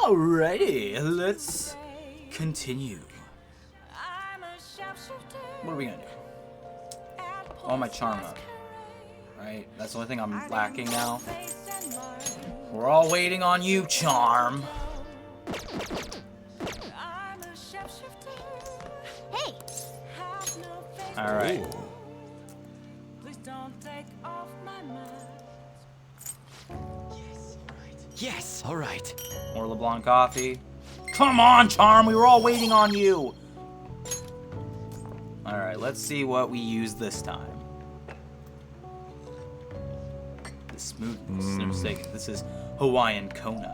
Alrighty, let's continue. What are we gonna do? Oh, my charm up. Right? That's the only thing I'm lacking now. We're all waiting on you, Charm. Hey! Alright. Yes, all right. More LeBlanc coffee. Come on, Charm, we were all waiting on you. Alright, let's see what we use this time. The smoothness. No mistake. This is Hawaiian Kona.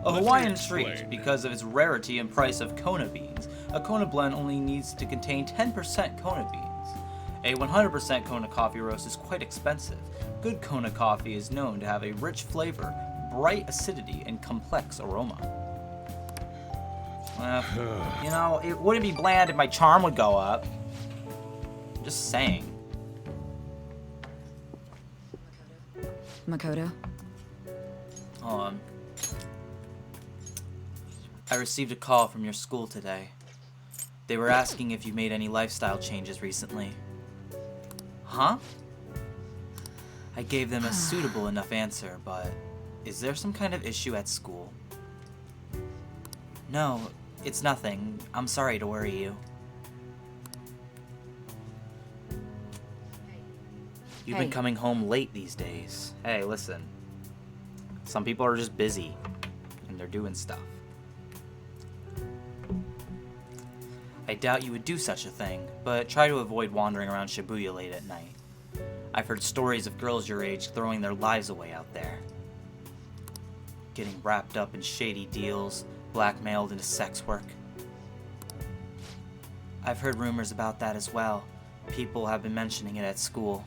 A Hawaiian treat because of its rarity and price of Kona beans. A Kona blend only needs to contain 10% Kona beans. A 100% Kona coffee roast is quite expensive. Good Kona coffee is known to have a rich flavor, bright acidity, and complex aroma. You know, it wouldn't be bland if my charm would go up. Just saying. Makoto? I received a call from your school today. They were asking if you made any lifestyle changes recently. Huh? I gave them a suitable enough answer, but is there some kind of issue at school? No, it's nothing. I'm sorry to worry you. You've been coming home late these days. Hey, listen. Some people are just busy, and they're doing stuff. I doubt you would do such a thing, but try to avoid wandering around Shibuya late at night. I've heard stories of girls your age throwing their lives away out there. Getting wrapped up in shady deals, blackmailed into sex work. I've heard rumors about that as well. People have been mentioning it at school.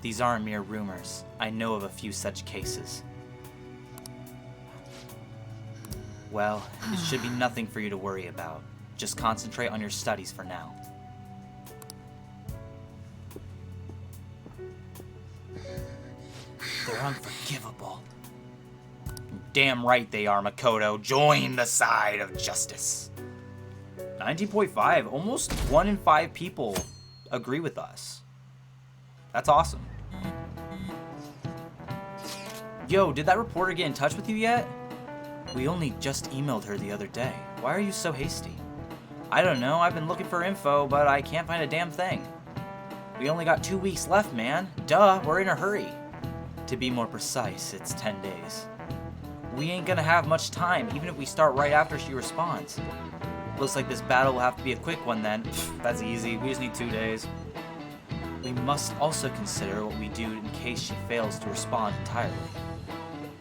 These aren't mere rumors. I know of a few such cases. Well, it should be nothing for you to worry about. Just concentrate on your studies for now. They're unforgivable. Damn right they are, Makoto. Join the side of justice. 19.5. Almost 1 in 5 people agree with us. That's awesome. Yo, did that reporter get in touch with you yet? We only just emailed her the other day. Why are you so hasty? I don't know. I've been looking for info, but I can't find a damn thing. We only got 2 weeks left, man. Duh, we're in a hurry. To be more precise, it's 10 days. We ain't gonna have much time, even if we start right after she responds. Looks like this battle will have to be a quick one then. That's easy. We just need 2 days. We must also consider what we do in case she fails to respond entirely.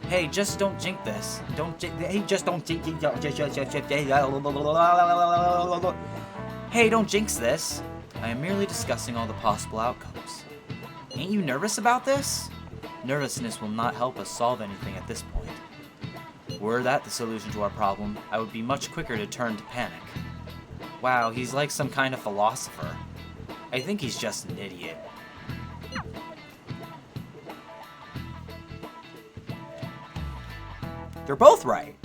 Hey, just don't jinx this. Hey, don't jinx this. I am merely discussing all the possible outcomes. Ain't you nervous about this? Nervousness will not help us solve anything at this point. Were that the solution to our problem, I would be much quicker to turn to panic. Wow, he's like some kind of philosopher. I think he's just an idiot. They're both right.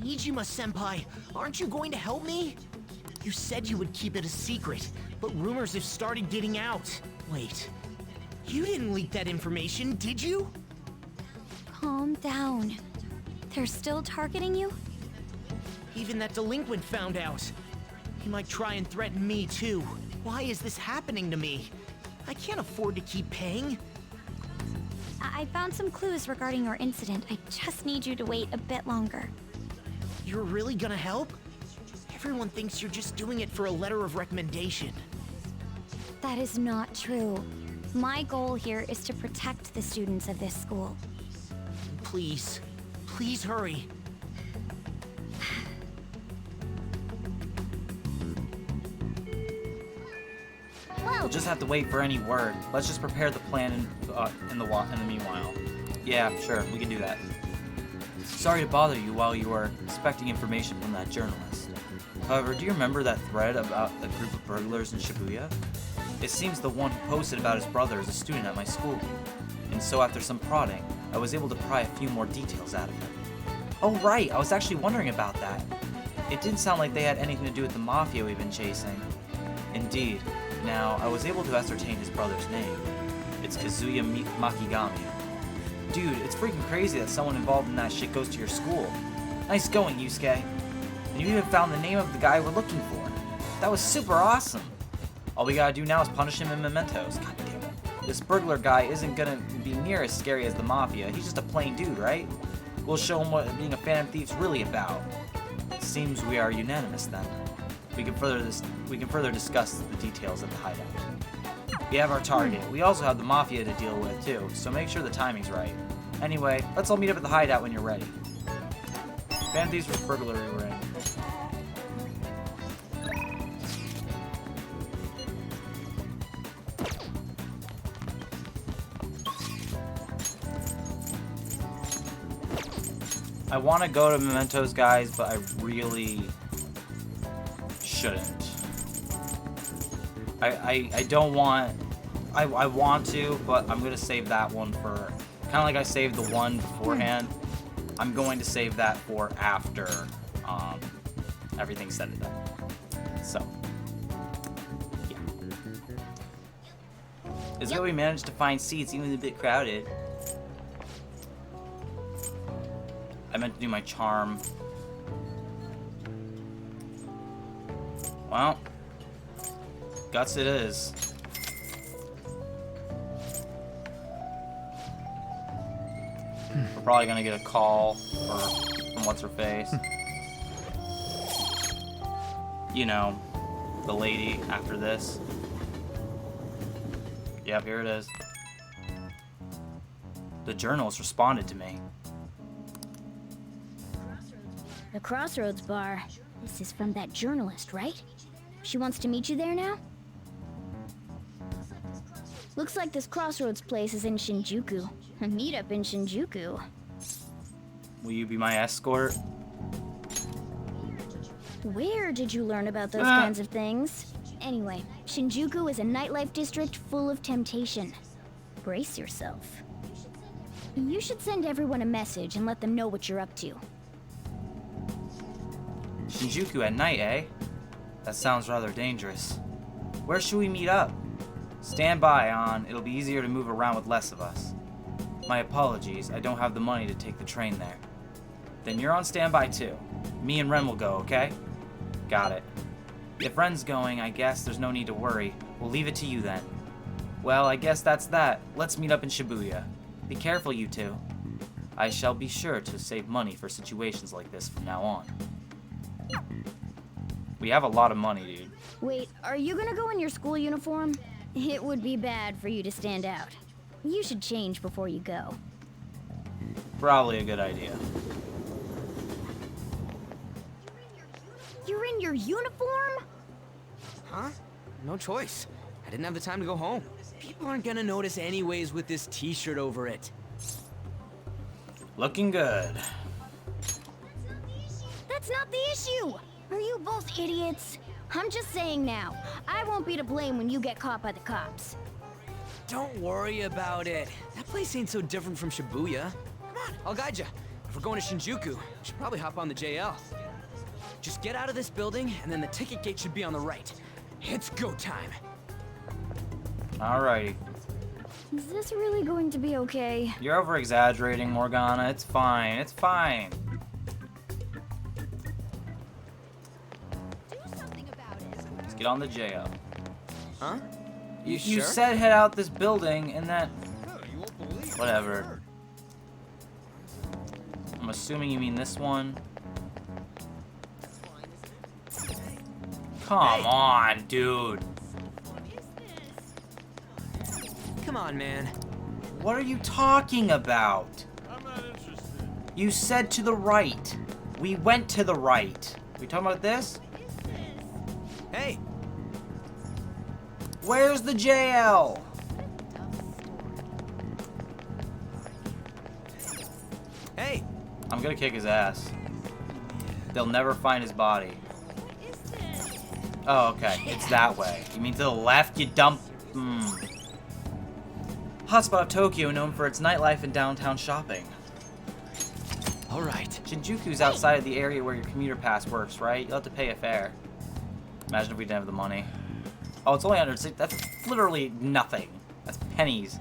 Nijima-senpai, aren't you going to help me? You said you would keep it a secret, but rumors have started getting out. Wait, you didn't leak that information, did you? Calm down. They're still targeting you? Even that delinquent found out. He might try and threaten me too. Why is this happening to me? I can't afford to keep paying. I found some clues regarding your incident. I just need you to wait a bit longer. You're really gonna help? Everyone thinks you're just doing it for a letter of recommendation. That is not true. My goal here is to protect the students of this school. Please, please hurry. We'll just have to wait for any word. Let's just prepare the plan in the meanwhile. Yeah, sure, we can do that. Sorry to bother you while you were expecting information from that journalist. However, do you remember that thread about a group of burglars in Shibuya? It seems the one who posted about his brother is a student at my school. And so after some prodding, I was able to pry a few more details out of him. Oh right, I was actually wondering about that. It didn't sound like they had anything to do with the Mafia we've been chasing. Indeed. Now, I was able to ascertain his brother's name. It's Kazuya Makigami. Dude, it's freaking crazy that someone involved in that shit goes to your school. Nice going, Yusuke. And you even found the name of the guy we're looking for. That was super awesome. All we gotta do now is punish him in mementos. God damn it. This burglar guy isn't gonna be near as scary as the Mafia. He's just a plain dude, right? We'll show him what being a phantom thief's really about. Seems we are unanimous then. We can further discuss the details of the hideout. We have our target. We also have the Mafia to deal with too, so make sure the timing's right. Anyway, let's all meet up at the hideout when you're ready. Phantom thieves vs. burglary ring. I want to go to Mementos, guys, but I really shouldn't. I don't want... I want to, but I'm going to save that one for... Kind of like I saved the one beforehand. I'm going to save that for after everything's said and done. So, yeah. It's good we managed to find seats, even a bit crowded. I meant to do my charm. Well, guts it is. We're probably gonna get a call from what's her face. You know, the lady after this. Yep, here it is. The journalist responded to me. The Crossroads Bar. This is from that journalist, right? She wants to meet you there now? Looks like this Crossroads place is in Shinjuku. A meetup in Shinjuku. Will you be my escort? Where did you learn about those kinds of things? Anyway, Shinjuku is a nightlife district full of temptation. Brace yourself. You should send everyone a message and let them know what you're up to. Shinjuku at night, eh? That sounds rather dangerous. Where should we meet up? Stand by, On. It'll be easier to move around with less of us. My apologies, I don't have the money to take the train there. Then you're on standby too. Me and Ren will go, okay? Got it. If Ren's going, I guess there's no need to worry. We'll leave it to you then. Well, I guess that's that. Let's meet up in Shibuya. Be careful, you two. I shall be sure to save money for situations like this from now on. We have a lot of money, dude. Wait, are you gonna go in your school uniform? It would be bad for you to stand out. You should change before you go. Probably a good idea. You're in your uniform? Huh? No choice. I didn't have the time to go home. People aren't gonna notice anyways with this t-shirt over it. Looking good. That's not the issue! Are you both idiots? I'm just saying now, I won't be to blame when you get caught by the cops. Don't worry about it. That place ain't so different from Shibuya. Come on, I'll guide you. If we're going to Shinjuku, we should probably hop on the JL. Just get out of this building, and then the ticket gate should be on the right. It's go time. Alrighty. Is this really going to be okay? You're over-exaggerating, Morgana. It's fine. It's fine. Let's get on the JL. Huh? You sure? said head out this building, and that... Whatever. I'm assuming you mean this one. Come on, dude. Come on, man. What are you talking about? I'm not interested. You said to the right. We went to the right. We talking about this? Hey, Where's the JL? hey. I'm gonna kick his ass. They'll never find his body. Oh, okay. It's that way. You mean to the left, you dumb... Hotspot of Tokyo, known for its nightlife and downtown shopping. All right. Shinjuku's outside of the area where your commuter pass works, right? You'll have to pay a fare. Imagine if we didn't have the money. Oh, it's only 106. That's literally nothing. That's pennies.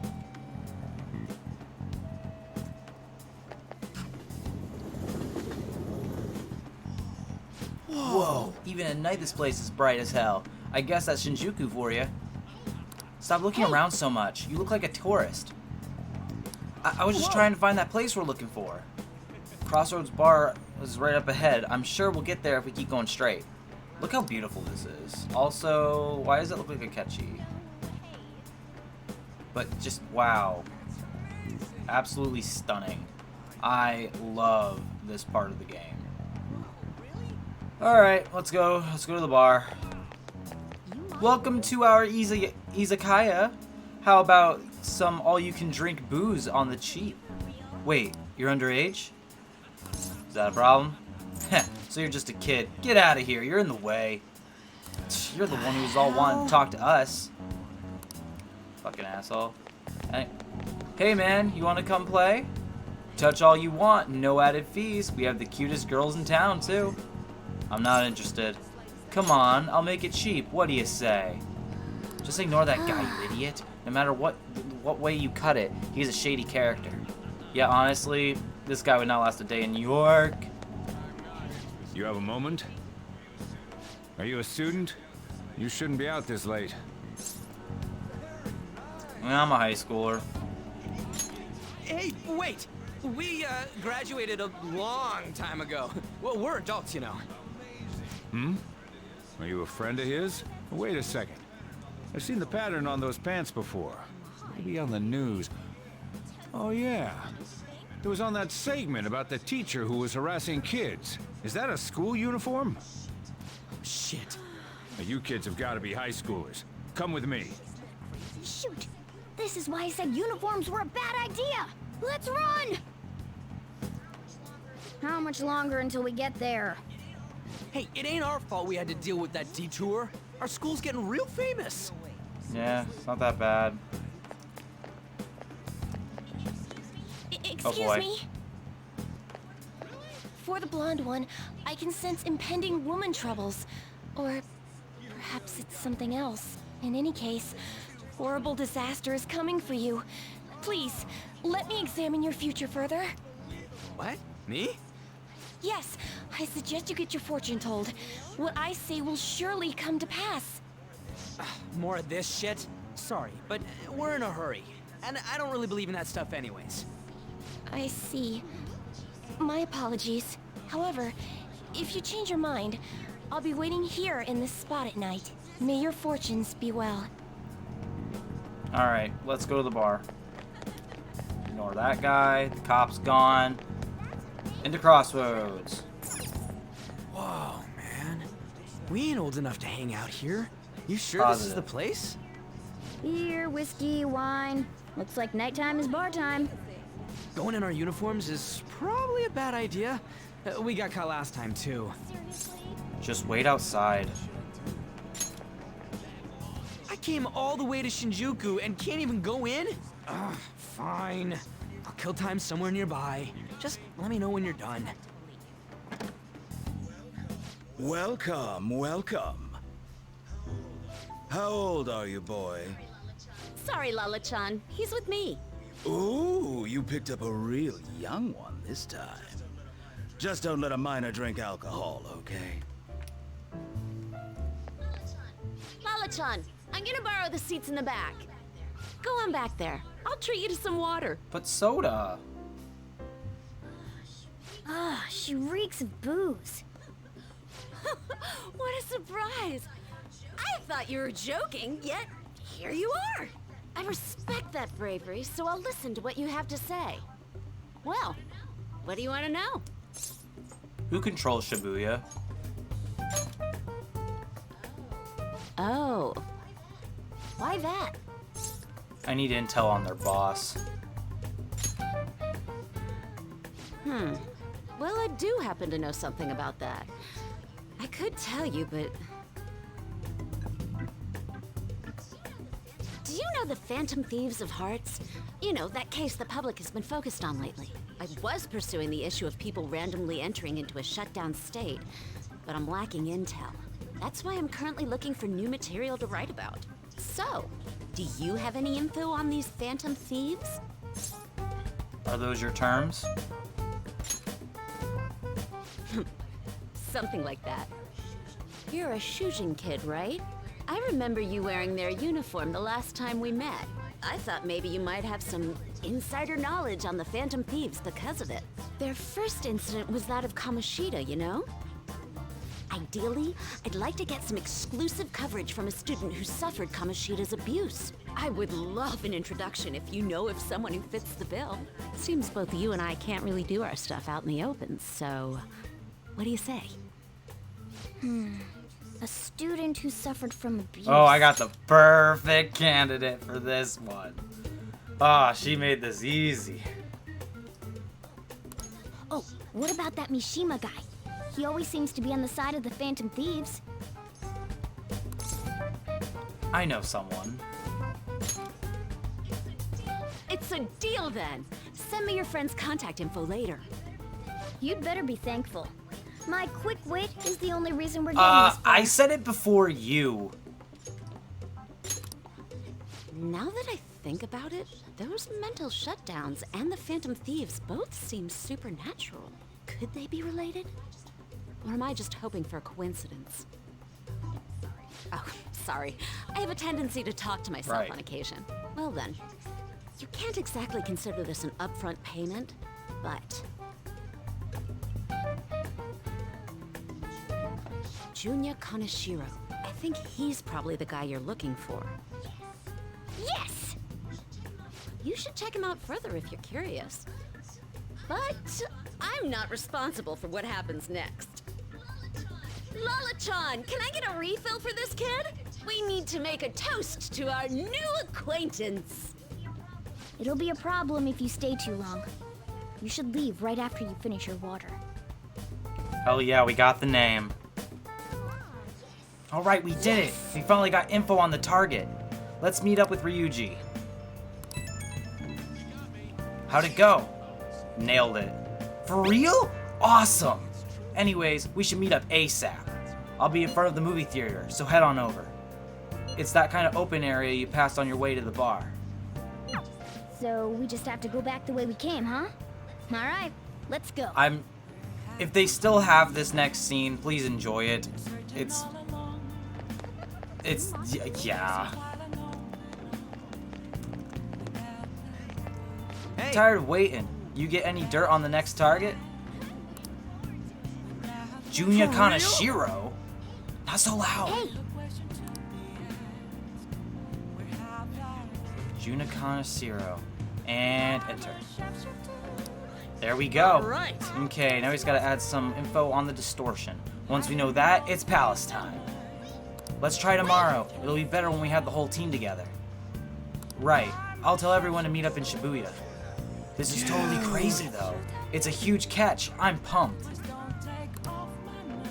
Whoa. Even at night, this place is bright as hell. I guess that's Shinjuku for you. Stop looking around so much. You look like a tourist. I was just trying to find that place we're looking for. Crossroads Bar is right up ahead. I'm sure we'll get there if we keep going straight. Look how beautiful this is. Also, why does it look like a catchy? But just, wow. Absolutely stunning. I love this part of the game. Alright, let's go. Let's go to the bar. Welcome to our izakaya. How about some all-you-can-drink booze on the cheap? Wait, you're underage? Is that a problem? So you're just a kid. Get out of here. You're in the way. You're the one who's all wanting to talk to us. Fucking asshole. Hey man, you want to come play? Touch all you want, no added fees. We have the cutest girls in town too. I'm not interested. Come on, I'll make it cheap. What do you say? Just ignore that guy, you idiot. No matter what way you cut it, he's a shady character. Yeah, honestly, this guy would not last a day in New York. You have a moment? Are you a student? You shouldn't be out this late. I'm a high schooler. Hey, wait! We graduated a long time ago. Well, we're adults, you know. Are you a friend of his? Wait a second. I've seen the pattern on those pants before. Maybe on the news. Oh yeah. It was on that segment about the teacher who was harassing kids. Is that a school uniform? Shit. Now, you kids have got to be high schoolers. Come with me. Shoot! This is why I said uniforms were a bad idea! Let's run! How much longer until we get there? Hey, it ain't our fault we had to deal with that detour. Our school's getting real famous. Yeah, it's not that bad. Excuse boy. me? For the blonde one, I can sense impending woman troubles. Or perhaps it's something else. In any case, horrible disaster is coming for you. Please, let me examine your future further. What? Me? Yes, I suggest you get your fortune told. What I say will surely come to pass. More of this shit? Sorry, but we're in a hurry. And I don't really believe in that stuff anyways. I see. My apologies. However, if you change your mind, I'll be waiting here in this spot at night. May your fortunes be well. Alright, let's go to the bar. Ignore that guy. The cop's gone. Into Crossroads. Whoa, man. We ain't old enough to hang out here. You sure this is the Positive. place? Beer, whiskey, wine. Looks like nighttime is bar time. Going in our uniforms is probably a bad idea. We got caught last time, too. Just wait outside. I came all the way to Shinjuku and can't even go in? Ugh, fine. I'll kill time somewhere nearby. Just let me know when you're done. Welcome, welcome. How old are you, boy? Sorry, Lala-chan. He's with me. Ooh, you picked up a real young one this time. Just don't let a minor drink alcohol, okay? Lala-chan, I'm gonna borrow the seats in the back. Go on back there. I'll treat you to some water. But soda. Ah, she reeks of booze. What a surprise! I thought you were joking, yet here you are. I respect that bravery, so I'll listen to what you have to say. Well, what do you want to know? Who controls Shibuya? Oh. Why that? I need intel on their boss. Well, I do happen to know something about that. I could tell you, but... Do you know the Phantom Thieves of Hearts? You know, that case the public has been focused on lately. I was pursuing the issue of people randomly entering into a shutdown state, but I'm lacking intel. That's why I'm currently looking for new material to write about. So, do you have any info on these Phantom Thieves? Are those your terms? Something like that. You're a Shujin kid, right? I remember you wearing their uniform the last time we met. I thought maybe you might have some insider knowledge on the Phantom Thieves because of it. Their first incident was that of Kamoshida, you know? Ideally, I'd like to get some exclusive coverage from a student who suffered Kamoshida's abuse. I would love an introduction if you know of someone who fits the bill. Seems both you and I can't really do our stuff out in the open, so what do you say? A student who suffered from abuse. Oh, I got the perfect candidate for this one. Ah, she made this easy. Oh, what about that Mishima guy? He always seems to be on the side of the Phantom Thieves. I know someone. It's a deal then. Send me your friend's contact info later. You'd better be thankful. My quick wit is the only reason we're getting this far. I said it before you. Now that I think about it, those mental shutdowns and the Phantom Thieves both seem supernatural. Could they be related? Or am I just hoping for a coincidence? Oh, sorry. I have a tendency to talk to myself Right. on occasion. Well then, you can't exactly consider this an upfront payment, but... Junya Kaneshiro. I think he's probably the guy you're looking for. Yes! You should check him out further if you're curious. But I'm not responsible for what happens next. Lala-chan, can I get a refill for this kid? We need to make a toast to our new acquaintance. It'll be a problem if you stay too long. You should leave right after you finish your water. Hell yeah, we got the name. Alright, we did it! We finally got info on the target. Let's meet up with Ryuji. How'd it go? Nailed it. For real? Awesome! Anyways, we should meet up ASAP. I'll be in front of the movie theater, so head on over. It's that kind of open area you passed on your way to the bar. So we just have to go back the way we came, huh? Alright, let's go. If they still have this next scene, please enjoy it. Yeah. Hey, Tired of waiting. You get any dirt on the next target? Junya Kaneshiro? Not so loud. Hey, Junya Kaneshiro. And enter. There we go. Alright. Okay, now we just gotta add some info on the distortion. Once we know that, it's Palace time. Let's try tomorrow. It'll be better when we have the whole team together. Right. I'll tell everyone to meet up in Shibuya. This is totally crazy, though. It's a huge catch. I'm pumped.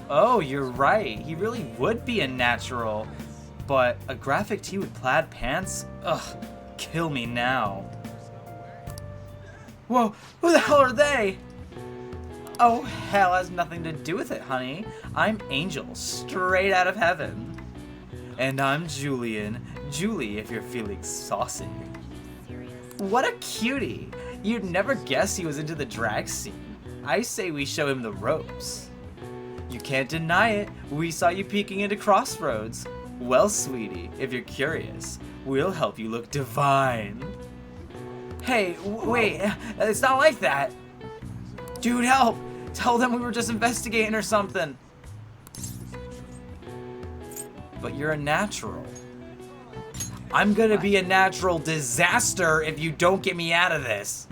Oh, you're right. He really would be a natural. But a graphic tee with plaid pants? Ugh, kill me now. Whoa, who the hell are they? Oh, hell has nothing to do with it, honey. I'm Angel, straight out of heaven. And I'm Julian. Julie, if you're feeling saucy. What a cutie. You'd never guess he was into the drag scene. I say we show him the ropes. You can't deny it. We saw you peeking into Crossroads. Well, sweetie, if you're curious, we'll help you look divine. Hey, wait, it's not like that. Dude, help! Tell them we were just investigating or something. But you're a natural. I'm gonna be a natural disaster if you don't get me out of this.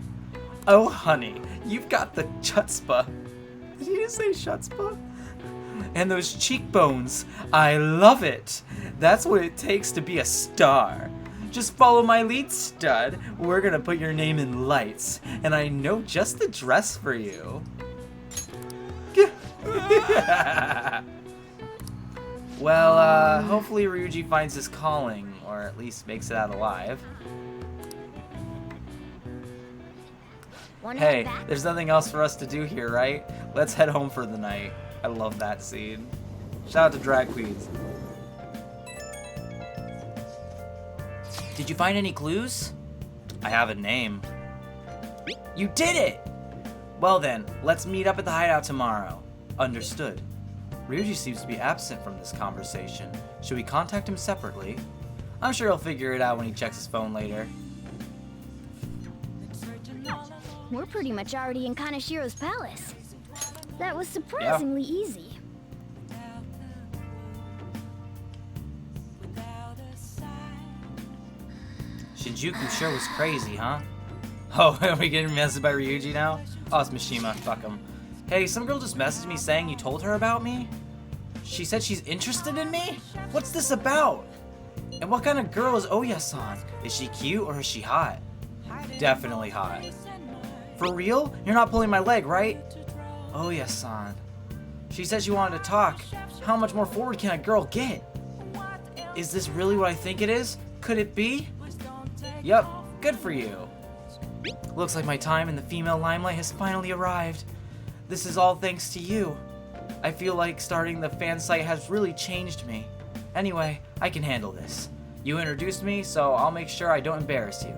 Oh, honey, you've got the chutzpah. Did you just say chutzpah? And those cheekbones. I love it. That's what it takes to be a star. Just follow my lead, stud. We're gonna put your name in lights, and I know just the dress for you. Well, hopefully Ryuji finds his calling, or or at least makes it out alive. Wanna Hey, head back? there's nothing else for us to do here, right? Let's head home for the night. I love that scene. Shout out to drag queens. Did you find any clues? I have a name. You did it! Well then, let's meet up at the hideout tomorrow. Understood. Ryuji seems to be absent from this conversation. Should we contact him separately? I'm sure he'll figure it out when he checks his phone later. We're pretty much already in Kanashiro's palace. That was surprisingly easy. Shinjuku sure was crazy, huh? Oh, are we getting messaged by Ryuji now? Oh, it's Mishima. Fuck him. Hey, some girl just messaged me saying you told her about me? She said she's interested in me? What's this about? And what kind of girl is Oya-san? Is she cute or is she hot? Definitely hot. For real? You're not pulling my leg, right? Oya-san. She said she wanted to talk. How much more forward can a girl get? Is this really what I think it is? Could it be? Yup, good for you. Looks like my time in the female limelight has finally arrived. This is all thanks to you. I feel like starting the fan site has really changed me. Anyway, I can handle this. You introduced me, so I'll make sure I don't embarrass you.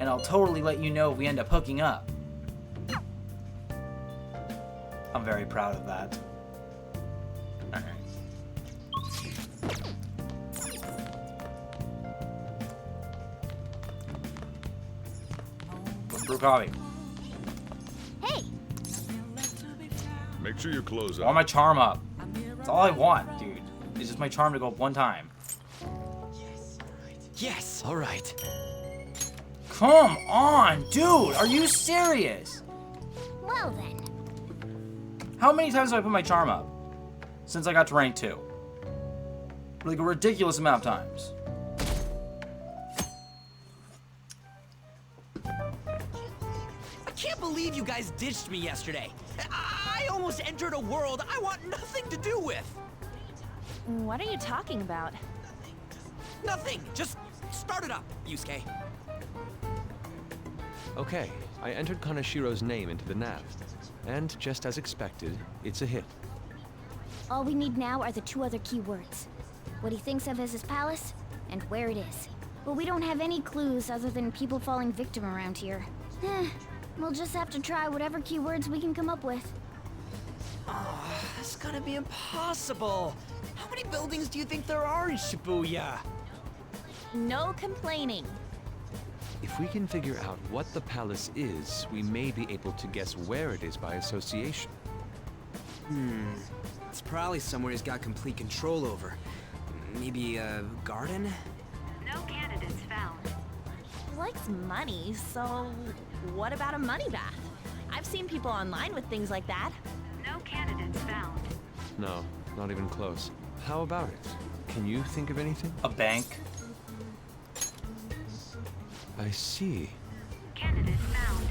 And I'll totally let you know if we end up hooking up. I'm very proud of that. Alright. Brew coffee. Hey, Make sure your clothes I want up. my charm up. That's all I want, dude. It's just my charm to go up one time. Yes, all right. Come on, dude. Are you serious? well then. How many times have I put my charm up since I got to rank 2? Like a ridiculous amount of times. I can't believe you guys ditched me yesterday. I almost entered a world I want nothing to do with. What are you talking about? Nothing. Just start it up, Yusuke. Okay, I entered Kanashiro's name into the nav. And just as expected, it's a hit. All we need now are the 2 other keywords. What he thinks of as his palace, and where it is. But we don't have any clues other than people falling victim around here. We'll just have to try whatever keywords we can come up with. That's gonna be impossible. How many buildings do you think there are in Shibuya? No complaining. If we can figure out what the palace is, we may be able to guess where it is by association. It's probably somewhere he's got complete control over. Maybe a garden? No candidates found. He likes money, so what about a money bath? I've seen people online with things like that. No candidates found. No, not even close. How about it? Can you think of anything? A bank. I see. Candidate found.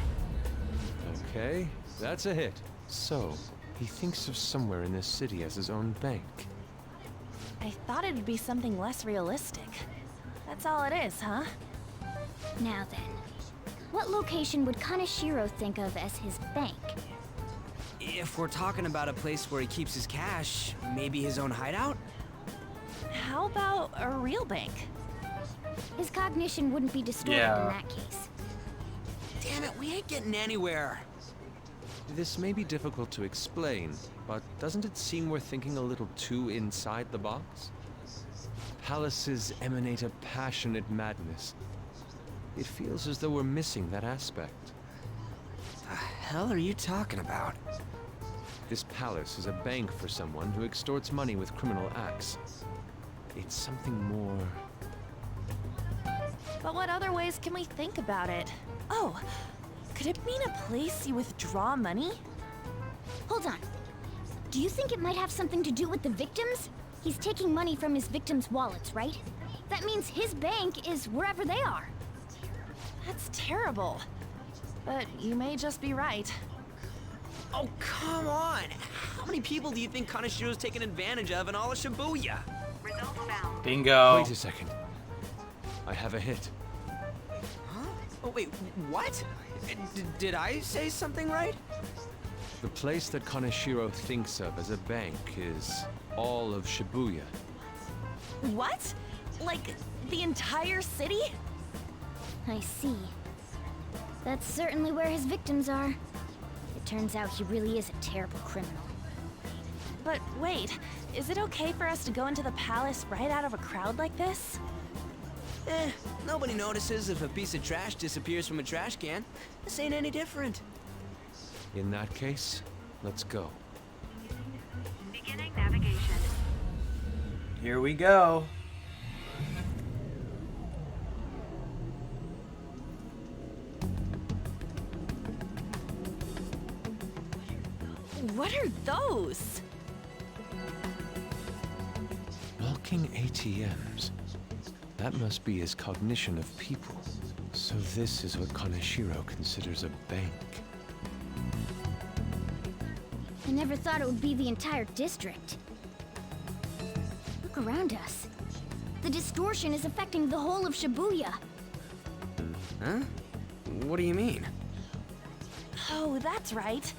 Okay, that's a hit. So, he thinks of somewhere in this city as his own bank. I thought it'd be something less realistic. That's all it is, huh? Now then, what location would Kanashiro think of as his bank? If we're talking about a place where he keeps his cash, maybe his own hideout? How about a real bank? His cognition wouldn't be distorted Yeah. in that case. Damn it, we ain't getting anywhere. This may be difficult to explain, but doesn't it seem we're thinking a little too inside the box? Palaces emanate a passionate madness. It feels as though we're missing that aspect. The hell are you talking about? This palace is a bank for someone who extorts money with criminal acts. It's something more... But what other ways can we think about it? Oh, could it mean a place you withdraw money? Hold on. Do you think it might have something to do with the victims? He's taking money from his victims' wallets, right? That means his bank is wherever they are. That's terrible. But you may just be right. Oh, come on! How many people do you think Kanashiro's taking advantage of in all of Shibuya? Results found. Bingo. Wait a second. I have a hit. Huh? Oh, wait, what? Did I say something right? The place that Kaneshiro thinks of as a bank is all of Shibuya. What? Like, the entire city? I see. That's certainly where his victims are. It turns out he really is a terrible criminal. But wait, is it okay for us to go into the palace right out of a crowd like this? Nobody notices if a piece of trash disappears from a trash can. This ain't any different. In that case, let's go. Beginning navigation. Here we go. What are those? Walking ATMs. That must be his cognition of people. So this is what Kaneshiro considers a bank. I never thought it would be the entire district. Look around us. The distortion is affecting the whole of Shibuya. Huh? What do you mean? Oh, that's right.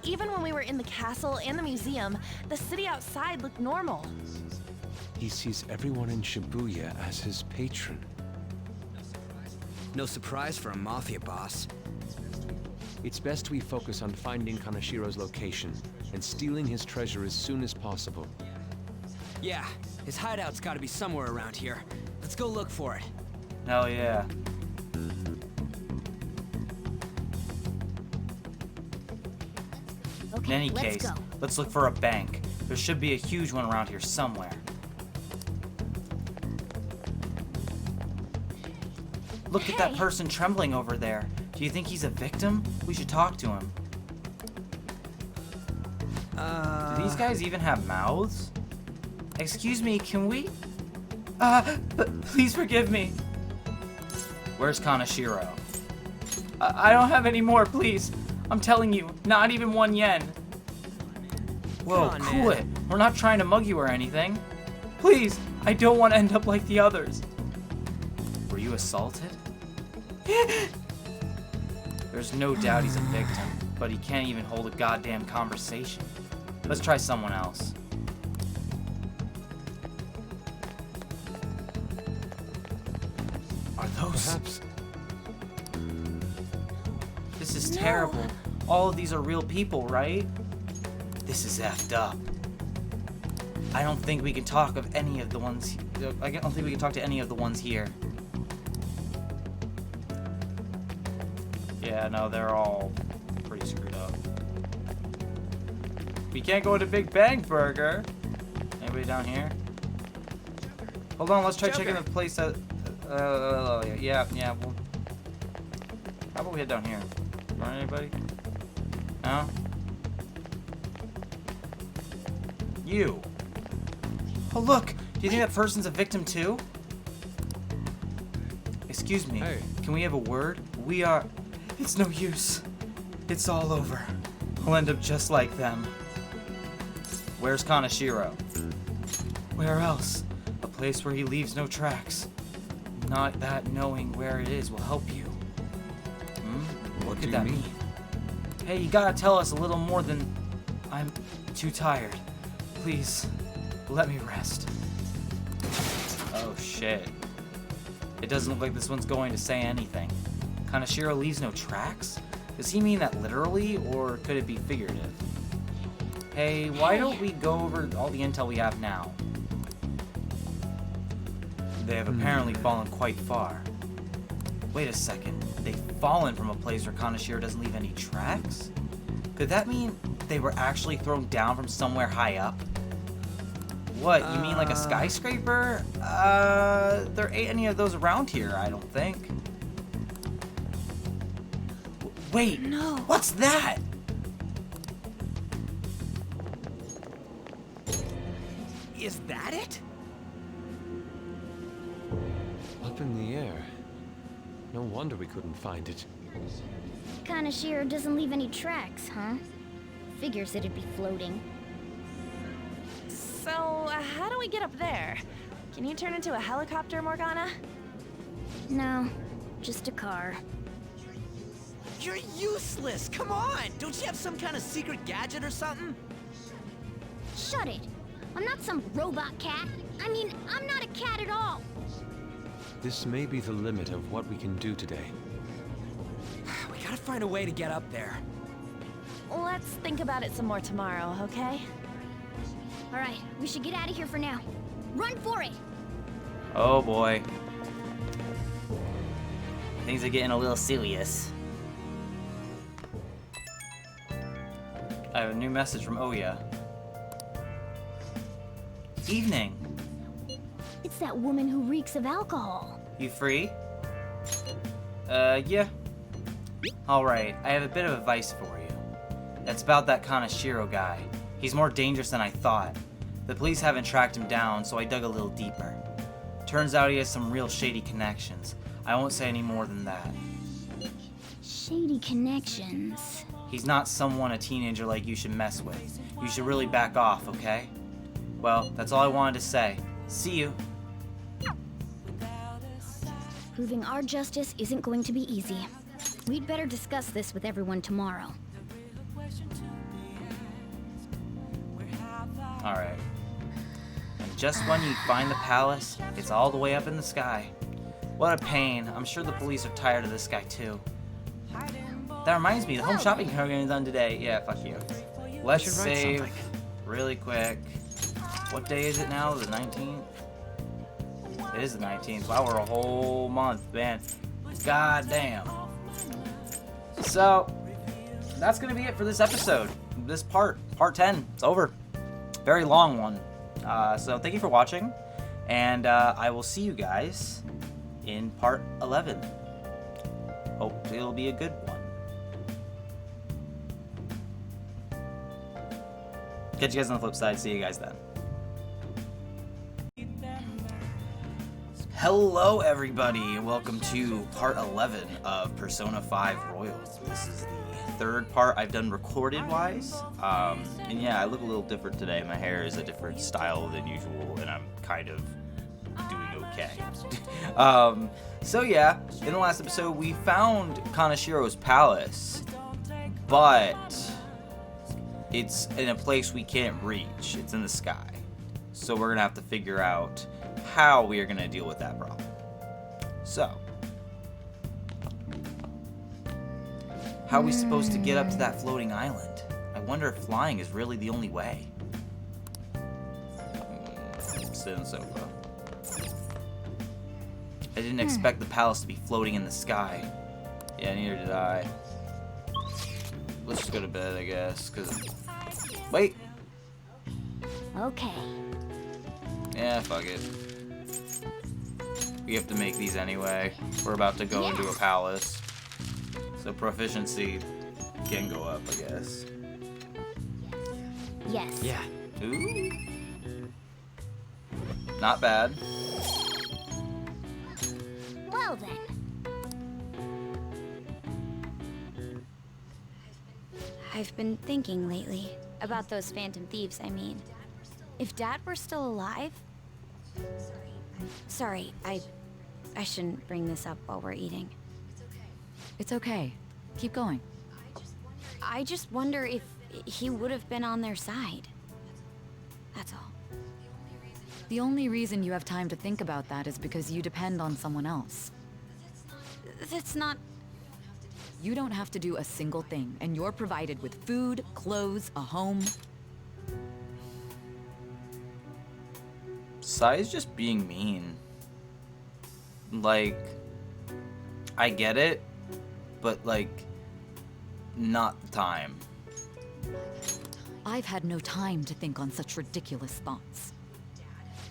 Even when we were in the castle and the museum, the city outside looked normal. He sees everyone in Shibuya as his patron. No surprise for a mafia boss. It's best we focus on finding Kaneshiro's location and stealing his treasure as soon as possible. Yeah, his hideout's gotta be somewhere around here. Let's go look for it. Hell yeah. In Okay, any let's case, go. let's look for a bank. There should be a huge one around here somewhere. Look at that Hey. person trembling over there. Do you think he's a victim? We should talk to him. Do these guys even have mouths? Excuse me, can we? Please forgive me. Where's Kaneshiro? I don't have any more, please. I'm telling you, not even 1 yen. Whoa, Come on, cool man. it. We're not trying to mug you or anything. Please, I don't want to end up like the others. Were you assaulted? There's no doubt he's a victim, but he can't even hold a goddamn conversation. Let's try someone else. Are those? Perhaps. This is terrible. All of these are real people, right? This is effed up. I don't think we can talk of any of the ones. I don't think we can talk to any of the ones here. Yeah, no, they're all pretty screwed up. We can't go to Big Bang Burger. Anybody down here? Hold on, let's try checking the place that. Yeah. Well, how about we head down here? You want anybody? No? You. Oh, look! Do you think that person's a victim too? Excuse me. Hey. Can we have a word? We are. It's no use. It's all over. I'll end up just like them. Where's Kaneshiro? Where else? A place where he leaves no tracks. Not that knowing where it is will help you. What do could you that mean? mean? Hey, you gotta tell us a little more than... I'm too tired. Please, let me rest. Oh shit. It doesn't look like this one's going to say anything. Kaneshiro leaves no tracks? Does he mean that literally, or could it be figurative? Hey, why don't we go over all the intel we have now? They have apparently fallen quite far. Wait a second. They've fallen from a place where Kaneshiro doesn't leave any tracks? Could that mean they were actually thrown down from somewhere high up? What, you mean like a skyscraper? There ain't any of those around here, I don't think. Wait, No. what's that? Is that it? Up in the air. No wonder we couldn't find it. Kaneshiro doesn't leave any tracks, huh? Figures it'd be floating. So, how do we get up there? Can you turn into a helicopter, Morgana? No, just a car. You're useless! Come on! Don't you have some kind of secret gadget or something? Shut it! I'm not some robot cat. I mean, I'm not a cat at all. This may be the limit of what we can do today. We gotta find a way to get up there. Let's think about it some more tomorrow, okay? Alright, we should get out of here for now. Run for it! Oh boy. Things are getting a little serious. I have a new message from Oya. Evening. It's that woman who reeks of alcohol. You free? Yeah. Alright, I have a bit of advice for you. It's about that Kanashiro guy. He's more dangerous than I thought. The police haven't tracked him down, so I dug a little deeper. Turns out he has some real shady connections. I won't say any more than that. Shady connections. He's not someone a teenager like you should mess with. You should really back off, okay? Well, that's all I wanted to say. See you. Proving our justice isn't going to be easy. We'd better discuss this with everyone tomorrow. Alright. And just when you find the palace, it's all the way up in the sky. What a pain. I'm sure the police are tired of this guy too. That reminds me, the home shopping program is on today. Yeah, fuck you. Let's save really quick. What day is it now? The 19th? It is the 19th. Wow, we're a whole month, man. God damn. So, that's gonna be it for this episode. This part 10. It's over. Very long one. So thank you for watching, and I will see you guys in part 11. Hope it'll be a good one. Catch you guys on the flip side. See you guys then. Hello everybody, welcome to part 11 of Persona 5 Royals. This is the third part I've done recorded wise. And yeah, I look a little different today. My hair is a different style than usual, and I'm kind of doing okay. So yeah, in the last episode we found Kanashiro's palace, but it's in a place we can't reach. It's in the sky. So we're gonna have to figure out how we are gonna deal with that problem. So, how are we supposed to get up to that floating island? I wonder if flying is really the only way. Sit on the sofa. I didn't expect the palace to be floating in the sky. Yeah, neither did I. Let's just go to bed, I guess, cause... Wait! Okay. Yeah, fuck it. We have to make these anyway. We're about to go into a palace. So proficiency can go up, I guess. Yes. Yeah. Ooh. Not bad. Well then. I've been thinking lately about those Phantom Thieves, I mean. If Dad were still alive... Sorry, I shouldn't bring this up while we're eating. It's okay. Keep going. I just wonder if he would have been on their side. That's all. The only reason you have time to think about that is because you depend on someone else. That's not... You don't have to do a single thing, and you're provided with food, clothes, a home. Sai's just being mean. Like, I get it, but like, not the time. I've had no time to think on such ridiculous thoughts.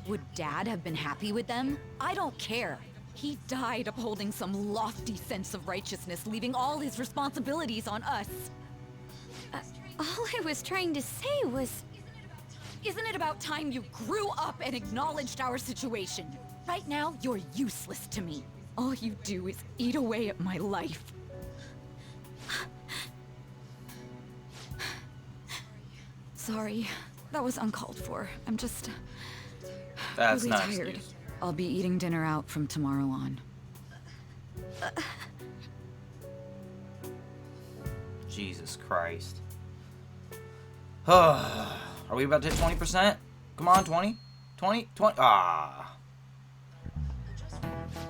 Would Dad have been happy with them? I don't care. He died upholding some lofty sense of righteousness, leaving all his responsibilities on us. All I was trying to say was... Isn't it about time you grew up and acknowledged our situation? Right now, you're useless to me. All you do is eat away at my life. Sorry, that was uncalled for. I'm just... That's really not tired. excuse. I'll be eating dinner out from tomorrow on. Jesus Christ. Are we about to hit 20%? Come on, 20? 20? 20? Ah.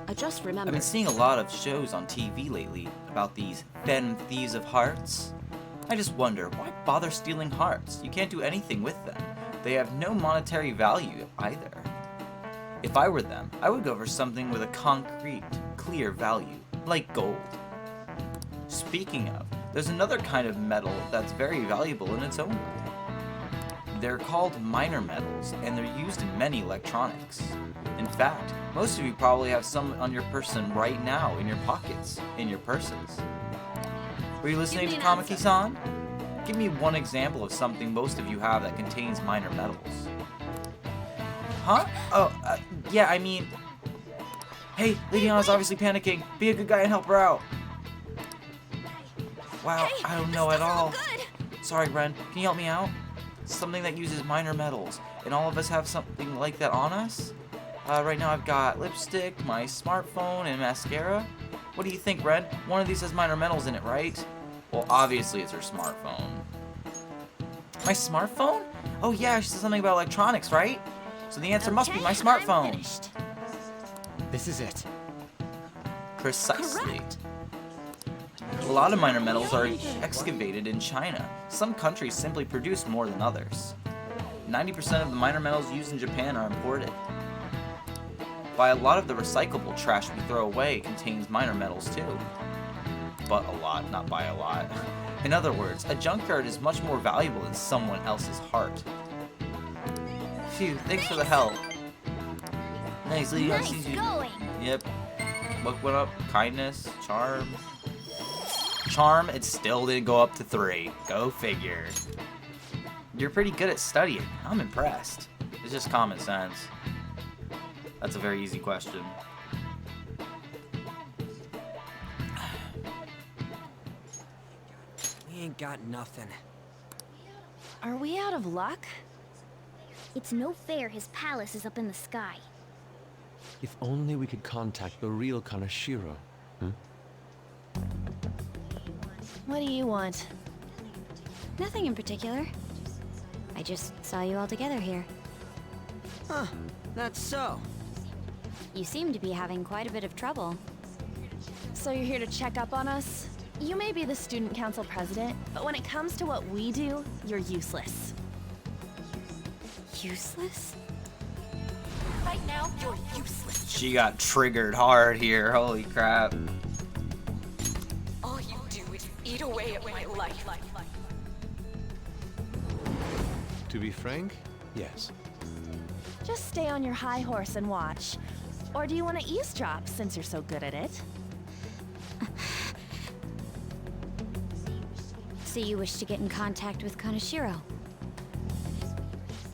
I just remembered. I've been seeing a lot of shows on TV lately about these fen thieves of hearts. I just wonder, why bother stealing hearts? You can't do anything with them. They have no monetary value either. If I were them, I would go for something with a concrete, clear value, like gold. Speaking of, there's another kind of metal that's very valuable in its own way. They're called minor metals, and they're used in many electronics. In fact, most of you probably have some on your person right now, in your pockets, in your purses. Were you listening to Kamiki-san? Give me one example of something most of you have that contains minor metals. Huh? Oh, yeah, I mean... Hey, Lady Anna's obviously panicking. Be a good guy and help her out. Wow, Hey, I don't this know at doesn't all. look good. Sorry, Ren. Can you help me out? Something that uses minor metals, and all of us have something like that on us? Right now I've got lipstick, my smartphone, and mascara. What do you think, Ren? One of these has minor metals in it, right? Well, obviously it's her smartphone. My smartphone? Oh yeah, she said something about electronics, right? So the answer must be my I'm smartphone. finished. This is it. Precisely. Correct. A lot of minor metals are excavated in China. Some countries simply produce more than others. 90% of the minor metals used in Japan are imported. By a lot of the recyclable trash we throw away contains minor metals too. But a lot, not by a lot. In other words, a junkyard is much more valuable than someone else's heart. Phew, thanks for the help. Nice, Lady Anna Nice sees you. going. Yep. Look what up. Kindness, charm. Charm, it still didn't go up to 3. Go figure. You're pretty good at studying. I'm impressed. It's just common sense. That's a very easy question. We ain't got nothing. Are we out of luck? It's no fair his palace is up in the sky. If only we could contact the real Kanashiro. What do you want? Nothing in particular. I just saw you all together here. Huh, that's so. You seem to be having quite a bit of trouble. So you're here to check up on us? You may be the student council president, but when it comes to what we do, you're useless. Useless? Right now, you're useless. She got triggered hard here. Holy crap. All you do is eat away at my life. To be frank, yes. Just stay on your high horse and watch. Or do you want to eavesdrop since you're so good at it? So you wish to get in contact with Kanashiro?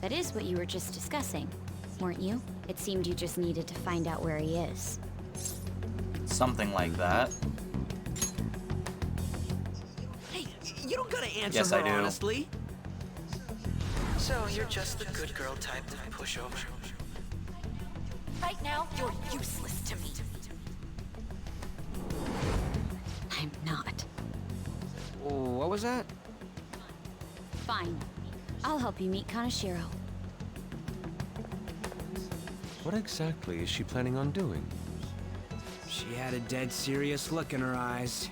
That is what you were just discussing, weren't you? It seemed you just needed to find out where he is. Something like that. Hey, you don't gotta answer Yes, her I do. honestly. So you're just the good girl type to push over. Right now, you're useless to me. I'm not. What was that? Fine. I'll help you meet Kanashiro. What exactly is she planning on doing? She had a dead serious look in her eyes.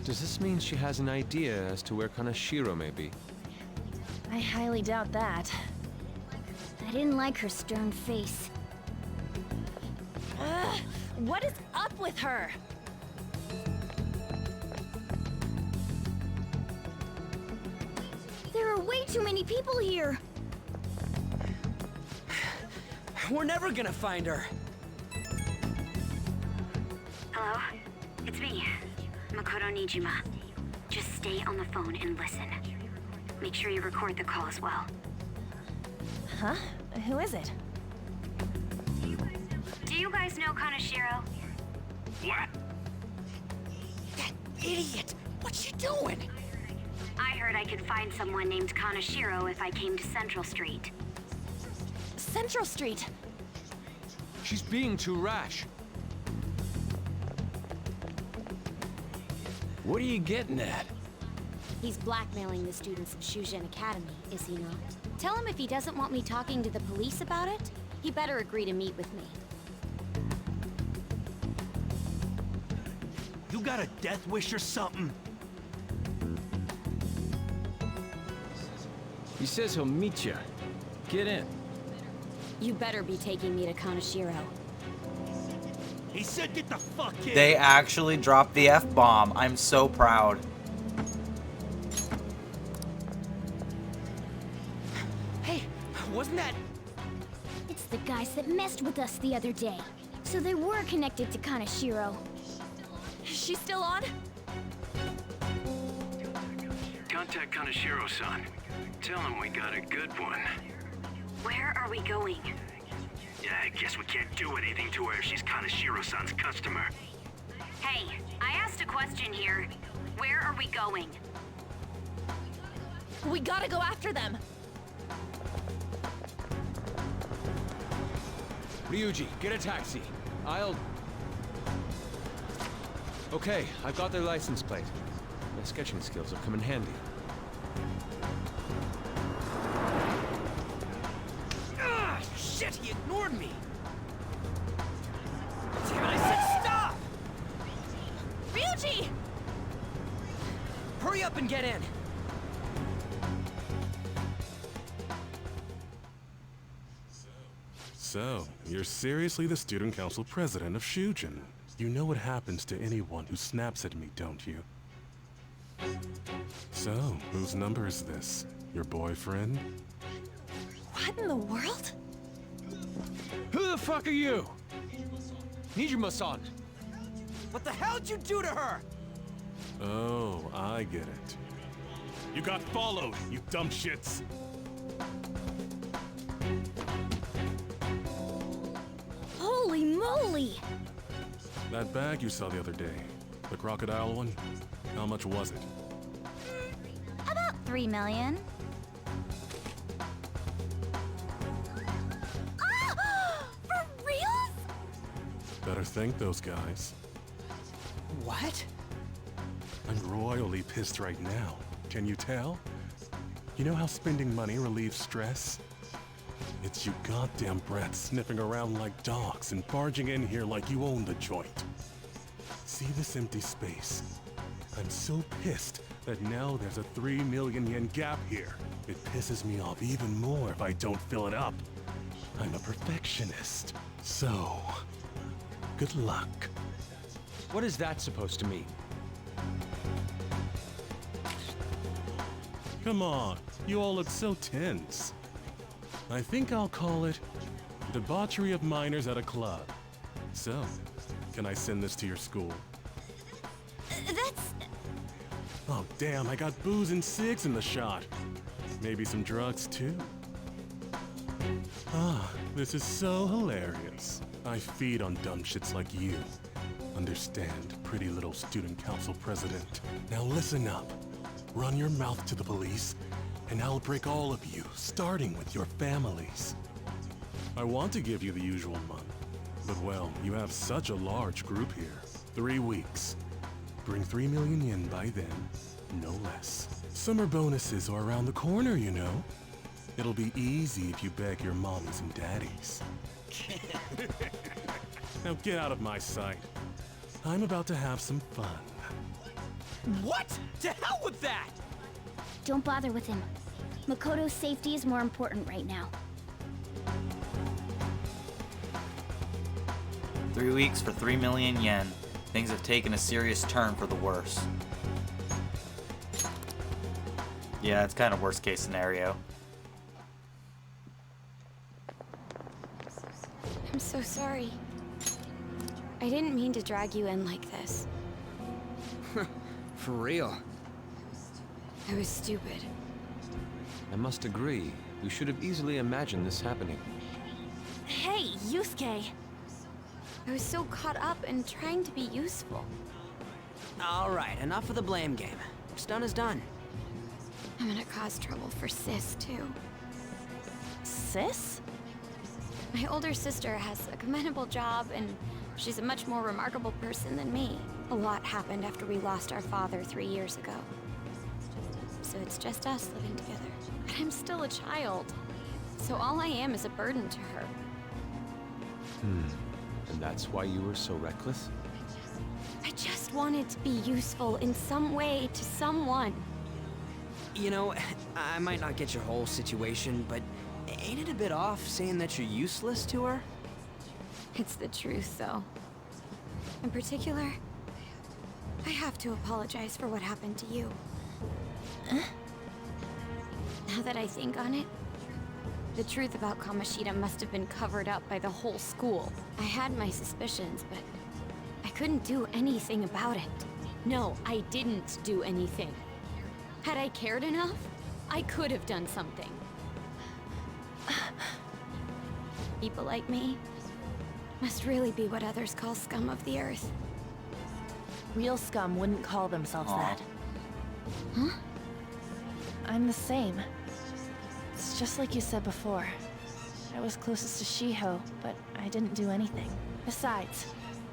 Does this mean she has an idea as to where Kanashiro may be? I highly doubt that. I didn't like her stern face. Ugh, what is up with her? There are way too many people here. We're never gonna find her. Hello? It's me, Makoto Nijima. Just stay on the phone and listen. Make sure you record the call as well. Huh? Who is it? Do you guys know Kanashiro? What? That idiot! What's she doing? I heard I could find someone named Kanashiro if I came to Central Street. Central Street. She's being too rash. What are you getting at? He's blackmailing the students of Shujin Academy, is he not? Tell him if he doesn't want me talking to the police about it, he better agree to meet with me. You got a death wish or something? He says he'll meet you. Get in. You better be taking me to Kaneshiro. He said get the fuck in! They actually dropped the F-bomb. I'm so proud. Hey, wasn't that... It's the guys that messed with us the other day. So they were connected to Kaneshiro. She's still on? Contact Kaneshiro-san. Tell him we got a good one. Where are we going? Yeah, I guess we can't do anything to her if she's Kaneshiro-san's customer. Hey, I asked a question here. Where are we going? We gotta go after them. Ryuji, get a taxi. I'll... Okay, I've got their license plate. My sketching skills have come in handy. Ah, shit, he ignored me! Damn it, I said stop! Ryuji! Hurry up and get in! So, you're seriously the student council president of Shujin. You know what happens to anyone who snaps at me, don't you? So, whose number is this? Your boyfriend? What in the world? Who the fuck are you? Nijima-san. What the hell'd you do to her? Oh, I get it. You got followed, you dumb shits! Holy moly! That bag you saw the other day, the crocodile one, how much was it? About 3 million. For reals? Better thank those guys. What? I'm royally pissed right now. Can you tell? You know how spending money relieves stress? It's you goddamn brats sniffing around like dogs and barging in here like you own the joint. See this empty space? I'm so pissed that now there's a 3 million yen gap here. It pisses me off even more if I don't fill it up. I'm a perfectionist. So, good luck. What is that supposed to mean? Come on, you all look so tense. I think I'll call it debauchery of minors at a club. So, can I send this to your school? That's... Oh damn, I got booze and cigs in the shot. Maybe some drugs too. Ah, this is so hilarious. I feed on dumb shits like you. Understand, pretty little student council president. Now listen up. Run your mouth to the police, and I'll break all of you, starting with your families. I want to give you the usual month, but well, you have such a large group here. 3 weeks. Bring 3 million yen by then, no less. Summer bonuses are around the corner, you know. It'll be easy if you beg your mommies and daddies. Now get out of my sight. I'm about to have some fun. What? To hell with that! Don't bother with him. Makoto's safety is more important right now. 3 weeks for 3 million yen. Things have taken a serious turn for the worse. Yeah, it's kind of worst case scenario. I'm so sorry. I didn't mean to drag you in like this. For real. I was stupid. I must agree. You should have easily imagined this happening. Hey, Yusuke. I was so caught up in trying to be useful. Alright, enough of the blame game. What's done is done. I'm gonna cause trouble for Sis, too. Sis? My older sister has a commendable job, and she's a much more remarkable person than me. A lot happened after we lost our father 3 years ago. So it's just us living together. But I'm still a child. So all I am is a burden to her. And that's why you were so reckless? I just wanted to be useful in some way to someone. You know, I might not get your whole situation, but ain't it a bit off saying that you're useless to her? It's the truth, though. In particular, I have to apologize for what happened to you. Now that I think on it, the truth about Kamoshida must have been covered up by the whole school. I had my suspicions, but I couldn't do anything about it. No, I didn't do anything. Had I cared enough, I could have done something. People like me must really be what others call scum of the earth. Real scum wouldn't call themselves that. Huh? I'm the same. It's just like you said before. I was closest to Shiho, but I didn't do anything. Besides,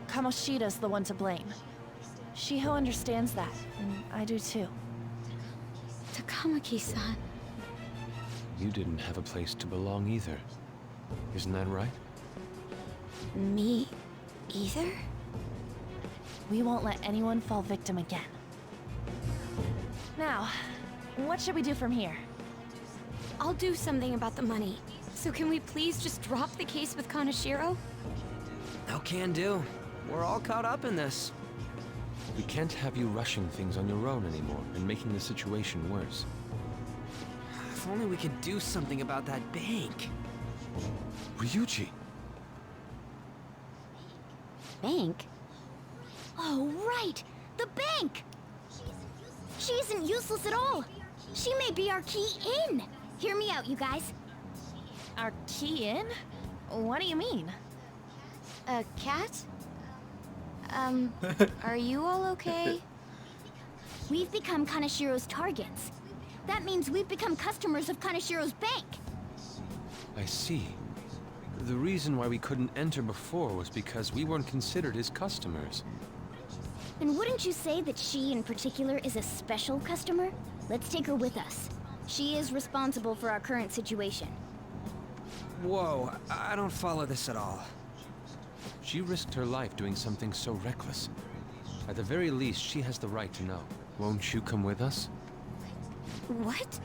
Kamoshida's the one to blame. Shiho understands that, and I do too. Takamaki-san. You didn't have a place to belong either. Isn't that right? Me either? We won't let anyone fall victim again. Now, what should we do from here? I'll do something about the money. So can we please just drop the case with Kaneshiro? No can do. We're all caught up in this. We can't have you rushing things on your own anymore and making the situation worse. If only we could do something about that bank. Ryuji! Bank? Oh, right! The bank! She isn't useless at all! She may be our key in! Hear me out, you guys. Our key in? What do you mean? A cat? Are you all okay? We've become Kaneshiro's targets. That means we've become customers of Kaneshiro's bank. I see. The reason why we couldn't enter before was because we weren't considered his customers. Then wouldn't you say that she in particular is a special customer? Let's take her with us. She is responsible for our current situation. Whoa, I don't follow this at all. She risked her life doing something so reckless. At the very least, she has the right to know. Won't you come with us? What?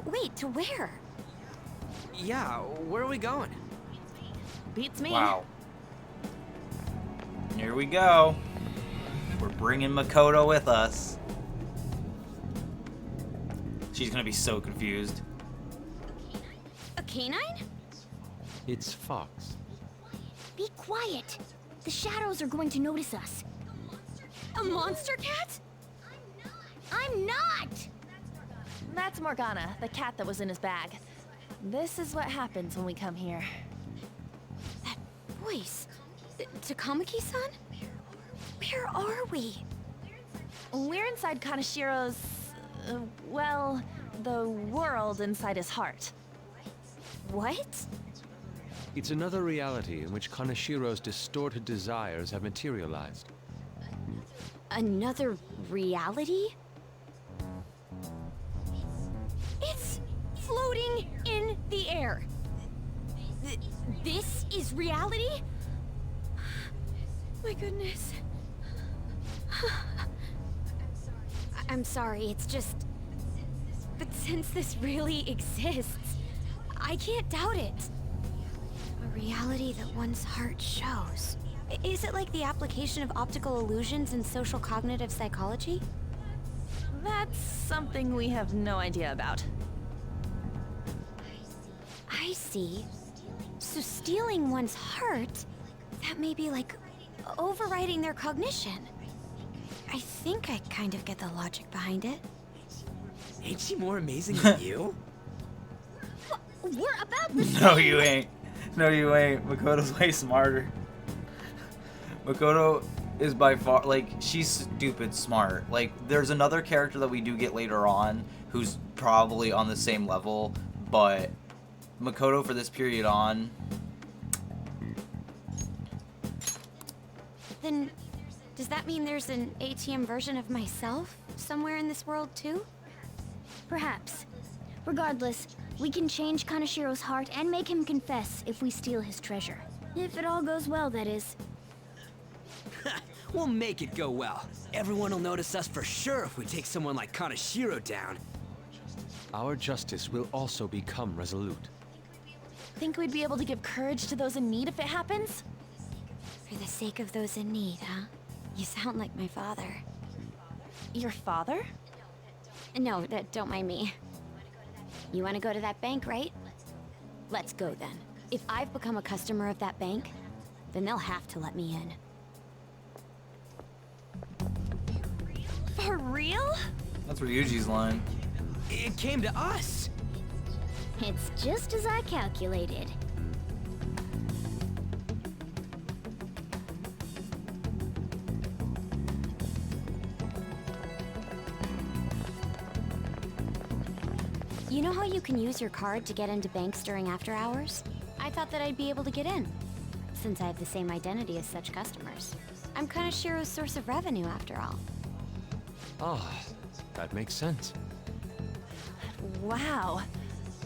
Wait, to where? Yeah, where are we going? Beats me. Wow. Here we go. We're bringing Makoto with us. She's gonna be so confused. A canine? It's Fox. Be quiet. The shadows are going to notice us. A monster cat? I'm not! That's Morgana, the cat that was in his bag. This is what happens when we come here. That voice. Takamaki-san? Where are we? We're inside Kaneshiro's... well, the world inside his heart. What? It's another reality in which Kaneshiro's distorted desires have materialized. Another reality? It's floating in the air. This is reality? My goodness. I'm sorry, it's just... But since this really exists, I can't doubt it. A reality that one's heart shows. Is it like the application of optical illusions in social cognitive psychology? That's something we have no idea about. I see. So stealing one's heart, that may be like overriding their cognition. I think I kind of get the logic behind it. Ain't she more amazing than you? We're about the No, you ain't. No, you ain't. Makoto's way smarter. Makoto is by far, like, she's stupid smart. Like, there's another character that we do get later on who's probably on the same level, but Makoto for this period on... Then Does that mean there's an ATM version of myself somewhere in this world too? Perhaps. Regardless, we can change Kanashiro's heart and make him confess if we steal his treasure. If it all goes well, that is. We'll make it go well. Everyone will notice us for sure if we take someone like Kanashiro down. Our justice will also become resolute. Think we'd be able to give courage to those in need if it happens? For the sake of those in need, huh? You sound like my father. Your father? No, don't mind me. You want to go to that bank, right? Let's go then. If I've become a customer of that bank, then they'll have to let me in. For real? That's Ryuji's line. It came to us. It's just as I calculated. You know how you can use your card to get into banks during after hours? I thought that I'd be able to get in, since I have the same identity as such customers. I'm Kanashiro's source of revenue, after all. Ah, that makes sense. Wow.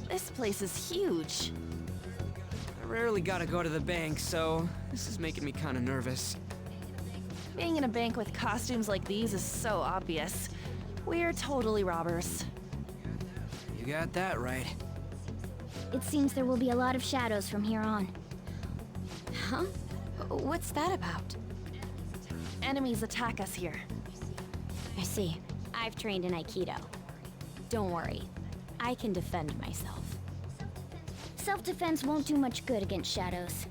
This place is huge. I rarely gotta go to the bank, so this is making me kinda nervous. Being in a bank with costumes like these is so obvious. We're totally robbers. You got that right. It seems there will be a lot of shadows from here on. Huh? What's that about? Enemies attack us here. I see. I've trained in Aikido. Don't worry. I can defend myself. Self-defense won't do much good against shadows.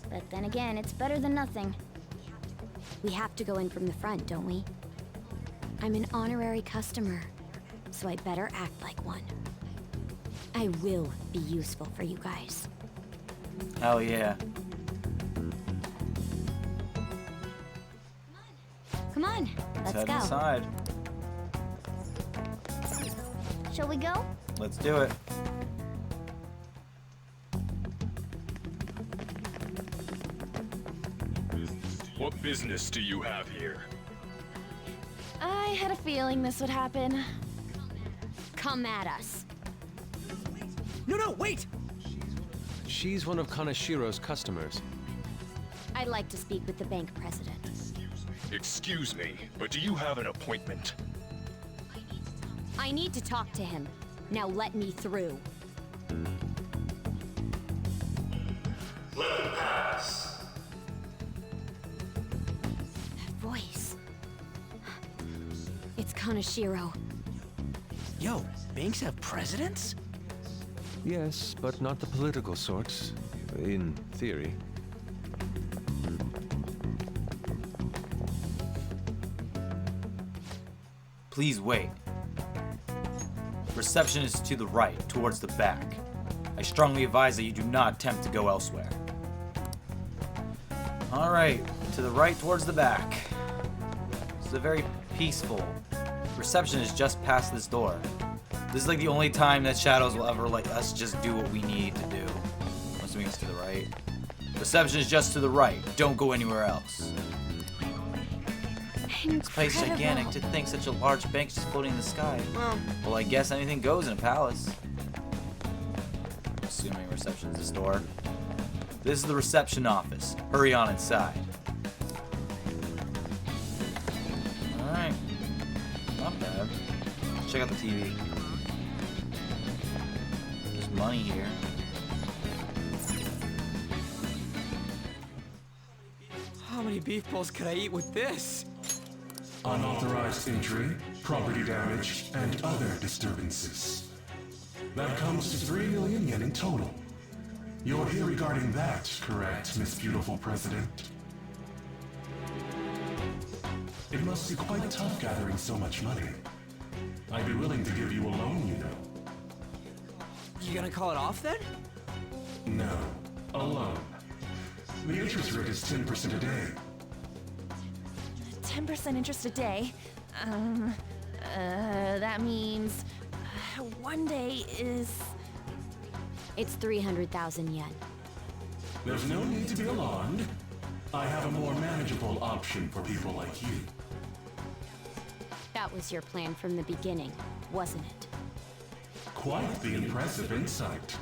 But then again, it's better than nothing. We have to go in from the front, don't we? I'm an honorary customer, so I better act like one. I will be useful for you guys. Hell yeah. Come on, let's head go. inside. Shall we go? Let's do it. What business do you have here? I had a feeling this would happen. Come at us. No, wait! She's one of Kanashiro's customers. I'd like to speak with the bank president. Excuse me, but do you have an appointment? I need to talk to him. Now let me through. Let them pass. That voice. It's Kanashiro. Yo, banks have presidents? Yes, but not the political sort, in theory. Please wait. Reception is to the right, towards the back. I strongly advise that you do not attempt to go elsewhere. Alright, to the right towards the back. This is a very peaceful. Reception is just past this door. This is like the only time that Shadows will ever let us just do what we need to do. I'm assuming it's to the right. Reception is just to the right. Don't go anywhere else. This place is gigantic. To think such a large bank just floating in the sky. Well, I guess anything goes in a palace. Assuming reception is this door. This is the reception office. Hurry on inside. Alright. Not bad. Let's check out the TV. There's money here. How many beef bowls could I eat with this? Unauthorized entry, property damage, and other disturbances. That comes to 3 million yen in total. You're here regarding that, correct, Miss Beautiful President? It must be quite tough gathering so much money. I'd be willing to give you a loan, you know. You gonna call it off then? No, a loan. The interest rate is 10% a day. 10% interest a day. That means one day is... It's 300,000 yen. There's no need to be alarmed. I have a more manageable option for people like you. That was your plan from the beginning, wasn't it? Quite the impressive insight,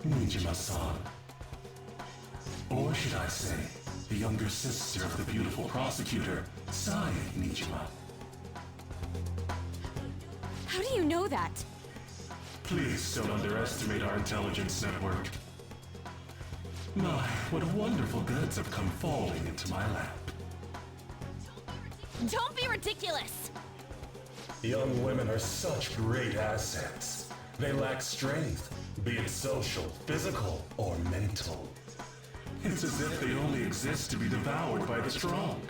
Nijima-san. Or should I say, the younger sister of the beautiful prosecutor, Sae Nijima. How do you know that? Please don't underestimate our intelligence network. My, what wonderful goods have come falling into my lap. Don't be ridiculous! Young women are such great assets. They lack strength, be it social, physical, or mental. It's as if they only exist to be devoured by the strong.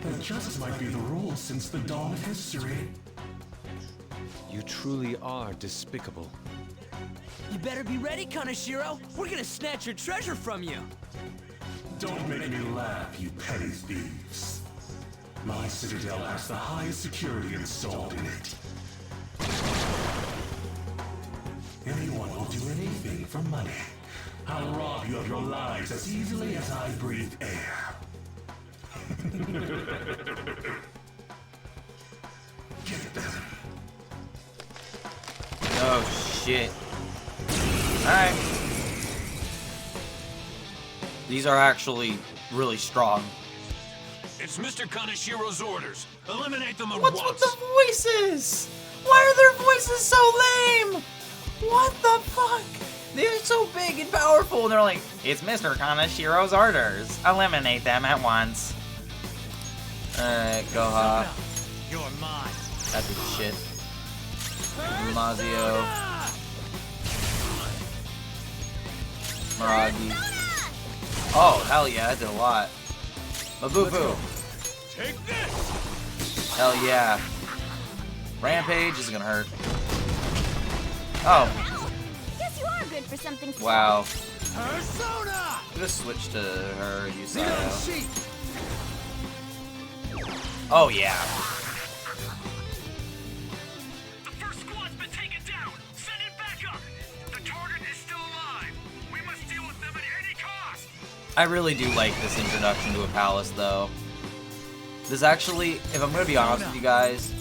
That just might be the rule since the dawn of history. You truly are despicable. You better be ready, Kaneshiro. We're gonna snatch your treasure from you. Don't make me laugh, you petty thieves. My citadel has the highest security installed in it. Anyone will do anything for money. I'll rob you of your lives as easily as I breathe air. Get them. Oh shit. Alright. These are actually really strong. It's Mr. Kaneshiro's orders. Eliminate them at What's once. with the voices? Why are their voices so lame? What the fuck? They're so big and powerful, and they're like, it's Mr. Kaneshiro's orders. Eliminate them at once. Alright, Goha. You're mine. That did shit. Mazio. Maragi. Oh, hell yeah, that did a lot. Mabufu. Take this! Hell yeah. Rampage is gonna hurt. Oh. Guess you are good for something small. Wow. Persona! I'm gonna switch to her, Yusayo. Oh yeah. The first squad's been taken down! Send it back up! The target is still alive! We must deal with them at any cost! I really do like this introduction to a palace, though. This actually, if I'm gonna be honest with you guys,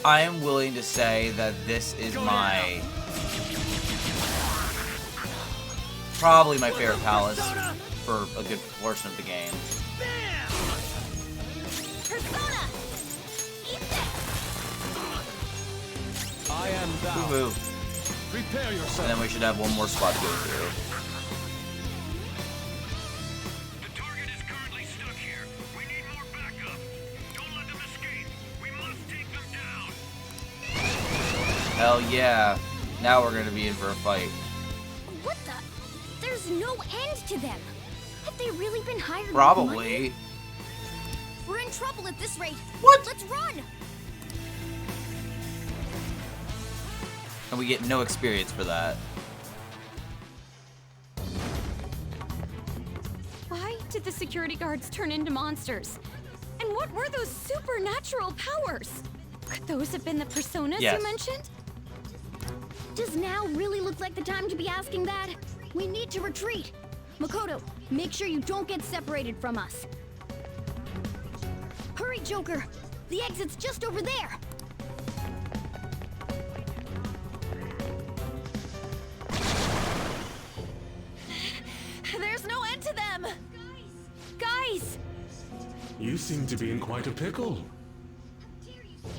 I am willing to say that this is my... probably my favorite palace for a good portion of the game. Persona! Eat this! I am thou. Woo-hoo. Prepare yourself. And then we should have one more squad to go through. The target is currently stuck here. We need more backup. Don't let them escape. We must take them down. Hell yeah. Now we're gonna be in for a fight. What the? There's no end to them. Have they really been hired? with money? Probably. We're in trouble at this rate. What? Let's run! And we get no experience for that. Why did the security guards turn into monsters? And what were those supernatural powers? Could those have been the personas Yes. you mentioned? Does now really look like the time to be asking that? We need to retreat. Makoto, make sure you don't get separated from us. Hurry, Joker. The exit's just over there. There's no end to them! Guys! You seem to be in quite a pickle.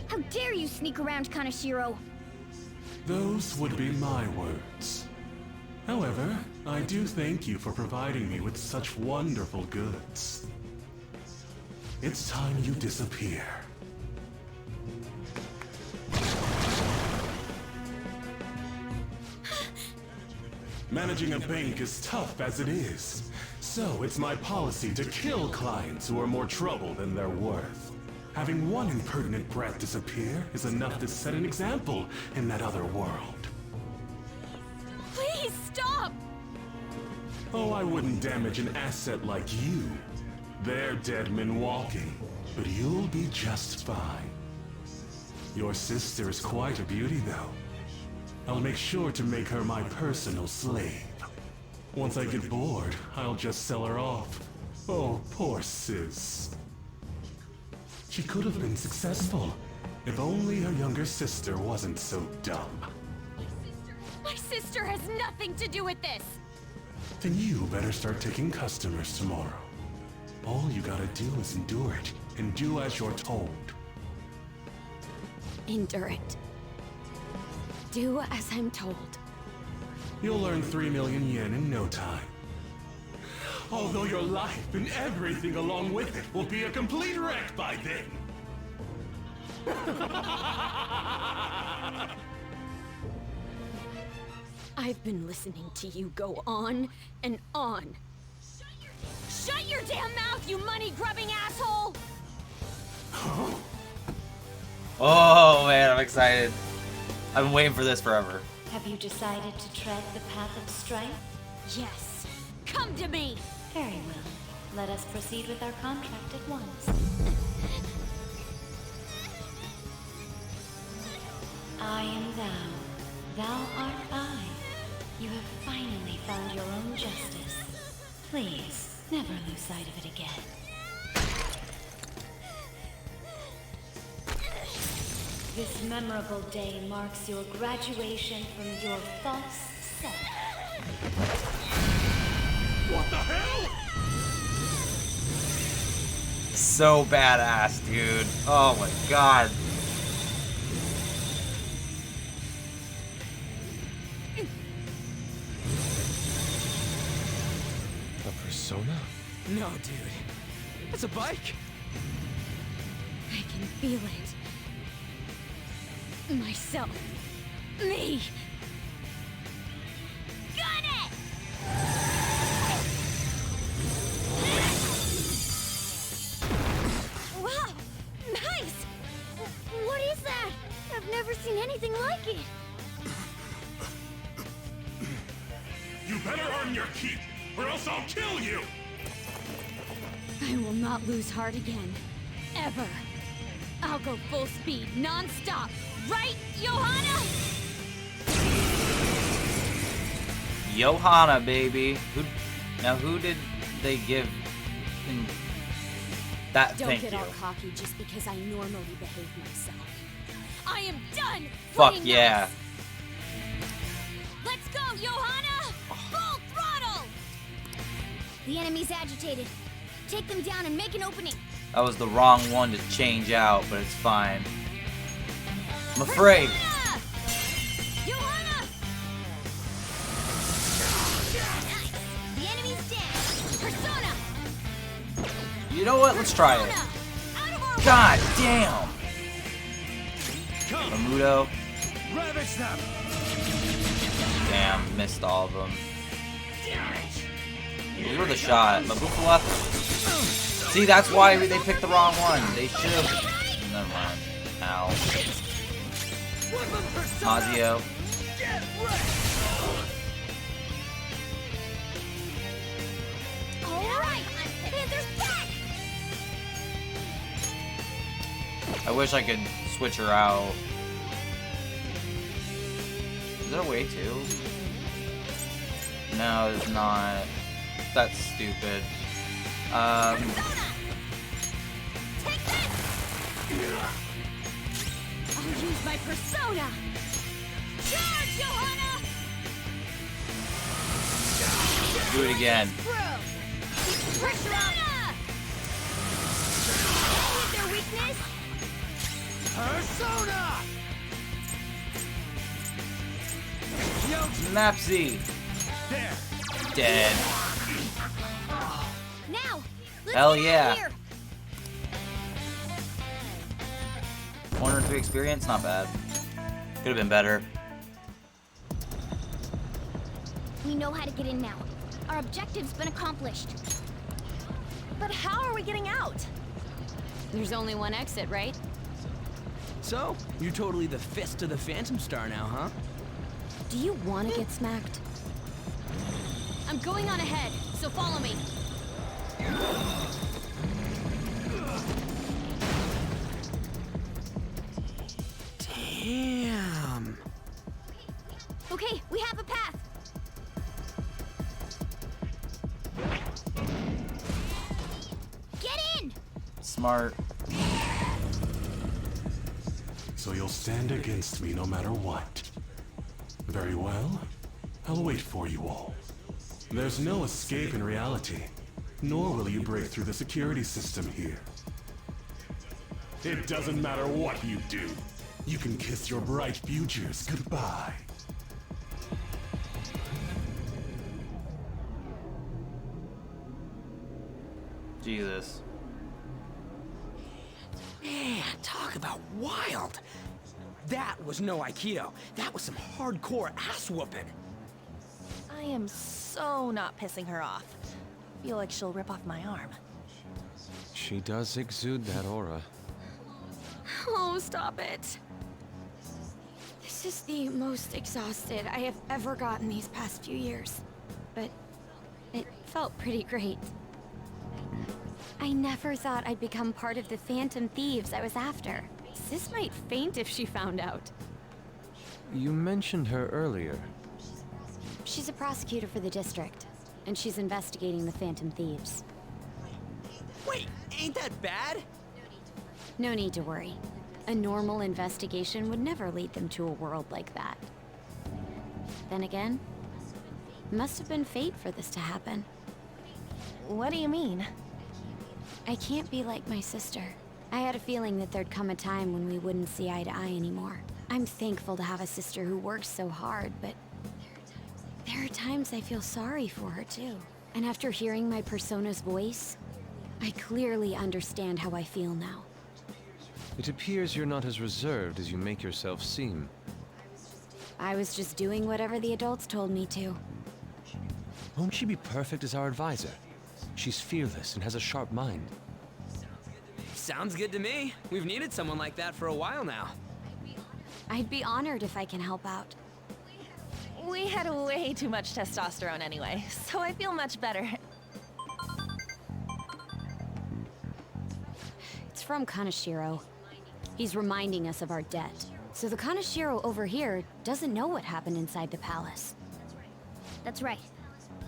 How dare you sneak around Kaneshiro? Those would be my words. However, I do thank you for providing me with such wonderful goods. It's time you disappear. Managing a bank is tough as it is, so it's my policy to kill clients who are more trouble than they're worth. Having one impertinent brat disappear is enough to set an example in that other world. Please stop! Oh, I wouldn't damage an asset like you. They're dead men walking, but you'll be just fine. Your sister is quite a beauty, though. I'll make sure to make her my personal slave. Once I get bored, I'll just sell her off. Oh, poor sis. She could have been successful, if only her younger sister wasn't so dumb. My sister has nothing to do with this! Then you better start taking customers tomorrow. All you gotta do is endure it, and do as you're told. Endure it. Do as I'm told. You'll earn 3 million yen in no time. Although your life and everything along with it will be a complete wreck by then. I've been listening to you go on and on. Shut your damn mouth, you money-grubbing asshole! Oh man, I'm excited. I've been waiting for this forever. Have you decided to tread the path of strife? Yes. Come to me! Very well. Let us proceed with our contract at once. I am thou. Thou art I. You have finally found your own justice. Please, never lose sight of it again. This memorable day marks your graduation from your false self. What the hell? So badass, dude. Oh my god. A persona? No, dude. That's a bike. I can feel it. Myself. Me. Got it! Wow! Nice! What is that? I've never seen anything like it. You better earn your keep, or else I'll kill you! I will not lose heart again. Ever. I'll go full speed, non-stop. Right, Johanna? Johanna, baby. Who did they give in that? Don't Thank get you. all cocky just because I normally behave myself. I am done. Fuck playing yeah. nice. Let's go, Johanna! Full throttle! The enemy's agitated. Take them down and make an opening. That was the wrong one to change out, but it's fine. I'm afraid. Johanna! Nice. The enemy's dead. Persona! You know what? Let's try it. God damn. Mamudo. Ravage them. Damn, missed all of them. Those were the shot. Mabufu left. See, that's why they picked the wrong one. They should have. Never mind. Ow. Mazio. Alright! Panther's back! I wish I could switch her out. Is there a way to? No, there's not. That's stupid. Take this! I'll use my persona! Charge, Johanna! Do it again. Persona! Is their weakness? Persona! Mapsy. There. Dead. Now! Let's Hell get out yeah. of here. 103 experience, not bad. Could have been better. We know how to get in now. Our objective's been accomplished. But how are we getting out? There's only one exit, right? So, you're totally the fist of the Phantom Star now, huh? Do you want to get smacked? I'm going on ahead, so follow me. Damn. Okay, we have a path. smart. So you'll stand against me no matter what. Very well. I'll wait for you all. There's no escape in reality, nor will you break through the security system here. It doesn't matter what you do. You can kiss your bright futures goodbye. Jesus. Man, talk about wild. That was no Aikido. That was some hardcore ass whooping. I am so not pissing her off. Feel like she'll rip off my arm. She does exude that aura. Oh, stop it. This is the most exhausted I have ever gotten these past few years. But it felt pretty great. I never thought I'd become part of the Phantom Thieves I was after. Sis might faint if she found out. You mentioned her earlier. She's a prosecutor for the district, and she's investigating the Phantom Thieves. Wait, ain't that bad? No need to worry. A normal investigation would never lead them to a world like that. Then again, must have been fate for this to happen. What do you mean? I can't be like my sister. I had a feeling that there'd come a time when we wouldn't see eye to eye anymore. I'm thankful to have a sister who works so hard, but there are times I feel sorry for her too. And after hearing my persona's voice, I clearly understand how I feel now. It appears you're not as reserved as you make yourself seem. I was just doing whatever the adults told me to. Won't she be perfect as our advisor? She's fearless and has a sharp mind. Sounds good to me. We've needed someone like that for a while now. I'd be honored if I can help out. We had way too much testosterone anyway, so I feel much better. It's from Kaneshiro. He's reminding us of our debt. So the Kaneshiro over here doesn't know what happened inside the palace. That's right.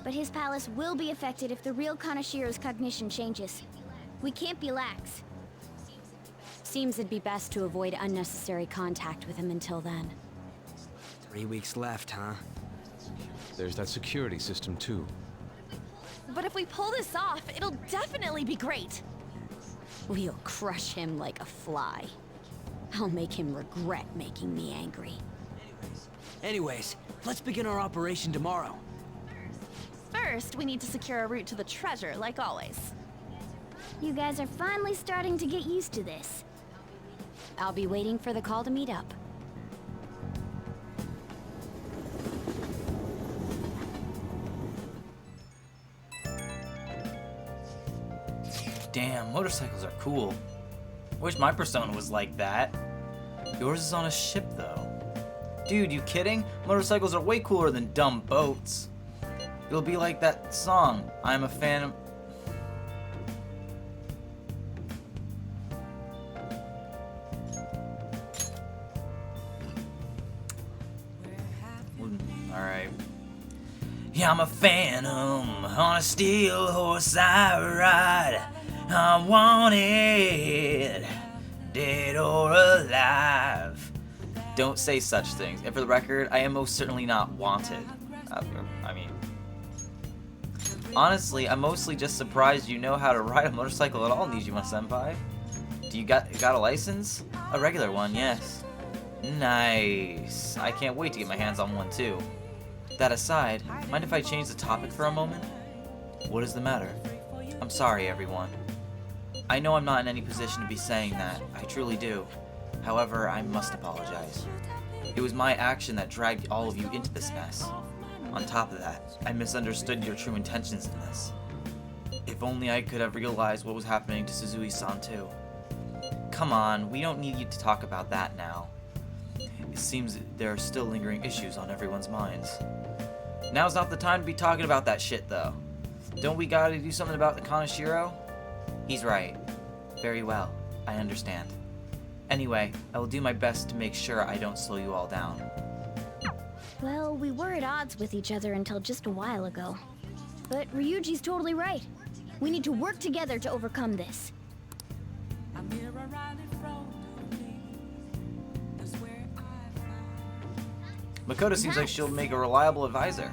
But his palace will be affected if the real Kaneshiro's cognition changes. We can't be lax. Seems it'd be best to avoid unnecessary contact with him until then. 3 weeks left, huh? There's that security system too. But if we pull this off, it'll definitely be great. We'll crush him like a fly. I'll make him regret making me angry. Anyways, let's begin our operation tomorrow. First, we need to secure a route to the treasure, like always. You guys are finally starting to get used to this. I'll be waiting for the call to meet up. Damn, motorcycles are cool. Wish my persona was like that. Yours is on a ship, though. Dude, you kidding? Motorcycles are way cooler than dumb boats. It'll be like that song, I'm a fan of... Alright. Yeah, I'm a phantom on a steel horse I ride. I'm wanted, dead or alive. Don't say such things. And for the record, I am most certainly not wanted. I mean... Honestly, I'm mostly just surprised you know how to ride a motorcycle at all, Nijima-senpai. Do you got a license? A regular one, yes. Nice. I can't wait to get my hands on one too. That aside, mind if I change the topic for a moment? What is the matter? I'm sorry, everyone. I know I'm not in any position to be saying that. I truly do. However, I must apologize. It was my action that dragged all of you into this mess. On top of that, I misunderstood your true intentions in this. If only I could have realized what was happening to Suzui-san too. Come on, we don't need you to talk about that now. It seems there are still lingering issues on everyone's minds. Now's not the time to be talking about that shit though. Don't we gotta do something about the Kaneshiro? He's right. Very well, I understand. Anyway, I will do my best to make sure I don't slow you all down. Well, we were at odds with each other until just a while ago. But Ryuji's totally right. We need to work together to overcome this. Makoto seems like she'll make a reliable advisor.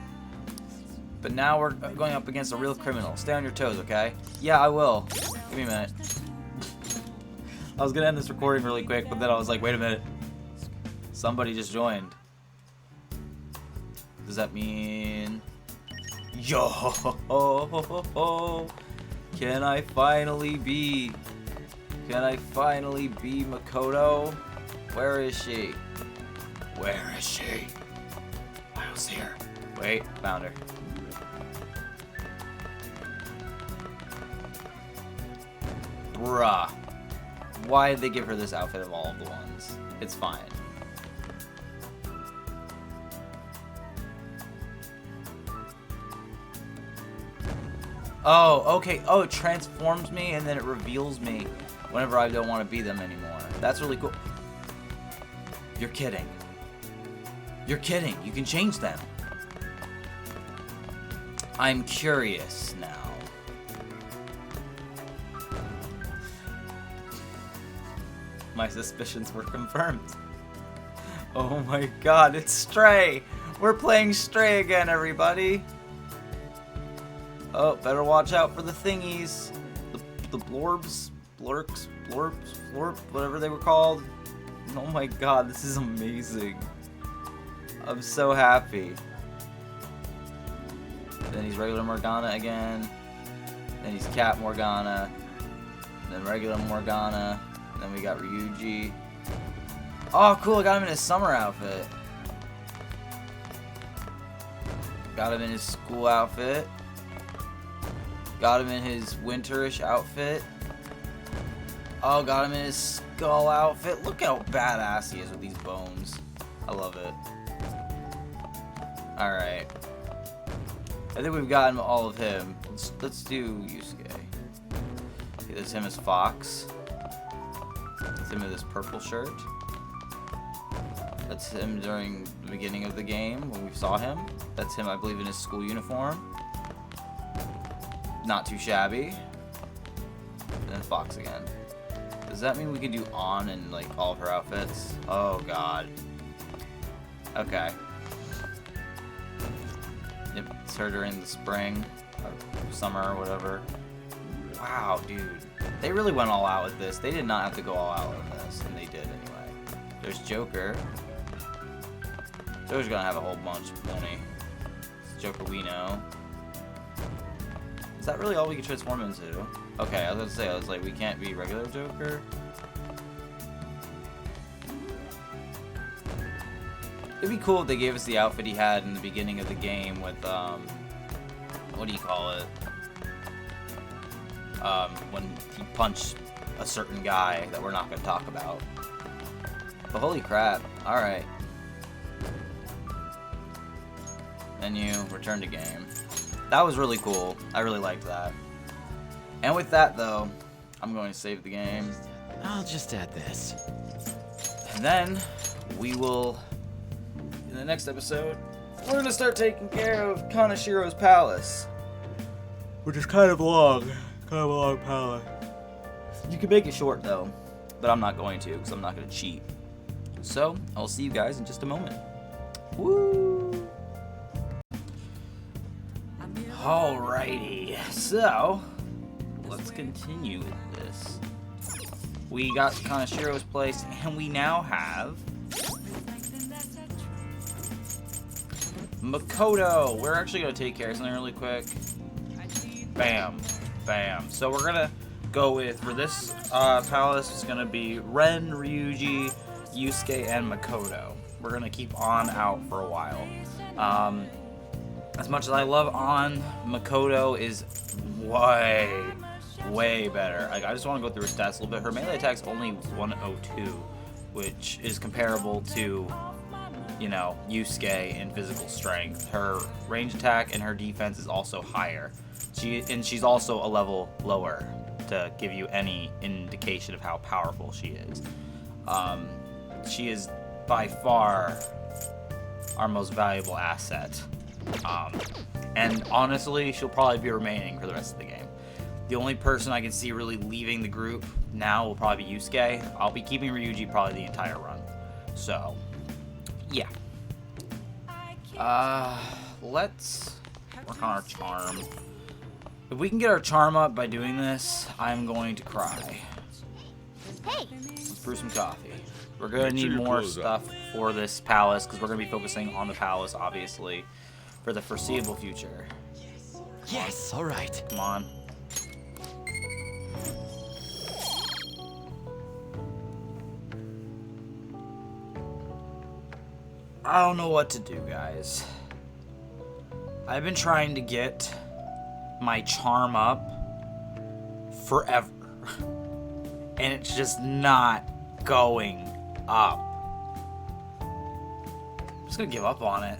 But now we're going up against a real criminal. Stay on your toes, okay? Yeah, I will. Give me a minute. I was gonna end this recording really quick, but then I was like, wait a minute. Somebody just joined. Does that mean... Yo! Can I finally be Makoto? Where is she? Where is she? I don't see her. Wait, found her. Bruh. Why did they give her this outfit of all of the ones? It's fine. Oh, okay. Oh, it transforms me and then it reveals me whenever I don't want to be them anymore. That's really cool. You're kidding. You're kidding. You can change them. I'm curious now. My suspicions were confirmed. Oh my god, it's Stray! We're playing Stray again, everybody! Oh, better watch out for the thingies. The blorbs, blurks, blorps, florp, whatever they were called. Oh my god, this is amazing. I'm so happy. Then he's regular Morgana again. Then he's Cat Morgana. Then regular Morgana. Then we got Ryuji. Oh, cool, I got him in his summer outfit. Got him in his school outfit. Got him in his winterish outfit. Oh, got him in his skull outfit. Look how badass he is with these bones. I love it. Alright. I think we've gotten all of him. Let's do Yusuke. Okay, that's him as Fox. That's him with his purple shirt. That's him during the beginning of the game when we saw him. That's him, I believe, in his school uniform. Not too shabby. And then Fox again. Does that mean we can do On in like all of her outfits? Oh god. Okay. Yep, it's her during the spring, or summer, or whatever. Wow, dude. They really went all out with this. They did not have to go all out on this, and they did anyway. There's Joker. Joker's gonna have a whole bunch, won't he? It's Joker we know. Is that really all we can transform into? Okay, I was gonna say, I was like, we can't be regular Joker? It'd be cool if they gave us the outfit he had in the beginning of the game with, what do you call it? When he punched a certain guy that we're not gonna talk about. But holy crap, alright. Menu, return to game. That was really cool. I really liked that. And with that, though, I'm going to save the game. I'll just add this. And then we will, in the next episode, we're going to start taking care of Kanashiro's palace. Which is kind of long. Kind of a long palace. You can make it short, though. But I'm not going to, because I'm not going to cheat. So, I'll see you guys in just a moment. Woo! Alrighty, so let's continue with this. We got Kanashiro's place, and we now have Makoto. We're actually going to take care of something really quick. Bam, bam. So we're going to go with, for this palace, it's going to be Ren, Ryuji, Yusuke, and Makoto. We're going to keep On out for a while. As much as I love On, Makoto is way better. Like, I just want to go through her stats a little bit. Her melee attack's only 102, which is comparable to, you know, Yusuke in physical strength. Her range attack and her defense is also higher. She's also a level lower to give you any indication of how powerful she is. She is by far our most valuable asset. And honestly, she'll probably be remaining for the rest of the game. The only person I can see really leaving the group now will probably be Yusuke. I'll be keeping Ryuji probably the entire run. So, yeah. Let's work on our charm. If we can get our charm up by doing this, I'm going to cry. Hey! Let's brew some coffee. We're going to Make sure need your more clothes stuff for this palace, because we're going to be focusing on the palace, obviously, for the foreseeable future. Yes, all right. Come on. I don't know what to do, guys. I've been trying to get my charm up forever. And it's just not going up. I'm just gonna give up on it.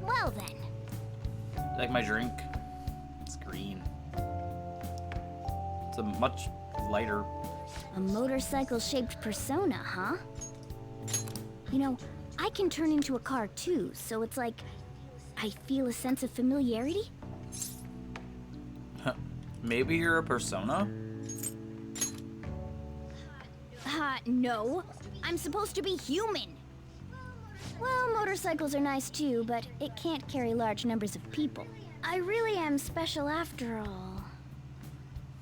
Well then. Like my drink. It's green. It's a much lighter. A motorcycle-shaped persona, huh? You know, I can turn into a car too, so it's like I feel a sense of familiarity. Maybe you're a persona? No. I'm supposed to be human. Well, motorcycles are nice too, but it can't carry large numbers of people. I really am special after all.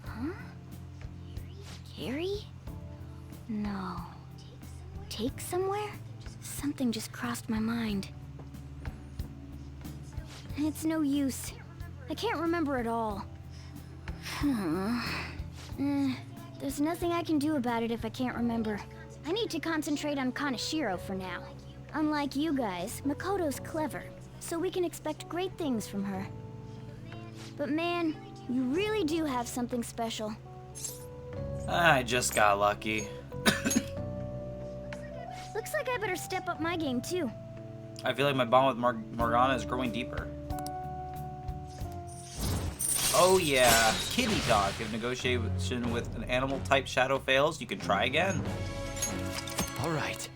Huh? Carrie? No. Take somewhere? Something just crossed my mind. It's no use. I can't remember it all. There's nothing I can do about it if I can't remember. I need to concentrate on Kaneshiro for now. Unlike you guys, Makoto's clever, so we can expect great things from her. But man, you really do have something special. I just got lucky. Looks like I better step up my game too. I feel like my bond with Morgana is growing deeper. Oh yeah, kitty talk. If negotiation with an animal type shadow fails, you can try again. All right.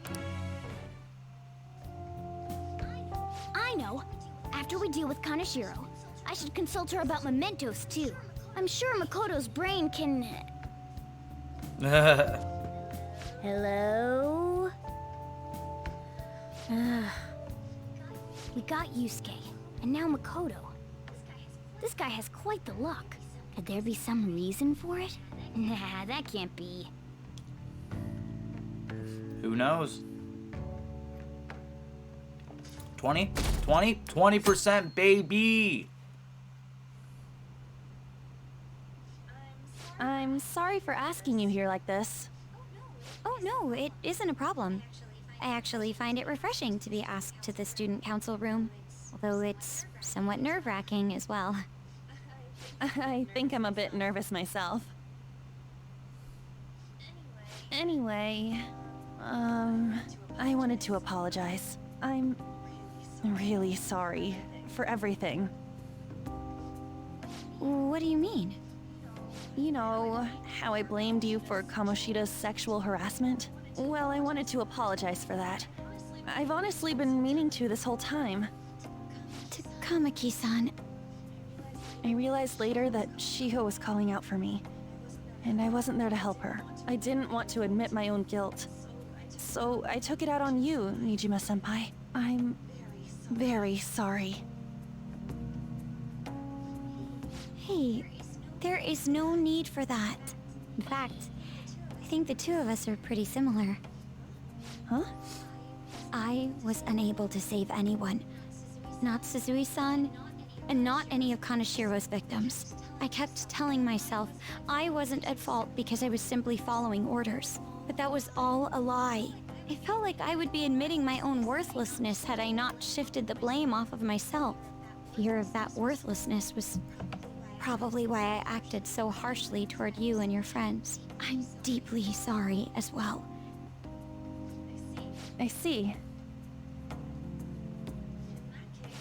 I know. After we deal with Kaneshiro, I should consult her about mementos too. I'm sure Makoto's brain can... Hello? We got Yusuke, and now Makoto. This guy has quite the luck. Could there be some reason for it? Nah, that can't be. Who knows? 20%, baby! I'm sorry for asking you here like this. Oh no, it isn't a problem. I actually find it refreshing to be asked to the student council room, although it's somewhat nerve-wracking as well. I think I'm a bit nervous myself. Anyway, I wanted to apologize. I'm really sorry for everything. What do you mean? You know, how I blamed you for Kamoshida's sexual harassment? Well, I wanted to apologize for that. I've honestly been meaning to this whole time. Takamaki-san. I realized later that Shiho was calling out for me, and I wasn't there to help her. I didn't want to admit my own guilt. So I took it out on you, Nijima-senpai. I'm very sorry. Hey, there is no need for that. In fact, I think the two of us are pretty similar. Huh? I was unable to save anyone. Not Suzui-san, and not any of Kaneshiro's victims. I kept telling myself I wasn't at fault because I was simply following orders. But that was all a lie. I felt like I would be admitting my own worthlessness had I not shifted the blame off of myself. Fear of that worthlessness was probably why I acted so harshly toward you and your friends. I'm deeply sorry as well. I see.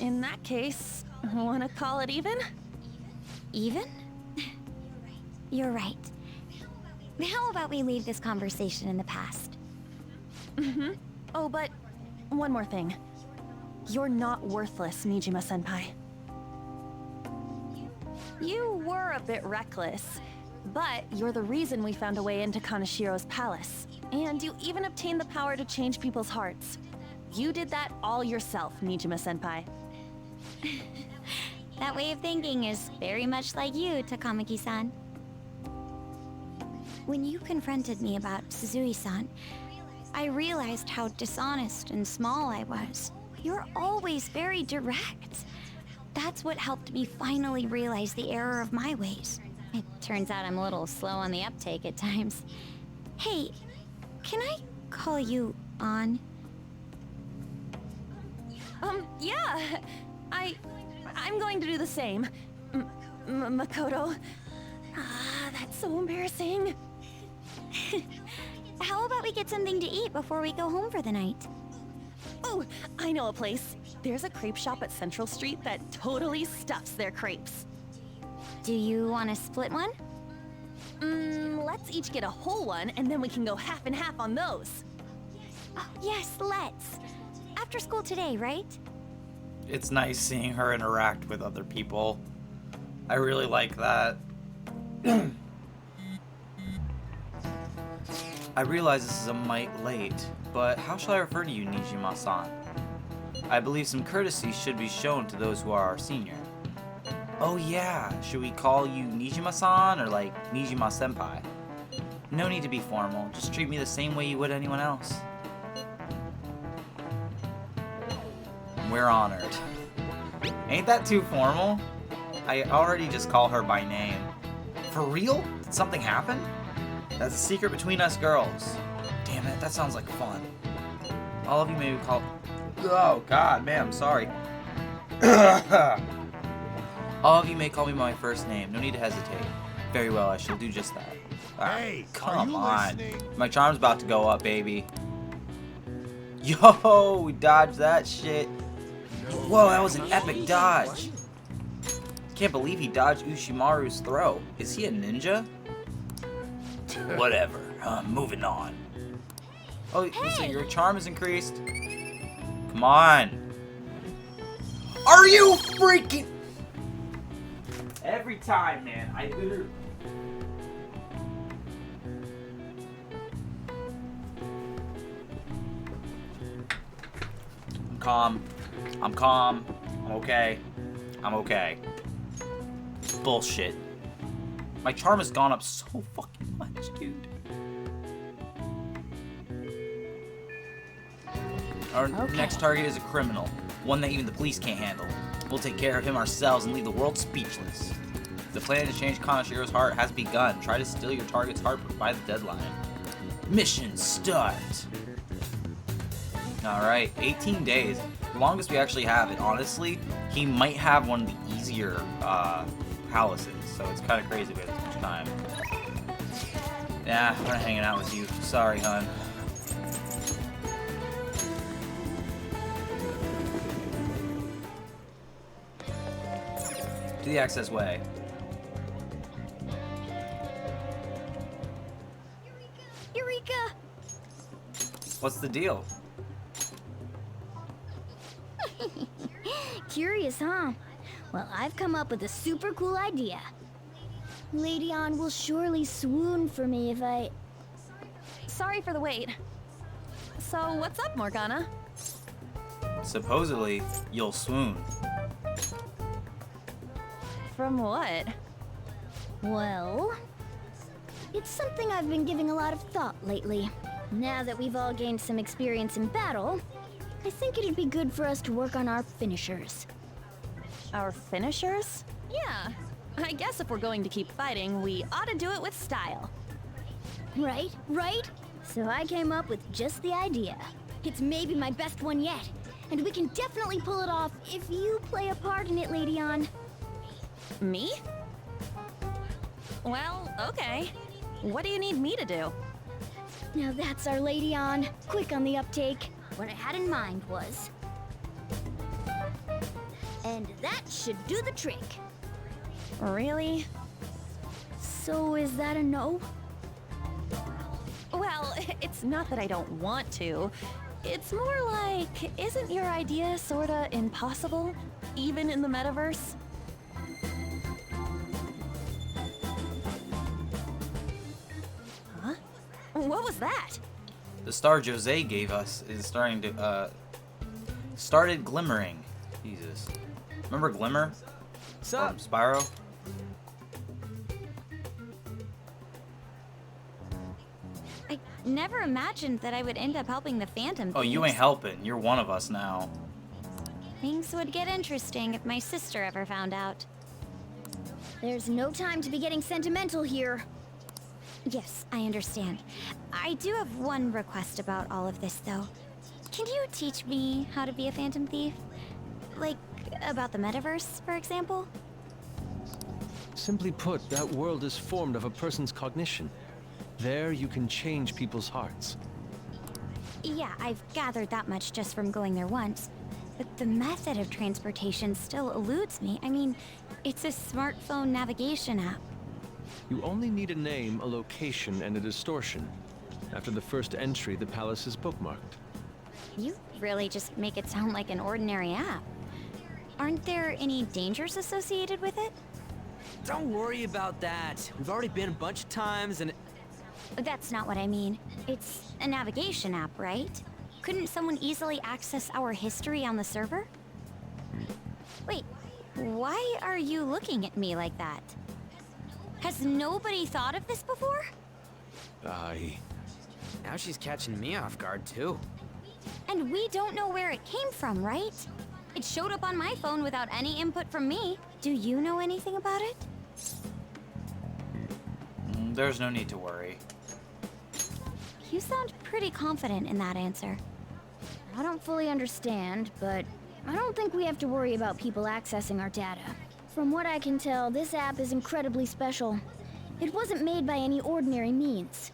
In that case, wanna call it even? Even? You're right. How about we leave this conversation in the past? Mm-hmm. Oh, but one more thing. You're not worthless, Nijima-senpai. You were a bit reckless, But you're the reason we found a way into Kanashiro's palace. And you even obtained the power to change people's hearts. You did that all yourself, Nijima-senpai. That way of thinking is very much like you, Takamaki-san. When you confronted me about Suzui-san, I realized how dishonest and small I was. You're always very direct. That's what helped me finally realize the error of my ways. It turns out I'm a little slow on the uptake at times. Hey, can I call you On? Yeah. I'm going to do the same. Makoto. Ah, that's so embarrassing. How about we get something to eat before we go home for the night? Oh, I know a place. There's a crepe shop at Central Street that totally stuffs their crepes. Do you want to split one? Let's each get a whole one, and then we can go half and half on those. Oh, yes, let's. After school today, right? It's nice seeing her interact with other people. I really like that. I realize this is a mite late, but how shall I refer to you, Nijima-san? I believe some courtesy should be shown to those who are our senior. Oh yeah, should we call you Nijima-san or like Nijima-senpai? No need to be formal, just treat me the same way you would anyone else. We're honored. Ain't that too formal? I already just call her by name. For real? Did something happen? That's a secret between us girls. Damn it, that sounds like fun. All of you may call... Oh, God, man, I'm sorry. All of you may call me by my first name. No need to hesitate. Very well, I shall do just that. Hey, come on. My charm's about to go up, baby. Yo, we dodged that shit. Whoa, that was an epic dodge. Can't believe he dodged Ushimaru's throw. Is he a ninja? Whatever. Moving on. Oh, so your charm is increased? Come on. Are you freaking... Every time, man. I literally... I'm calm. I'm calm. I'm okay. I'm okay. Bullshit. My charm has gone up so fucking much, dude. Our next target is a criminal. One that even the police can't handle. We'll take care of him ourselves and leave the world speechless. The plan to change Kanashiro's heart has begun. Try to steal your target's heart by the deadline. Mission start. Alright, 18 days. The longest we actually have it. Honestly, he might have one of the easier palaces, so it's kind of crazy we have this much time. Yeah, we're not hanging out with you. Sorry, hon. To the access way. Eureka! What's the deal? Curious, huh? Well, I've come up with a super cool idea. Lady Ann will surely swoon for me if I... Sorry for the wait. So, what's up, Morgana? Supposedly, you'll swoon. From what? Well... It's something I've been giving a lot of thought lately. Now that we've all gained some experience in battle, I think it'd be good for us to work on our finishers. Our finishers? Yeah. I guess if we're going to keep fighting, we ought to do it with style. Right, right? So I came up with just the idea. It's maybe my best one yet, and we can definitely pull it off if you play a part in it, Lady Ann. Me? Well, okay. What do you need me to do? Now that's our Lady Ann. Quick on the uptake. What I had in mind was... And that should do the trick. Really? So is that a no? Well, it's not that I don't want to. It's more like, isn't your idea sorta impossible? Even in the metaverse? What was that? The star Jose gave us is starting to, started glimmering. Jesus. Remember Glimmer? From Spyro? I never imagined that I would end up helping the Phantom Oh, you Thieves. ain't helping. You're one of us now. Things would get interesting if my sister ever found out. There's no time to be getting sentimental here. Yes, I understand. I do have one request about all of this, though. Can you teach me how to be a Phantom Thief? Like, about the metaverse, for example? Simply put, that world is formed of a person's cognition. There you can change people's hearts. Yeah, I've gathered that much just from going there once. But the method of transportation still eludes me. I mean, it's a smartphone navigation app. You only need a name, a location, and a distortion. After the first entry, the palace is bookmarked. You really just make it sound like an ordinary app. Aren't there any dangers associated with it? Don't worry about that. We've already been a bunch of times and... That's not what I mean. It's a navigation app, right? Couldn't someone easily access our history on the server? Wait, why are you looking at me like that? Has nobody thought of this before? Now she's catching me off guard, too. And we don't know where it came from, right? It showed up on my phone without any input from me. Do you know anything about it? There's no need to worry. You sound pretty confident in that answer. I don't fully understand, but I don't think we have to worry about people accessing our data. From what I can tell, this app is incredibly special. It wasn't made by any ordinary means.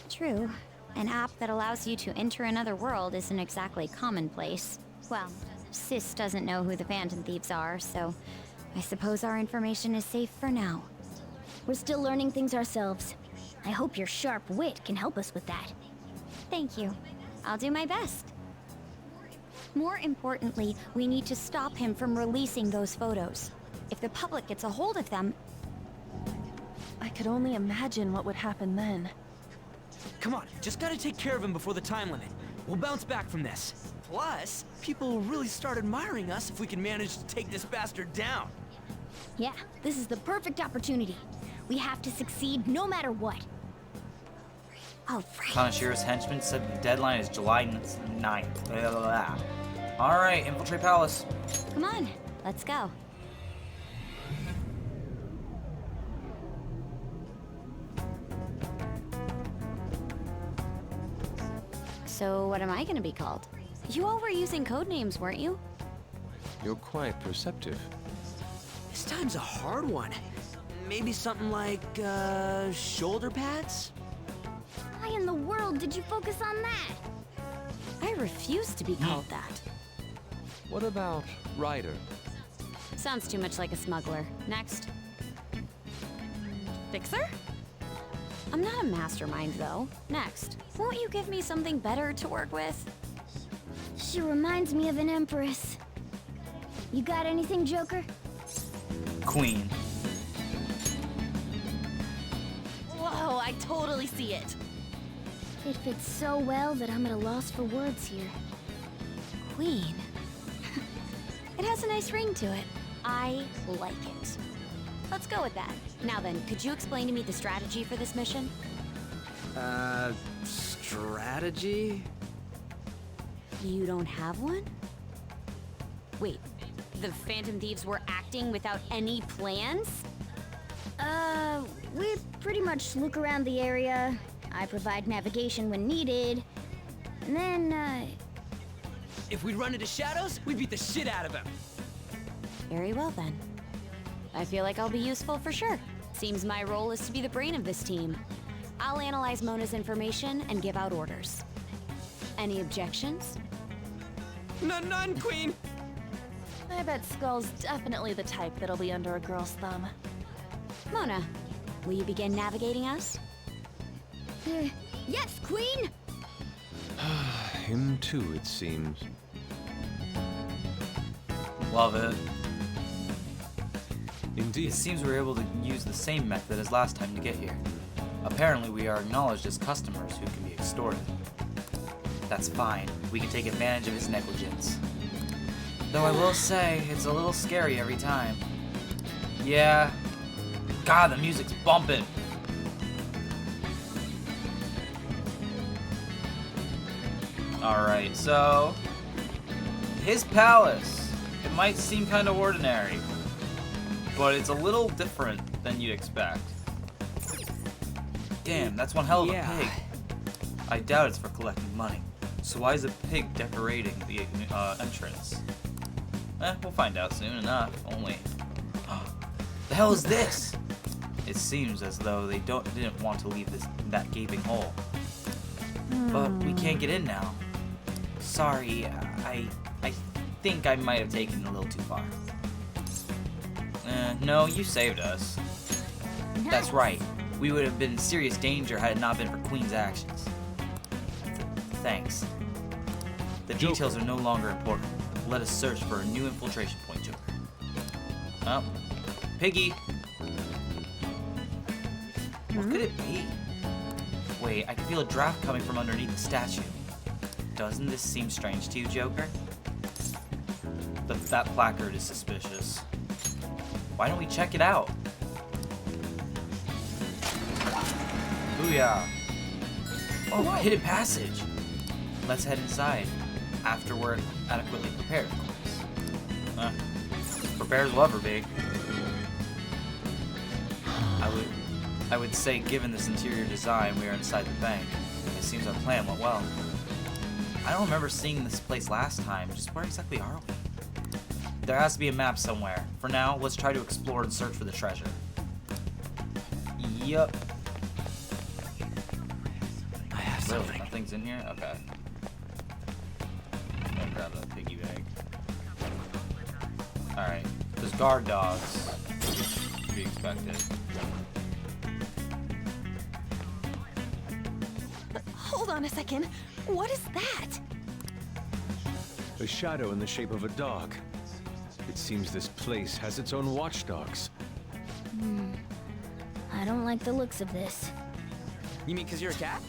True. An app that allows you to enter another world isn't exactly commonplace. Well, Sis doesn't know who the Phantom Thieves are, so I suppose our information is safe for now. We're still learning things ourselves. I hope your sharp wit can help us with that. Thank you. I'll do my best. More importantly, we need to stop him from releasing those photos. If the public gets a hold of them... I could only imagine what would happen then. Come on, just gotta take care of him before the time limit. We'll bounce back from this. Plus, people will really start admiring us if we can manage to take this bastard down. Yeah, this is the perfect opportunity. We have to succeed no matter what. All right. Kanashiro's henchman said the deadline is July 9th. Blah, blah, blah. All right, infiltrate palace. Come on, let's go. So what am I gonna be called? You all were using code names, weren't you? You're quite perceptive. This time's a hard one. Maybe something like, shoulder pads? Why in the world did you focus on that? I refuse to be called that. What about Ryder? Sounds too much like a smuggler. Next. Fixer? I'm not a mastermind, though. Next. Won't you give me something better to work with? She reminds me of an empress. You got anything, Joker? Queen. Whoa, I totally see it. It fits so well that I'm at a loss for words here. Queen. It has a nice ring to it. I like it. Let's go with that. Now then, could you explain to me the strategy for this mission? Strategy? You don't have one? Wait, the Phantom Thieves were acting without any plans? We pretty much look around the area. I provide navigation when needed. And then, If we'd run into Shadows, we'd beat the shit out of him. Very well then. I feel like I'll be useful for sure. Seems my role is to be the brain of this team. I'll analyze Mona's information and give out orders. Any objections? None, Queen! I bet Skull's definitely the type that'll be under a girl's thumb. Mona, will you begin navigating us? yes, Queen! Him too, it seems. Love it. Indeed. It seems we're able to use the same method as last time to get here. Apparently, we are acknowledged as customers who can be extorted. That's fine. We can take advantage of his negligence. Though I will say, it's a little scary every time. Yeah. God, the music's bumping. Alright, so... his palace. It might seem kind of ordinary, but it's a little different than you'd expect. Damn, that's one hell of a pig. I doubt it's for collecting money. So why is a pig decorating the entrance? We'll find out soon enough. Only... the hell is this? It seems as though they didn't want to leave that gaping hole. But we can't get in now. Sorry, I think I might have taken it a little too far. No, you saved us. That's right. We would have been in serious danger had it not been for Queen's actions. Thanks. The details are no longer important. Let us search for a new infiltration point, Joker. Oh. Piggy! What could it be? Wait, I can feel a draft coming from underneath the statue. Doesn't this seem strange to you, Joker? That placard is suspicious. Why don't we check it out? Booyah! Oh, a hidden passage! Let's head inside. After we're adequately prepared, of course. Prepared as we'll ever be. I would say, given this interior design, we are inside the bank. It seems our plan went well. I don't remember seeing this place last time. Just where exactly are we? There has to be a map somewhere. For now, let's try to explore and search for the treasure. Yup. I have something. Really? Nothing's in here? Okay. I'm gonna grab that piggy bag. Alright. There's guard dogs. To be expected. Hold on a second. What is that? A shadow in the shape of a dog. It seems this place has its own watchdogs. I don't like the looks of this. You mean because you're a cat?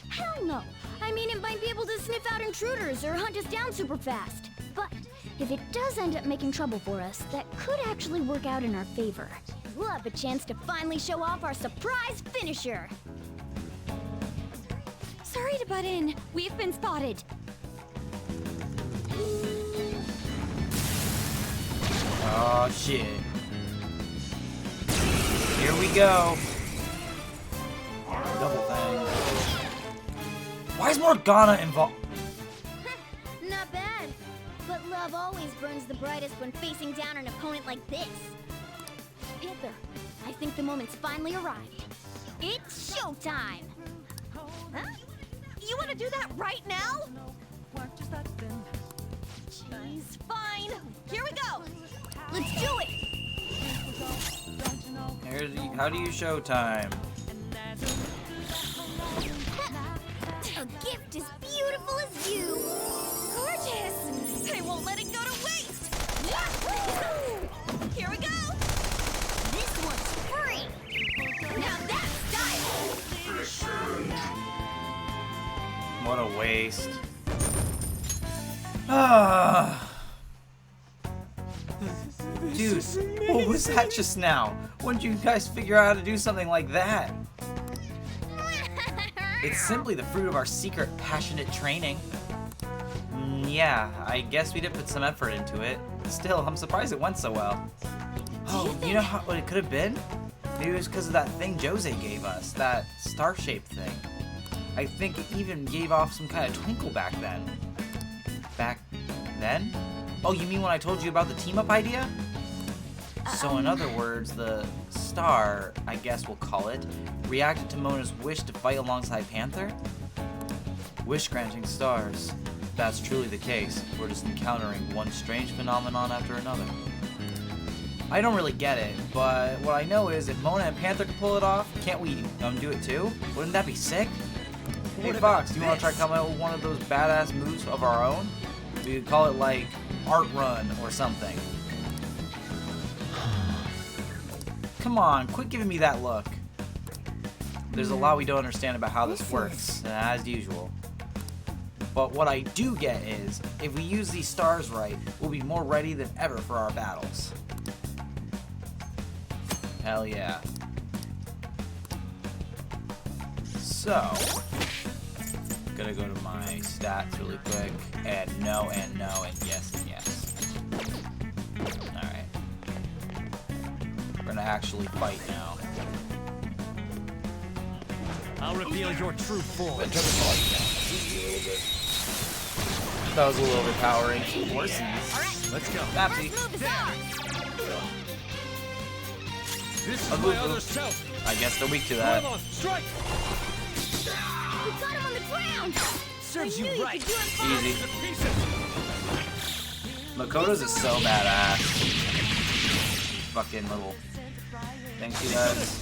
Hell no! I mean, it might be able to sniff out intruders or hunt us down super fast. But if it does end up making trouble for us, that could actually work out in our favor. We'll have a chance to finally show off our surprise finisher! Sorry to butt in. We've been spotted. Oh shit. Here we go. Double thing. Why is Morgana involved? Not bad. But love always burns the brightest when facing down an opponent like this. Panther, I think the moment's finally arrived. It's showtime! Huh? You want to do that right now? Jeez, fine. Here we go. Let's do it! How do you show time? A gift as beautiful as you! Gorgeous! I won't let it go to waste! Yahoo! Here we go! This one's free! Now that's style! What a waste. Ah. Dude, what was that just now? When did you guys figure out how to do something like that? It's simply the fruit of our secret, passionate training. Yeah, I guess we did put some effort into it. Still, I'm surprised it went so well. Oh, you know what it could have been? Maybe it was because of that thing Jose gave us, that star-shaped thing. I think it even gave off some kind of twinkle back then. Back then? Oh, you mean when I told you about the team-up idea? So in other words, the star, I guess we'll call it, reacted to Mona's wish to fight alongside Panther? Wish-granting stars. If that's truly the case, we're just encountering one strange phenomenon after another. I don't really get it, but what I know is if Mona and Panther can pull it off, can't we do it too? Wouldn't that be sick? Hey Fox, do you want to try coming up with one of those badass moves of our own? We could call it like Art Run or something. Come on, quit giving me that look. There's a lot we don't understand about how this works, as usual. But what I do get is, if we use these stars right, we'll be more ready than ever for our battles. Hell yeah. So, gonna go to my stats really quick, and no, and no, and yes, and yes. Alright. We're gonna actually fight now. I'll reveal your true form. That was a little overpowering. Horses. Let's go. Mapsy. This is my other self. I guess they're weak to that. Strike. We got him on the ground! Serves I knew you right. could do it fine. Easy. Makoto's is so badass. Fucking little thing she does.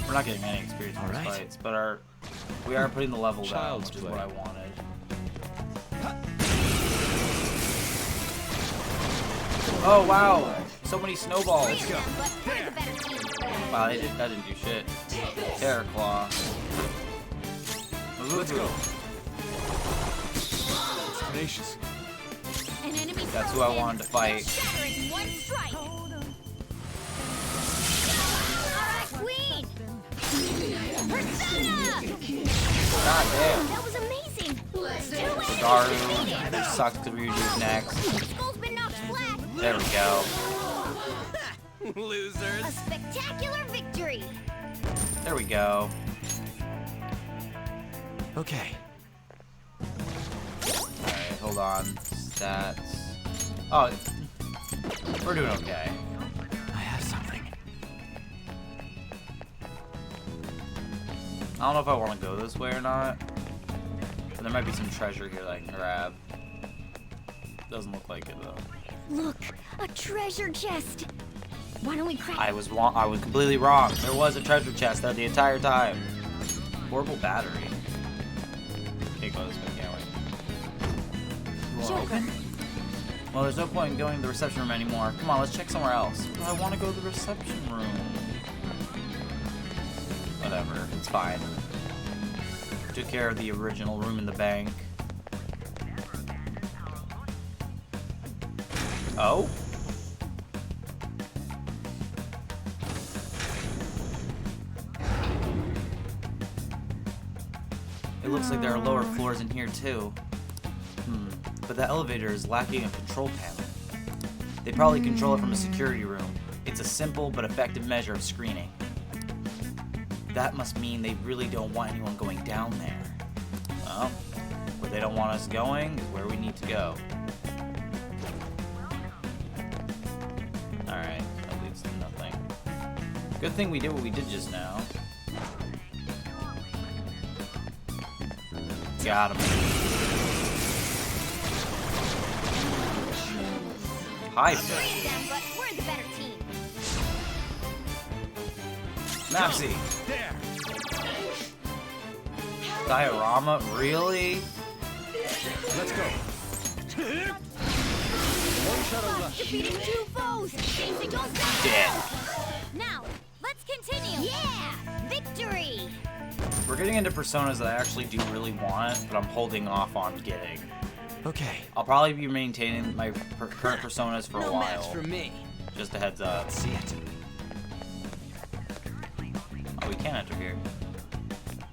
We're not getting any experience from these fights, but we are putting the level down, which is what I wanted. Oh wow! So many snowballs. Wow, that didn't do shit. Terror Claw. Let's go. Tenacious. That's who I wanted to fight. One strike. Alright, Queen! Persona! God damn. That was amazing! Garu sucks because Ryuju's next. Skull's been knocked flat! There we go. Losers! A spectacular victory! There we go. Okay. Alright, hold on. Stats. Oh, we're doing okay. I have something. I don't know if I want to go this way or not. But there might be some treasure here that I can grab. Doesn't look like it though. Look, a treasure chest! Why don't we crack I was completely wrong. There was a treasure chest there the entire time. Horrible battery. Can't go this way, can't we? Joker. Well, there's no point in going to the reception room anymore. Come on, let's check somewhere else. But I want to go to the reception room. Whatever, it's fine. Took care of the original room in the bank. Oh? It looks like there are lower floors in here too. But the elevator is lacking a control panel. They probably control it from a security room. It's a simple but effective measure of screening. That must mean they really don't want anyone going down there. Well, where they don't want us going is where we need to go. Alright, that leads to nothing. Good thing we did what we did just now. Got him. Hi, fish. But we're the better team. Mapsy. Diorama? Really? Let's go. One shuttle left. Defeating 2 foes! Chasing goes down! Dead. Now, let's continue! Yeah! Victory! We're getting into personas that I actually do really want, but I'm holding off on getting. Okay. I'll probably be maintaining my current personas for a while. Match for me. Just a heads up. See it. Oh, we can enter here.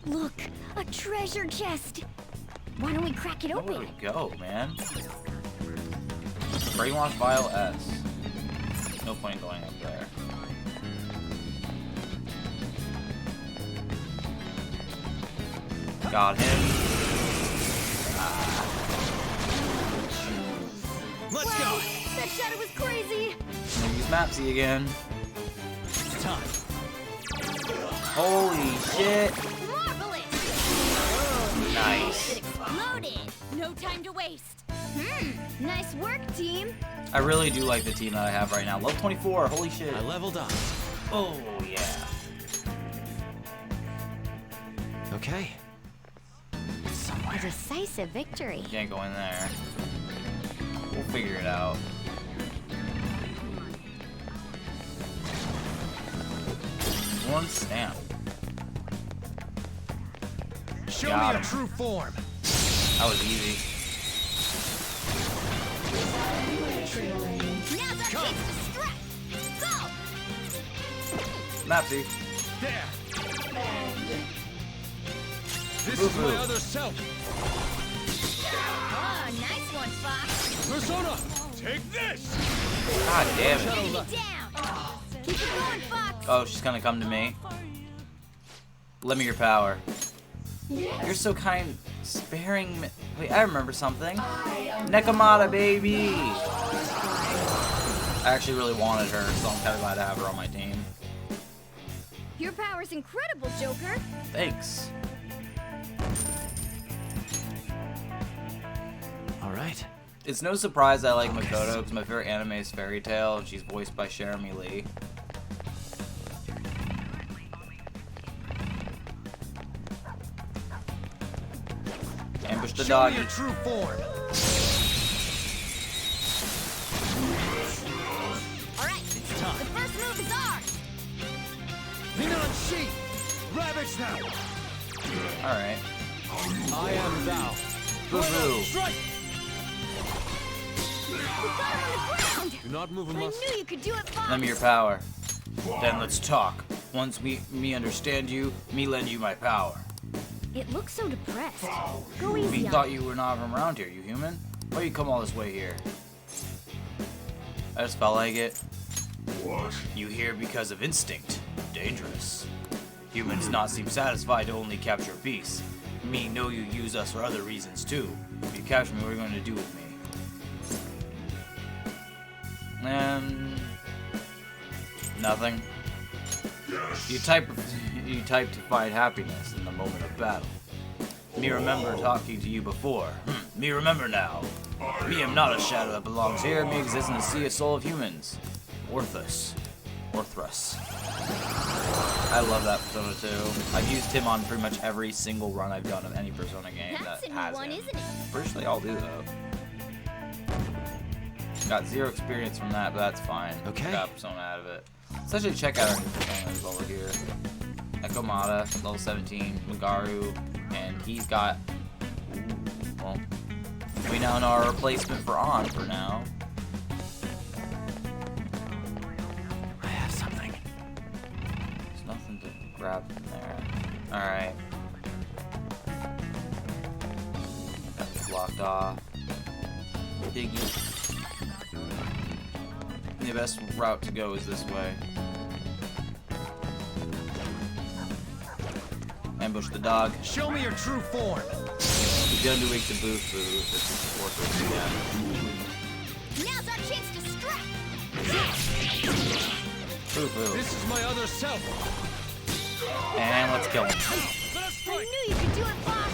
Look, a treasure chest! Why don't we crack it Where open? do we go, man? Brainwash Vial S. No point in going up there. Got him. Let's go. That shadow was crazy! Gonna use Mapsy again. It's time. Holy shit! Marvelous! Nice. It exploded! No time to waste! Nice work, team! I really do like the team that I have right now. Level 24, holy shit. I leveled up. Oh, yeah. Okay. A decisive victory. Can't go in there. We'll figure it out. Torn stamp. Show Got me your him. true form. That was easy. Now's our chance to strike. Go! Mapsy. There. This Boo is my boo. other self. Oh, nice one, Fox. Persona, take this. God damn it. Enemy down. Keep it going, Fox. Oh, she's gonna come to me. Lend me your power. You're so kind. Sparing me. Wait, I remember something. Nekomata, baby! I actually really wanted her, so I'm kind of glad to have her on my team. Your power's incredible, Joker. Thanks. Alright. It's no surprise I like Makoto, because my favorite anime is Fairy Tail, and she's voiced by Jeremy Lee. Ambush the Show dog. me your true form. Alright, It's time. the first move is ours. Minon Shi. Ravage them. Alright. I am thou. Boo boo. Strike. We got him on the ground. Do not move a I muscle. knew you could do it, Fox. Lend me your power. Then let's talk. Once me understand you, me lend you my power. It looks so depressed. Go We easy on thought it. you were not from around here, you human? Why you come all this way here? I just felt like it. What? You here because of instinct. Dangerous. Humans not seem satisfied to only capture beasts. Me know you use us for other reasons too. If you capture me, what are you going to do with me? Nothing. You type to find happiness in the moment of battle. Me remember talking to you before. Me remember now. Me am not a shadow that belongs here. Me exists in the sea of soul of humans. Orthus. Orthrus. I love that Persona 2. I've used him on pretty much every single run I've done of any Persona game That's that a new has one, him. isn't it? Pretty sure they all do though. Got 0 experience from that, but that's fine. Okay. Got Persona out of it. Let's actually check out our new Personas while we're here. Nekomata, level 17, Magaru, and he's got... Well, we now know our replacement for On for now. I have something. There's nothing to grab from there. Alright. That's blocked off. Diggy. The best route to go is this way. Ambush the dog. Show me your true form. He's gonna be weak to boost if it's worth it again. Now's our chance to strike. Boo boo. This is my other self. And let's kill him. I knew you could do it, Fox.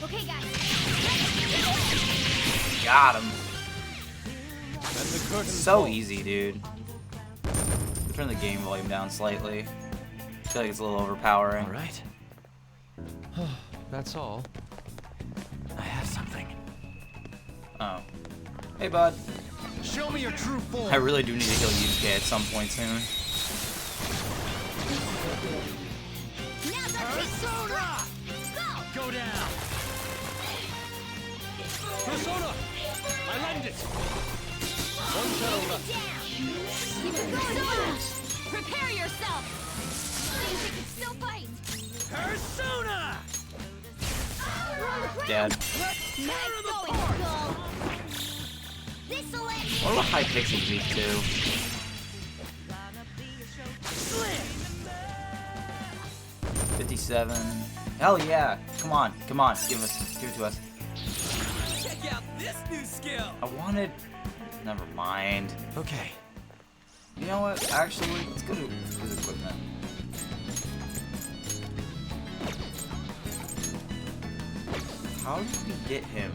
Okay, guys. Got him. Let the curtain So fall. easy, dude. Turn the game volume down slightly. I feel like it's a little overpowering. Alright. That's all. I have something. Oh. Hey, bud. Show me your true form. I really do need to heal Yusuke at some point soon. Now's our chance to Persona! strike. Go! Go down. Persona! I lend it. One shell Enemy left. down. Keep it going, Fox. Prepare yourself. You think it's still fight? Persona! We're on the ground. Dead. Nice going, Skull. This'll end. What are high pixels weak to? Slam! 57. Hell yeah! Come on, come on, give it to us. Check out this new skill. I wanted. Never mind. Okay. You know what? Actually, let's go to his equipment. How did we get him?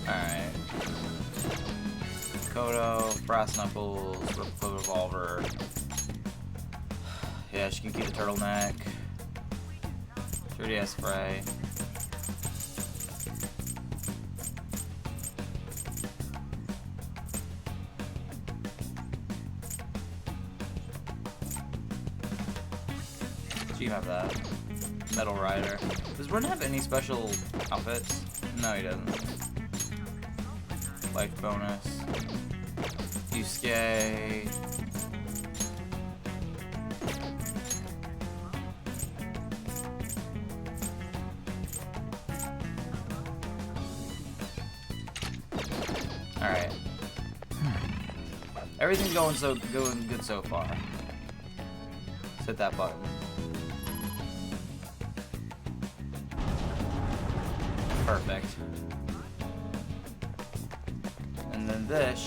Alright. Kodo, Brass Knuckles, Revolver. Yeah, she can keep the turtleneck. 3DS spray. You have that. Metal Rider. Does Ren have any special outfits? No, he doesn't. Life bonus. Yusuke. Alright. Everything's going good so far. Let's hit that button. Perfect. And then this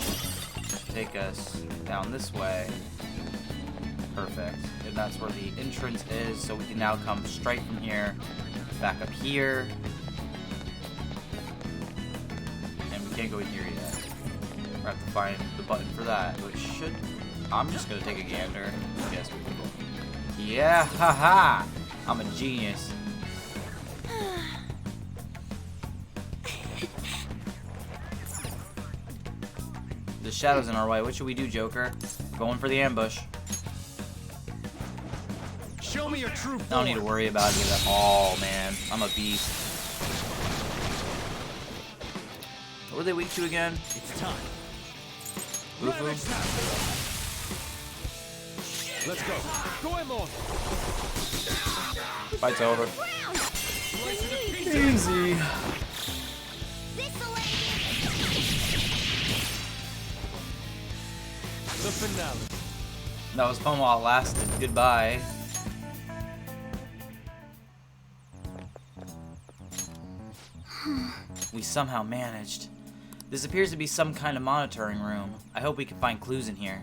should take us down this way. Perfect. And that's where the entrance is, so we can now come straight from here, back up here. And we can't go in here yet. We have to find the button for that, which should... I'm just gonna take a gander. Guess we will. Yeah, haha! I'm a genius. The shadow's in our way. What should we do, Joker? We're going for the ambush. Show me your true form. I don't need to worry about it at all, man. I'm a beast. What were they weak to again? It's time. Bufu? Let's go. Goemon. Fight's over. Easy. The finale. That was fun while it lasted. Goodbye. We somehow managed. This appears to be some kind of monitoring room. I hope we can find clues in here.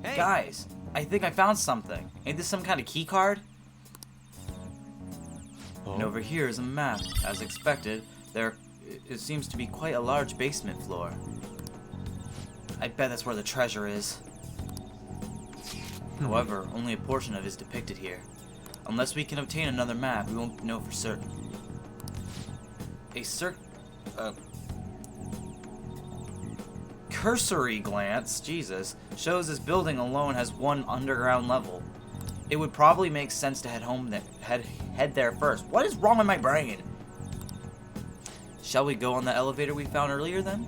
Hey. Guys, I think I found something. Ain't this some kind of key card? Oh. And over here is a map. As expected, it seems to be quite a large basement floor. I bet that's where the treasure is. However, only a portion of it is depicted here. Unless we can obtain another map, we won't know for certain. A cursory glance, Jesus, shows this building alone has one underground level. It would probably make sense to head there first. What is wrong with my brain? Shall we go on the elevator we found earlier then?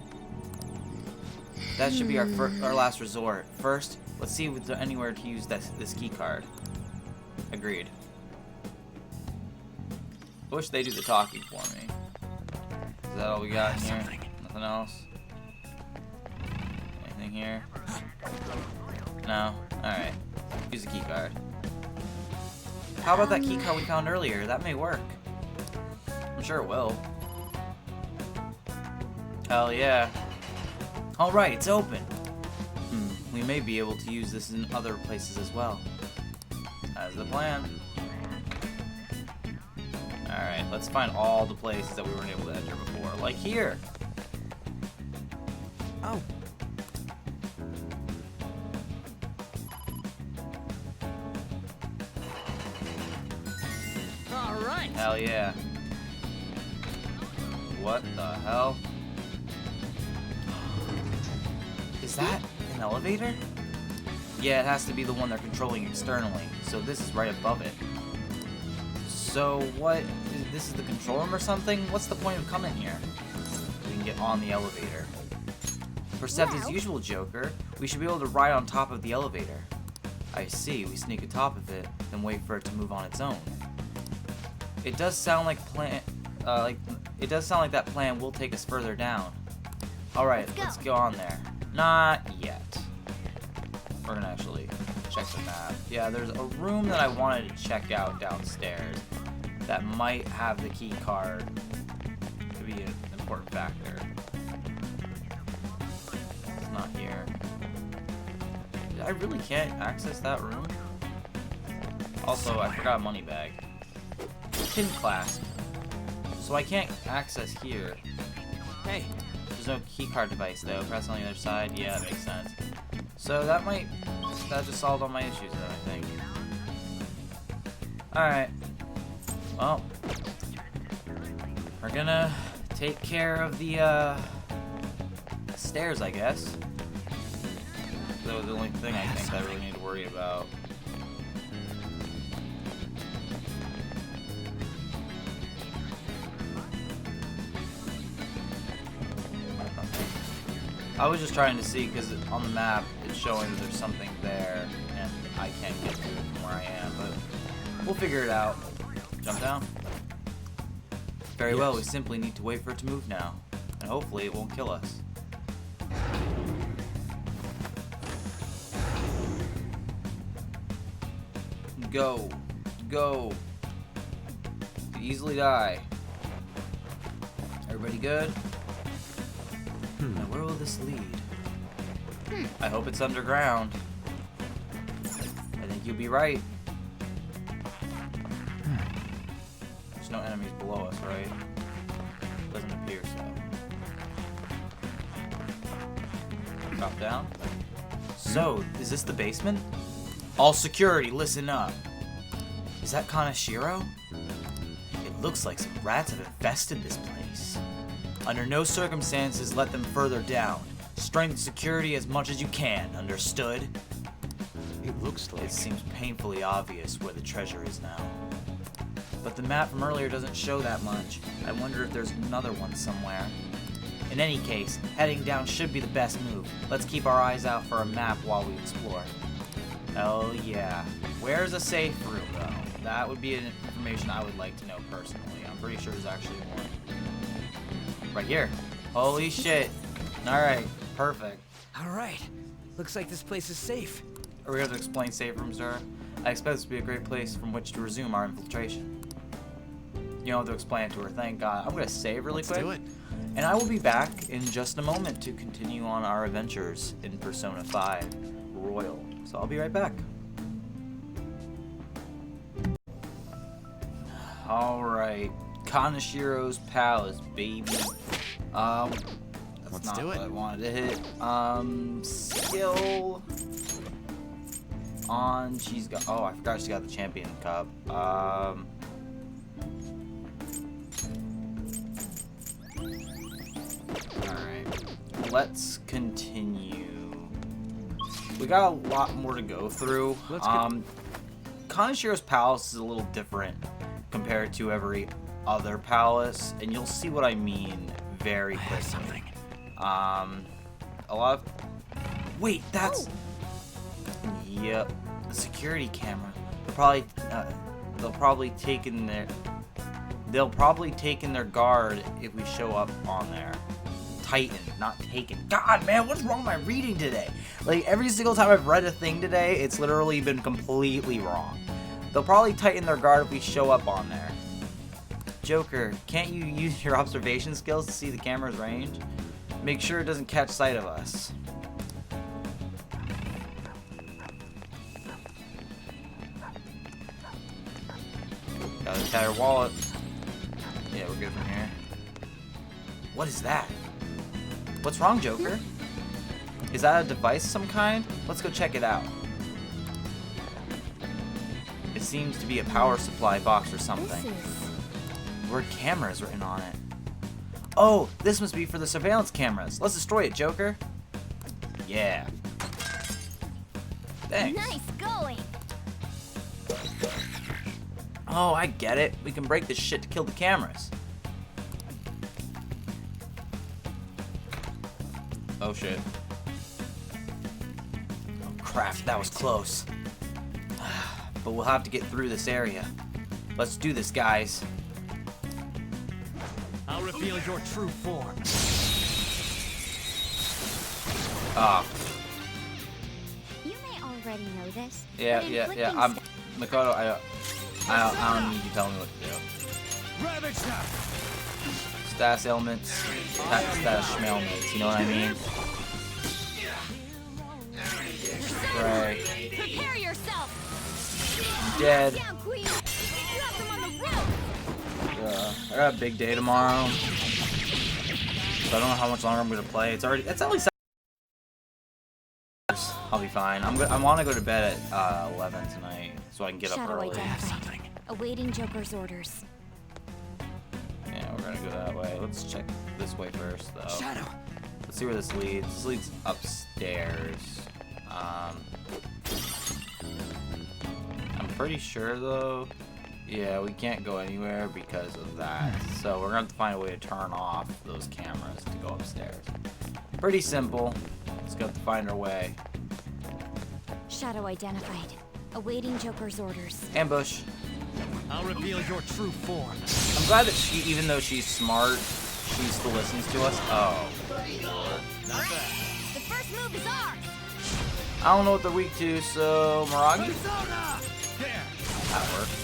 That should be our last resort. First, let's see if there's anywhere to use this key card. Agreed. I wish they do the talking for me. Is that all we got in here? Nothing else? Anything here? No? Alright. Use the key card. How about that key card we found earlier? That may work. I'm sure it will. Hell yeah. Alright, it's open. We may be able to use this in other places as well. That's the plan. Alright, let's find all the places that we weren't able to enter before. Like here. Oh. Alright. Hell yeah. What the hell? Is that an elevator? Yeah, it has to be the one they're controlling externally. So this is right above it. So what? This is the control room or something? What's the point of coming here? We can get on the elevator. For Seth's usual Joker, we should be able to ride on top of the elevator. I see. We sneak atop of it, then wait for it to move on its own. It does sound like that plan will take us further down. All right, let's go on there. Not yet. We're gonna actually check the map. Yeah, there's a room that I wanted to check out downstairs that might have the key card. Could be an important factor. It's not here. I really can't access that room. Also, I forgot money bag. Tin clasp. So I can't access here. Hey, there's no keycard device though. Press on the other side. Yeah, that makes sense. So that just solved all my issues then, I think. Alright. Well, we're gonna take care of the stairs, I guess. That was the only thing I think I really need to worry about. I was just trying to see, because on the map, it's showing that there's something there, and I can't get to it from where I am, but we'll figure it out. Jump down? Very well, we simply need to wait for it to move now, and hopefully it won't kill us. Go. Go. You easily die. Everybody good? Now where will this lead? I hope it's underground. I think you'll be right. There's no enemies below us, right? Doesn't appear so. Drop down. So, is this the basement? All security, listen up. Is that Kaneshiro? It looks like some rats have infested this place. Under no circumstances, let them further down. Strengthen security as much as you can, understood? It looks like... It seems painfully obvious where the treasure is now. But the map from earlier doesn't show that much. I wonder if there's another one somewhere. In any case, heading down should be the best move. Let's keep our eyes out for a map while we explore. Hell yeah. Where's a safe room, though? That would be an information I would like to know personally. I'm pretty sure there's actually one. Right here. Holy shit. Alright, perfect. Alright. Looks like this place is safe. Are we going to explain safe rooms, sir? I expect this to be a great place from which to resume our infiltration. You don't have to explain it to her, thank God. I'm going to save really quick. Let's do it. And I will be back in just a moment to continue on our adventures in Persona 5 Royal. So I'll be right back. Alright. Kaneshiro's Palace, baby. That's not do what it. I wanted to hit. Skill on. She's got. Oh, I forgot she got the champion cup. Alright. Let's continue. We got a lot more to go through. Kaneshiro's Palace is a little different compared to every other palace, and you'll see what I mean very quickly. A lot of... Wait, that's... Yep, the security camera. They'll probably take in their guard if we show up on there. Titan, not taken. God, man, what's wrong with my reading today? Like, every single time I've read a thing today, it's literally been completely wrong. They'll probably tighten their guard if we show up on there. Joker, can't you use your observation skills to see the camera's range? Make sure it doesn't catch sight of us. Got a entire wallet. Yeah, we're good from here. What is that? What's wrong, Joker? Is that a device of some kind? Let's go check it out. It seems to be a power supply box or something. The word camera is written on it. Oh, this must be for the surveillance cameras. Let's destroy it, Joker. Yeah. Thanks. Nice going. Oh, I get it. We can break this shit to kill the cameras. Oh shit. Oh crap, that was close. But we'll have to get through this area. Let's do this, guys. I'll reveal your true form. Ah. You may already know this. Yeah. I'm Makoto. I don't need you telling me what to do. Ravage them. Status ailments, status schmelments. You know what I mean? Right. Prepare yourself. I'm dead. Down, Queen. Drop them on the roof. I got a big day tomorrow. So I don't know how much longer I'm gonna play. It's only 7 hours. I'll be fine. I want to go to bed at 11 tonight, so I can get up Shadow early. identified. Awaiting Joker's orders. Yeah, we're gonna go that way. Let's check this way first, though. Shadow. Let's see where this leads. This leads upstairs. I'm pretty sure, though. Yeah, we can't go anywhere because of that. So we're gonna have to find a way to turn off those cameras to go upstairs. Pretty simple. Just got to find our way. Shadow identified. Awaiting Joker's orders. Ambush. I'll reveal your true form. I'm glad that she, even though she's smart, she still listens to us. Oh. Not bad. The first move is ours. I don't know what they're weak to, so Miragi? That works.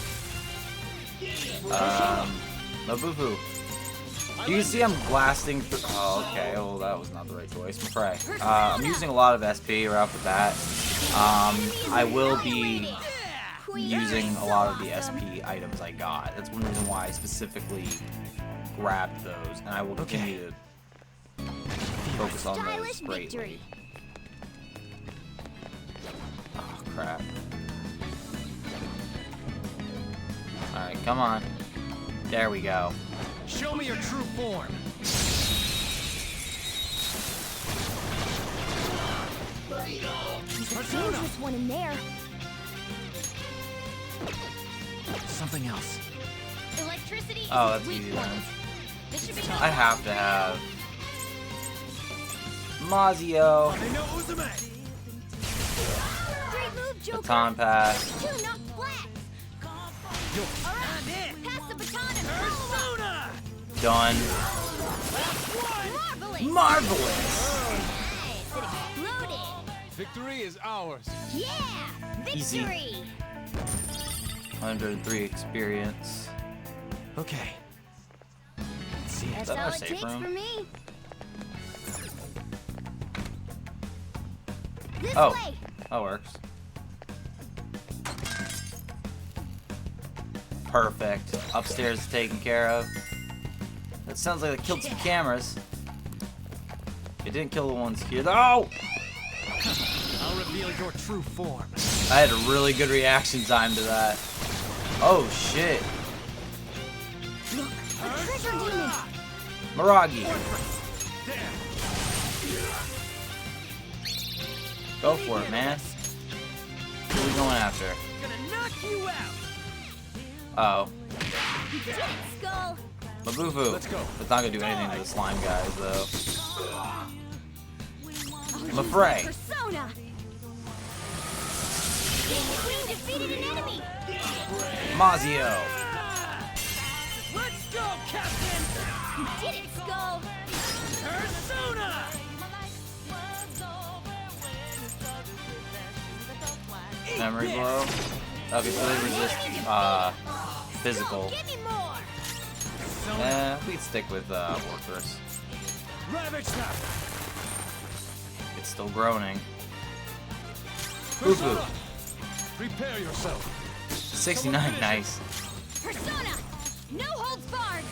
Mabufu. You can see I'm blasting through. Oh, okay. Oh, that was not the right choice. Mafray. I'm using a lot of SP right off the bat. I will be using a lot of the SP items I got. That's one reason why I specifically grabbed those, and I will continue to focus on those greatly. Oh, crap. Alright, come on. There we go. Show me your true form. There's a dangerous one in there. Something else. Electricity. Oh, that's easy then. I have to have Mazio. Great move, Joker. Baton pass. Two knocked flat. Alright, pass the baton and Persona. Done. Marvelous. Marvelous. Nice. It exploded. Victory is ours. Yeah. Easy. Victory. 103 experience. Okay. Let's see it. That's that all a it safe takes room? for me. This Oh, way. that works. Perfect. Upstairs is taken care of. That sounds like it killed some cameras. It didn't kill the ones here. Oh! I'll reveal your true form. I had a really good reaction time to that. Oh shit. Look, a treasure demon. Miragi. Go for it, man. Who are we going after? Gonna knock you out. Uh oh. You did it, Skull. Mabufu. Let's go. It's not gonna do anything to the slime guys, though. Mafray. Persona. Queen defeated an enemy. Mazio. Let's go, Captain. You did it, Skull. Persona. Memory blow. Okay, so they resist physical. Give me more. We'd stick with Workers. Ravage them. It's still groaning. Boo-boo. Prepare yourself. 69, nice. Persona. No holds barred.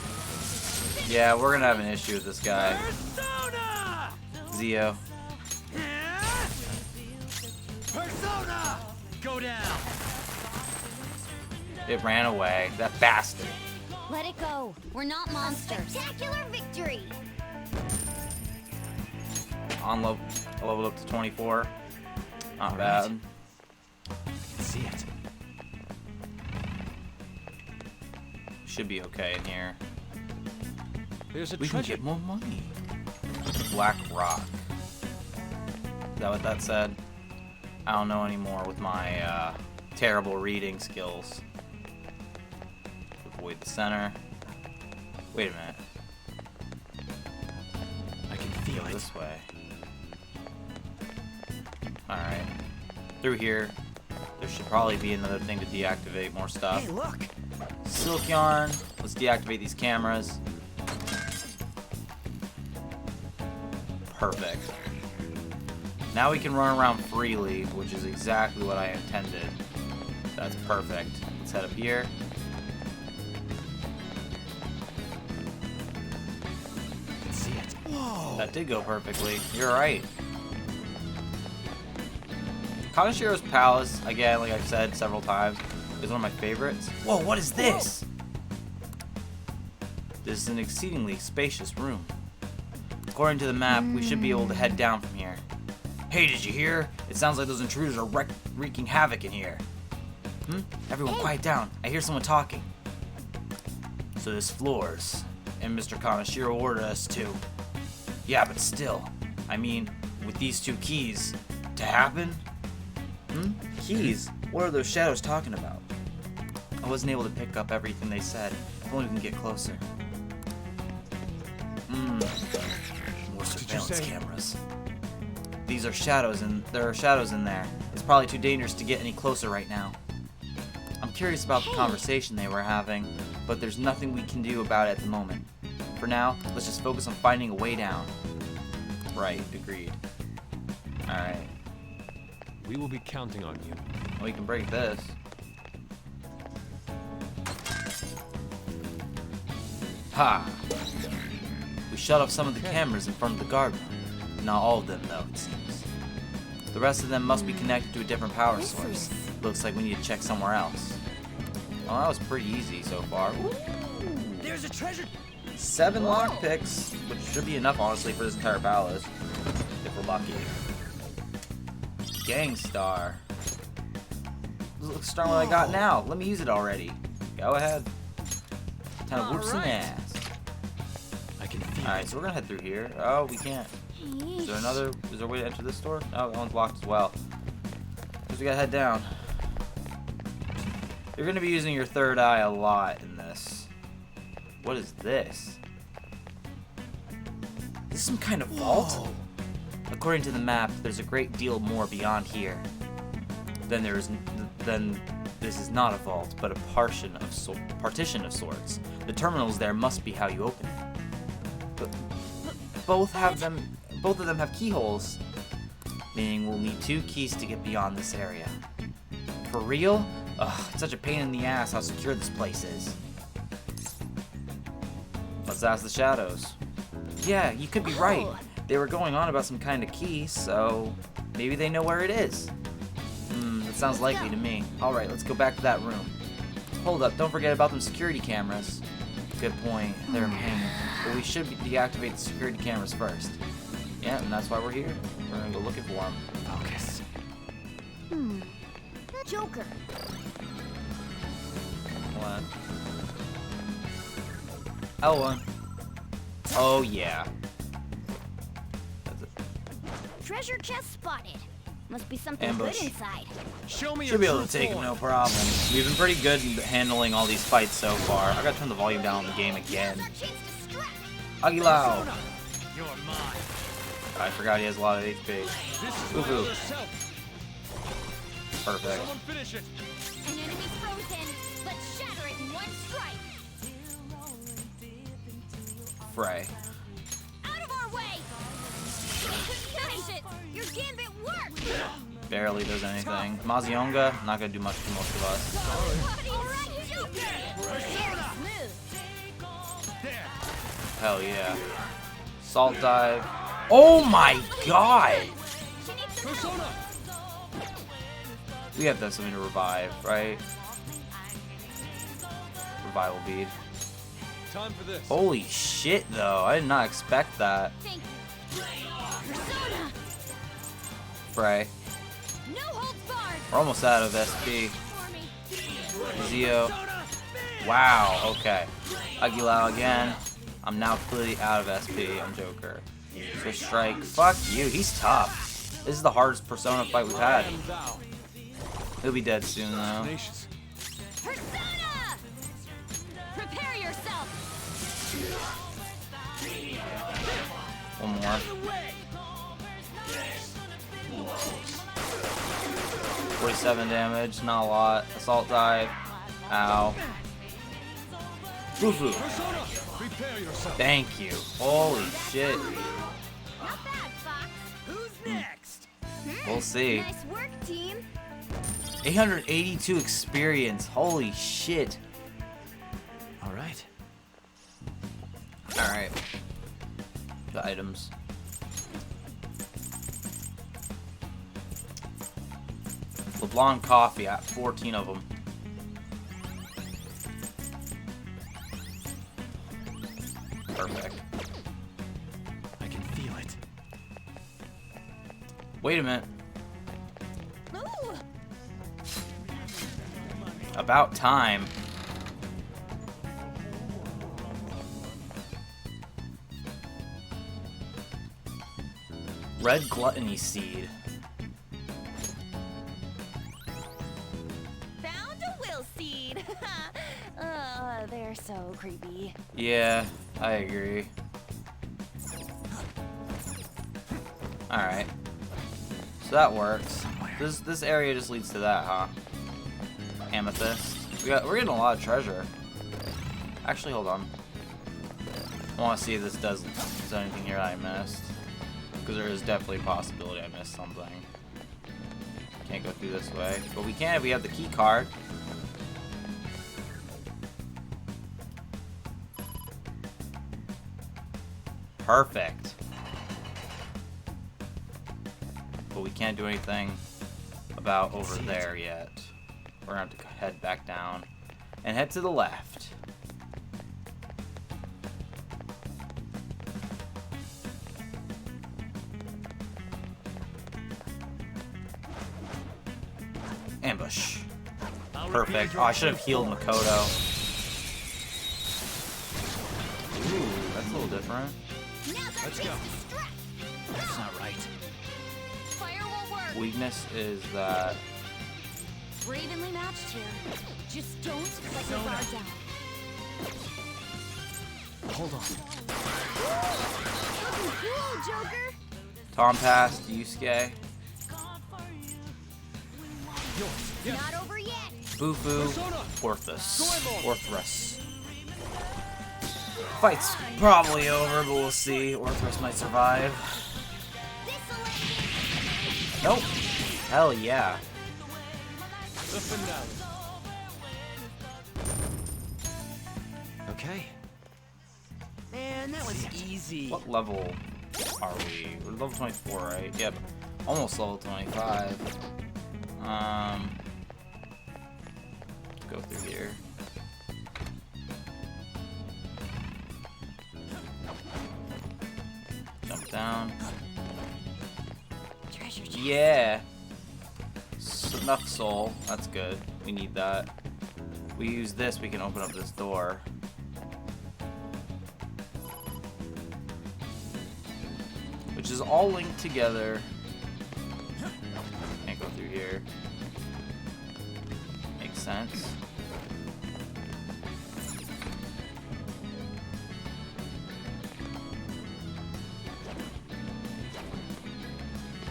Yeah, we're gonna have an issue with this guy. Persona. Zio. Persona. Go down. It ran away. That bastard. Let it go. We're not monsters. Spectacular victory. On level, leveled up to 24. Not bad. I can see it. Should be okay in here. There's a We can treasure. get more money. Black Rock. Is that what that said? I don't know anymore with my terrible reading skills. Avoid the center. Wait a minute. I can feel Go it. this way. Alright. Through here. There should probably be another thing to deactivate more stuff. Hey, look. Silk yarn. Let's deactivate these cameras. Perfect. Now we can run around freely, which is exactly what I intended. That's perfect. Let's head up here. I can see it. Whoa. That did go perfectly. You're right. Kanashiro's Palace, again, like I've said several times, is one of my favorites. Whoa, what is this? This is an exceedingly spacious room. According to the map, we should be able to head down from here. Hey, did you hear? It sounds like those intruders are wreaking havoc in here. Everyone quiet down. I hear someone talking. So this floors, and Mr. Kanashiro ordered us to. Yeah, but still, I mean, with these 2 keys, to happen? Keys? What are those shadows talking about? I wasn't able to pick up everything they said. If only we can get closer. More surveillance cameras. These are shadows, and there are shadows in there. It's probably too dangerous to get any closer right now. I'm curious about the conversation they were having, but there's nothing we can do about it at the moment. For now, let's just focus on finding a way down. Right, agreed. Alright. We will be counting on you. We can break this. Ha! We shut off some of the cameras in front of the guard room. Not all of them, though, it seems. The rest of them must be connected to a different power source. Looks like we need to check somewhere else. Well, that was pretty easy so far. There's a treasure. 7 lockpicks, which should be enough, honestly, for this entire palace. If we're lucky. Gangstar. Looks stronger than I got now. Let me use it already. Go ahead. Time to whoop some ass. Alright, so we're gonna head through here. Oh, we can't. Is there a way to enter this door? Oh, that one's locked as well. Because we gotta head down. You're gonna be using your third eye a lot in this. What is this? This is some kind of vault? According to the map, there's a great deal more beyond here. Then this is not a vault, but a partition of sorts. The terminals there must be how you open it. But both of them have keyholes, meaning we'll need 2 keys to get beyond this area. For real? Ugh, it's such a pain in the ass how secure this place is. Let's ask the shadows. Yeah, you could be right. They were going on about some kind of key, so maybe they know where it is. That sounds likely to me. Alright, let's go back to that room. Hold up, don't forget about them security cameras. Good point, they're a pain. But we should deactivate the security cameras first. Yeah, and that's why we're here. We're gonna go looking for them. Focus. Joker. What? L1. Oh, yeah. That's it. Treasure chest spotted. Must be something Ambush. good inside. Show me Should be able to take him, no problem. We've been pretty good in handling all these fights so far. I gotta turn the volume down on the game again. Agilao! You're mine. I forgot he has a lot of HP. Woohoo. Perfect. Someone finish it. An enemy's frozen. Let's shatter it in one strike. Frey. Out of our way! Finish it! Your gambit worked! Barely does anything. Mazionga, not gonna do much for most of us. Hell yeah. Salt dive. Oh my god! We have to have something to revive, right? Revival bead. Time for this. Holy shit, though. I did not expect that. Frey. We're almost out of SP. Zio. Wow, okay. Agilao again. I'm now completely out of SP on Joker. So strike. Fuck you, he's tough. This is the hardest Persona fight we've had. He'll be dead soon, though. Prepare yourself. One more. 47 damage, not a lot. Assault dive. Ow. Fufu. Thank you. Holy shit. Who's next? We'll see. Nice work, team. 882 experience. Holy shit. Alright. Alright. The items. LeBlanc coffee, I got 14 of them. Perfect. I can feel it. Wait a minute. About time. red gluttony seed. Found a will seed. They're so creepy. Yeah, I agree. Alright. So that works. This area just leads to that, huh? Amethyst. We're getting a lot of treasure. Actually, hold on. I want to see if this does anything here that I missed. Because there is definitely a possibility I missed something. Can't go through this way. But we can if we have the key card. Perfect. But we can't do anything about over there yet. We're gonna have to head back down and head to the left. Ambush. Perfect. Oh, I should have healed Makoto. Ooh, that's a little different. Let's go. That's not right. Fire will work. Weakness is that. We're evenly matched here. Just don't let your guard down. Hold on. Looking cool, Joker. Tom passed, Yusuke. Not over yet. Bufu, Orthrus. Fight's probably over, but we'll see. Orthrus might survive. Nope. Hell yeah. The finale. Okay. Man, that was easy. What level are we? We're level 24, right? Yep. Almost level 25. Go through here. Jump down. Treasure chest. Yeah. Enough soul. That's good. We need that. We use this, we can open up this door. Which is all linked together. Can't go through here. Makes sense.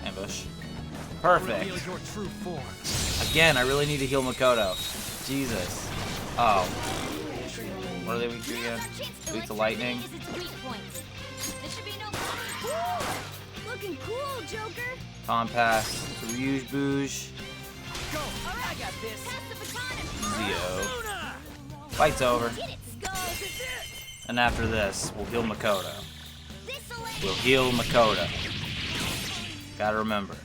Ambush. Perfect. Reveal your true form. Again, I really need to heal Makoto. Jesus. Oh. What are they weak to again? Weak to lightning? Looking cool, Joker. Tom pass. Rouge Bouge. Go. I got this. Zio. Fight's over. And after this, we'll heal Makoto. We'll heal Makoto. Gotta remember.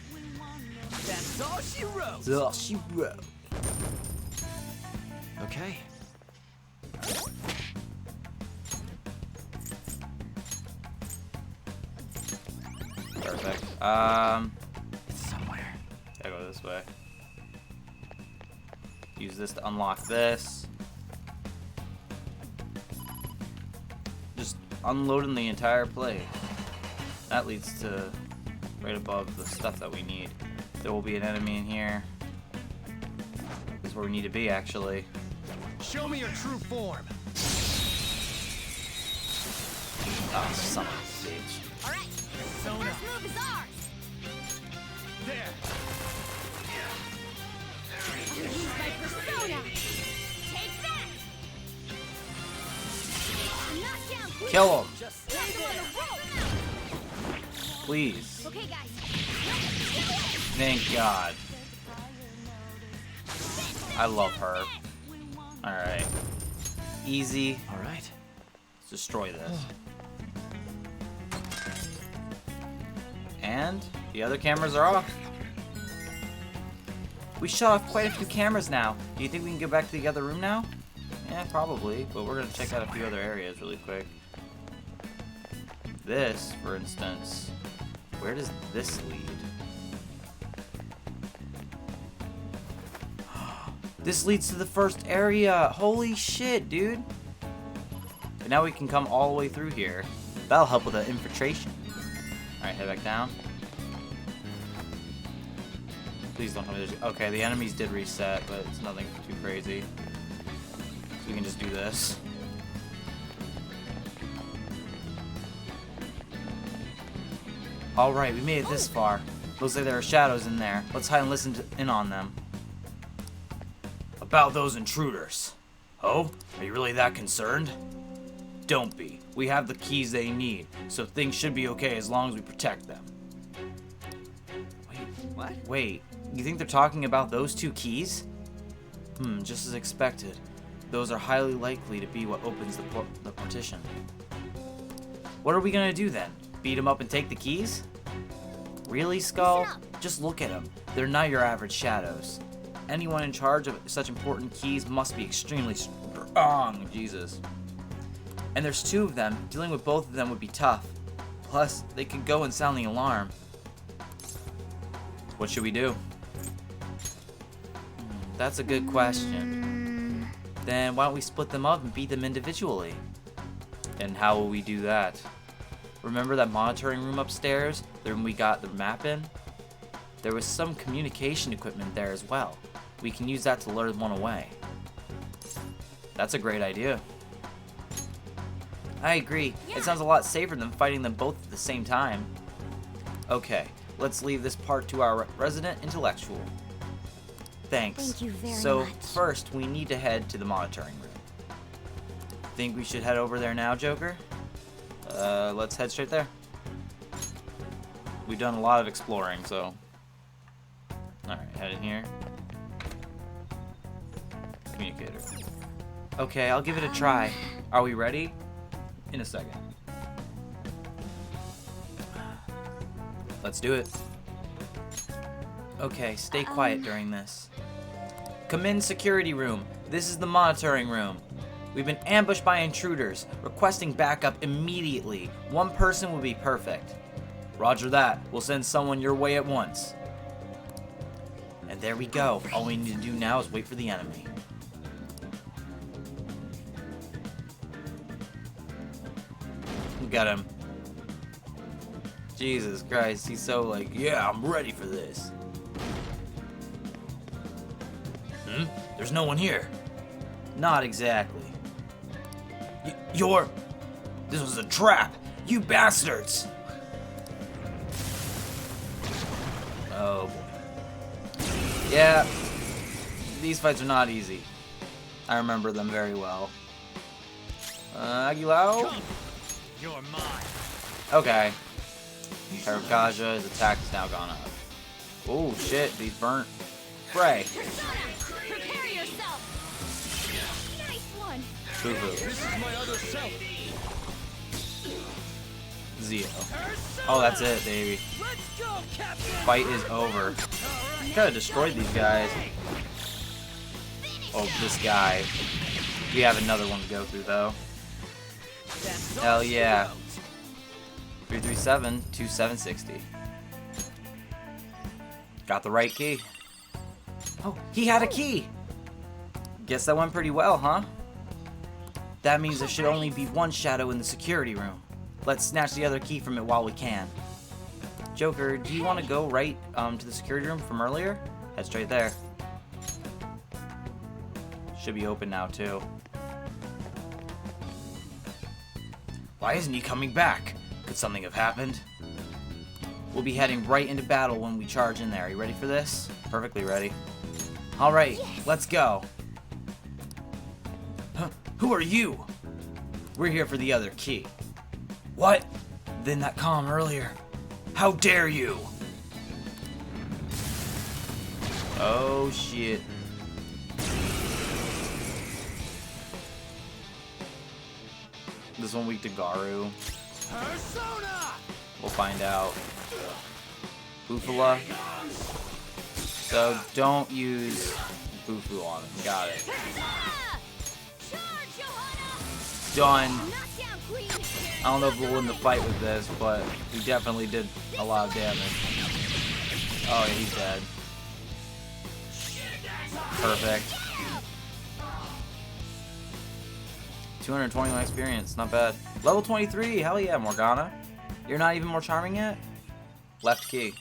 That's all she wrote. That's all she wrote. Okay. Perfect. It's somewhere. Gotta go this way. Use this to unlock this. Just unloading the entire place. That leads to right above the stuff that we need. There will be an enemy in here. This is where we need to be, actually. Show me your true form. Oh, son of a bitch. All right. Persona. First move is ours. There. Use my persona. Take that. Knockdown, please. Kill him. Just Got them on the rope. Please. Okay, guys. Thank God. I love her. Alright. Easy. Alright. Let's destroy this. And the other cameras are off. We shut off quite a few cameras now. Do you think we can get back to the other room now? Yeah, probably. But we're gonna check out a few other areas really quick. This, for instance. Where does this lead? This leads to the first area. Holy shit, dude. And now we can come all the way through here. That'll help with the infiltration. Alright, head back down. Please don't tell me there's... Okay, the enemies did reset, but it's nothing too crazy. So we can just do this. Alright, we made it this far. Looks like there are shadows in there. Let's hide and listen in on them. About those intruders. Oh? Are you really that concerned? Don't be. We have the keys they need, so things should be okay as long as we protect them. Wait, what? Wait, you think they're talking about those 2 keys? Just as expected. Those are highly likely to be what opens the partition. What are we gonna do then? Beat them up and take the keys? Really, Skull? Just look at them. They're not your average shadows. Anyone in charge of such important keys must be extremely strong. Jesus. And there's 2 of them. Dealing with both of them would be tough. Plus, they could go and sound the alarm. What should we do? That's a good question. Then why don't we split them up and beat them individually? And how will we do that? Remember that monitoring room upstairs? The room we got the map in? There was some communication equipment there as well. We can use that to lure one away. That's a great idea. I agree. Yeah. It sounds a lot safer than fighting them both at the same time. Okay, let's leave this part to our resident intellectual. Thanks. Thank you very much. So first, we need to head to the monitoring room. Think we should head over there now, Joker? Let's head straight there. We've done a lot of exploring, so... Alright, head in here. Communicator. Okay, I'll give it a try. Are we ready? In a second. Let's do it. Okay, stay quiet during this. Come in, security room. This is the monitoring room. We've been ambushed by intruders, requesting backup immediately. 1 person will be perfect. Roger that. We'll send someone your way at once. And there we go. All we need to do now is wait for the enemy. Got him. Jesus Christ, he's so like, yeah, I'm ready for this. There's no one here. Not exactly. This was a trap. You bastards. Oh boy. Yeah, these fights are not easy. I remember them very well. Aguilao? You're mine. Okay. Karakaja, his attack is now gone up. Oh shit, he's burnt. Frey. Prepare yourself. Nice one. Boo-boo. This is my other self. Zio. Oh, that's it, baby. Fight is over. Gotta destroy these guys. Oh, this guy. We have another one to go through, though. Hell yeah. 337-2760. Got the right key. Oh, he had a key! Guess that went pretty well, huh? That means there should only be 1 shadow in the security room. Let's snatch the other key from it while we can. Joker, do you want to go right to the security room from earlier? Head straight there. Should be open now, too. Why isn't he coming back? Could something have happened? We'll be heading right into battle when we charge in there. Are you ready for this? Perfectly ready. Alright, let's go. Huh? Who are you? We're here for the other key. What? Then that comm earlier. How dare you? Oh shit. This one weak to Garu. Persona! We'll find out. Bufala. So don't use Bufu on him. Got it. Done. I don't know if we'll win the fight with this, but we definitely did a lot of damage. Oh yeah, he's dead. Perfect. 221 experience, not bad. Level 23, hell yeah, Morgana. You're not even more charming yet? Left key.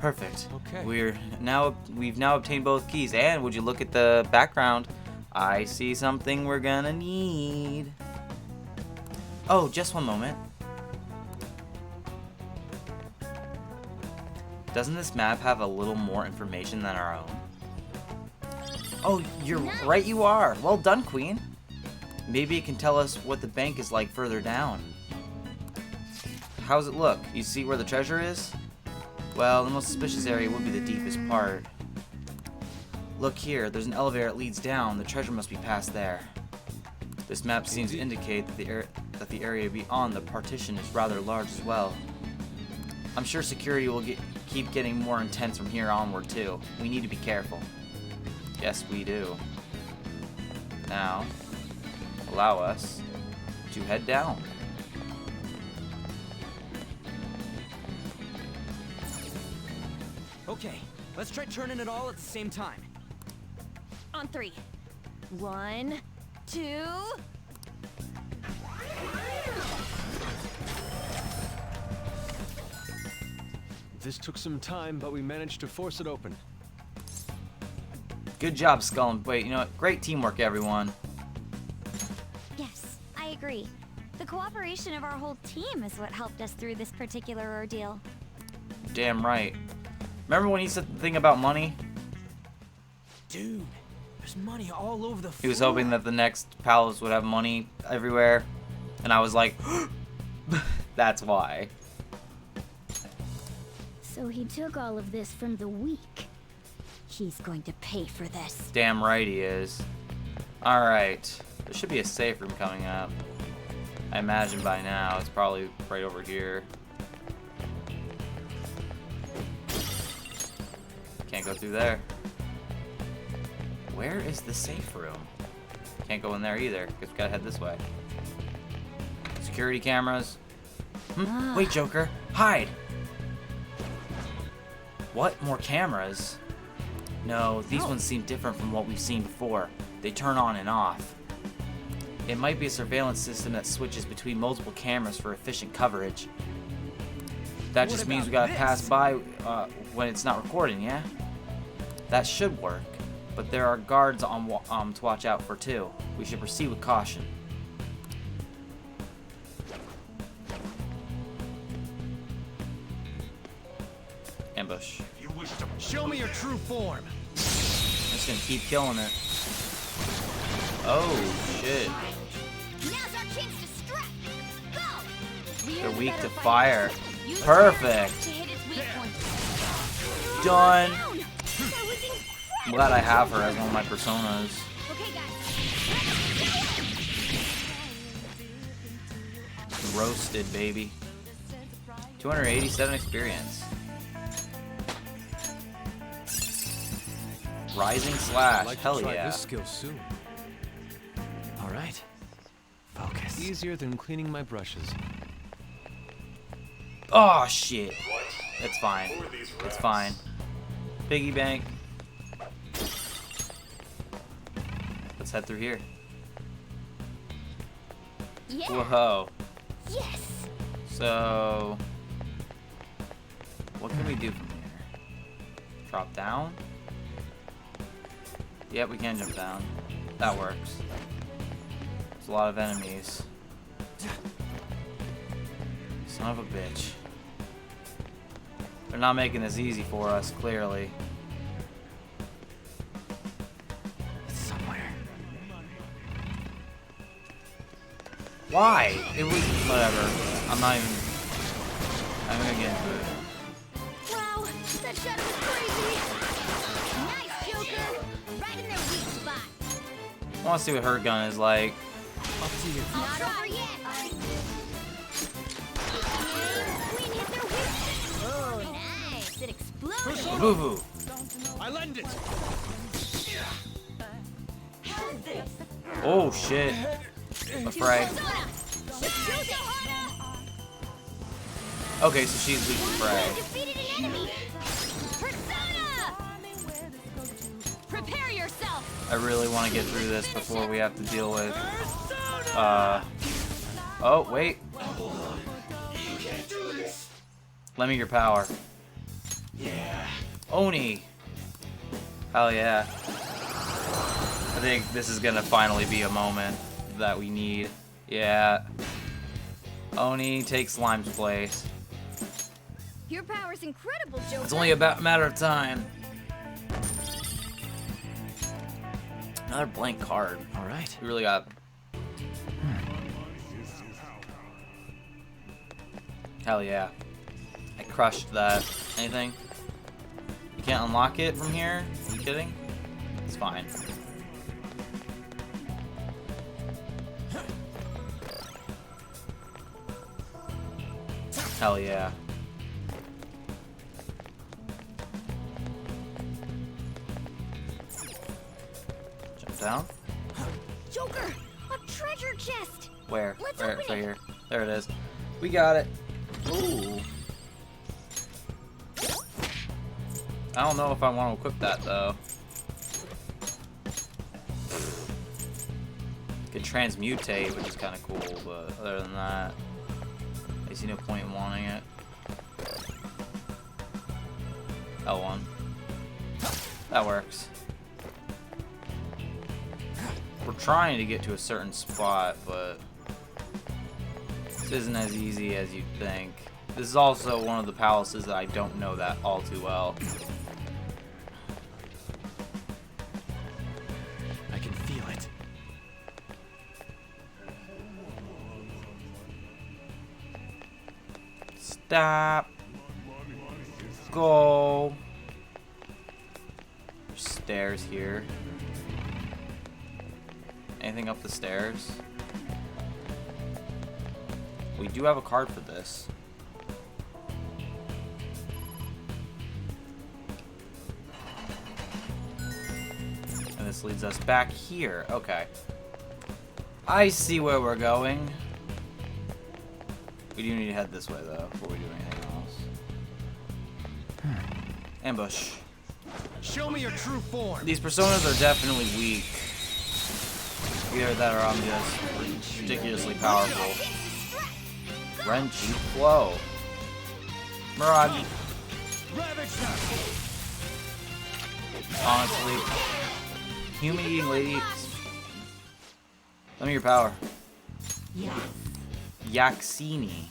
Perfect. Okay. We've now obtained both keys, and would you look at the background? I see something we're gonna need. Oh, just one moment. Doesn't this map have a little more information than our own? Oh, you're right, you are. Well done, Queen. Maybe it can tell us what the bank is like further down. How's it look? You see where the treasure is? Well, the most suspicious area would be the deepest part. Look here, there's an elevator that leads down. The treasure must be past there. This map seems to indicate that the area beyond the partition is rather large as well. I'm sure security will keep getting more intense from here onward too. We need to be careful. Yes, we do. Now, allow us to head down. Okay, let's try turning it all at the same time. On 3. 1, 2. This took some time, but we managed to force it open. Good job, Skull and... Wait, you know what? Great teamwork, everyone. Yes, I agree. The cooperation of our whole team is what helped us through this particular ordeal. Damn right. Remember when he said the thing about money? Dude, there's money all over the floor. He was hoping that the next palace would have money everywhere. And I was like, that's why. So he took all of this from the weak. He's going to pay for this. Damn right he is. Alright. There should be a safe room coming up. I imagine by now it's probably right over here. Can't go through there. Where is the safe room? Can't go in there either. Guess we gotta head this way. Security cameras. Wait, Joker. Hide! What? More cameras? No, these ones seem different from what we've seen before. They turn on and off. It might be a surveillance system that switches between multiple cameras for efficient coverage. That just means we gotta pass by when it's not recording, yeah? That should work, but there are guards on to watch out for too. We should proceed with caution. Ambush. Show me your true form. I'm just gonna keep killing it. Oh shit. Now's our chance to strike. Go! They're weak to fire. Perfect. Done. I'm glad I have her as one of my personas. Roasted, baby. 287 experience. Rising slash. I'd like Hell to try yeah. this skill soon. All right. Focus. Easier than cleaning my brushes. Oh shit. It's fine. It's fine. Piggy bank. Let's head through here. Yeah. Whoa. Yes. So, what can we do from here? Drop down? Yep, we can jump down. That works. There's a lot of enemies. Son of a bitch. They're not making this easy for us, clearly. It's somewhere. Why? It was whatever. I'm gonna get into it. Wow, that shadow was crazy. Nice, Joker. Right in their weak spot. I want to see what her gun is like. Up to you. Not over yet. Queen hit their weak. Oh, nice. It exploded. Boo boo. I lend it. Oh shit. Afraid. Okay, so she's weak to Frey. Defeated an enemy. Prepare yourself. I really want to get through this before we have to deal with. Oh wait. Lend me your power. Yeah. Oni. Hell yeah. I think this is gonna finally be a moment that we need. Yeah. Oni takes Slime's place. Your power's incredible, Joker. It's only about a matter of time. Another blank card. All right. We really got. Hell yeah. I crushed that. Anything? You can't unlock it from here? Are you kidding? It's fine. Hell yeah. Jump down. Joker, a treasure chest. Where? Let's Where? open It's right it. here. There it is. We got it. Ooh. I don't know if I want to equip that though. Could transmutate, which is kind of cool, but other than that, I see no point in wanting it. L1. That works. We're trying to get to a certain spot, but this isn't as easy as you'd think. This is also one of the palaces that I don't know that all too well. I can feel it. Stop. Go. There's stairs here. Anything up the stairs? We do have a card for this. And this leads us back here. Okay. I see where we're going. We do need to head this way, though, before we do anything else. Ambush. Show me your true form. These personas are definitely weak. Either that or I'm just ridiculously powerful. Renchi Flow. Mirage. Honestly. Human eating lady. Let me your power. Yaxini.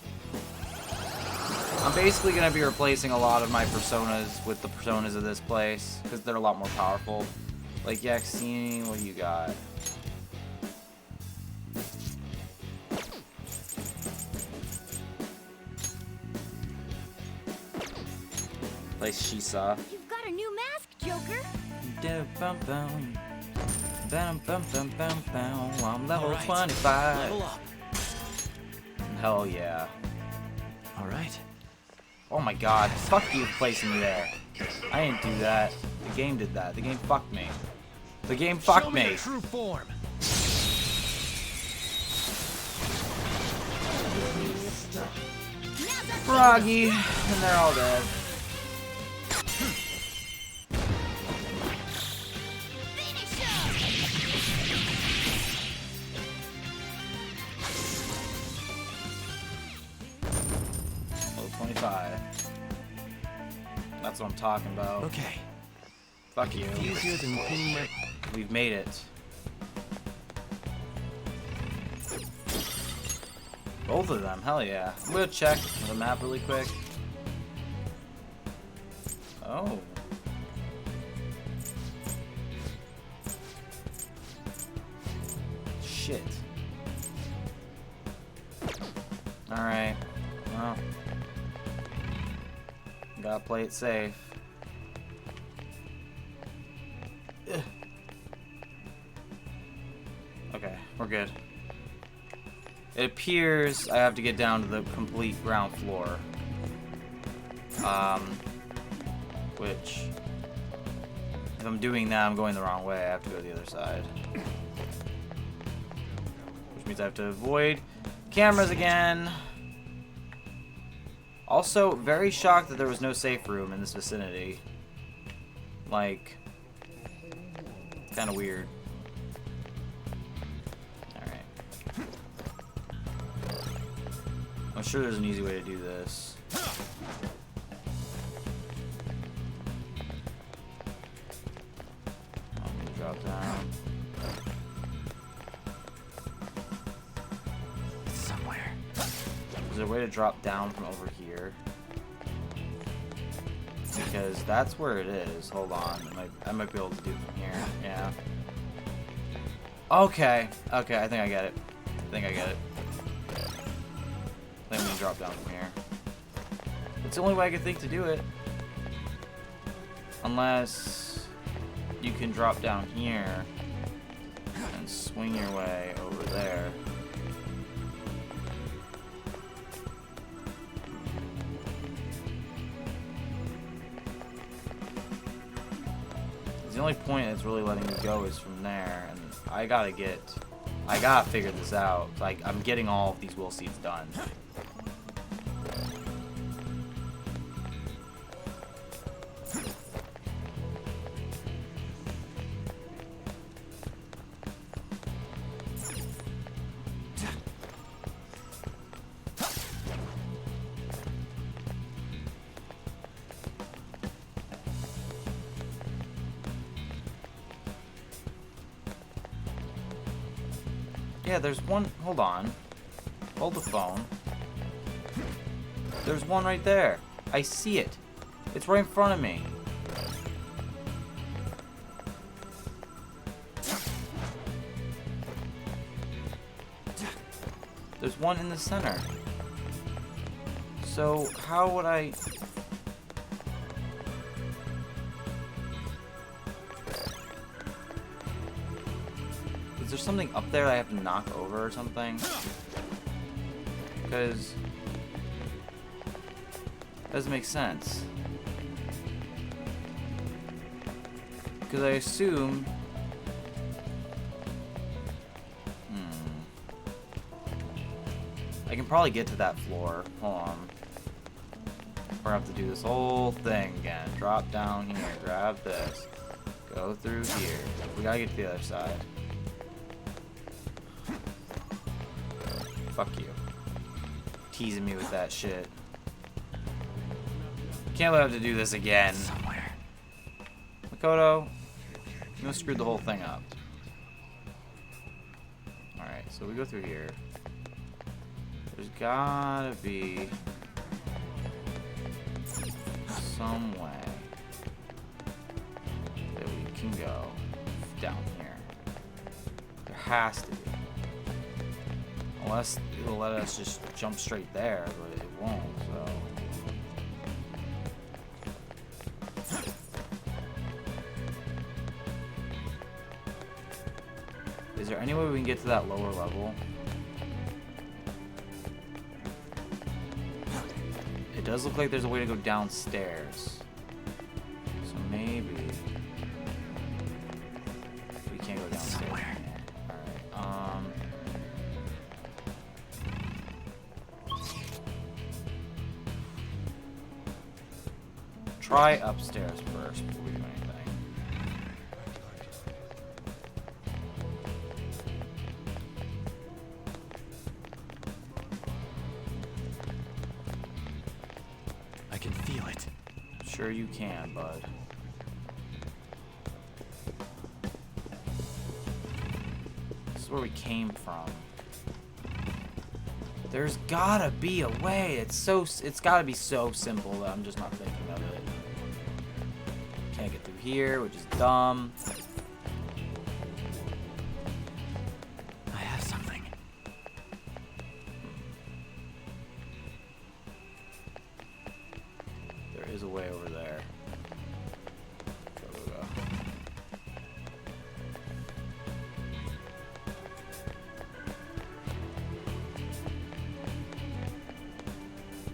I'm basically going to be replacing a lot of my personas with the personas of this place, because they're a lot more powerful. Like Yaxini, what do you got? Place Shisa. You've got a new mask, Joker. I'm level 25. Level up. Hell yeah. Alright. Oh my god, fuck you for placing me there. I didn't do that. The game did that. The game fucked me. The game fucked Show me me. your true form. Froggy, and they're all dead. Level 25. That's what I'm talking about. Okay. Fuck you. Easier than cleaning my... We've made it. Both of them, hell yeah. I'm gonna check the map really quick. Oh. Shit. Alright. Well. Gotta play it safe. Ugh. Okay, we're good. It appears I have to get down to the complete ground floor. Which, if I'm doing that, I'm going the wrong way. I have to go to the other side. Which means I have to avoid cameras again. Also, very shocked that there was no safe room in this vicinity. Like, kind of weird. I'm sure there's an easy way to do this. drop down. Somewhere. Is there a way to drop down from over here? Because that's where it is. Hold on. I might be able to do it from here. Yeah. Okay. Okay, I think I get it. I think I'm gonna drop down from here. It's the only way I can think to do it. Unless you can drop down here and swing your way over there. The only point it's really letting me go is from there, and I gotta figure this out. Like, I'm getting all of these will seeds done. Yeah, there's one. Hold on. Hold the phone. There's one right there. I see it. It's right in front of me. There's one in the center. So, how would I... Is there something up there I have to knock over or something? Because... That doesn't make sense. Because I assume... I can probably get to that floor. Hold on. We're gonna have to do this whole thing again. Drop down here, grab this. Go through here. We gotta get to the other side. Fuck you. Teasing me with that shit. Can't let him have to do this again. Somewhere. Makoto, you know, screwed the whole thing up. Alright, so we go through here. There's gotta be some way that we can go down here. There has to be. Unless it'll let us just jump straight there, but it won't, so. Is there any way we can get to that lower level? It does look like there's a way to go downstairs. So maybe we can't go downstairs. Alright, try upstairs first before we do anything. I can feel it. Sure you can, bud. This is where we came from. There's gotta be a way. It's gotta be so simple that I'm just not thinking of it. Can't get through here, which is dumb. I have something. There is a way over there. Go.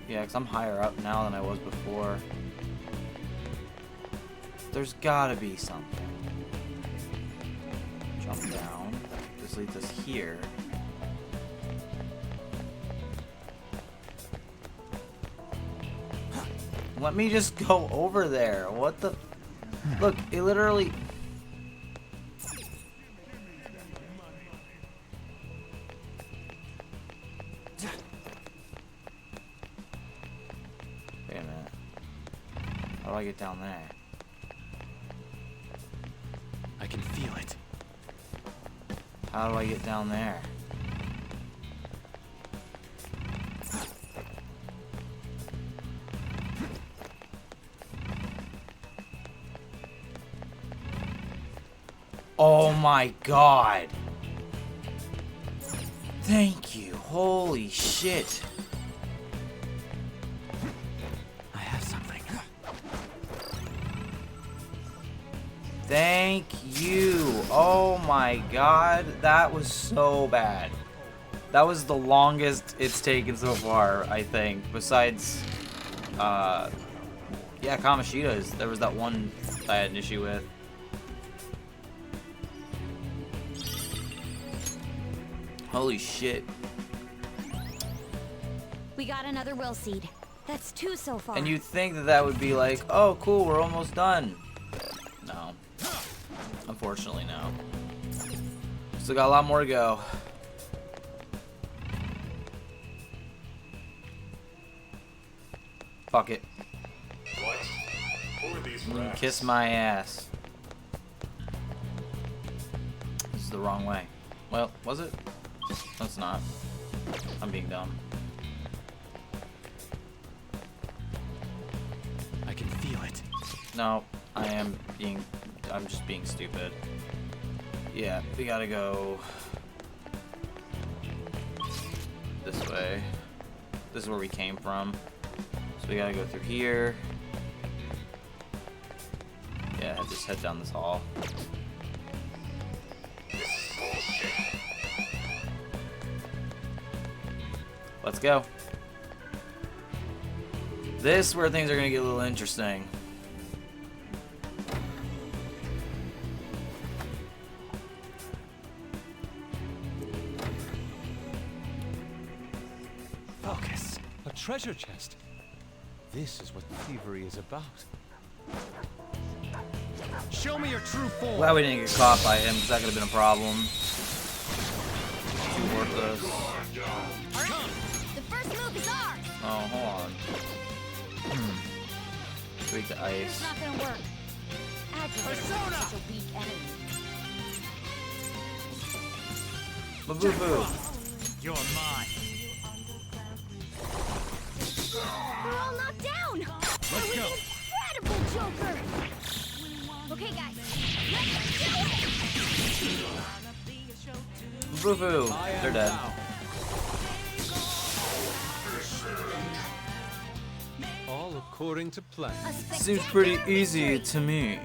Yeah, because I'm higher up now than I was before. There's gotta be something. Jump down. This leads us here. Let me just go over there. What the... Look, it literally... Wait a minute. How do I get down there? I can feel it. How do I get down there? Oh my god. Thank you. Holy shit. I have something. Thank you. Oh my god. That was so bad. That was the longest it's taken so far, I think. Besides, yeah, Kamoshida's. There was that one I had an issue with. Holy shit. We got another will seed. That's 2 so far. And you'd think that that would be like, oh, cool, we're almost done. No. Unfortunately, no. Still got a lot more to go. Fuck it. What? Who are these rats? Kiss my ass. This is the wrong way. Well, was it? No, it's not. I'm being dumb. I can feel it. No, I'm just being stupid. Yeah, we gotta go this way. This is where we came from. So we gotta go through here. Yeah, just head down this hall. Let's go. This is where things are gonna get a little interesting. Focus. A treasure chest. This is what thievery is about. Show me your true form. Glad we didn't get caught by him, because that could have been a problem. Too worthless. The first move is ours. Oh, hold on. Tweak the ice. It's not gonna work. Aggravating such a weak enemy. Maboo. You're mine. We're all knocked down. Let's go. Incredible Joker. Okay, guys. Let's do it. Maboo. They're dead. All according to plan. Seems pretty easy to me.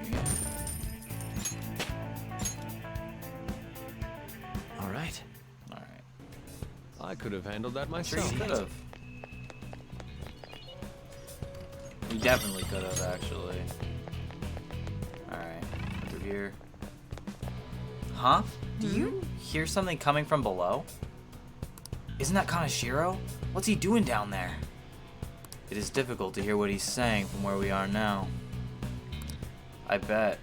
All right. I could have handled that Sure myself. you could have. You definitely could have, actually. Alright, through here. Huh? Do you hear something coming from below? Isn't that Kaneshiro? What's he doing down there? It is difficult to hear what he's saying from where we are now. I bet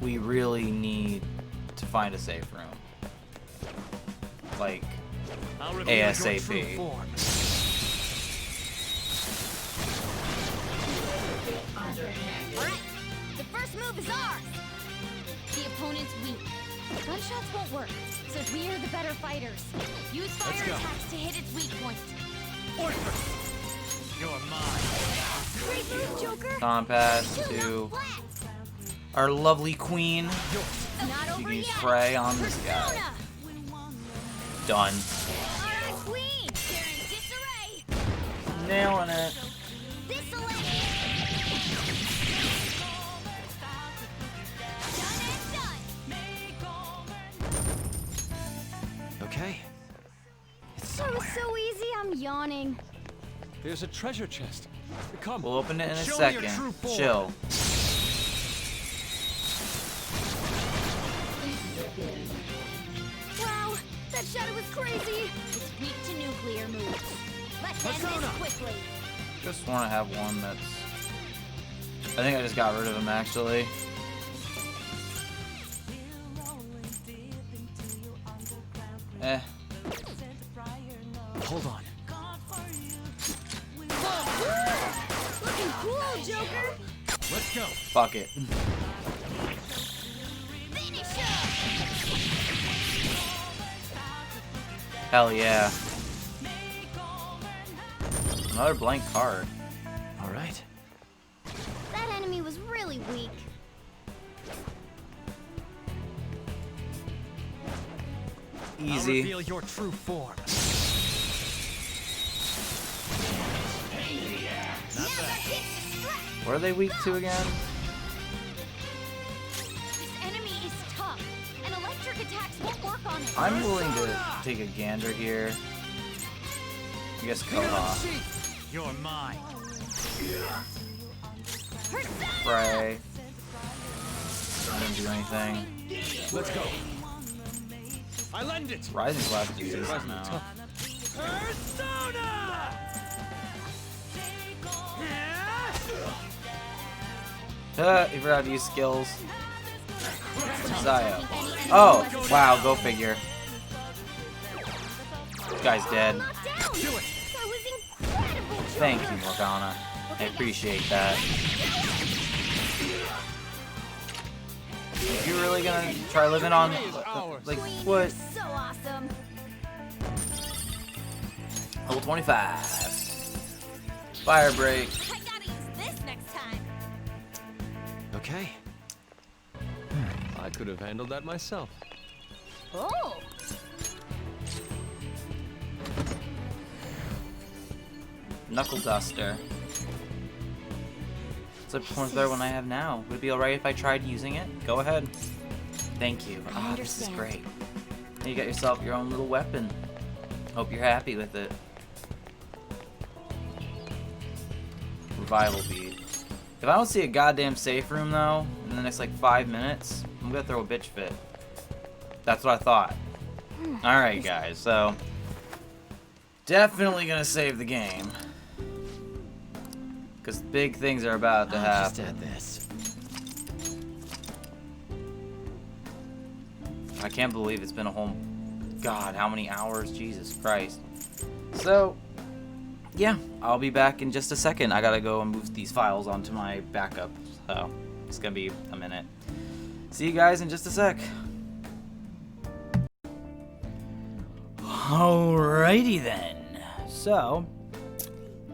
we really need to find a safe room. Like, I'll reveal your true ASAP. form. Alright. The first move is ours. The opponent's weak. Gunshots won't work, so we're the better fighters. Use fire Let's go. attacks to hit its weak point. You're mine. Great move, Joker. Compass to our lovely queen. Not You over can use yet. Frey on this guy. Persona. Done. Alright, queen. They're in disarray. Nailing it. This'll Okay. That was so easy, I'm yawning. There's a treasure chest. Come. We'll open it in a Show me your second. true form. Chill. Wow, that shadow was crazy. It's weak to nuclear moves. Let's end Persona. this quickly. Just want to have one that's... I think I just got rid of him, actually. Eh. Hold on. Looking cool, Joker. Let's go. Fuck it. Finish him. Hell yeah. Another blank card. All right. That enemy was really weak. I'll Easy. reveal your true form. What are they weak to again? This enemy is tough, and electric attacks won't work on it. I'm willing to take a gander here. I guess Koha. You're mine. Spray. Didn't do anything. Let's go. I lend it. Rising Blast is decent now. Persona! You forgot to use skills. Zio. Oh, wow, go figure. This guy's dead. Thank you, Morgana. I appreciate that. You really gonna try living on, like, what? So awesome. Level 25. Fire break. I gotta use this next time. Okay. I could have handled that myself. Oh. Knuckle Duster. It's a third one I have now. Would it be alright if I tried using it? Go ahead. Thank you. Ah, this is great. You got yourself your own little weapon. Hope you're happy with it. Revival bead. If I don't see a goddamn safe room though, in the next like 5 minutes, I'm gonna throw a bitch fit. That's what I thought. Alright guys, so definitely gonna save the game. Because big things are about to happen. Just add this. I can't believe it's been a whole... God, how many hours? Jesus Christ. So, yeah, I'll be back in just a second. I gotta go and move these files onto my backup. So, it's gonna be a minute. See you guys in just a sec. Alrighty then. So,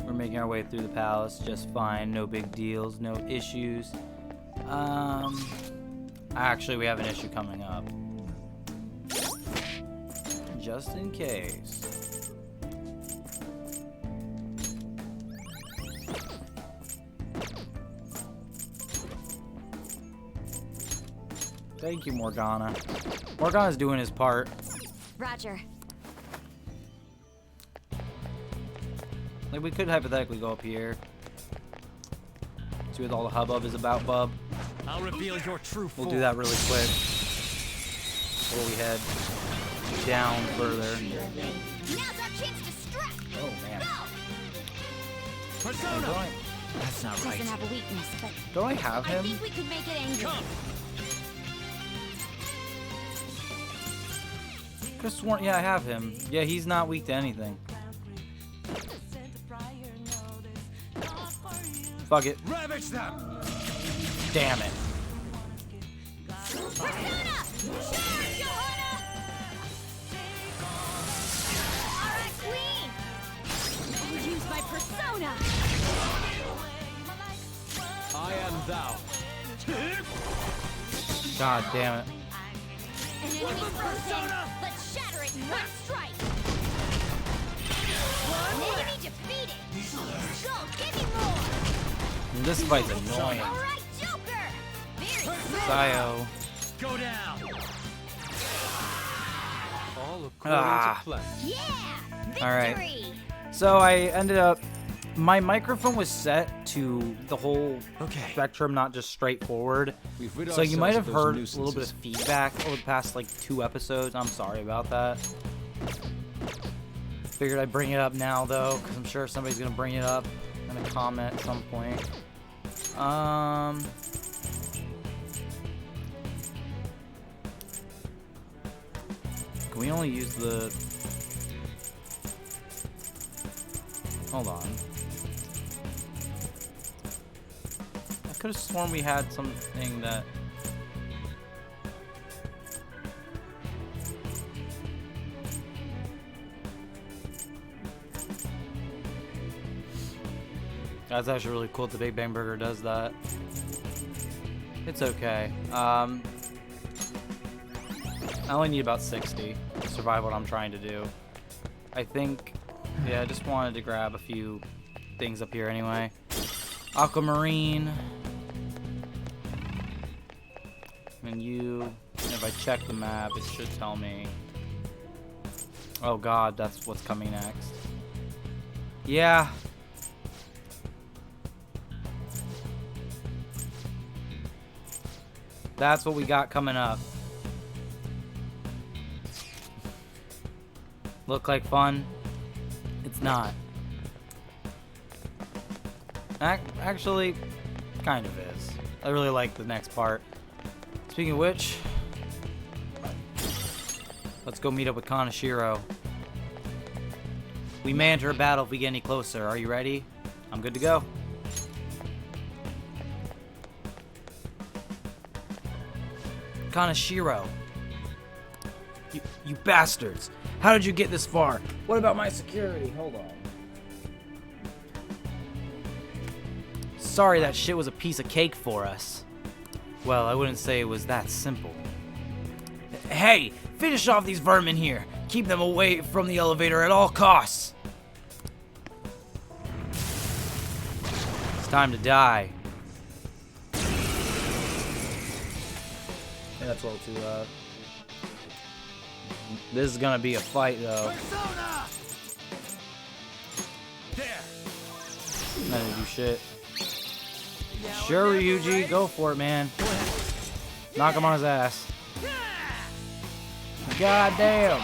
we're making our way through the palace just fine. No big deals, no issues. Actually, we have an issue coming up. Just in case. Thank you, Morgana. Morgana's doing his part. Roger. Like, we could hypothetically go up here. See what all the hubbub is about, bub. I'll reveal your true form. We'll do that really quick. Before we head down further. Now's our chance to strike. Oh, man. Persona! That's not right. Doesn't have a weakness, but Don't I have I him? think we could make it angry. Could've sworn, yeah, I have him. Yeah, he's not weak to anything. Fuck it. Ravage them! Damn it. Persona! Charge, Johanna! Alright, Queen! I'll use my persona. I am thou. God damn it. An enemy's frozen. Let's shatter it in one strike. An enemy defeated. Go, give me more. This fight's annoying. All right, Joker. Very Zio. Go down. All according to plan. Yeah. Alright. Victory. So I ended up... My microphone was set to the whole spectrum, not just straightforward. So you might have heard a little bit of feedback over the past like 2 episodes. I'm sorry about that. Figured I'd bring it up now though, because I'm sure somebody's gonna bring it up in a comment at some point. Can we only use the... Hold on. I could have sworn we had something that... That's actually really cool that the Big Bang Burger does that. It's okay. I only need about 60 to survive what I'm trying to do. I think, yeah, I just wanted to grab a few things up here anyway. Aquamarine. And if I check the map, it should tell me. Oh god, that's what's coming next. Yeah. That's what we got coming up. Look like fun? It's not. Actually, kind of is. I really like the next part. Speaking of which, let's go meet up with Kanashiro. We may enter a battle if we get any closer. Are you ready? I'm good to go. Kanashiro. You bastards. How did you get this far? What about my security? Hold on. Sorry that shit was a piece of cake for us. Well, I wouldn't say it was that simple. Hey, finish off these vermin here. Keep them away from the elevator at all costs. It's time to die. Yeah, that's a little too loud. This is gonna be a fight, though. Not gonna do shit. Sure, Ryuji, go for it, man. Knock him on his ass. God damn.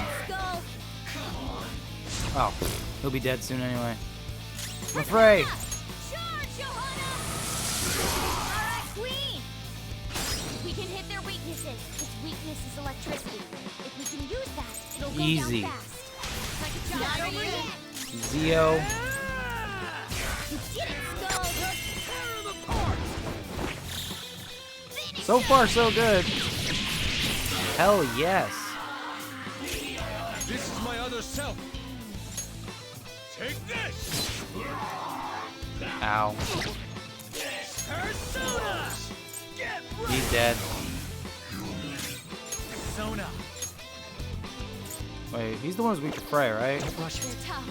Oh, he'll be dead soon anyway. I'm afraid. Queen! We can hit their weaknesses. Its weakness is electricity. If we can use that, it'll go Easy. down fast. Not over yet. Zio. You did it, Skull! So far, so good. Hell yes. This is my other self. Take this. Ow. Persona. He's dead. Persona. Wait, he's the one who's weak to Frey, right? They're tough,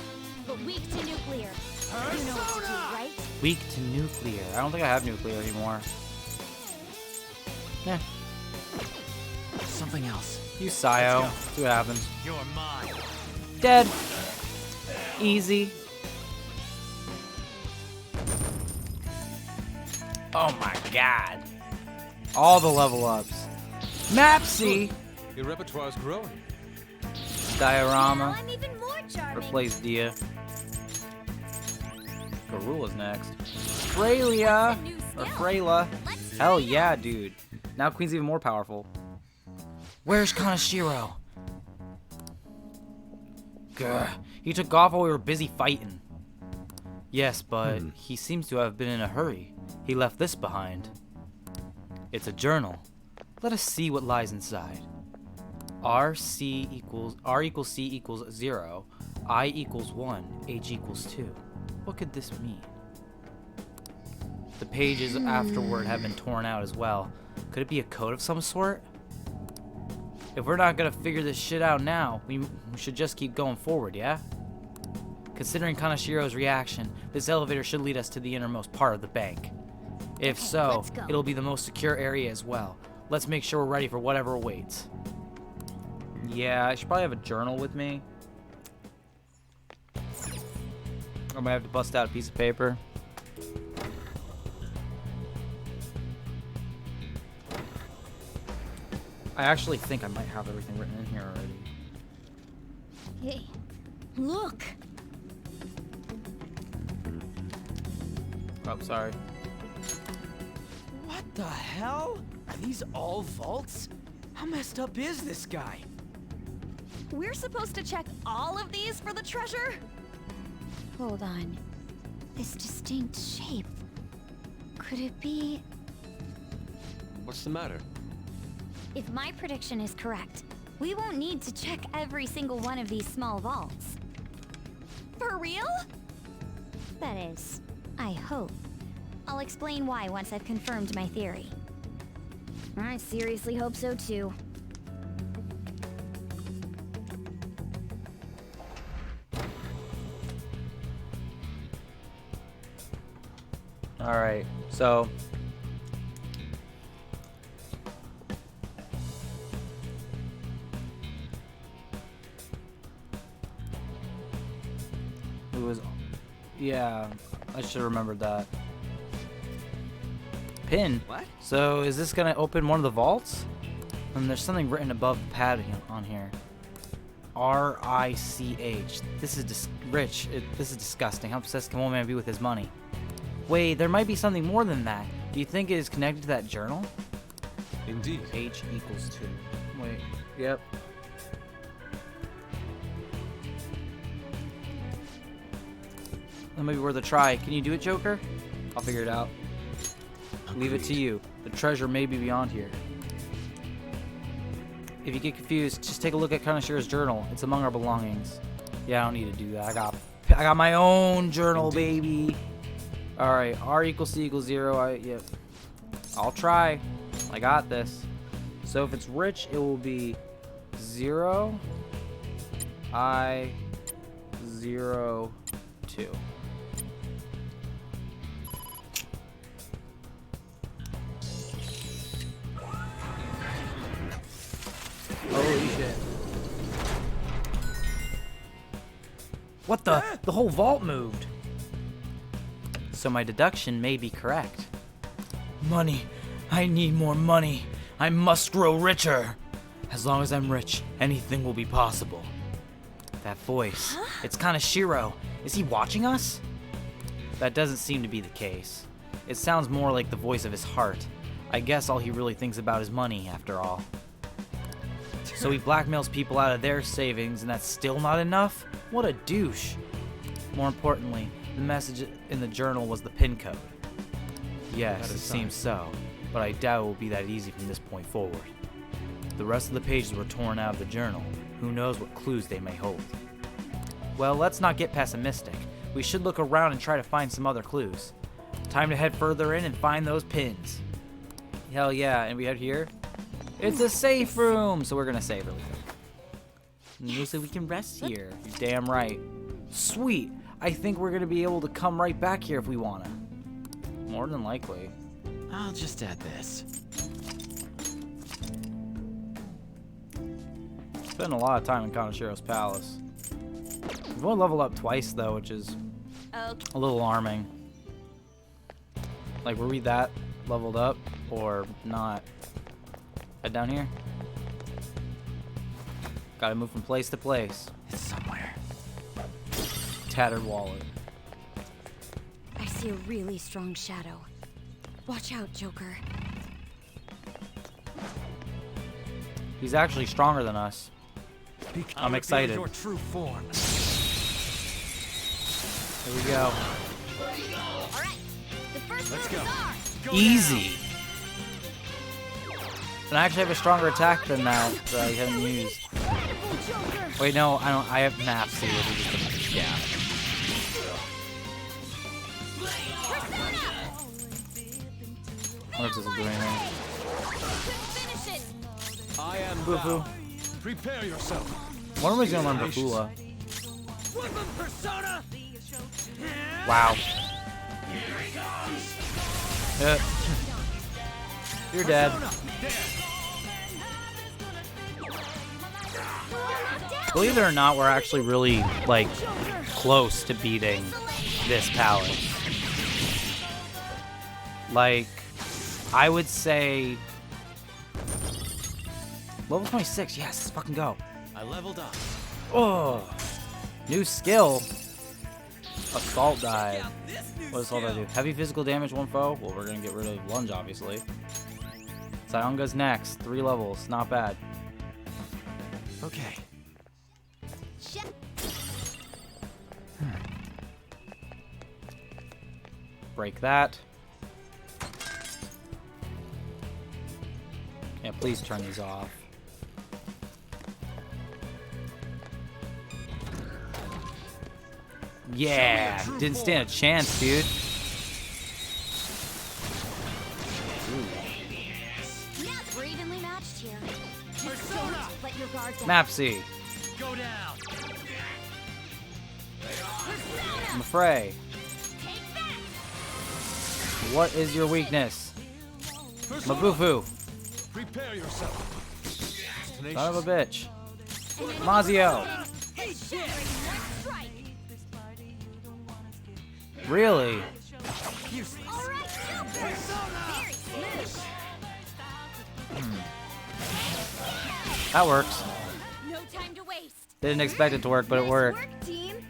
but weak to nuclear. You know what to do, right? Weak to nuclear. I don't think I have nuclear anymore. Yeah. Something else. Use Sayo. See what happens. You're mine. Dead. Easy. Oh my god. All the level ups. Mapsy. Your repertoire's growing. Diorama. I'm even more charming. Replace Dia. Garula's next. Freylia. Or Freyla. Hell yeah, dude. Now Queen's even more powerful. Where's Kanashiro? Grr. He took off while we were busy fighting. Yes, but he seems to have been in a hurry. He left this behind. It's a journal. Let us see what lies inside. R equals C equals 0. I equals 1. H equals 2. What could this mean? The pages afterward have been torn out as well. Could it be a code of some sort? If we're not gonna figure this shit out now, we should just keep going forward, yeah? Considering Kanashiro's reaction, this elevator should lead us to the innermost part of the bank. If so, it'll be the most secure area as well. Let's make sure we're ready for whatever awaits. Yeah, I should probably have a journal with me. I might have to bust out a piece of paper. I actually think I might have everything written in here already. Hey, look! Oh, sorry. What the hell? Are these all vaults? How messed up is this guy? We're supposed to check all of these for the treasure? Hold on. This distinct shape. Could it be... What's the matter? If my prediction is correct, we won't need to check every single one of these small vaults. For real? That is, I hope. I'll explain why once I've confirmed my theory. I seriously hope so too. Alright, so... It was... Yeah, I should have remembered that. Pin? What? So, is this gonna open one of the vaults? And there's something written above the padding on here. R-I-C-H. This is rich. This is disgusting. How obsessed can one man be with his money? Wait, there might be something more than that. Do you think it is connected to that journal? Indeed. H equals 2. Wait. Yep. That might be worth a try. Can you do it, Joker? I'll figure it out. Leave it to you. The treasure may be beyond here. If you get confused, just take a look at Kaneshira's journal. It's among our belongings. Yeah, I don't need to do that. I got my own journal, baby. All right, R equals C equals 0. Yep. I'll try. I got this. So if it's rich, it will be 0, I, 0, 2. Holy shit. What the? The whole vault moved. So my deduction may be correct. Money. I need more money. I must grow richer. As long as I'm rich, anything will be possible. That voice. It's Kaneshiro. Is he watching us? That doesn't seem to be the case. It sounds more like the voice of his heart. I guess all he really thinks about is money, after all. So he blackmails people out of their savings, and that's still not enough? What a douche. More importantly, the message in the journal was the PIN code. Yes, it seems so, but I doubt it will be that easy from this point forward. The rest of the pages were torn out of the journal. Who knows what clues they may hold. Well, let's not get pessimistic. We should look around and try to find some other clues. Time to head further in and find those pins. Hell yeah, and we head here? It's a safe room! So we're gonna save really quick. So we can rest here. You're damn right. Sweet! I think we're gonna be able to come right back here if we wanna. More than likely. I'll just add this. Spent a lot of time in Kaneshiro's palace. We've only leveled up twice though, which is a little alarming. Like, were we that leveled up or not? Head down here. Gotta move from place to place. It's somewhere. Tattered wallet. I see a really strong shadow. Watch out, Joker. He's actually stronger than us. I'm excited. Your true form. Here we go. Let's go. Easy. And I actually have a stronger attack than that I haven't used. Wait, no, I don't. I have maps here. Yeah. What does it do anything? I am Bufu. Prepare yourself. One of them's gonna learn Bafula. Persona. Wow. You're dead. Believe it or not, we're actually really, like, close to beating this palace. Like, I would say... Level 26, yes, let's fucking go. I leveled up. Oh, new skill. Assault dive. What does assault dive do? Heavy physical damage, one foe. Well, we're gonna get rid of lunge, obviously. Sayonga's next, 3 levels, not bad. Okay. Break that. Yeah, please turn these off. Yeah, didn't stand a chance, dude. Let your guard down. Mapsy. Go down. Mafray. What is your weakness? Mabufu. Prepare yourself. Son of a bitch. Mazio. Really? That works. No time to waste. Didn't expect it to work, but it worked. Nice work, team.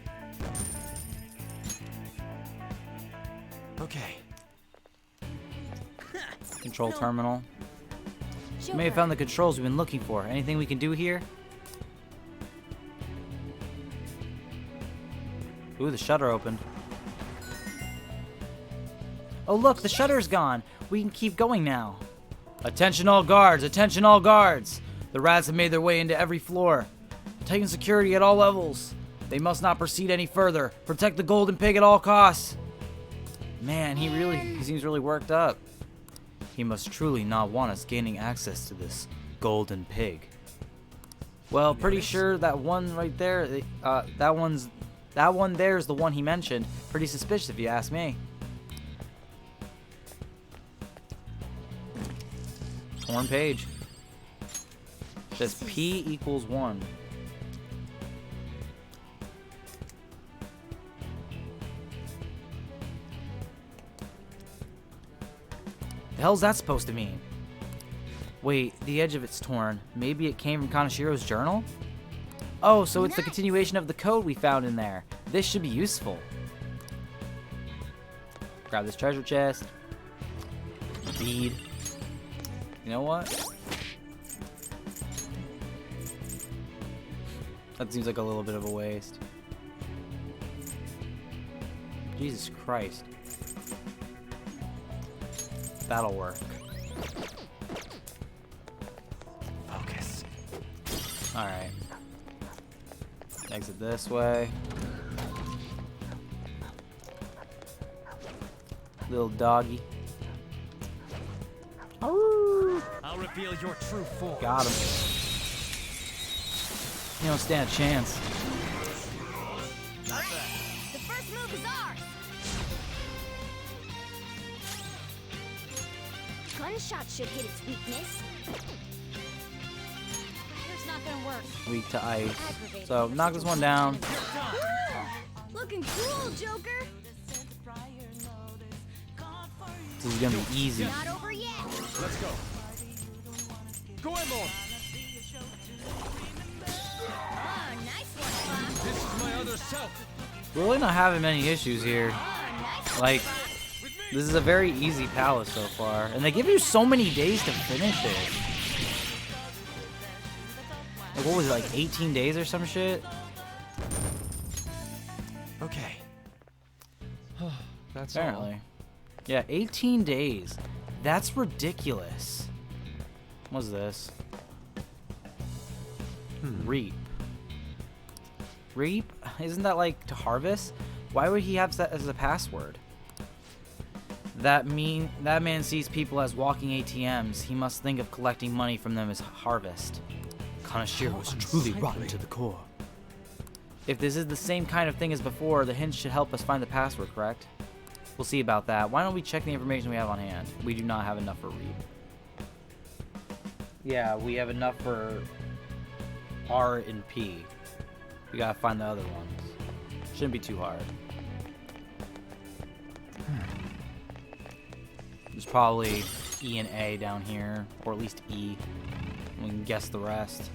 Okay. Control terminal. We may have found the controls we've been looking for. Anything we can do here? Ooh, the shutter opened. Oh look, the shutter's gone. We can keep going now. Attention all guards, attention all guards. The rats have made their way into every floor. Taking security at all levels. They must not proceed any further. Protect the golden pig at all costs. Man, he seems really worked up. He must truly not want us gaining access to this golden pig. Well, pretty sure that one right there, that one there is the one he mentioned. Pretty suspicious if you ask me. Torn page. Says P equals 1. The hell's that supposed to mean? Wait, the edge of it's torn. Maybe it came from Kanashiro's journal? Oh, so it's the continuation of the code we found in there. This should be useful. Grab this treasure chest. Bead. You know what? That seems like a little bit of a waste. Jesus Christ. That'll work. Focus. Alright. Exit this way. Little doggy. I'll reveal your true form. Got him. You don't stand a chance. The first move is ours. Gunshot should hit its weakness. Fire's not gonna work. Weak to ice. So knock this one down. Looking cool, Joker. This is gonna be easy. Not over yet. Let's go. Go in, Lord. Oh, nice one, Fox. This is my other self. We're really not having many issues here. Like, this is a very easy palace so far. And they give you so many days to finish it. Like, what was it, like 18 days or some shit? Okay. That's Apparently. all. Yeah, 18 days. That's ridiculous. What's this? Reap. Reap? Isn't that like to harvest? Why would he have that as a password? That man sees people as walking ATMs. He must think of collecting money from them as harvest. Kanashiro was truly rotten to the core. If this is the same kind of thing as before, the hints should help us find the password, correct? We'll see about that. Why don't we check the information we have on hand? We do not have enough for Reap. Yeah, we have enough for R and P. We gotta find the other ones. Shouldn't be too hard. There's probably E and A down here, or at least E. We can guess the rest.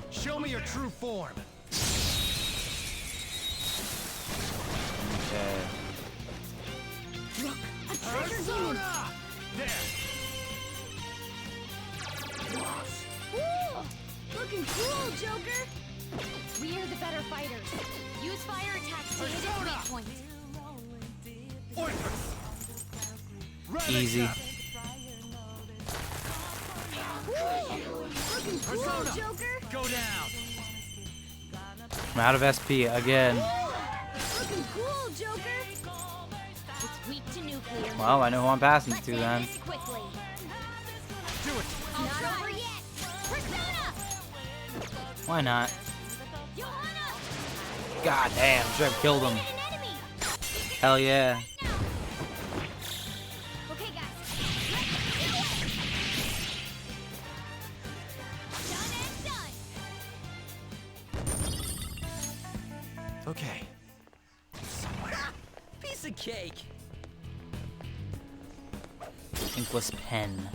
Show me your true form. Okay. Look, a treasure demon. There. Ooh, looking cool, Joker. We're the better fighters. Use fire attacks to hit its weak point. Easy. Looking cool, Joker. Go down. I'm out of SP again. Looking cool, Joker. It's weak to nuclear. Well, I know who I'm passing it to then. Quickly. Let's do it. Not over yet. Persona! Why not? God damn, should have killed him. Hell yeah. Okay, guys. Let's do it. Done and done. Okay. Piece of cake. Inkless pen.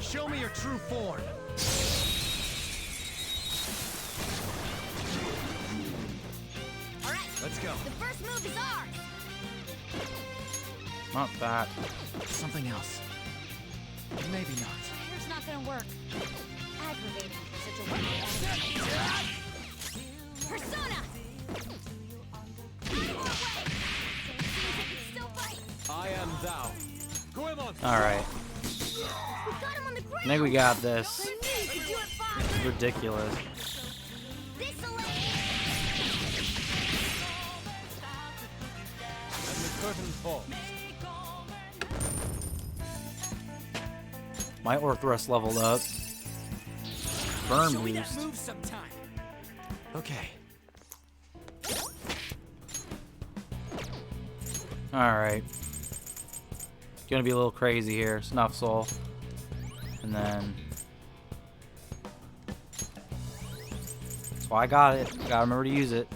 Show me your true form. All right. Let's go. The first move is ours. Not that. Something else. Maybe not. Here's not gonna work. Aggravating for such a weak Persona! I am thou. Alright. We got him on the ground. I think we got this. We could do it fine. This is ridiculous. This'll And the curtain falls. My Orthrust leveled up. Burn Show me that boost. move sometime. Okay. Alright. Gonna be a little crazy here. Snuff Soul. And then. So I got it. Gotta remember to use it.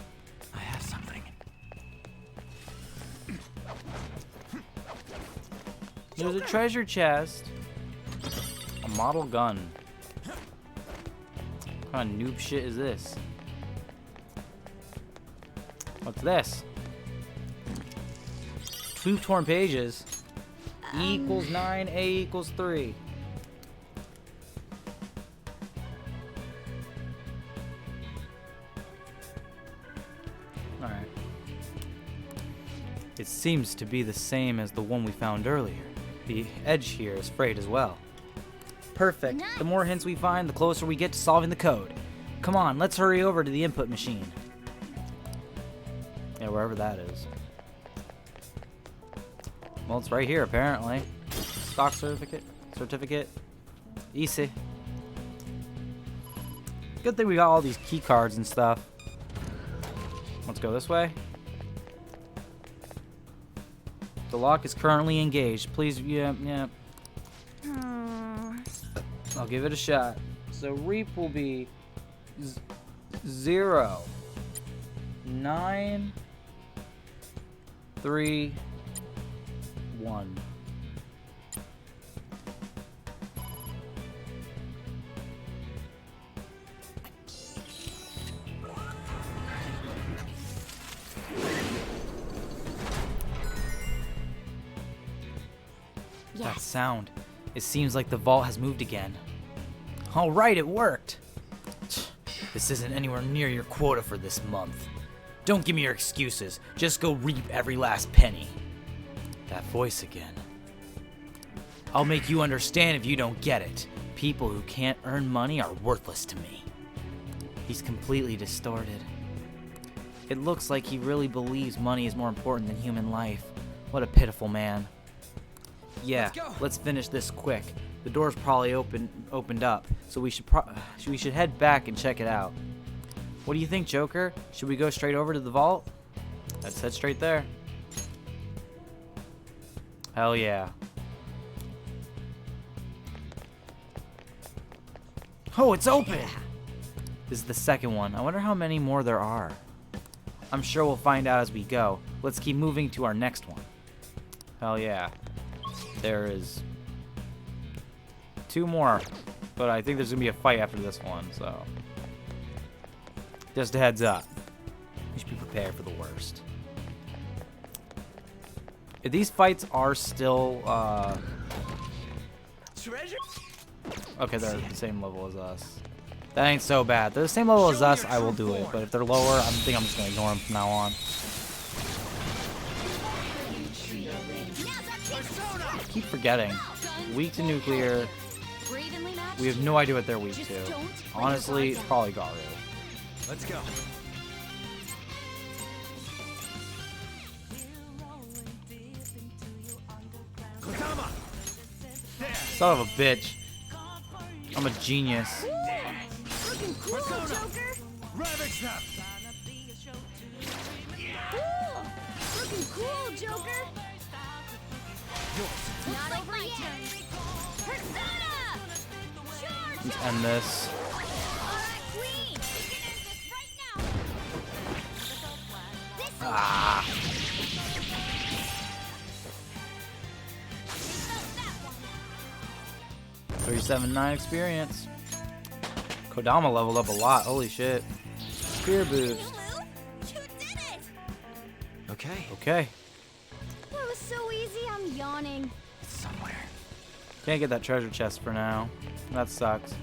I have something. There's a treasure chest. A model gun. What kind of noob shit is this? What's this? 2 torn pages. E equals 9, A equals 3. Alright. It seems to be the same as the one we found earlier. The edge here is frayed as well. Perfect. The more hints we find, the closer we get to solving the code. Come on, let's hurry over to the input machine. Yeah, wherever that is. Well, it's right here, apparently. Stock certificate. Easy. Good thing we got all these key cards and stuff. Let's go this way. The lock is currently engaged. Please, yeah. I'll give it a shot. So reap will be 0, 9, 3, 1. That sound. It seems like the vault has moved again. All right, it worked. This isn't anywhere near your quota for this month. Don't give me your excuses. Just go reap every last penny. That voice again. I'll make you understand if you don't get it. People who can't earn money are worthless to me. He's completely distorted. It looks like he really believes money is more important than human life. What a pitiful man. Yeah, let's finish this quick. The door's probably opened up, so we should head back and check it out. What do you think, Joker? Should we go straight over to the vault? Let's head straight there. Hell yeah. Oh, it's open! This is the second one. I wonder how many more there are. I'm sure we'll find out as we go. Let's keep moving to our next one. Hell yeah. There is 2 more, but I think there's gonna be a fight after this one, so just a heads up. You should be prepared for the worst. If these fights are still Treasure? okay, they're the same level as us. That ain't so bad. If they're the same level as us, I will do it. But if they're lower, I think I'm just gonna ignore them from now on. I keep forgetting. Weak to nuclear. We have no idea what they're weak to. Honestly, it's probably Garu. Let's go. Son of a bitch. I'm a genius. Looking cool, Joker. Ravage them! Cool. Looking cool, Joker. Not over yet. Persona. Charge. Let's end this. Alright, Queen. We can end this right now. Ah. 37.9 experience. Kodama leveled up a lot. Holy shit. Spear boost. Okay. Okay. That was so easy, I'm yawning. It's somewhere. Can't get that treasure chest for now. That sucks.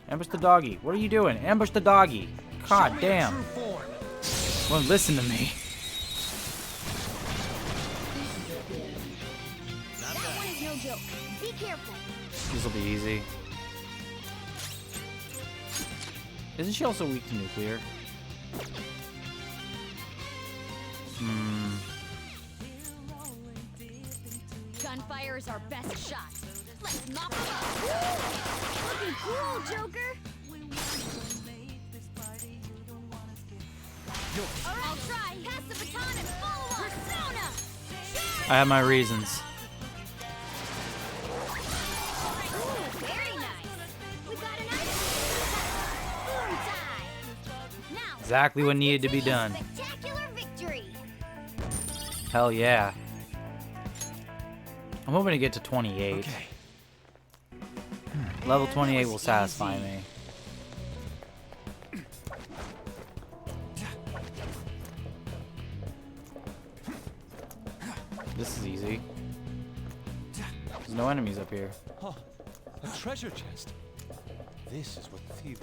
Ambush the doggy. What are you doing? Ambush the doggy. God damn. Won't listen to me. That one is no joke. Be careful. This will be easy. Isn't she also weak to nuclear? Gunfire is our best shot. Let's knock them out. Looking cool, Joker. I'll try. Pass the baton and follow up. Persona. I have my reasons. Ooh, very nice. We got an item. Boom time. Now. Exactly what needed to be done. Spectacular victory. Hell yeah. I'm hoping to get to 28. Okay. Level 28 will satisfy me. This is easy. There's no enemies up here. Oh, a treasure chest. This is what thieves.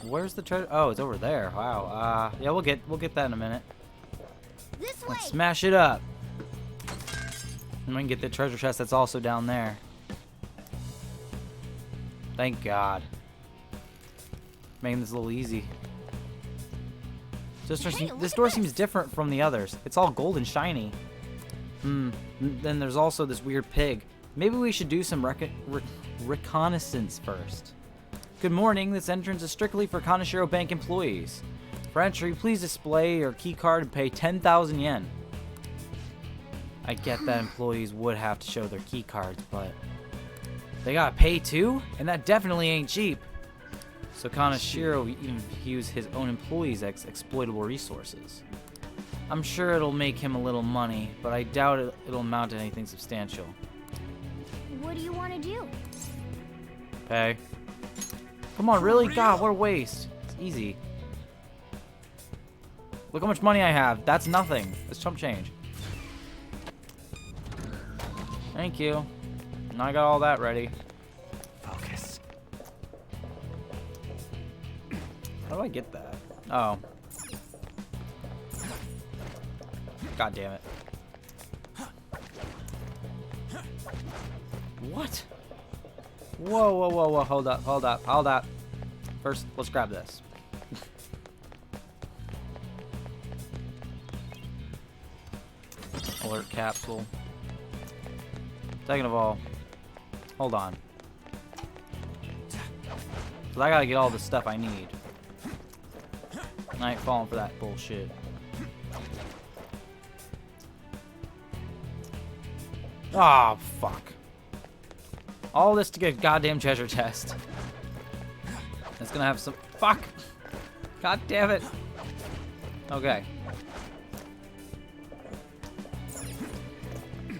Where's the treasure? Oh, it's over there. Wow. Yeah, we'll get that in a minute. This way. Let's smash it up. And we can get the treasure chest that's also down there. Thank God. Making this a little easy. This door seems different from the others. It's all gold and shiny. Then there's also this weird pig. Maybe we should do some reconnaissance first. Good morning. This entrance is strictly for Kaneshiro Bank employees. For entry, please display your key card and pay 10,000 yen. I get that employees would have to show their key cards, but they gotta pay too? And that definitely ain't cheap. So Kaneshiro even views his own employees as exploitable resources. I'm sure it'll make him a little money, but I doubt it'll amount to anything substantial. What do you want to do? Pay. Come on, really? God, what a waste. It's easy. Look how much money I have. That's nothing. It's chump change. Thank you. Now I got all that ready. Focus. How do I get that? Oh. God damn it. What? Whoa, whoa, whoa, whoa. Hold up, hold up, hold up. First, let's grab this. Alert capsule. Second of all, hold on. Cause I gotta get all the stuff I need. I ain't falling for that bullshit. Oh, fuck. All this to get a goddamn treasure chest. It's gonna have some... Fuck! God damn it. Okay.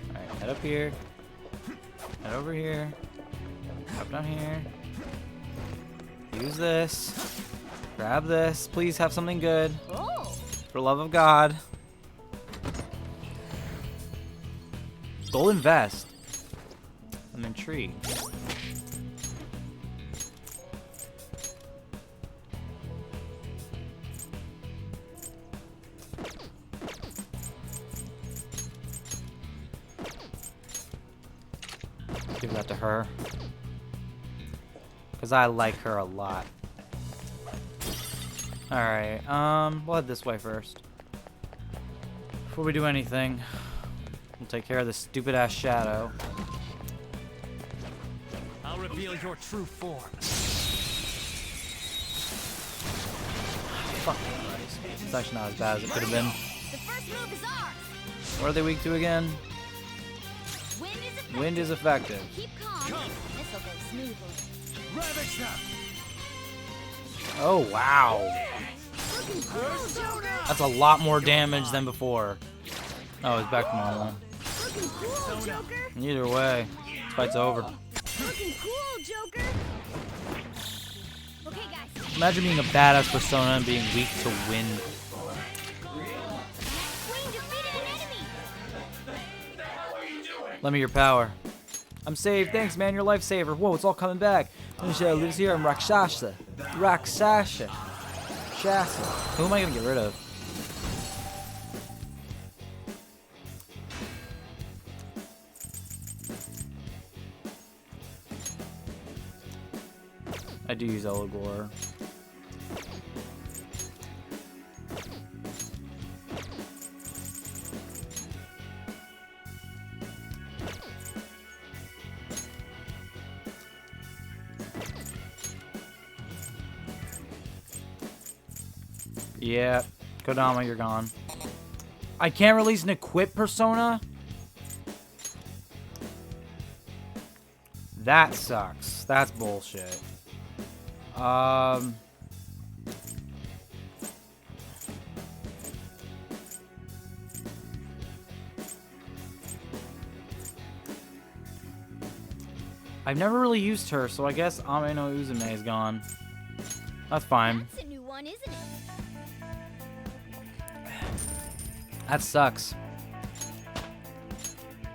Alright, head up here. Head over here. Up down here. Use this. Grab this. Please have something good. For the love of God. Golden vest. I'm intrigued. Give that to her. Because I like her a lot. Alright, we'll head this way first. Before we do anything, we'll take care of this stupid ass shadow. I'll reveal your true form. Fucking Christ. It's actually not as bad as it could have been. The first move is ours. What are they weak to again? Wind is effective. Keep calm. This'll go smoothly. Ravage them! Oh, wow. That's a lot more damage than before. Oh, it's back to normal. Looking cool, Joker. Either way, this fight's over. Looking cool, Joker. Okay, guys. Imagine being a badass persona and being weak to wind. Queen defeated an enemy. Lend me your power. I'm saved. Thanks, man. You're a lifesaver. Whoa, it's all coming back. Shadow lives here. I'm Rakshasa. Rakshasa. Shasta. Who am I going to get rid of? I do use Elagor. Yeah, Kodama, you're gone. I can't release an equip persona? That sucks. That's bullshit. I've never really used her, so I guess Ame no Uzume is gone. That's fine. That's a new one, isn't it? That sucks.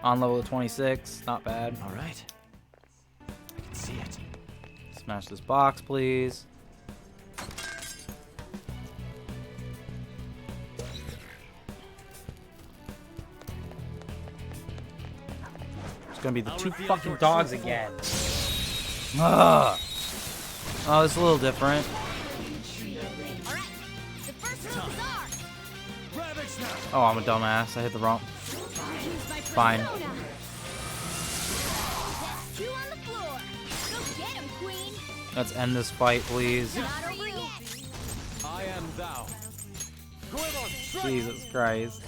On level 26, not bad. All right. I can see it. Smash this box, please. It's gonna be the two fucking dogs again. Ugh. Oh, it's a little different. Oh, I'm a dumbass. I hit the wrong. Fine. Let's end this fight, please. I am thou. Jesus Christ.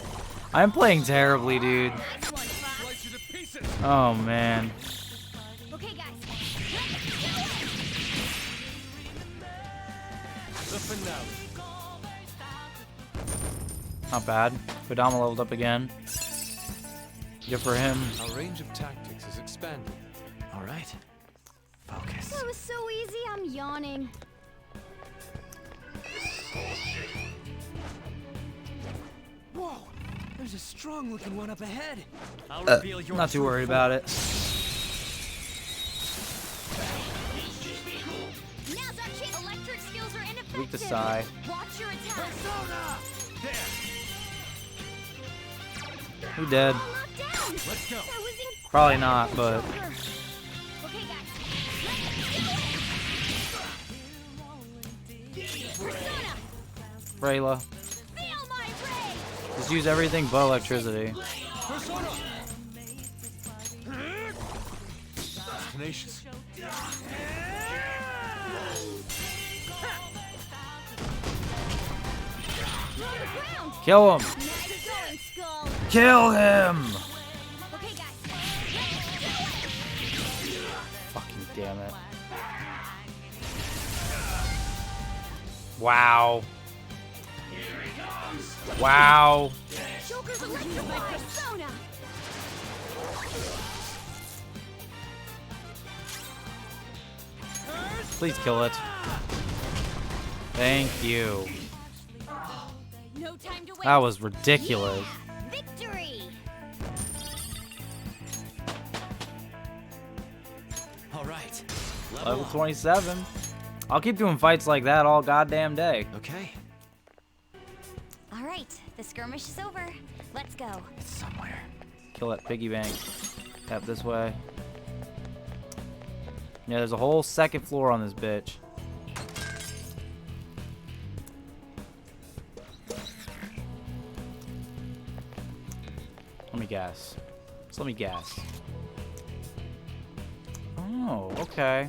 I'm playing terribly, dude. Oh, man. Okay, guys. The finale. Not bad. Kodama leveled up again. Good for him. Our range of tactics is expanding. All right. Focus. That was so easy, I'm yawning. Whoa! There's a strong-looking one up ahead. I'll reveal your Not too true worried form. about it. Now's our chance. Electric skills are ineffective. Weak to Sai. Watch your attack. Persona! There! Who dead? Let's go. Probably not, but Okay, guys. Persona! Rayla. Feel my rage! Just use everything but electricity. Persona! Tenacious. Kill him! Nice going, Skull. Kill him! Okay, guys. Fucking damn it. Wow. Wow. Joker's electrified persona. Please kill it. Thank you. No time to wait. That was ridiculous. Victory! All right. Level 27. I'll keep doing fights like that all goddamn day. Okay. All right, the skirmish is over. Let's go. It's somewhere. Kill that piggy bank. Tap this way. Yeah, there's a whole second floor on this bitch. Let me guess. Just let me guess. Oh, okay.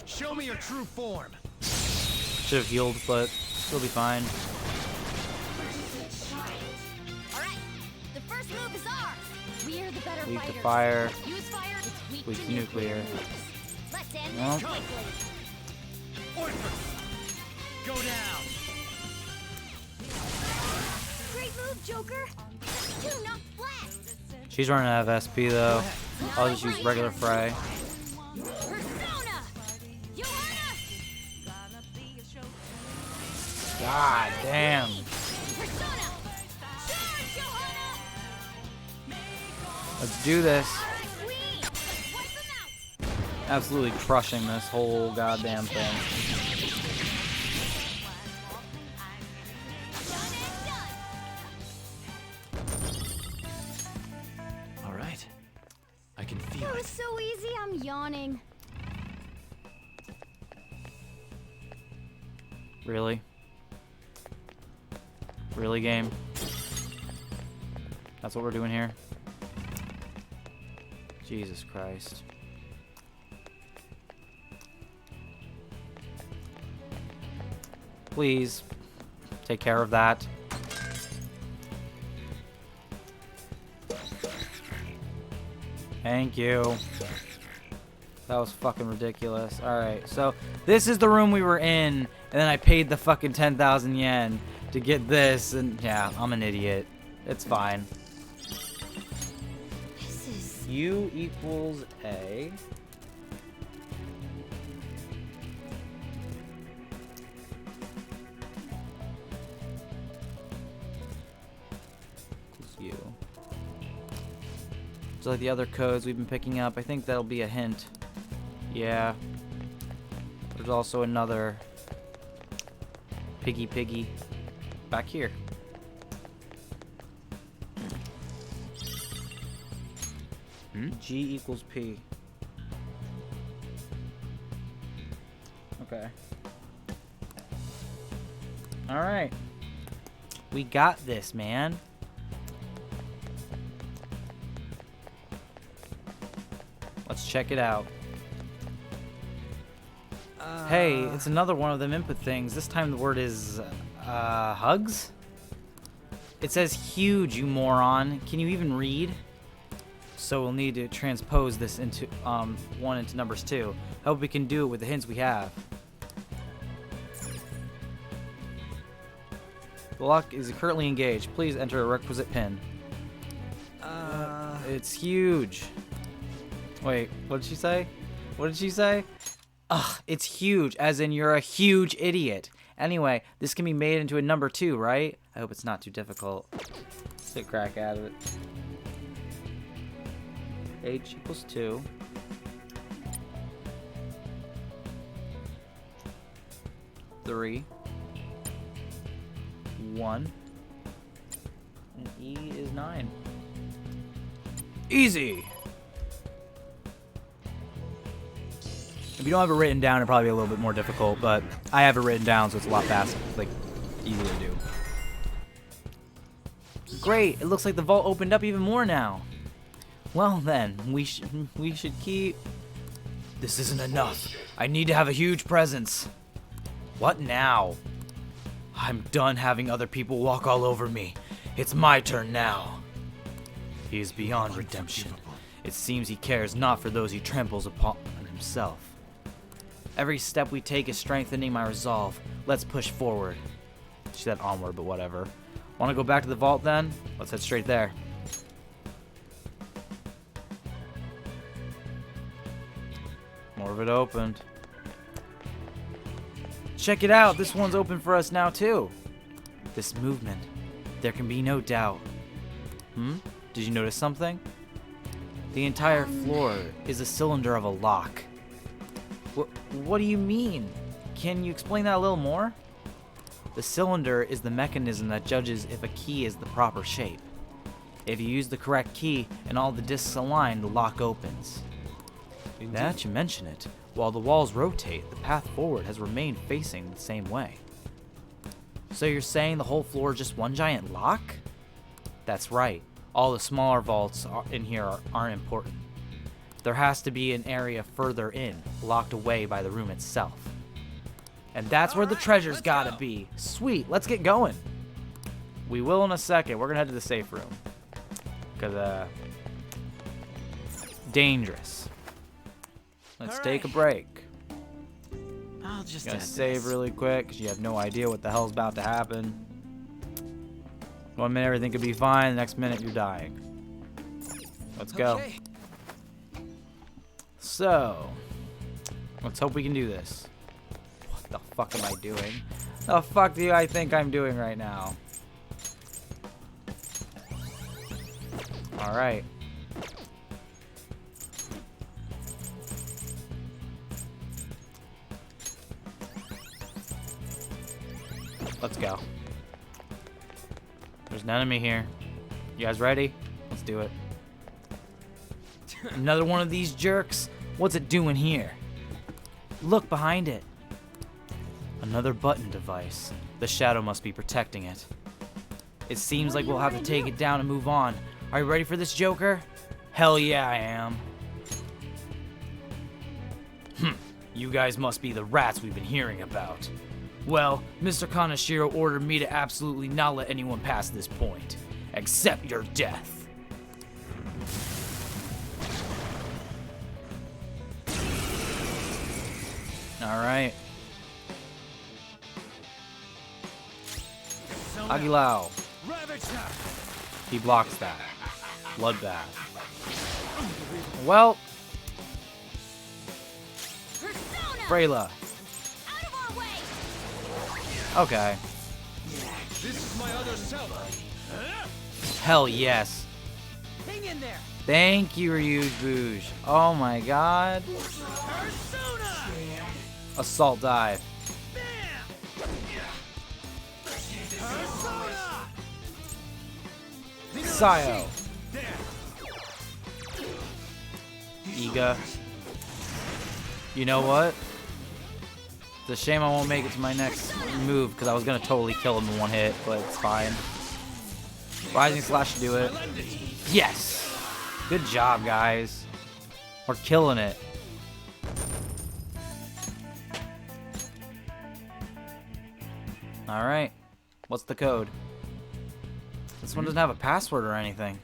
Show me your true form. Should have healed, but still be fine. Alright, the first move is ours. We're the better Weak to fighters. fire. Use fire, it's Weak to nuclear. Let's end Well. this quickly. Go down. Great move, Joker. Two knocked flat. She's running out of SP though. I'll just use regular fray. Persona. Johanna. God damn. Persona. Charge, Johanna. Let's do this. Absolutely crushing this whole goddamn thing. All right. I can feel That it. was so easy, I'm yawning. Really? Really, game? That's what we're doing here? Jesus Christ. Please, take care of that. Thank you. That was fucking ridiculous. Alright, so this is the room we were in, and then I paid the fucking 10,000 yen to get this, and yeah, I'm an idiot. It's fine. This is... U equals A. Equals U. Just like the other codes we've been picking up, I think that'll be a hint. Yeah. There's also another piggy back here. G equals P. Okay. Alright. We got this, man. Let's check it out. Hey, it's another one of them input things. This time the word is, hugs? It says huge, you moron. Can you even read? So we'll need to transpose this into, one into numbers 2. Hope we can do it with the hints we have. The lock is currently engaged. Please enter a requisite pin. It's huge. Wait, what did she say? What did she say? Ugh, it's huge, as in you're a huge idiot. Anyway, this can be made into a number 2, right? I hope it's not too difficult. Let's take a crack at it. H equals 2. Three. 1. And E is 9. Easy! If you don't have it written down, it'll probably be a little bit more difficult, but I have it written down, so it's a lot faster, like, easy to do. Great! It looks like the vault opened up even more now. Well then, we should keep... This isn't enough. I need to have a huge presence. What now? I'm done having other people walk all over me. It's my turn now. He is beyond redemption. It seems he cares not for those he tramples upon himself. Every step we take is strengthening my resolve. Let's push forward. She said onward, but whatever. Want to go back to the vault then? Let's head straight there. More of it opened. Check it out, this one's open for us now too. This movement, there can be no doubt. Did you notice something? The entire floor is a cylinder of a lock. What do you mean? Can you explain that a little more? The cylinder is the mechanism that judges if a key is the proper shape. If you use the correct key and all the discs align, the lock opens. Now that you mention it, while the walls rotate, the path forward has remained facing the same way. So you're saying the whole floor is just one giant lock? That's right. All the smaller vaults in here aren't important. There has to be an area further in, locked away by the room itself. And that's where the treasure's gotta be. Sweet, let's get going. We will in a second. We're gonna head to the safe room. Because, dangerous. Let's take a break. I'll just Gonna add save this. really quick, because you have no idea what the hell's about to happen. 1 minute everything could be fine, the next minute you're dying. Let's go. Okay. So, let's hope we can do this. What the fuck am I doing? The fuck do I think I'm doing right now? Alright. Let's go. There's an enemy here. You guys ready? Let's do it. Another one of these jerks? What's it doing here? Look behind it. Another button device. The shadow must be protecting it. It seems like we'll have to take it down and move on. Are you ready for this, Joker? Hell yeah, I am. You guys must be the rats we've been hearing about. Well, Mr. Kaneshiro ordered me to absolutely not let anyone pass this point. Except your death. Alright. Agilao. He blocks that. Bloodbath. Well. Freyla. Okay. This is my other self. Hell yes. Hang in there. Thank you, Ryuj Bouge. Oh my god. Assault dive. Sayo. Iga. You know what? It's a shame I won't make it to my next move because I was going to totally kill him in one hit, but it's fine. Rising Slash should do it. Yes! Good job, guys. We're killing it. Alright. What's the code? This one doesn't have a password or anything.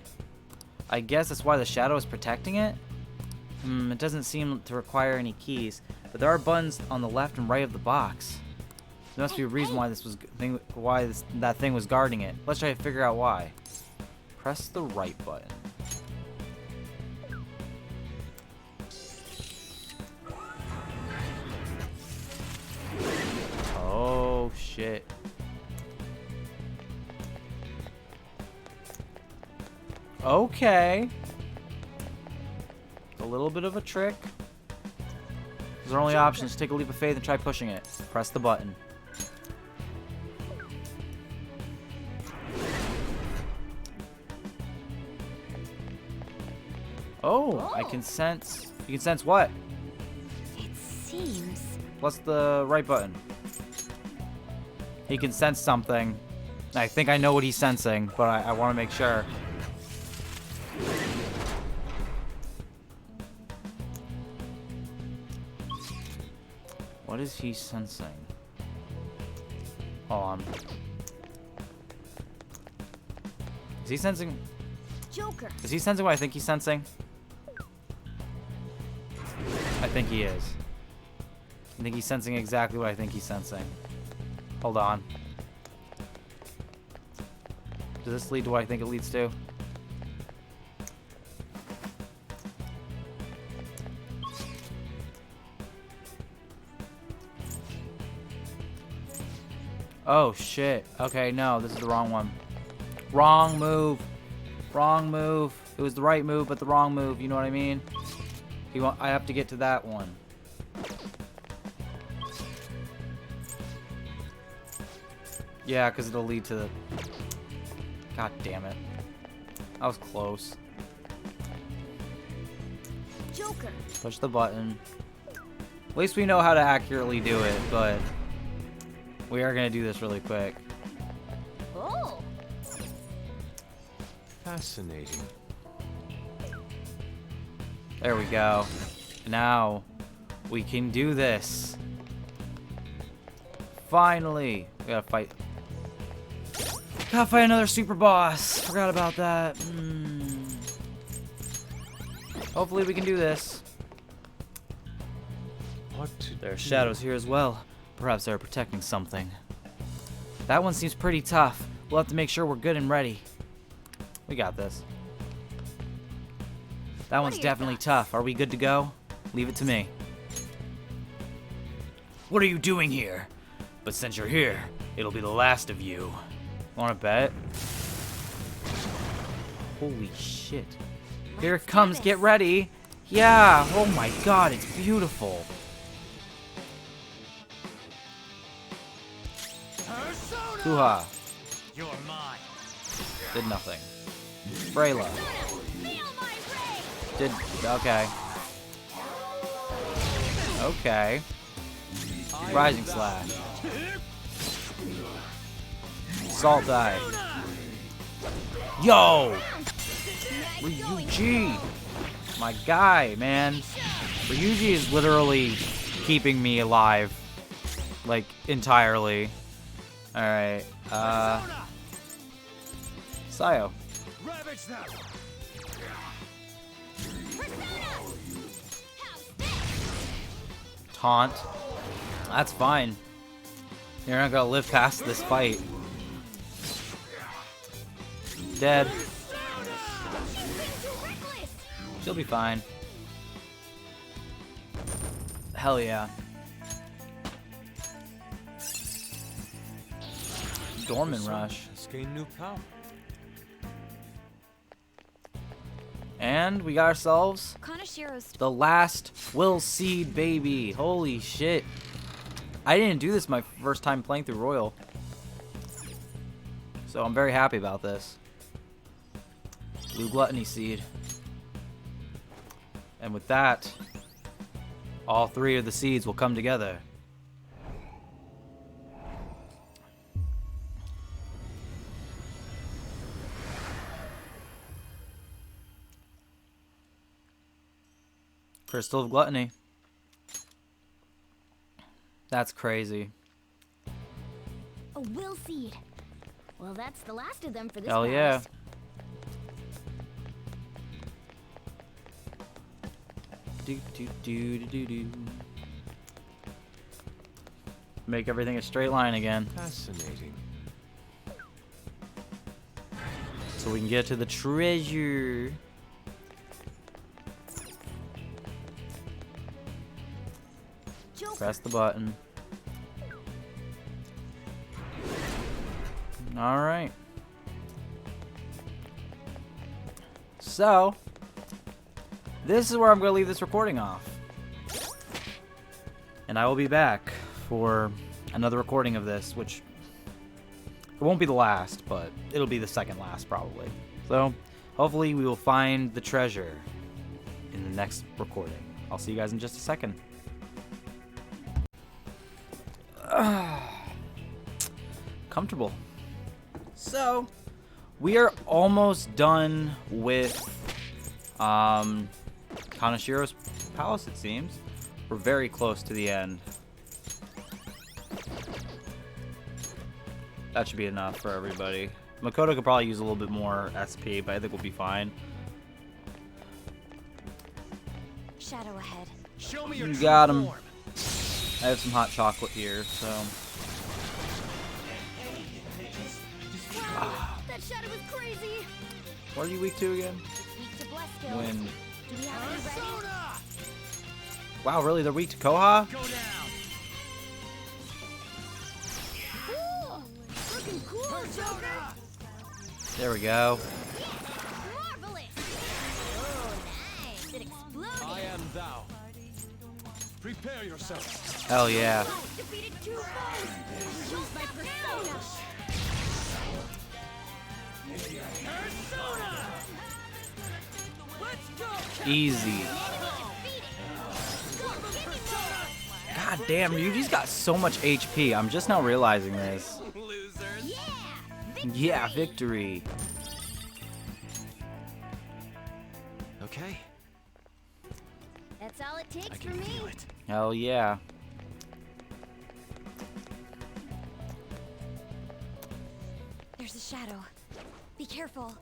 I guess that's why the shadow is protecting it? It doesn't seem to require any keys, but there are buttons on the left and right of the box. There must be a reason why that thing was guarding it. Let's try to figure out why. Press the right button. Oh shit. Okay. A little bit of a trick. Those are only options. Take a leap of faith and try pushing it. Press the button. Oh, I can sense. You can sense what? It seems. Plus the right button. He can sense something. I think I know what he's sensing, but I want to make sure. What is he sensing? Hold on. Is he sensing? Joker. Is he sensing what I think he's sensing? I think he is. I think he's sensing exactly what I think he's sensing. Hold on. Does this lead to what I think it leads to? Oh shit. Okay, no, this is the wrong one. Wrong move. Wrong move. It was the right move, but the wrong move. You know what I mean? I have to get to that one. Yeah, because it'll lead to the... God damn it. I was close. Joker. Push the button. At least we know how to accurately do it, but we are going to do this really quick. Fascinating. There we go. Now we can do this. Finally. We gotta fight. Gotta fight another super boss. Forgot about that. Hopefully we can do this. There are shadows here as well. Perhaps they're protecting something. That one seems pretty tough. We'll have to make sure we're good and ready. We got this. That one's definitely tough. Are we good to go? Leave it to me. What are you doing here? But since you're here, it'll be the last of you. Wanna bet? Holy shit. Here it comes. Get ready. Yeah. Oh my god, it's beautiful. Kuha. You're mine. Did nothing. Brayla. Did okay. Okay. Rising Slash. Salt Eye. Yo! Ryuji! My guy, man. Ryuji is literally keeping me alive. Like, entirely. Alright, Sayo. Taunt. That's fine. You're not gonna live past this fight. Dead. She'll be fine. Hell yeah. Dorman Rush. Gain new power. And we got ourselves the last Will Seed baby. Holy shit. I didn't do this my first time playing through Royal. So I'm very happy about this. Blue Gluttony Seed. And with that, all three of the seeds will come together. Crystal of Gluttony. That's crazy. A will seed. Well, that's the last of them for this Hell yeah. boss. Do, do, do, do, do. Make everything a straight line again. Fascinating. So we can get to the treasure. Press the button. Alright. So, this is where I'm going to leave this recording off. And I will be back for another recording of this, which it won't be the last, but it'll be the second last probably. So, hopefully we will find the treasure in the next recording. I'll see you guys in just a second. Comfortable. So, we are almost done with Kanashiro's palace, it seems. We're very close to the end. That should be enough for everybody. Makoto could probably use a little bit more SP, but I think we'll be fine. Shadow ahead. Show me your You true got him. form. I have some hot chocolate here, so. That shadow is crazy. What are you weak to again? Weak to bless skills. When. Do we have any ready? Wow, really? They're weak to Koha? Go down. Cool. Looking cool, Joker. There we go. Marvelous. Oh, nice. It exploded. I am thou. Prepare yourself. Hell yeah. Defeated 2 foes. Use my persona. Easy. God damn, Ryuji's got so much HP. I'm just now realizing this. Yeah, victory. Okay. That's all it takes I for can me. feel it. Hell yeah. There's a shadow. Be careful.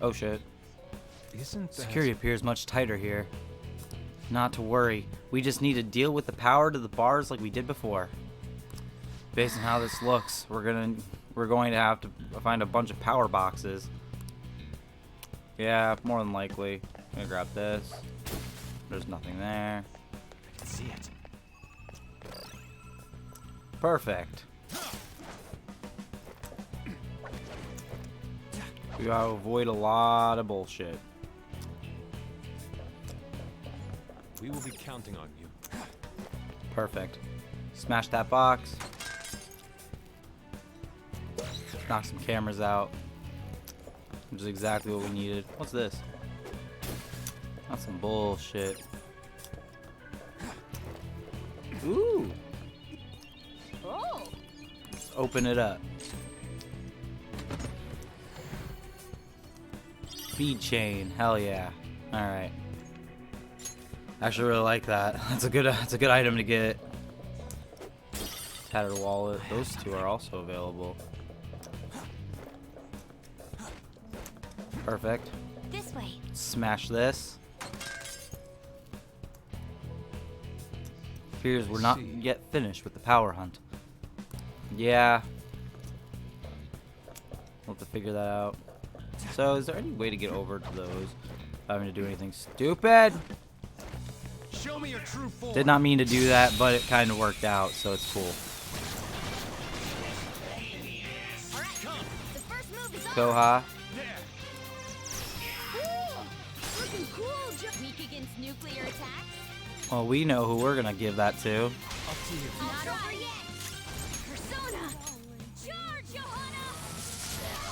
Oh shit. Isn't that... Security appears much tighter here. Not to worry. We just need to deal with the power to the bars like we did before. Based on how this looks, we're going to have to find a bunch of power boxes. Yeah, more than likely. I'm gonna grab this. There's nothing there. I can see it. Perfect. We gotta avoid a lot of bullshit. We will be counting on you. Perfect. Smash that box. Knock some cameras out. Which is exactly what we needed. What's this? That's some bullshit. Ooh. Oh. Let's open it up. Speed chain. Hell yeah. Alright. I actually really like that. That's a good item to get. Tattered wallet. Those two are also available. Perfect. This way. Smash this. Appears we're not yet finished with the power hunt. Yeah. We'll have to figure that out. So, is there any way to get over to those without having to do anything stupid? Show me your true form. Did not mean to do that, but it kind of worked out, so it's cool. Koha. Looking cool, weak against nuclear attacks. Well, we know who we're gonna give that to. Not over yet. Persona. Charge, Johanna.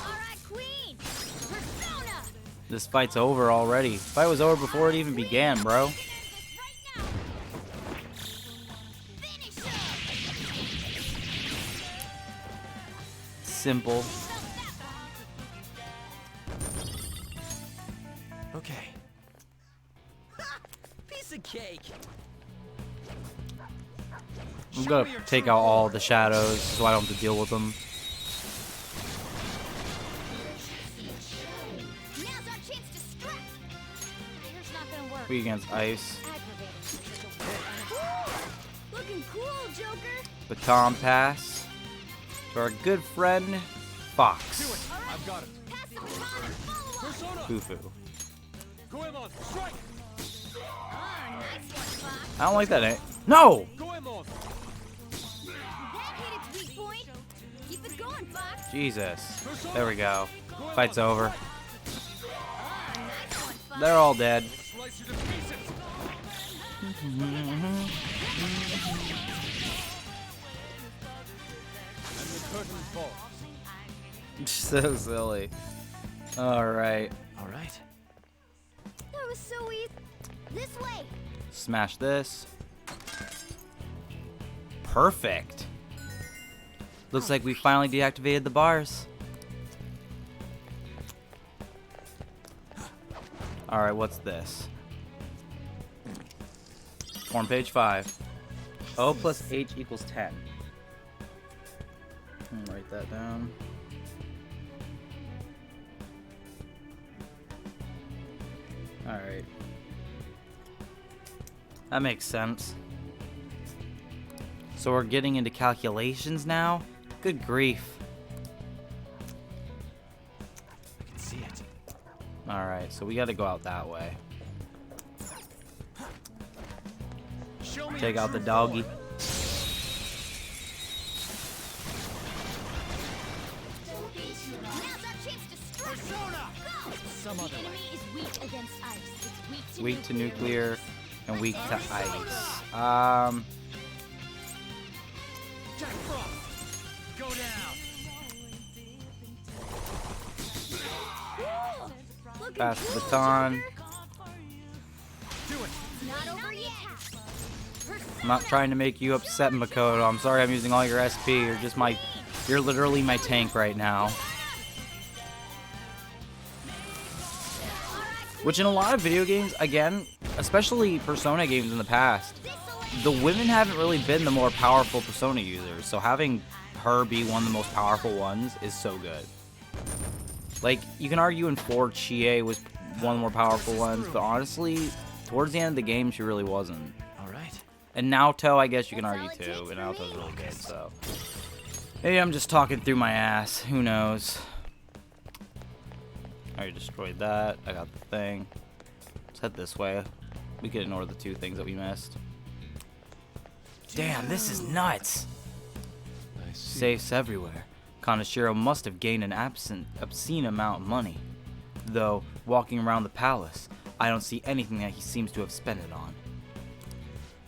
All right, Queen. Persona. This fight's over already. Fight was over before it even began, bro. Simple. Okay. Piece of cake. I'm gonna take out all the shadows so I don't have to deal with them. Now's our chance to strike. Here's not gonna work. We against ice. Looking cool, Joker. Baton pass to our good friend Fox. I've got it. Persona. Fufu. Goemon, strike. I don't like that. No! Goemon. That hit its weak point. Keep it going, Fox. Jesus. There we go. Fight's over. They're all dead. Slice you to pieces. And the curtain falls. So silly. Alright. Alright. That was so easy. This way. Smash this. Perfect. Looks like we finally deactivated the bars. Alright, what's this? On page 5. O plus H equals 10. Write that down. Alright. That makes sense. So we're getting into calculations now? Good grief. I can see it. Alright, so we gotta go out that way. Take out the doggy. Some other enemy is weak against ice. It's Weak to nuclear and weak to ice. Jack Frost. Go down. Pass the baton. Do it. Not over yet. I'm not trying to make you upset, Makoto. I'm sorry I'm using all your SP. You're just my You're literally my tank right now. Which in a lot of video games, again, especially Persona games in the past, the women haven't really been the more powerful Persona users. So having her be one of the most powerful ones is so good. Like, you can argue in 4, Chie was one of the more powerful ones, but honestly, towards the end of the game, she really wasn't. Alright. And Naoto, I guess you can argue too, and Naoto's really good, so. Maybe I'm just talking through my ass, who knows. I already destroyed that, I got the thing. Let's head this way. We can ignore the 2 things that we missed. Damn, this is nuts! Safes everywhere. Kaneshiro must have gained an obscene amount of money. Though, walking around the palace, I don't see anything that he seems to have spent it on.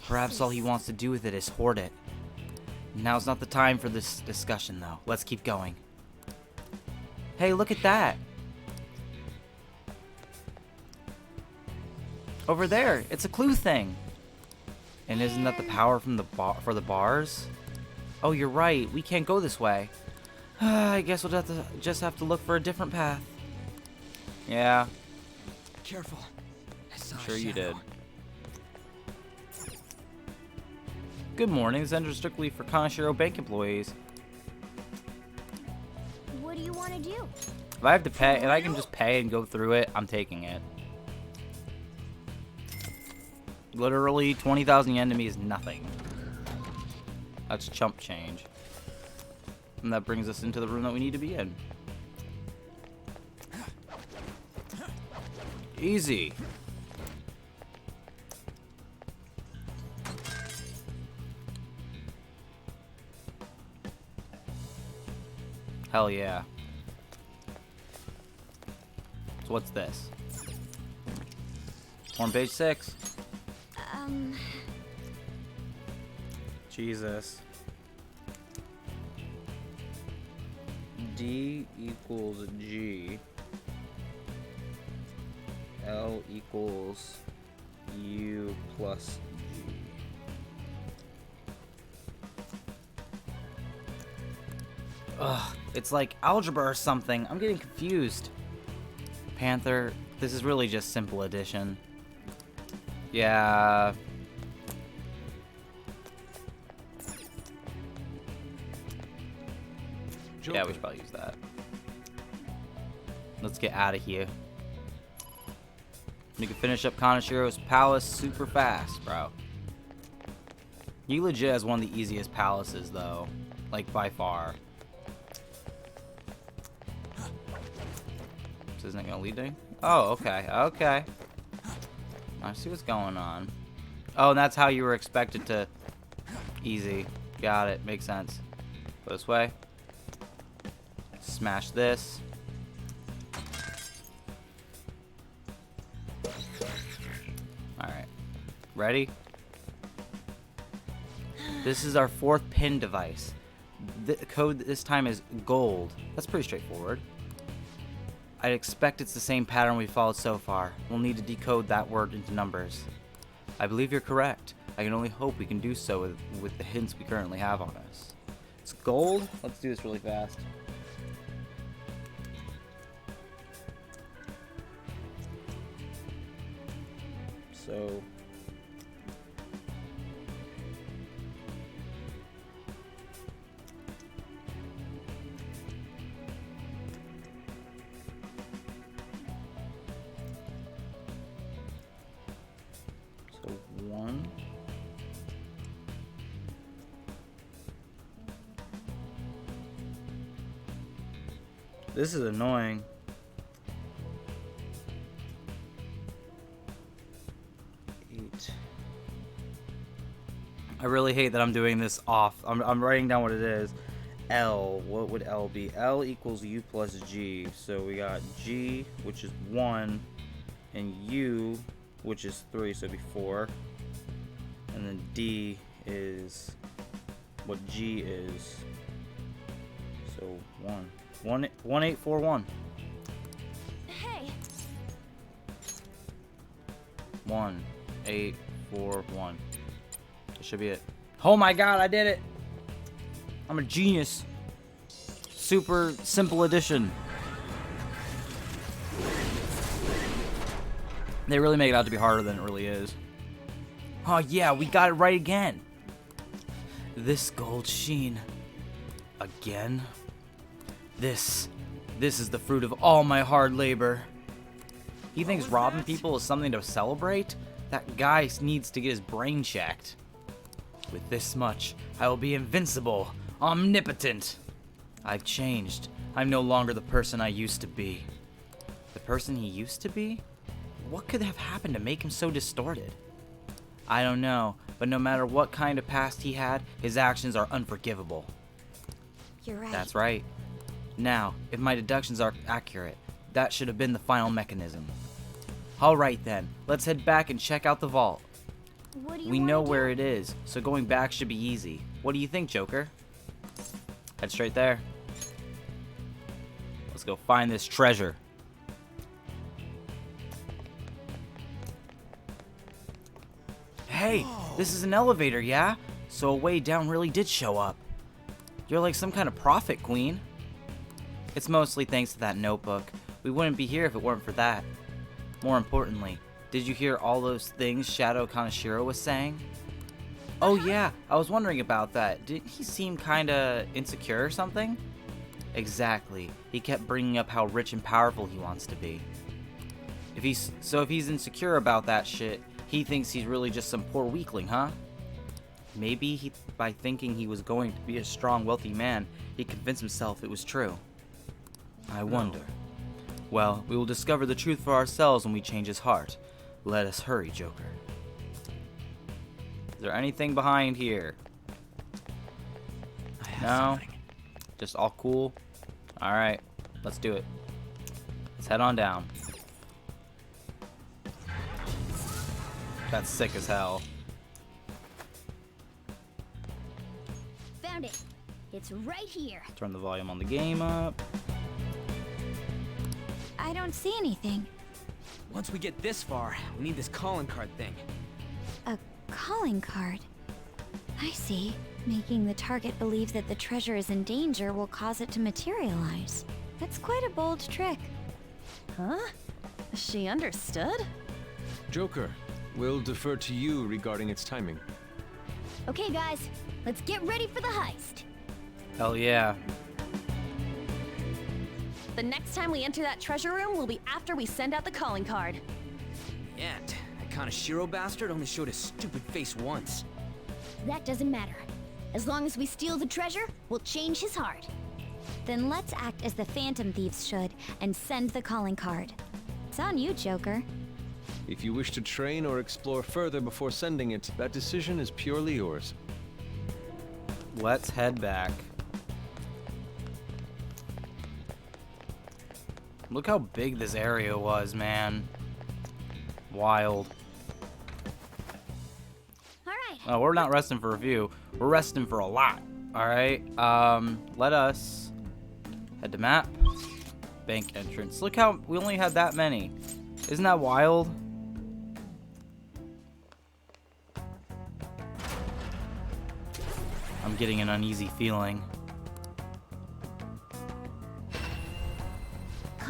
Perhaps all he wants to do with it is hoard it. Now's not the time for this discussion, though. Let's keep going. Hey, look at that! Over there, it's a clue thing. And isn't that the power from the for the bars? Oh, you're right. We can't go this way. I guess we'll just have to look for a different path. Yeah. Careful. Sure you did. Good morning. This enters strictly for Kaneshiro Bank employees. What do you want to do? If I have to pay, and I can just pay and go through it, I'm taking it. Literally, 20,000 yen to me is nothing. That's chump change. And that brings us into the room that we need to be in. Easy. Hell yeah. So what's this? On page 6. Jesus. D equals G. L equals U plus G. Ugh, it's like algebra or something. I'm getting confused. Panther, this is really just simple addition. Yeah. Yeah, we should probably use that. Let's get out of here. We can finish up Kaneshiro's palace super fast, bro. He legit has one of the easiest palaces, though. Like, by far. This isn't gonna lead to. Oh, okay, okay. I see what's going on. Oh, and that's how you were expected to. Easy. Got it. Makes sense. Go this way. Smash this. Alright. Ready? This is our 4th pin device. The code this time is gold. That's pretty straightforward. I'd expect it's the same pattern we've followed so far. We'll need to decode that word into numbers. I believe you're correct. I can only hope we can do so with the hints we currently have on us. It's gold. Let's do this really fast. So... So 1. This is annoying. I really hate that I'm doing this off. I'm writing down what it is. L. What would L be? L equals U plus G. So we got G, which is 1, and U, which is 3, so it'd be 4. And then D is what G is. So 1841. Hey. 1841. That should be it. Oh my god, I did it! I'm a genius. super simple edition. They really make it out to be harder than it really is. Oh yeah, we got it right again. This gold sheen. Again? This is the fruit of all my hard labor. He thinks robbing people is something to celebrate? That guy needs to get his brain checked. With this much, I will be invincible, omnipotent. I've changed. I'm no longer the person I used to be. The person he used to be? What could have happened to make him so distorted? I don't know, but no matter what kind of past he had, his actions are unforgivable. You're right. That's right. Now, if my deductions are accurate, that should have been the final mechanism. Alright then, let's head back and check out the vault. We know where it is, so going back should be easy. What do you think, Joker? Head straight there. Let's go find this treasure. Hey, this is an elevator, yeah? So a way down really did show up. You're like some kind of prophet, Queen. It's mostly thanks to that notebook. We wouldn't be here if it weren't for that. More importantly, did you hear all those things Shadow Kaneshiro was saying? Oh yeah, I was wondering about that. Didn't he seem kinda insecure or something? Exactly. He kept bringing up how rich and powerful he wants to be. If he's insecure about that shit, he thinks he's really just some poor weakling, huh? Maybe by thinking he was going to be a strong, wealthy man, he convinced himself it was true. I wonder. Well, we will discover the truth for ourselves when we change his heart. Let us hurry, Joker. Is there anything behind here? No? Just all cool? Alright, let's do it. Let's head on down. That's sick as hell. Found it. It's right here. Turn the volume on the game up. I don't see anything. Once we get this far, we need this calling card thing. A calling card. I see. Making the target believe that the treasure is in danger will cause it to materialize. That's quite a bold trick. Huh? She understood? Joker, we'll defer to you regarding its timing. Okay, guys, let's get ready for the heist. Hell yeah. The next time we enter that treasure room will be after we send out the calling card. Yeah, that Kaneshiro bastard only showed his stupid face once. That doesn't matter. As long as we steal the treasure, we'll change his heart. Then let's act as the Phantom Thieves should and send the calling card. It's on you, Joker. If you wish to train or explore further before sending it, that decision is purely yours. Let's head back. Look how big this area was, man. Wild. Alright. Oh, we're not resting for a few. We're resting for a lot. Alright. Let us head to map. Bank entrance. Look how we only had that many. Isn't that wild? I'm getting an uneasy feeling.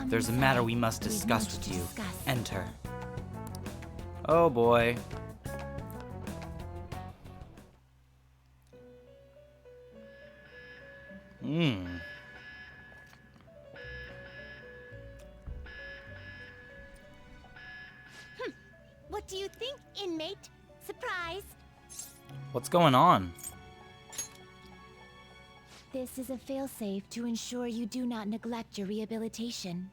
There's a matter we must discuss with you. Enter. Oh boy. What do you think, inmate? Surprise! What's going on? This is a failsafe to ensure you do not neglect your rehabilitation.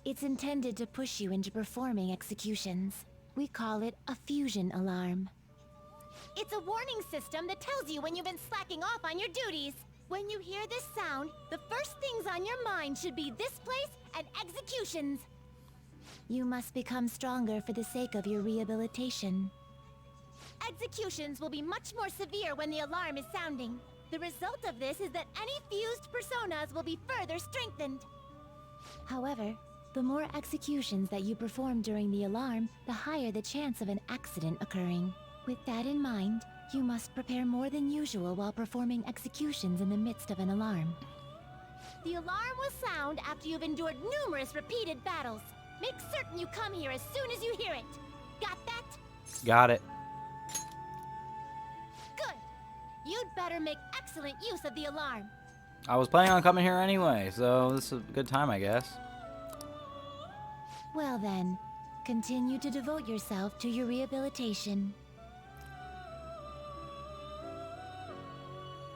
It's intended to push you into performing executions. We call it a fusion alarm. It's a warning system that tells you when you've been slacking off on your duties. When you hear this sound, the first things on your mind should be this place and executions. You must become stronger for the sake of your rehabilitation. Executions will be much more severe when the alarm is sounding. The result of this is that any fused personas will be further strengthened. However, the more executions that you perform during the alarm, the higher the chance of an accident occurring. With that in mind, you must prepare more than usual while performing executions in the midst of an alarm. The alarm will sound after you've endured numerous repeated battles. Make certain you come here as soon as you hear it. Got that? Got it. Good. You'd better make excellent use of the alarm. I was planning on coming here anyway, so this is a good time, I guess. Well then, continue to devote yourself to your rehabilitation.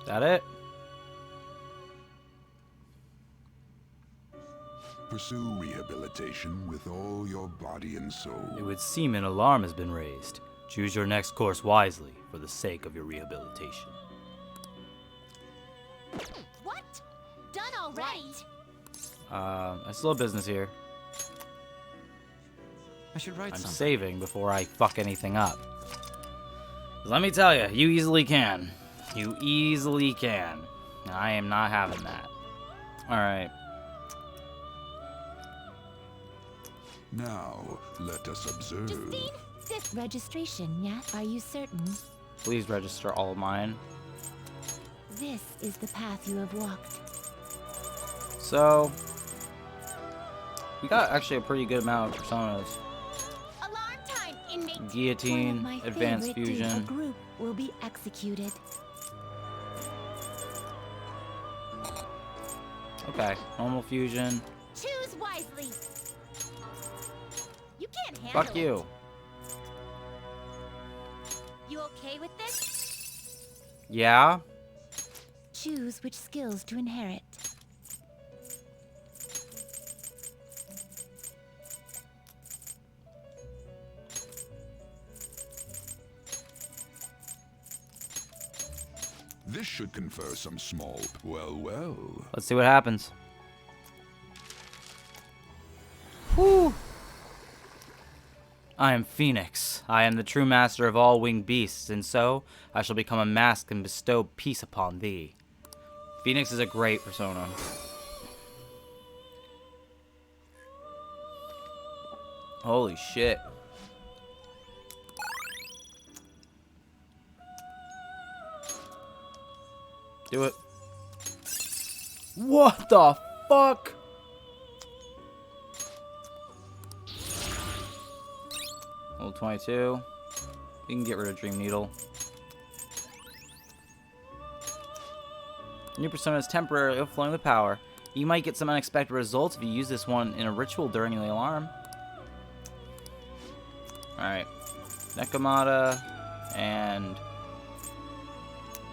That it? Pursue rehabilitation with all your body and soul. It would seem an alarm has been raised. Choose your next course wisely for the sake of your rehabilitation. What? Done already? I still have business here. I should write I'm something. saving before I fuck anything up. Let me tell you, you easily can. You easily can. I am not having that. Alright. Now, let us observe. Justine, this registration, yes? Are you certain? Please register all of mine. This is the path you have walked. So, we got actually a pretty good amount of personas. Alarm time, inmate. Guillotine, One of my Advanced favorite do. A Fusion. group will be executed. Okay, normal fusion. Choose wisely. You can't handle Fuck you. You okay with this? Yeah? Choose which skills to inherit. This should confer some small... Well. Let's see what happens. Whew. I am Phoenix. I am the true master of all winged beasts, and so I shall become a mask and bestow peace upon thee. Phoenix is a great persona. Holy shit. Do it. What the fuck? Level 22. We can get rid of Dream Needle. New persona is temporarily overflowing with power. You might get some unexpected results if you use this one in a ritual during the alarm. Alright. Nekomata and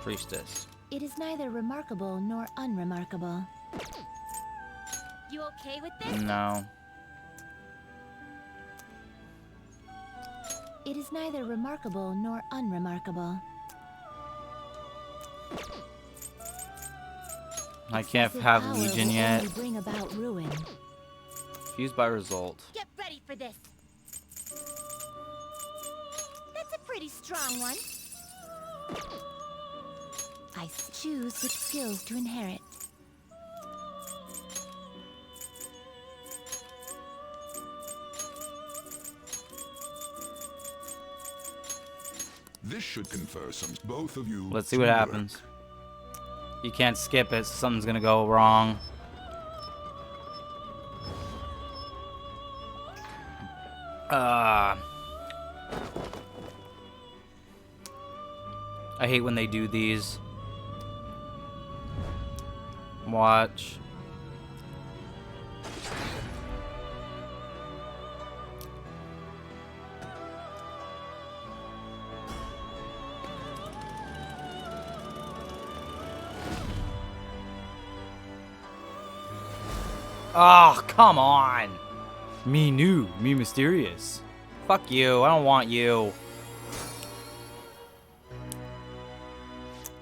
Priestess. It is neither remarkable nor unremarkable. You okay with this? No. It is neither remarkable nor unremarkable. I can't Excessive have power Legion will yet. only bring about ruin. Fused by result. Get ready for this. That's a pretty strong one. I choose which skills to inherit. This should confer some... Both of you... Let's see what happens. You can't skip it, so something's gonna go wrong. I hate when they do these. Watch. Oh, come on. Me new, me mysterious. Fuck you, I don't want you.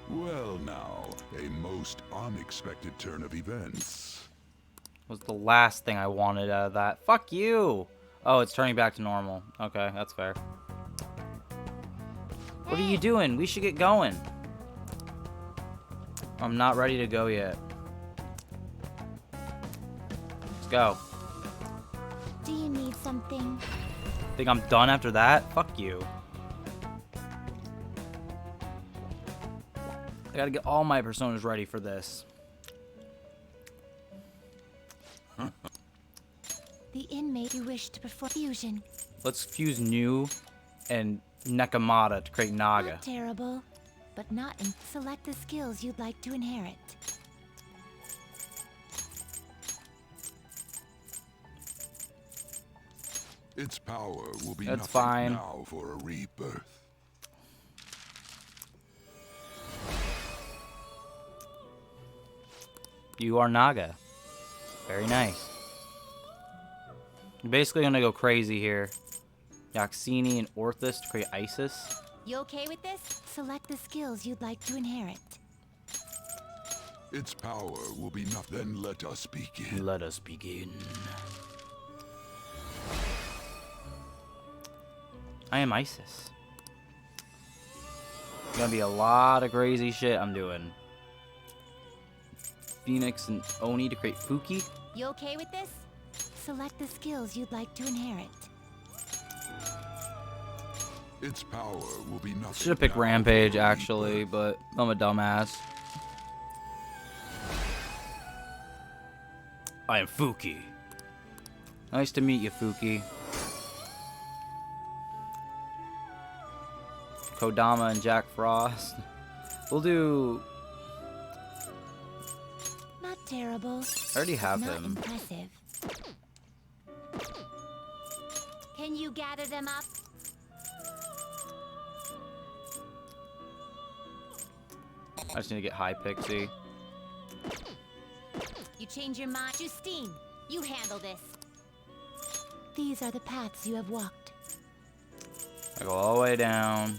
Well now, a most unexpected turn of events. Was the last thing I wanted out of that. Fuck you. Oh, it's turning back to normal. Okay, that's fair. What are you doing? We should get going. I'm not ready to go yet. Let's go. Do you need something? Think I'm done after that? Fuck you. I gotta get all my personas ready for this. The inmate you wish to perform fusion. Let's fuse New and Nekomata to create Naga. Not terrible, but not in. Select the skills you'd like to inherit. Its power will be That's nothing fine. now for a rebirth. You are Naga. Very nice. I'm basically gonna go crazy here. Yaxini and Orthus to create Isis. You okay with this? Select the skills you'd like to inherit. Its power will be nothing. Then let us begin. Let us begin. I am Isis. Gonna be a lot of crazy shit I'm doing. Phoenix and Oni to create Fuki. You okay with this? Select the skills you'd like to inherit. Its power will be nothing. Should have picked Rampage actually, but I'm a dumbass. I am Fuki. Nice to meet you, Fuki. Kodama and Jack Frost. We'll do. Not terrible. I already have not him. Impressive. Can you gather them up? I just need to get High Pixie. You change your mind. Justine, you handle this. These are the paths you have walked. I go all the way down.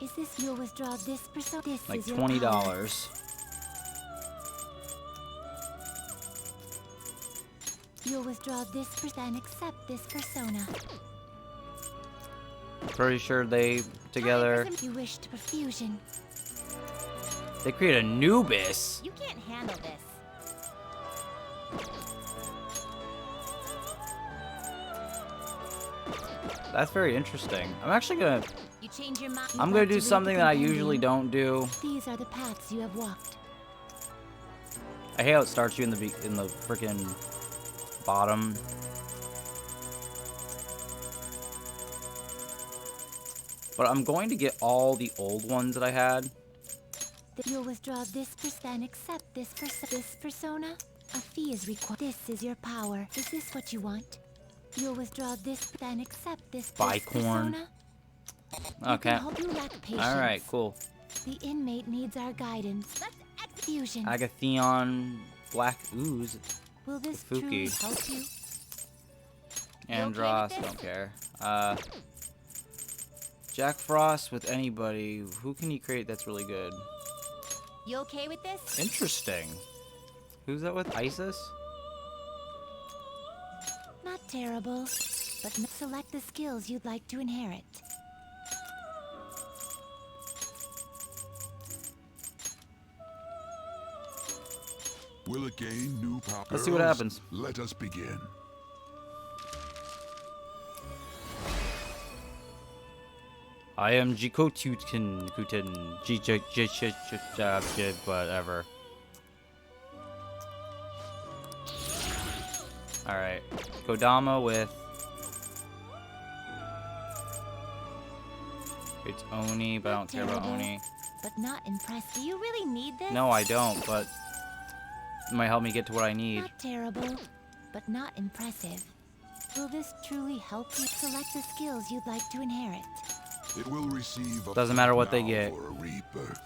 Is this you'll withdraw this persona? This Like is your $20. power. You'll withdraw this persona and accept this persona. Pretty sure they together. You wish to perfusion. They create Anubis. You can't handle this. That's very interesting. I'm actually gonna. You change your mind. I'm gonna do something that I usually don't do. These are the paths you have walked. I hate how it starts you in the freaking bottom. But I'm going to get all the old ones that I had. You'll withdraw this persona and accept this persona. A fee is required. This is your power. Is this what you want? You'll withdraw this and accept this Bicorn. persona. Okay. You lack patience. All right. Cool. The inmate needs our guidance. Let's execution. Agathon, Black Ooze, Will this truly Fuki, help you? Andros. Don't care. Jack Frost with anybody. Who can he create that's really good? You okay with this? Interesting. Who's that with? Isis? Not terrible, but select the skills you'd like to inherit. Will it gain new power? Let's see what happens. Let us begin. I am Jikotukin Kutin whatever. Alright. Kodama with it's Oni, but I don't care about Oni. But not impressed. Do you really need this? No, I don't, but it might help me get to what I need. Not terrible, but not impressive. Will this truly help you? Select the skills you'd like to inherit. It will receive a Doesn't matter what they now get. for a rebirth.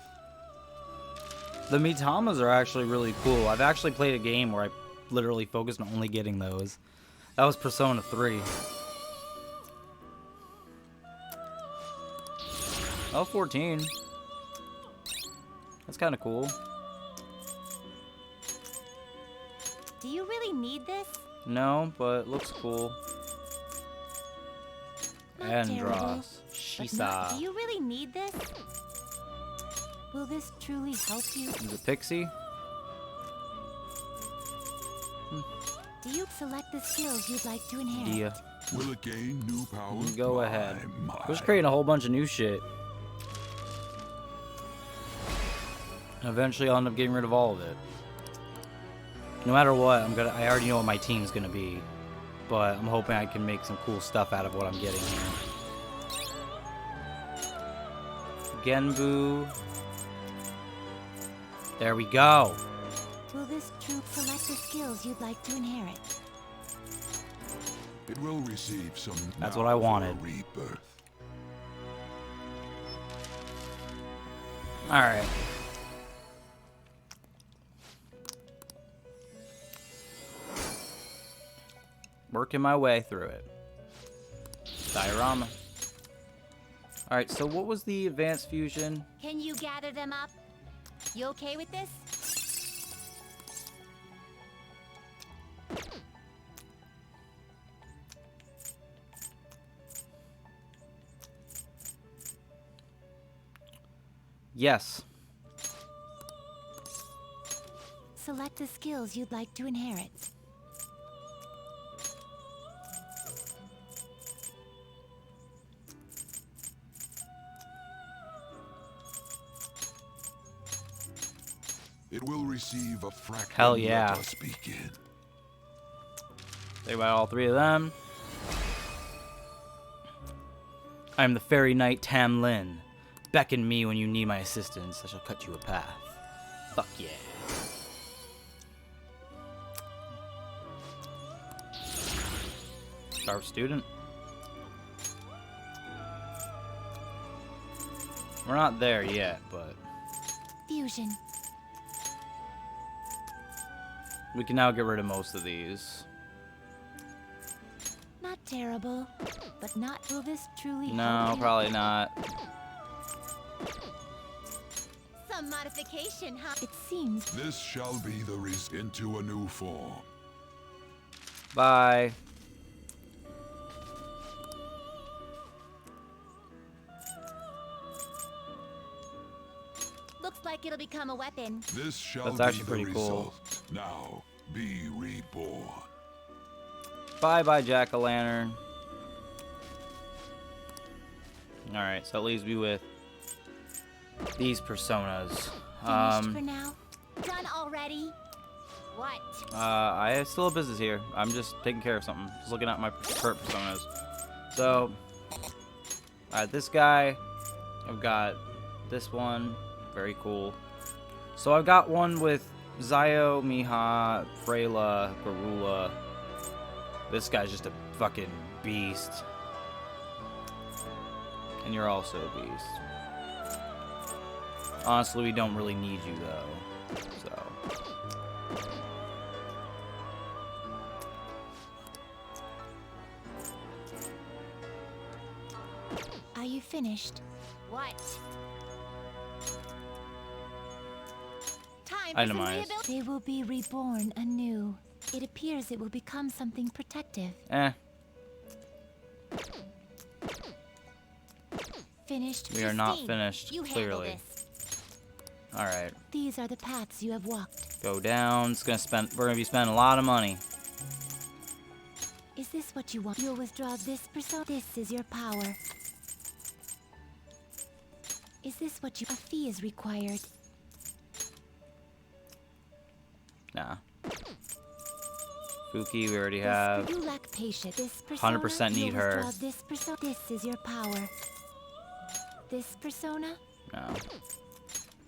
The Mitamas are actually really cool. I've actually played a game where I literally focused on only getting those. That was Persona 3. L14. That's kind of cool. Do you really need this? No, but it looks cool. Not terrible, Andros. but not- Do Shisa. you really need this? Will this truly help you? Is it Pixie? Do you select the skills you'd like to inherit? Yeah. Will it gain new power? Go ahead. We're just creating a whole bunch of new shit. Eventually, I'll end up getting rid of all of it. No matter what, I already know what my team's gonna be, but I'm hoping I can make some cool stuff out of what I'm getting here. Genbu. There we go. Will this troop select the skills you'd like to inherit? It will receive some. That's what I wanted. Rebirth. All right. Working my way through it. Diorama. All right. So what was the advanced fusion? Can you gather them up? You okay with this? Yes. Select the skills you'd like to inherit. It will receive a fraction. Hell yeah. Let us begin. Think about all three of them. I am the fairy knight Tam Lin. Beckon me when you need my assistance. I shall cut you a path. Fuck yeah. Sharp student. We're not there yet, but Fusion. we can now get rid of most of these. Not terrible, but not will this truly No, help you? probably not. Some modification, huh? It seems This shall be the into a new form. Bye. looks like it'll become a weapon. This shall That's be actually the pretty cool. result. Now, be reborn. Bye-bye, Jack-o'-lantern. Alright, so it leaves me with these personas. Finished for now? Done already? What? I still have business here. I'm just taking care of something. Just looking at my current personas. So, alright, this guy. I've got this one. Very cool. So I've got one with Zio, Miha, Freyla, Garula. This guy's just a fucking beast. And you're also a beast. Honestly, we don't really need you, though. So. Are you finished? What? Time for some Itemize. rehabilitation. They will be reborn anew. It appears it will become something protective. Eh. Finished. We are not Christine, finished, you handle clearly. this. Alright. These are the paths you have walked. Go down. We're gonna be spending a lot of money. Is this what you want? You'll withdraw this persona. This is your power. Is this what you... A fee is required. Nah. Fuki, we already have. You lack patience. This persona, 100% need you'll her. withdraw this persona. This is your power. This persona. No.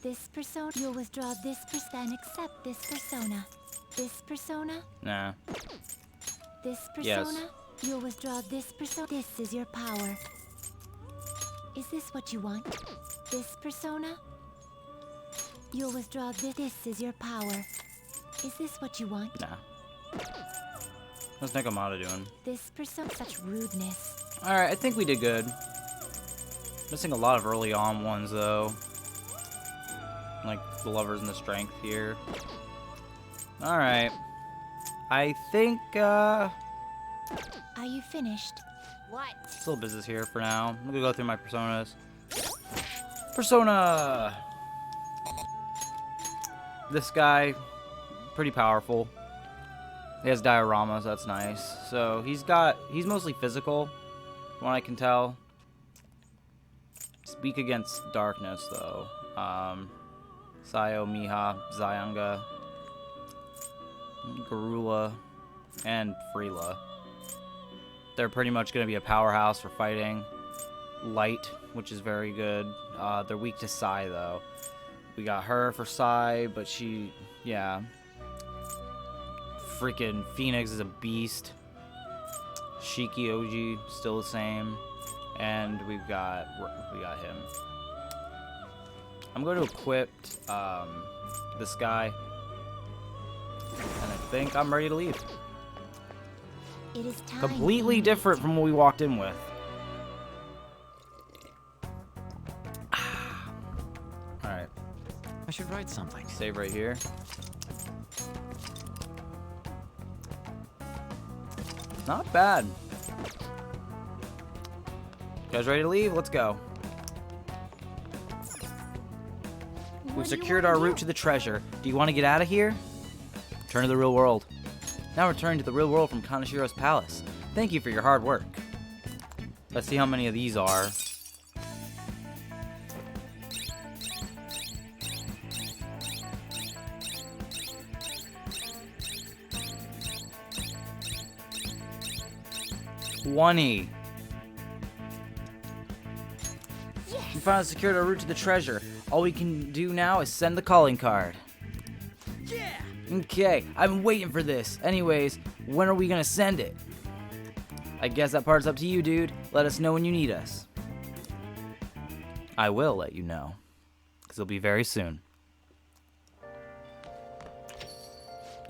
This persona. You'll withdraw this persona and accept this persona. This persona. Nah. This persona. Yes. You'll withdraw this persona. This is your power. Is this what you want? This persona. You'll withdraw this. This is your power. Is this what you want? Nah. What's Nekomata doing? This persona. Such rudeness. Alright, I think we did good. Missing a lot of early on ones, though. Like the lovers and the strength here. Alright. I think, Are you finished? What? still business here for now. I'm gonna go through my personas. Persona! This guy, pretty powerful. He has dioramas, that's nice. So he's mostly physical, from what I can tell. He's weak against darkness, though. Sayo, Miha, Zyanga, Garula, and Freela. They're pretty much going to be a powerhouse for fighting. Light, which is very good. They're weak to Sai, though. We got her for Sai, but she, yeah. Freaking Phoenix is a beast. Shiki Oji, still the same. And we got him. I'm going to equip this guy. And I think I'm ready to leave. It is time. Completely different from what we walked in with. Alright. I should write something. Save right here. Not bad. You guys ready to leave? Let's go. We've secured our route to the treasure. Do you want to get out of here? Return to the real world. Now returning to the real world from Kanashiro's palace. Thank you for your hard work. Let's see how many of these are. $20. We finally secured our route to the treasure. All we can do now is send the calling card. Yeah. Okay, I've been waiting for this. Anyways, when are we gonna send it? I guess that part's up to you, dude. Let us know when you need us. I will let you know, because it'll be very soon.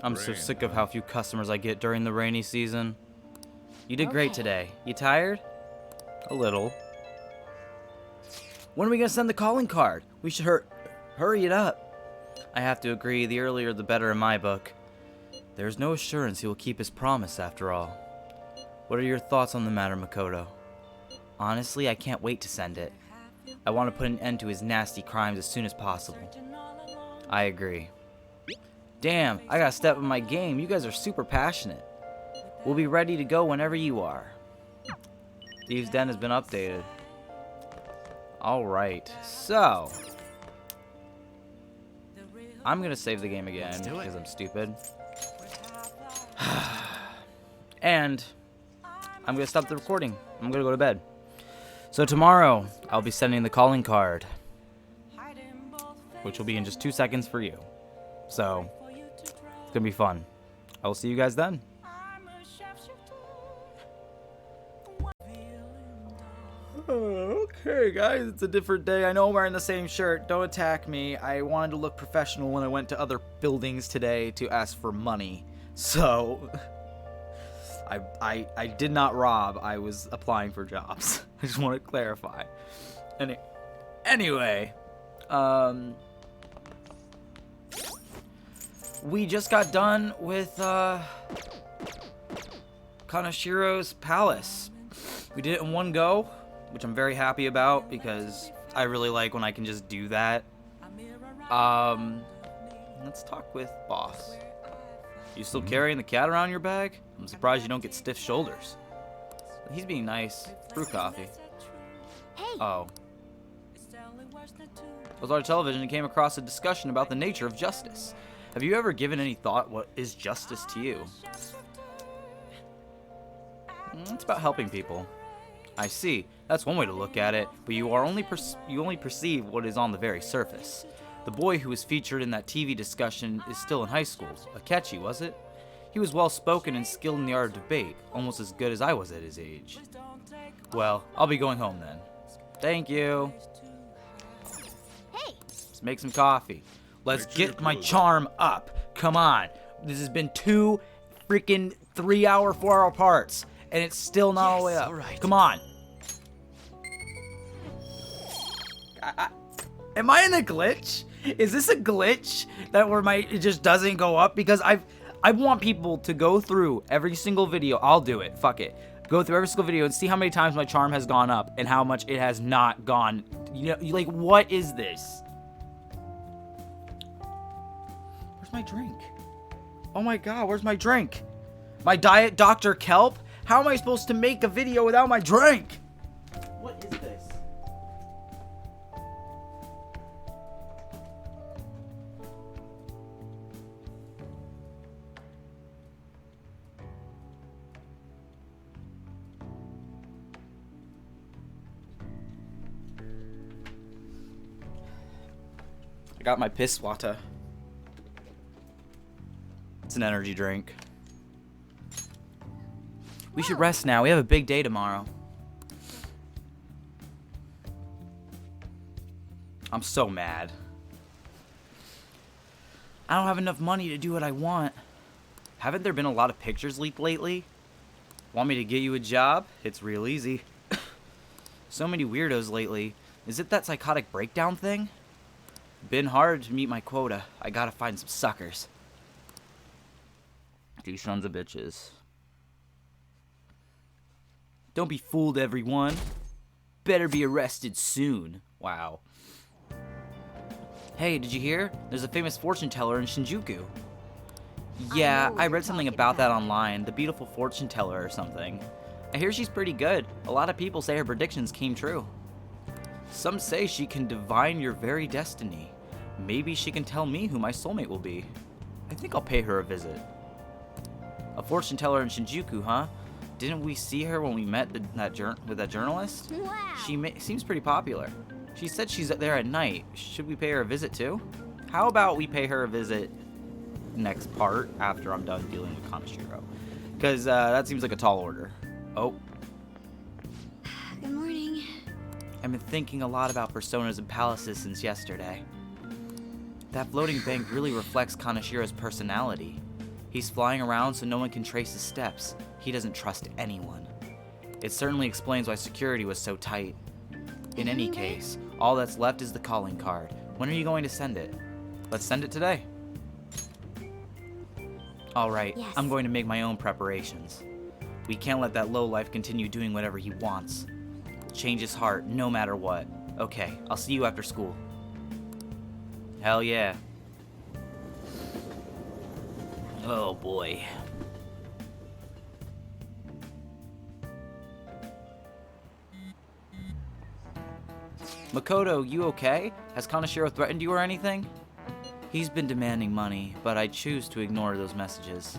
I'm so sick of how few customers I get during the rainy season. You did great today. You tired? A little. When are we gonna send the calling card? We should hurry it up. I have to agree, the earlier the better in my book. There's no assurance he will keep his promise after all. What are your thoughts on the matter, Makoto? Honestly, I can't wait to send it. I want to put an end to his nasty crimes as soon as possible. I agree. Damn, I gotta step up my game. You guys are super passionate. We'll be ready to go whenever you are. Thieves' Den has been updated. Alright, so I'm gonna save the game again because I'm stupid. And I'm gonna stop the recording. I'm gonna go to bed. So tomorrow I'll be sending the calling card, which will be in just 2 seconds for you. So it's gonna be fun. I will see you guys then. Okay, guys, it's a different day. I know I'm wearing the same shirt. Don't attack me. I wanted to look professional when I went to other buildings today to ask for money. So, I did not rob. I was applying for jobs. I just want to clarify. Anyway, we just got done with Kanashiro's palace. We did it in one go, which I'm very happy about because I really like when I can just do that. Let's talk with boss. You still carrying the cat around your bag? I'm surprised you don't get stiff shoulders. He's being nice. Brew coffee. Hey. Oh. I was on television and came across a discussion about the nature of justice. Have you ever given any thought what is justice to you? It's about helping people. I see. That's one way to look at it, but you only perceive what is on the very surface. The boy who was featured in that TV discussion is still in high school. Akechi, was it? He was well-spoken and skilled in the art of debate, almost as good as I was at his age. Well, I'll be going home then. Thank you. Hey. Let's make some coffee. Let's get my charm up. Come on. This has been 2 freaking 3-hour, 4-hour parts, and it's still not all the way up. Right. Come on. Am I in a glitch? Is this a glitch that where it just doesn't go up? Because I want people to go through every single video. I'll do it. Fuck it. Go through every single video and see how many times my charm has gone up and how much it has not gone. You know, like, what is this? Where's my drink? Oh my god, where's my drink? My Diet Dr. Kelp? How am I supposed to make a video without my drink? What is this? forgot my piss water. It's an energy drink. We should rest now. We have a big day tomorrow. I'm so mad. I don't have enough money to do what I want. Haven't there been a lot of pictures leaked lately? Want me to get you a job? It's real easy. So many weirdos lately. Is it that psychotic breakdown thing? Been hard to meet my quota. I gotta find some suckers. These sons of bitches. Don't be fooled, everyone. Better be arrested soon. Wow. Hey, did you hear? There's a famous fortune teller in Shinjuku. Yeah, I read something about that online. The beautiful fortune teller or something. I hear she's pretty good. A lot of people say her predictions came true. Some say she can divine your very destiny. Maybe she can tell me who my soulmate will be. I think I'll pay her a visit. A fortune teller in Shinjuku, huh? Didn't we see her when we met with that journalist? Wow. She seems pretty popular. She said she's there at night. Should we pay her a visit too? How about we pay her a visit next part after I'm done dealing with Kaneshiro? Because that seems like a tall order. Oh. Good morning. I've been thinking a lot about personas and palaces since yesterday. That floating bank really reflects Kaneshiro's personality. He's flying around so no one can trace his steps. He doesn't trust anyone. It certainly explains why security was so tight. In any case, all that's left is the calling card. When are you going to send it? Let's send it today. Alright, Yes. I'm going to make my own preparations. We can't let that lowlife continue doing whatever he wants. Change his heart, no matter what. Okay, I'll see you after school. Hell yeah. Oh boy. Makoto, you okay? Has Kaneshiro threatened you or anything? He's been demanding money, but I choose to ignore those messages.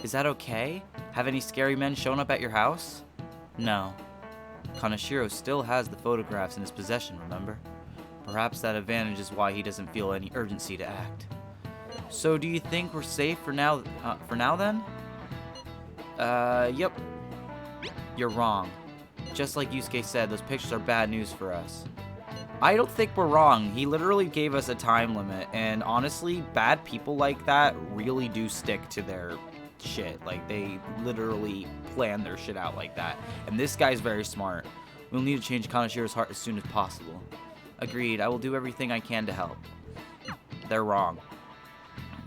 Is that okay? Have any scary men shown up at your house? No. Kaneshiro still has the photographs in his possession, remember? Perhaps that advantage is why he doesn't feel any urgency to act. So do you think we're safe for now then? Yep. You're wrong. Just like Yusuke said, those pictures are bad news for us. I don't think we're wrong. He literally gave us a time limit, and honestly, bad people like that really do stick to their shit. Like, they literally plan their shit out like that. And this guy's very smart. We'll need to change Kaneshiro's heart as soon as possible. Agreed, I will do everything I can to help. They're wrong.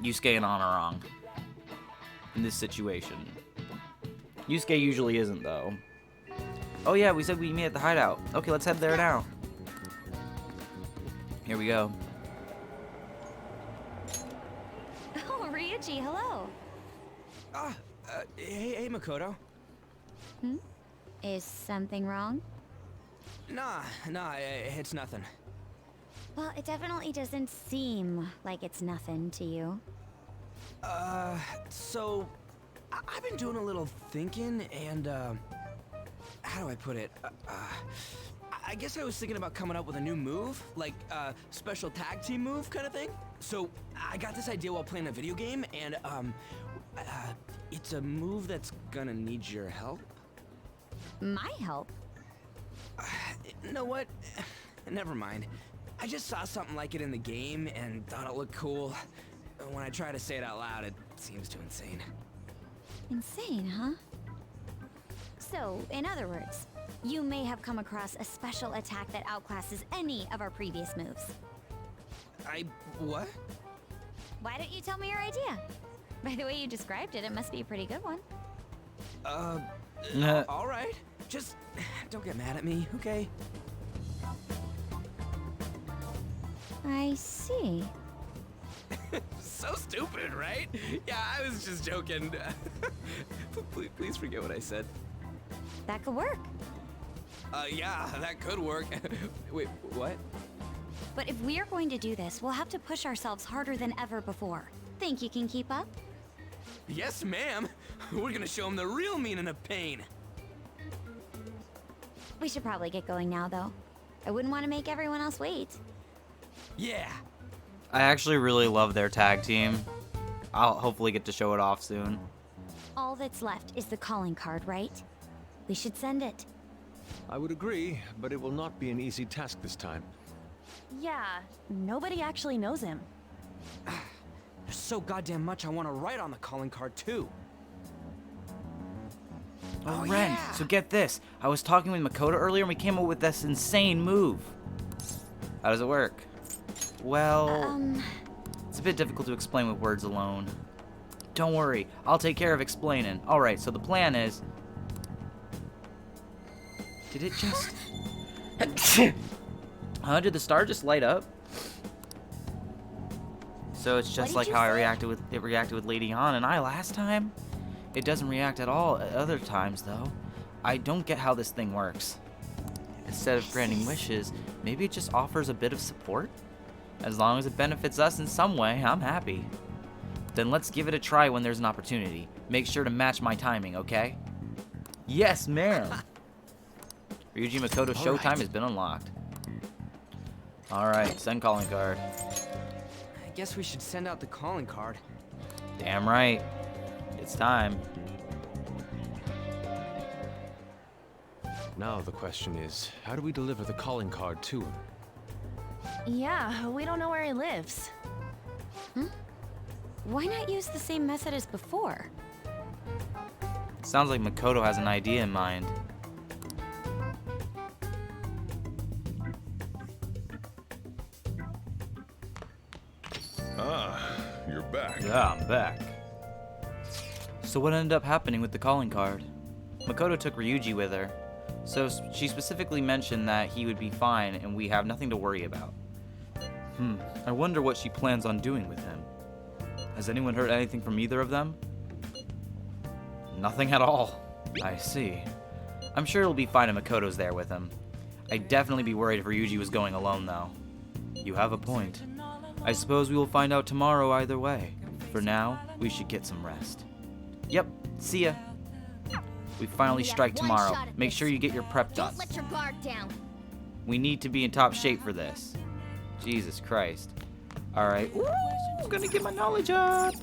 Yusuke and Ann are wrong. In this situation. Yusuke usually isn't, though. Oh yeah, we said we'd meet at the hideout. Okay, let's head there now. Here we go. Oh, Ryuji, hello. Hey, Makoto. Is something wrong? Nah, it's nothing. Well, it definitely doesn't seem like it's nothing to you. So, I've been doing a little thinking, and, how do I put it? I guess I was thinking about coming up with a new move, like a special tag team move kind of thing. So, I got this idea while playing a video game, and, it's a move that's gonna need your help. My help? You know what? Never mind. I just saw something like it in the game and thought it looked cool. When I try to say it out loud, it seems too insane. Insane, huh? So, in other words, you may have come across a special attack that outclasses any of our previous moves. What? Why don't you tell me your idea? By the way you described it, it must be a pretty good one. Alright. Just don't get mad at me, okay? I see. So stupid, right? Yeah, I was just joking. Please forget what I said. That could work. Yeah, that could work. Wait, what? But if we're going to do this, we'll have to push ourselves harder than ever before. Think you can keep up? Yes, ma'am. We're gonna show him the real meaning of pain. We should probably get going now, though. I wouldn't want to make everyone else wait. Yeah. I actually really love their tag team. I'll hopefully get to show it off soon. All that's left is the calling card, right? We should send it. I would agree, but it will not be an easy task this time. Yeah, nobody actually knows him. There's so goddamn much I want to write on the calling card, too. Oh, Ren, so get this. I was talking with Makoto earlier and we came up with this insane move. How does it work? Well, it's a bit difficult to explain with words alone. Don't worry, I'll take care of explaining. Alright, so the plan is... Did it just... Did the star just light up? So it's just like how it reacted with Lady Han and I last time? It doesn't react at all at other times, though. I don't get how this thing works. Instead of granting wishes, maybe it just offers a bit of support? As long as it benefits us in some way, I'm happy. Then let's give it a try when there's an opportunity. Make sure to match my timing, okay? Yes, ma'am! Ryuji Makoto Showtime has been unlocked. Alright, send calling card. I guess we should send out the calling card. Damn right. It's time. Now the question is, how do we deliver the calling card to him? Yeah, we don't know where he lives. Why not use the same method as before? Sounds like Makoto has an idea in mind. Ah, you're back. Yeah, I'm back. So what ended up happening with the calling card? Makoto took Ryuji with her, so she specifically mentioned that he would be fine and we have nothing to worry about. I wonder what she plans on doing with him. Has anyone heard anything from either of them? Nothing at all. I see. I'm sure it'll be fine if Makoto's there with him. I'd definitely be worried if Ryuji was going alone, though. You have a point. I suppose we will find out tomorrow either way. For now, we should get some rest. Yep, see ya. We finally strike tomorrow. Make sure you get your prep done. Don't let your guard down. We need to be in top shape for this. Jesus Christ. Alright. Ooh, I'm gonna get my knowledge up.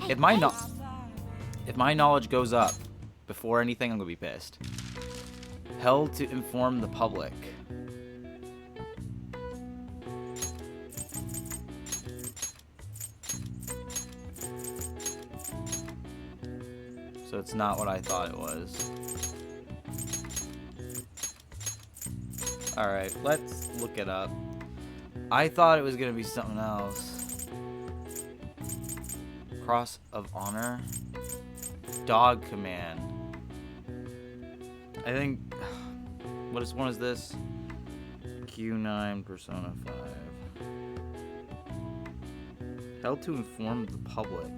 If my knowledge goes up before anything, I'm gonna be pissed. Held to inform the public. So it's not what I thought it was. Alright, let's look it up. I thought it was gonna be something else. Cross of Honor? Dog Command. I think... What one is this? Q9 Persona 5. Held to inform the public.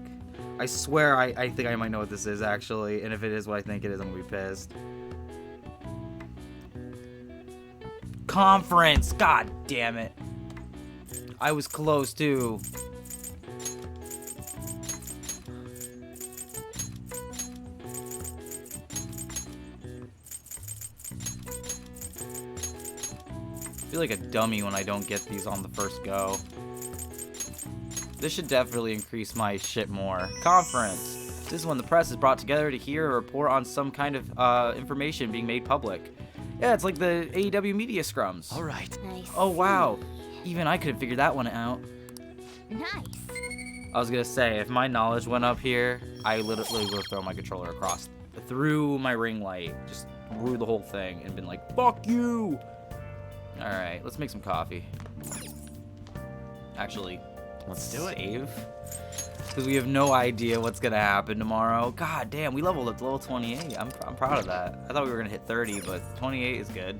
I swear I think I might know what this is, actually. And if it is what I think it is, I'm gonna be pissed. Conference! God damn it. I was close, too. I feel like a dummy when I don't get these on the first go. This should definitely increase my shit more. Conference. This is when the press is brought together to hear a report on some kind of information being made public. Yeah, it's like the AEW media scrums. All right. Nice. Oh, wow. Even I couldn't figure that one out. Nice. I was gonna say, if my knowledge went up here, I literally would have thrown my controller across, through my ring light, just through the whole thing, and been like, fuck you! Alright, let's make some coffee. Actually, let's do it. Save. Because we have no idea what's gonna happen tomorrow. God damn, we leveled up to level 28. I'm proud of that. I thought we were gonna hit 30, but 28 is good.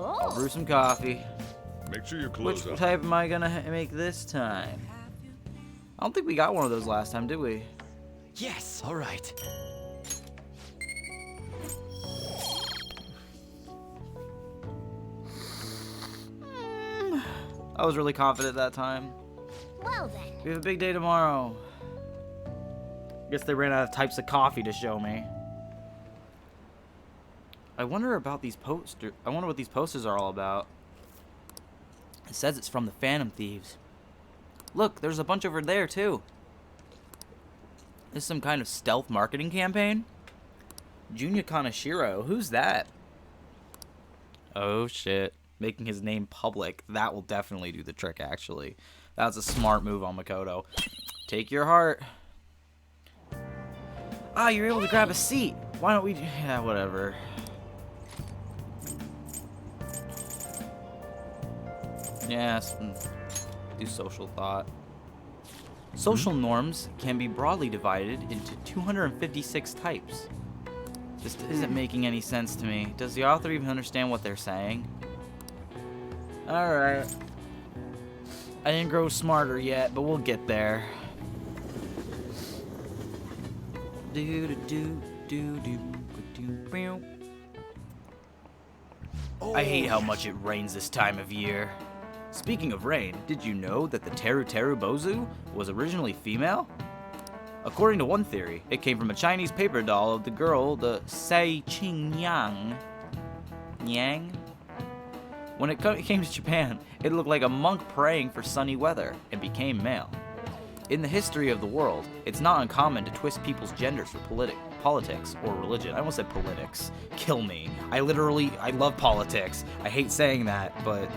I'll brew some coffee. Make sure your clothes Which up. type am I gonna make this time? I don't think we got one of those last time, did we? Yes, all right. I was really confident that time. Well then. We have a big day tomorrow. Guess they ran out of types of coffee to show me. I wonder about these posters. I wonder what these posters are all about. It says it's from the Phantom Thieves. Look, there's a bunch over there, too. This is some kind of stealth marketing campaign? Junya Kaneshiro, who's that? Oh, shit. Making his name public. That will definitely do the trick, actually. That's a smart move on Makoto. Take your heart. Ah, you're able to grab a seat. Why don't we... Yeah, whatever. Yes. Do social thought. Social norms can be broadly divided into 256 types. This isn't making any sense to me. Does the author even understand what they're saying? Alright. I didn't grow smarter yet, but we'll get there. I hate how much it rains this time of year. Speaking of rain, did you know that the Teru Teru Bozu was originally female? According to one theory, it came from a Chinese paper doll of the girl, the Sei Ching Yang. When it came to Japan, it looked like a monk praying for sunny weather and became male. In the history of the world, it's not uncommon to twist people's genders for politics or religion. I almost said politics. Kill me. I love politics. I hate saying that, but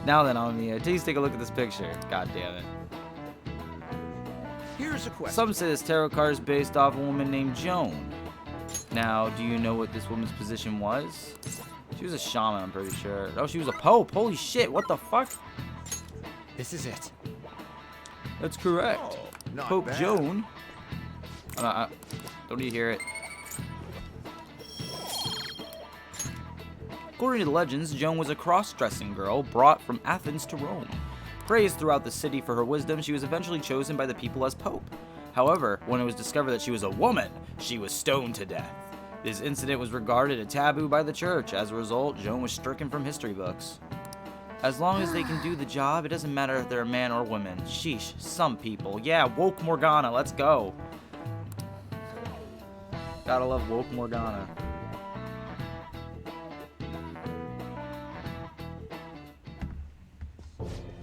now then on me, please take a look at this picture. God damn it. Here's a question. Some say this tarot card is based off a woman named Joan. Now, do you know what this woman's position was? She was a shaman, I'm pretty sure. Oh, she was a pope. Holy shit, what the fuck? This is it. That's correct. Oh, not Pope bad. Joan. Don't you hear it? According to the legends, Joan was a cross-dressing girl brought from Athens to Rome. Praised throughout the city for her wisdom, she was eventually chosen by the people as pope. However, when it was discovered that she was a woman, she was stoned to death. This incident was regarded a taboo by the church. As a result, Joan was stricken from history books. As long as they can do the job, it doesn't matter if they're a man or woman. Sheesh, some people. Yeah, woke Morgana, let's go. Gotta love woke Morgana.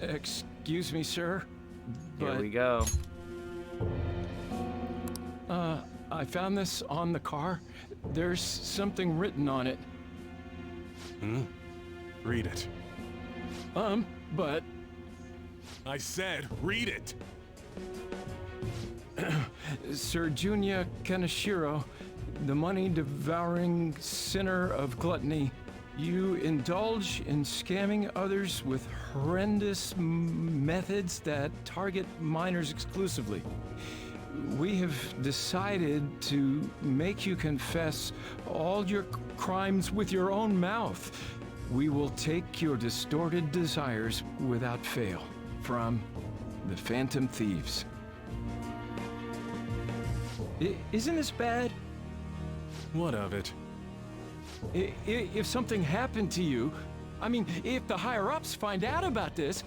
Excuse me, sir. Here we go. I found this on the car. There's something written on it. Read it. But... I said, read it! Sir Junya Kaneshiro, the money-devouring sinner of gluttony, you indulge in scamming others with horrendous methods that target minors exclusively. We have decided to make you confess all your crimes with your own mouth. We will take your distorted desires without fail. From the Phantom Thieves. Isn't this bad? What of it? If something happened to you, I mean, if the higher-ups find out about this...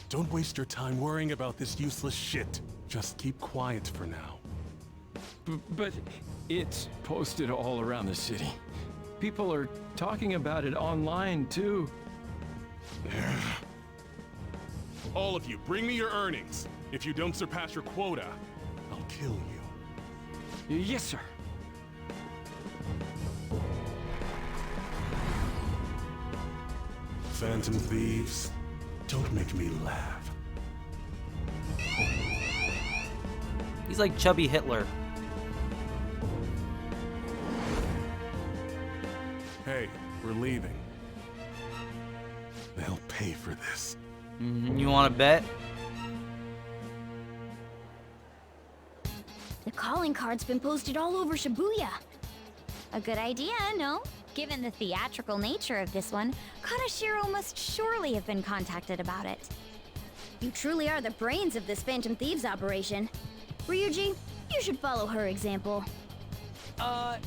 Don't waste your time worrying about this useless shit. Just keep quiet for now. But it's posted all around the city. People are talking about it online, too. All of you, bring me your earnings. If you don't surpass your quota, I'll kill you. Yes, sir. Phantom Thieves, don't make me laugh. He's like chubby Hitler. Hey, we're leaving. They'll pay for this. You want to bet? The calling card's been posted all over Shibuya. A good idea, no? Given the theatrical nature of this one, Kaneshiro must surely have been contacted about it. You truly are the brains of this Phantom Thieves operation. Ryuji, you should follow her example.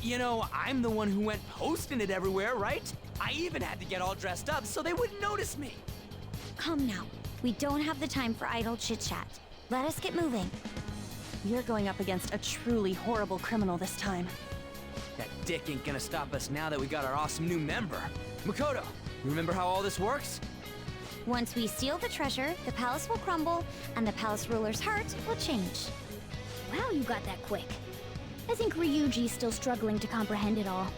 You know, I'm the one who went posting it everywhere, right? I even had to get all dressed up so they wouldn't notice me. Come now. We don't have the time for idle chit-chat. Let us get moving. You're going up against a truly horrible criminal this time. That dick ain't gonna stop us now that we got our awesome new member. Makoto, remember how all this works? Once we steal the treasure, the palace will crumble, and the palace ruler's heart will change. Wow, you got that quick. I think Ryuji's still struggling to comprehend it all.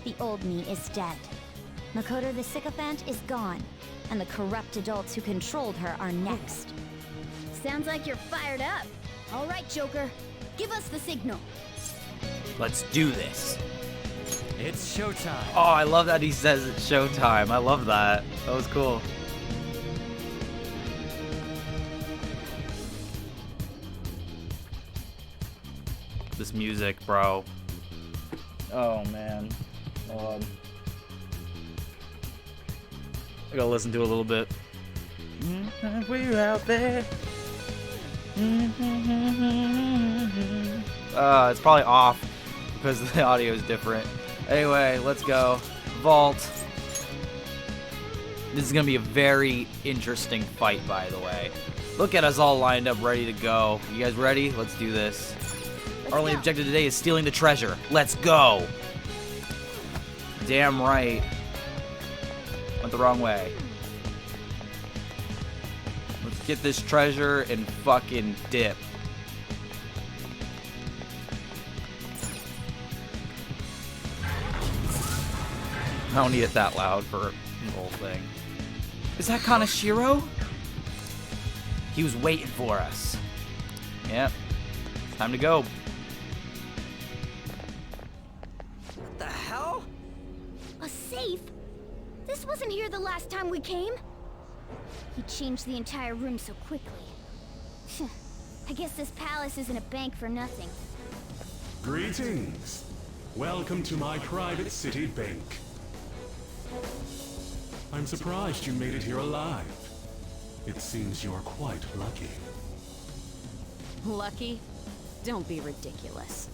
The old me is dead. Makoto the sycophant is gone, and the corrupt adults who controlled her are next. Sounds like you're fired up. All right, Joker. Give us the signal. Let's do this. It's showtime. Oh, I love that he says it's showtime. I love that. That was cool. This music, bro. Oh, man. I gotta listen to it a little bit. We're out there. It's probably off because the audio is different. Anyway, let's go. Vault. This is gonna be a very interesting fight, by the way. Look at us all lined up, ready to go. You guys ready? Let's do this. Our only objective today is stealing the treasure. Let's go. Damn right. Went the wrong way. Let's get this treasure and fucking dip. I don't need it that loud for the whole thing. Is that Kaneshiro? He was waiting for us. Yep. It's time to go. What the hell? A safe? This wasn't here the last time we came. He changed the entire room so quickly. I guess this palace isn't a bank for nothing. Greetings. Welcome to my private city bank. I'm surprised you made it here alive. It seems you're quite lucky. Lucky? Don't be ridiculous.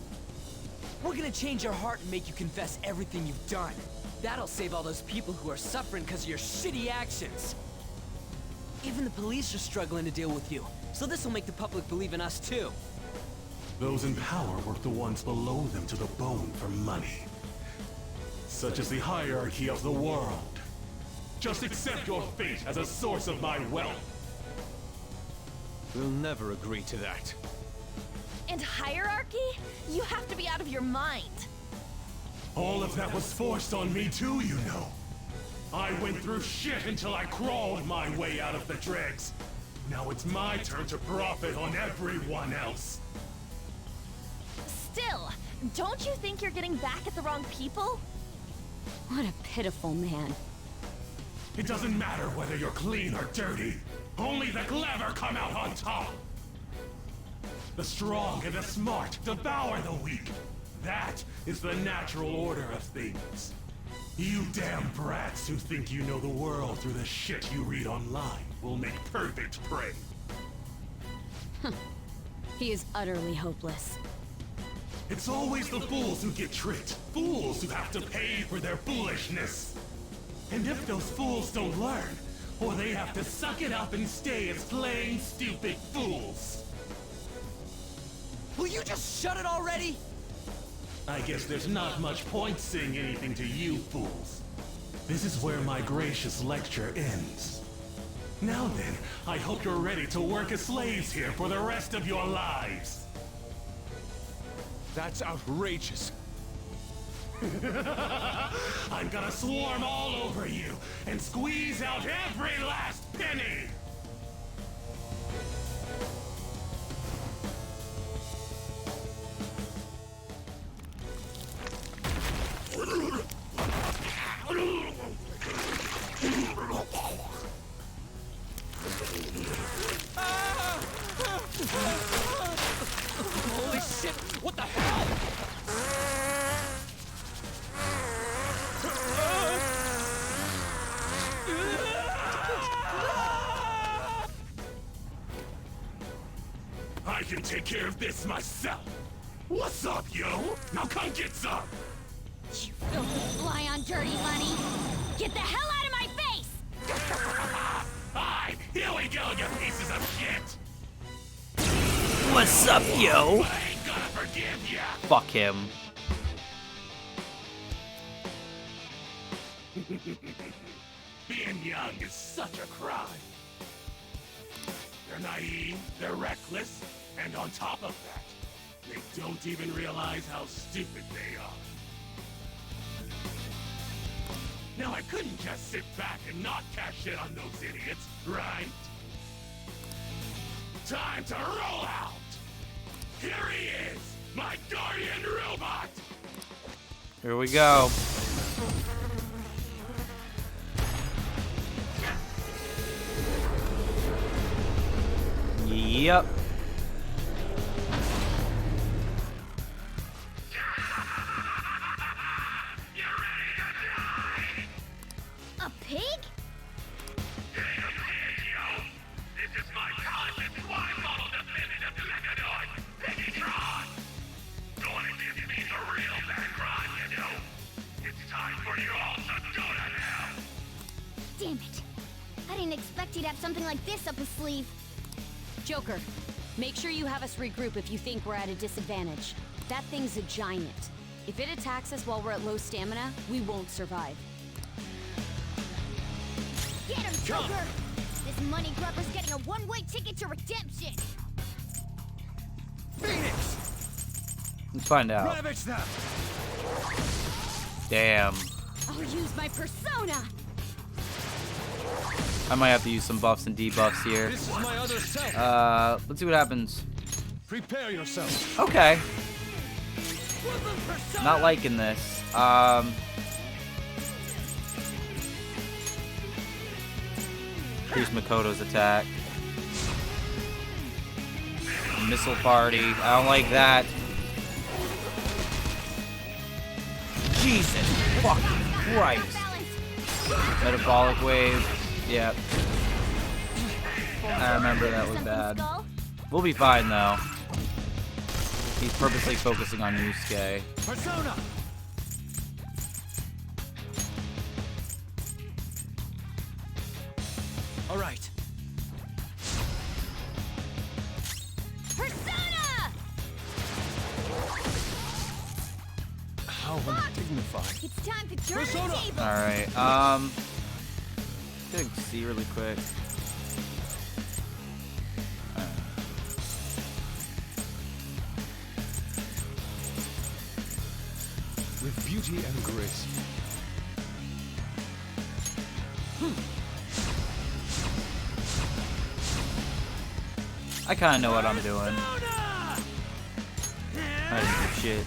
We're gonna change your heart and make you confess everything you've done. That'll save all those people who are suffering because of your shitty actions. Even the police are struggling to deal with you, so this will make the public believe in us too. Those in power work the ones below them to the bone for money. Such is the hierarchy of the world. Just accept your fate as a source of my wealth. We'll never agree to that. And hierarchy? You have to be out of your mind. All of that was forced on me too, you know. I went through shit until I crawled my way out of the dregs. Now it's my turn to profit on everyone else. Still, don't you think you're getting back at the wrong people? What a pitiful man. It doesn't matter whether you're clean or dirty. Only the clever come out on top. The strong and the smart devour the weak. That is the natural order of things. You damn brats who think you know the world through the shit you read online will make perfect prey. He is utterly hopeless. It's always the fools who get tricked. Fools who have to pay for their foolishness. And if those fools don't learn, or they have to suck it up and stay as plain stupid fools. Will you just shut it already? I guess there's not much point saying anything to you fools. This is where my gracious lecture ends. Now then, I hope you're ready to work as slaves here for the rest of your lives. That's outrageous. I'm gonna swarm all over you and squeeze out every last penny! Holy shit! What the hell? I can take care of this myself. What's up, yo? Now come get some! You filthy fly on dirty money! Get the hell out of my face! Hi! Here we go, you pieces of shit! What's up, yo? I ain't gonna forgive ya! Fuck him. Be Being young is such a crime. They're naive, they're reckless, and on top of that, they don't even realize how stupid they are. Now I couldn't just sit back and not cash shit on those idiots, right? Time to roll out! Here he is, my guardian robot! Here we go. Yep. A pig? Damn it. I didn't expect he'd have something like this up his sleeve. Joker, make sure you have us regroup if you think we're at a disadvantage. That thing's a giant. If it attacks us while we're at low stamina, we won't survive. Get him, Joker! This money grubber's getting a one-way ticket to redemption! Let's find out. Ravage them! Damn. I'll use my persona! I might have to use some buffs and debuffs here. This is my other self. Let's see what happens. Prepare yourself. Okay. Not liking this. Here's Makoto's attack. Missile party. I don't like that. Jesus fucking Christ. Metabolic wave. Yep. I remember that was bad. We'll be fine though. He's purposely focusing on Yusuke. Persona! All right. Persona! How undignified. It's time to turn the table! Alright, gonna see really quick. With beauty and grace. I kinda know what I'm doing. I didn't do shit.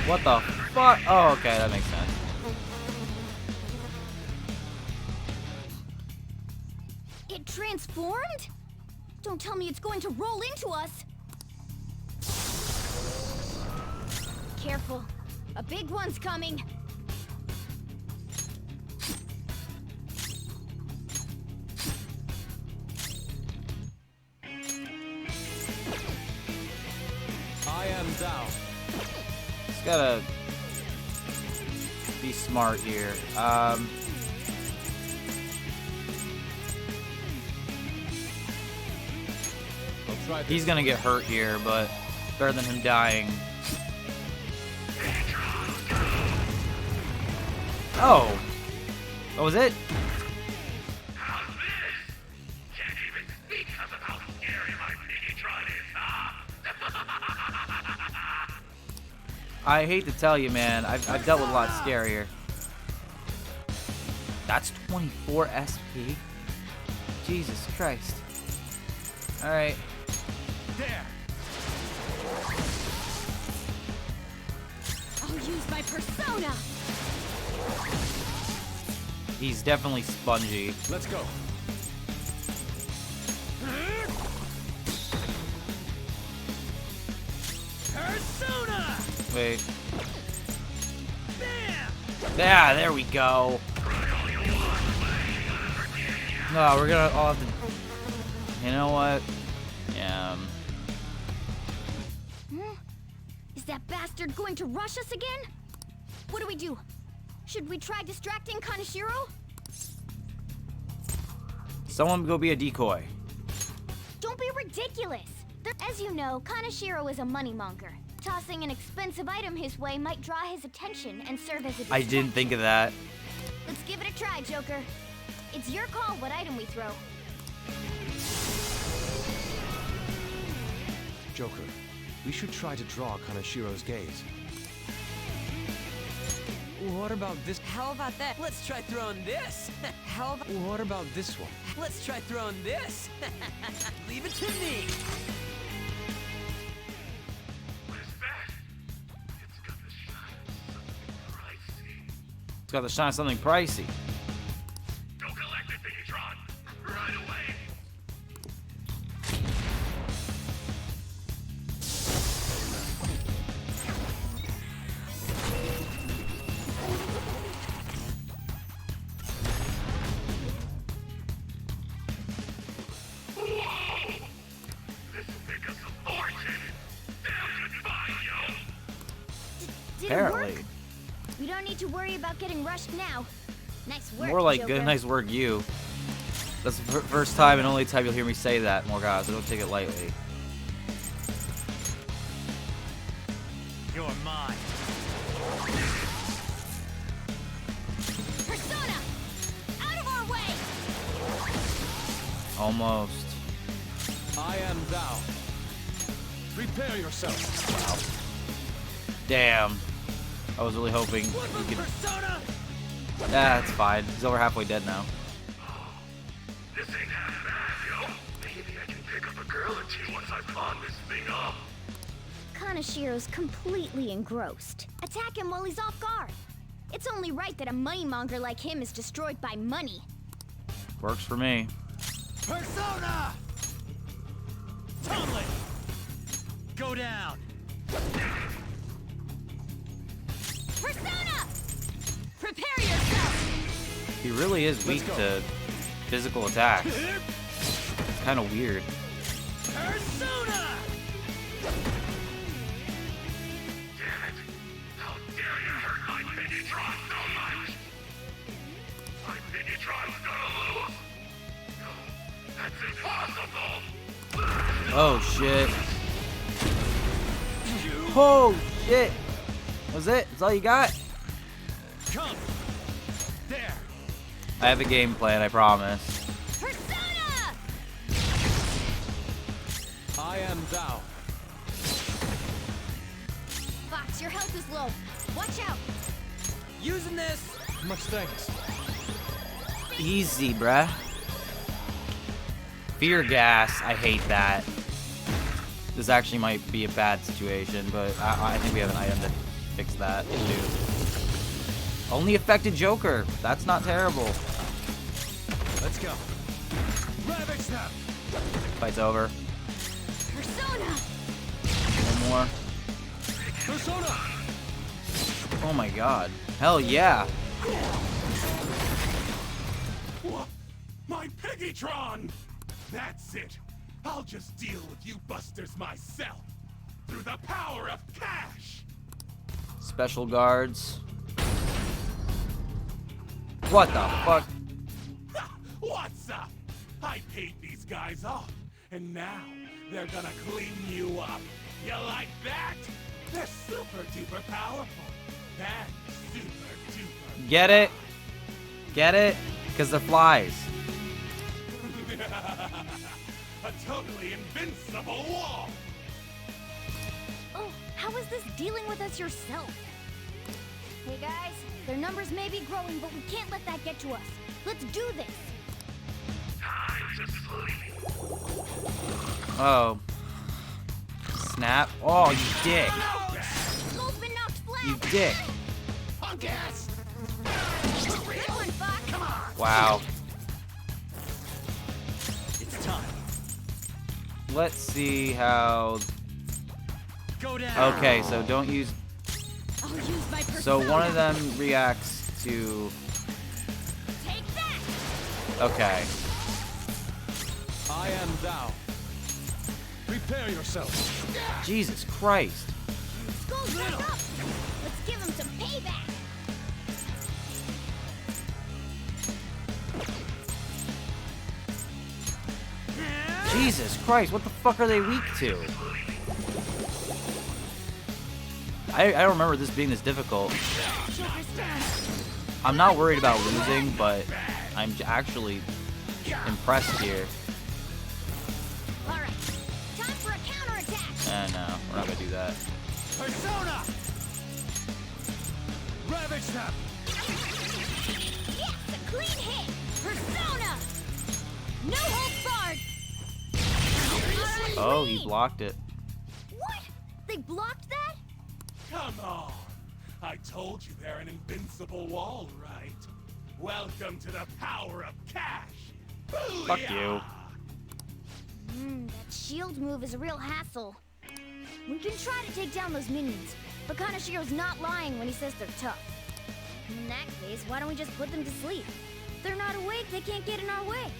What the fuck? Oh, okay, that makes sense. It transformed? Don't tell me it's going to roll into us. Careful. A big one's coming. I am thou. Just gotta be smart here. He's gonna get hurt here, but better than him dying. Oh! What was it? I hate to tell you, man. I've dealt with a lot scarier. That's 24 SP? Jesus Christ. Alright. There. I'll use my persona. He's definitely spongy. Let's go. Persona. Wait. Yeah, there we go. No, we're gonna all have to. You know what? Yeah. Is that bastard going to rush us again? What do we do? Should we try distracting Kaneshiro? Someone go be a decoy. Don't be ridiculous! As you know, Kaneshiro is a moneymonger. Tossing an expensive item his way might draw his attention and serve as a distraction. I didn't think of that. Let's give it a try, Joker. It's your call what item we throw. Joker, we should try to draw Kaneshiro's gaze. What about this? How about that? Let's try throwing this. How about... What about this one? Let's try throwing this. Leave it to me. It's got the shine of something pricey. Go collect it, Bigatron! Right away! This will make us a fortune! Damn goodbye, yo! Did Apparently. it work? We don't need to worry about getting rushed now. Nice work, More like Joker. good, nice work, you. That's the first time and only time you'll hear me say that, Morgana, so don't take it lightly. You're mine. Persona! Out of our way! Almost. I am thou. Prepare yourself. Damn. I was really hoping you could... That's fine. He's over halfway dead now. This ain't half bad, yo. Maybe I can pick up a girl or two once I pawn this thing up. Kaneshiro's completely engrossed. Attack him while he's off guard. It's only right that a moneymonger like him is destroyed by money. Works for me. Persona! Tomlin! Go down! Persona! Prepare yourself! He really is weak to physical attacks. It's kind of weird. Persona! Damn it! How dare you hurt my Bigatron so much! My Bigatron's gonna lose! No, that's impossible! Oh shit. Oh shit. Was it? That's all you got? Come! There! I have a game plan, I promise. Persona! I am thou. Fox, your health is low. Watch out! Using this! Much thanks. Easy, bruh. Fear gas, I hate that. This actually might be a bad situation, but I think we have an item to fix that too. Only affected Joker. That's not terrible. Let's go. Ravage snap! Fight's over. Persona! One more. Persona! Oh my god. Hell yeah. What? My Piggytron! That's it. I'll just deal with you busters myself. Through the power of cash! Special guards. What the fuck? What's up? I paid these guys off, and now they're gonna clean you up. You like that? They're super duper powerful. And super duper. Get it? Get it? Because they're flies. A totally invincible wall. Oh, how is this dealing with us yourself? Hey guys, their numbers may be growing, but we can't let that get to us. Let's do this. Oh. Snap. Oh, you dick. Skull's been knocked flat. You dick. On gas. Good one, Fox. Come on. Wow. It's time. Let's see how... Go down. Okay, so don't use... I'll use my So one of them reacts to... Take that. Okay. I am thou. Prepare yourself. Jesus Christ. Skull's back up. Let's give him some payback. Jesus Christ, what the fuck are they weak to? I don't remember this being this difficult. I'm not worried about losing, but I'm actually impressed here. Alright, time for a counterattack. No, we're not gonna do that. Persona! Ravage them! Yes, a clean hit! Persona! No holds barred! Oh, he blocked it. What? They blocked that? Come on. I told you they're an invincible wall, right? Welcome to the power of cash. Fuck you. That shield move is a real hassle. We can try to take down those minions, but Kanashiro's not lying when he says they're tough. In that case, why don't we just put them to sleep? If they're not awake, they can't get in our way.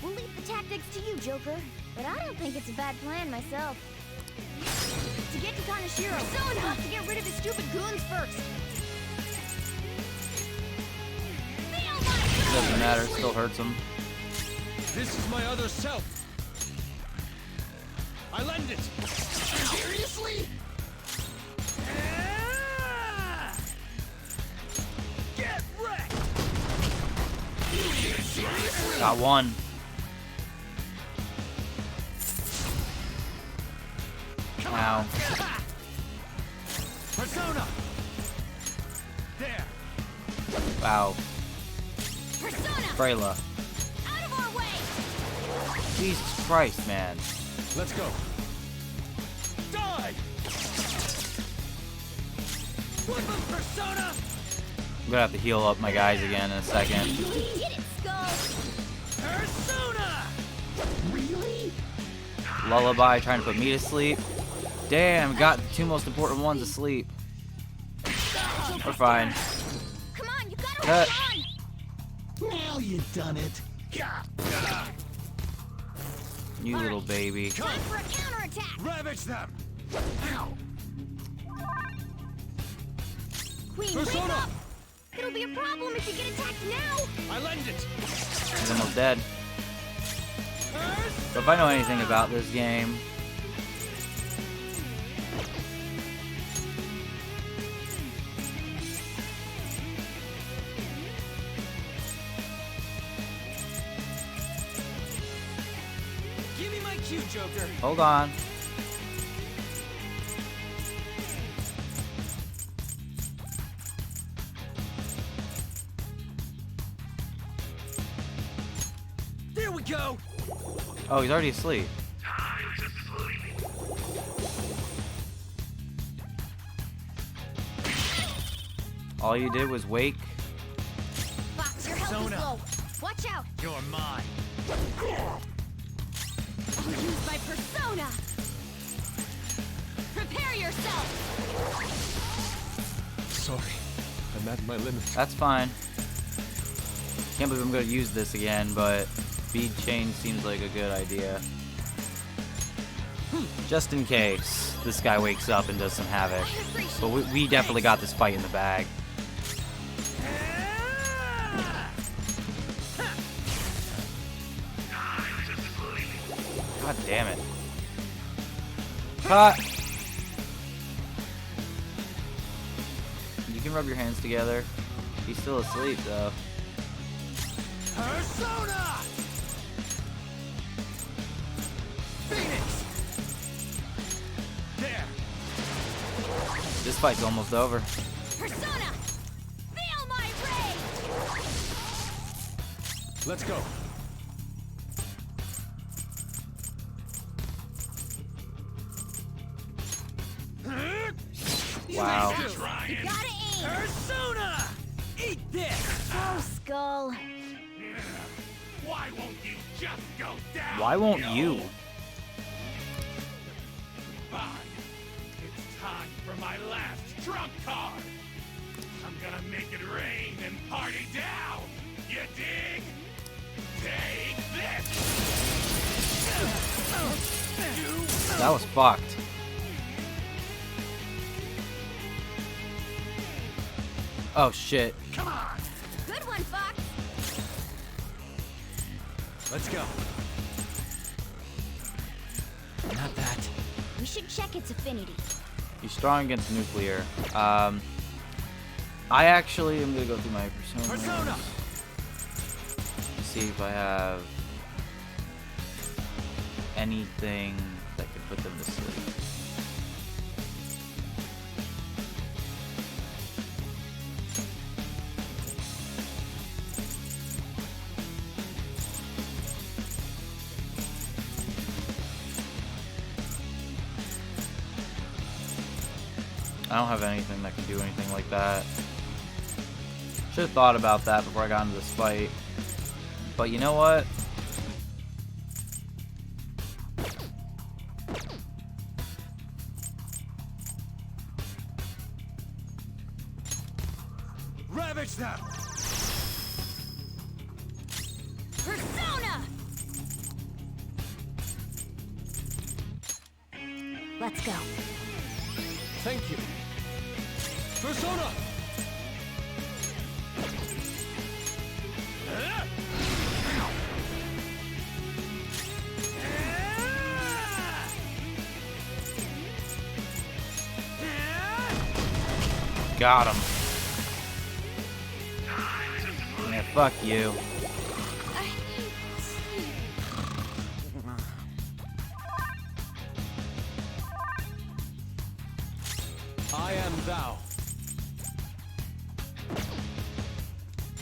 We'll leave the tactics to you, Joker, but I don't think it's a bad plan myself. To get to Kanashiro, someone has to get rid of his stupid goons first. Doesn't matter, it still hurts him. This is my other self. I lend it. Seriously? Get wrecked. Seriously? Got one. Ow. Persona. There. Wow. Persona. Freyla. Out of our way. Jesus Christ, man. Let's go. Die. Flip him, Persona. I'm gonna have to heal up my guys again in a second. Get it, Skull. Persona. Really? Lullaby trying to put me to sleep. Damn, got the two most important ones asleep. We're fine. Come on, you gotta Cut. hold on. Now you've done it. You little baby. Time for a counterattack. Ravage them. Ow. Queen, Persona. wake up. It'll be a problem if you get attacked now. I lend it. He's almost dead. So if I know anything about this game, Give me my cue, Joker. hold on. There we go. Oh, he's already asleep. All you did was wake. Fox, your health is low. Watch out. You're mine. I'll use my persona. Prepare yourself. Sorry, I'm at my limit. That's fine. Can't believe I'm gonna use this again, but bead chain seems like a good idea. Just in case this guy wakes up and does some havoc. But we definitely got this fight in the bag. God damn it. Cut! You can rub your hands together. He's still asleep though. Persona. Phoenix. There. This fight's almost over. Persona. Feel my rage. Let's go. Wow. You gotta aim. Persona. Eat this. Oh, Skull. Why won't you just go down? Why won't you? Fine. It's time for my last trump card. I'm gonna make it rain and party down. You dig? Take this. That was fucked. Oh shit. Come on. Good one, Fox. Let's go. should check its affinity. He's strong against nuclear. I actually am gonna go through my personas. See if I have anything that could put them to sleep. I don't have anything that can do anything like that. Should have thought about that before I got into this fight. But you know what? Ravage them! Persona! Let's go. Thank you. Persona! Got him. Yeah, fuck you. I am thou.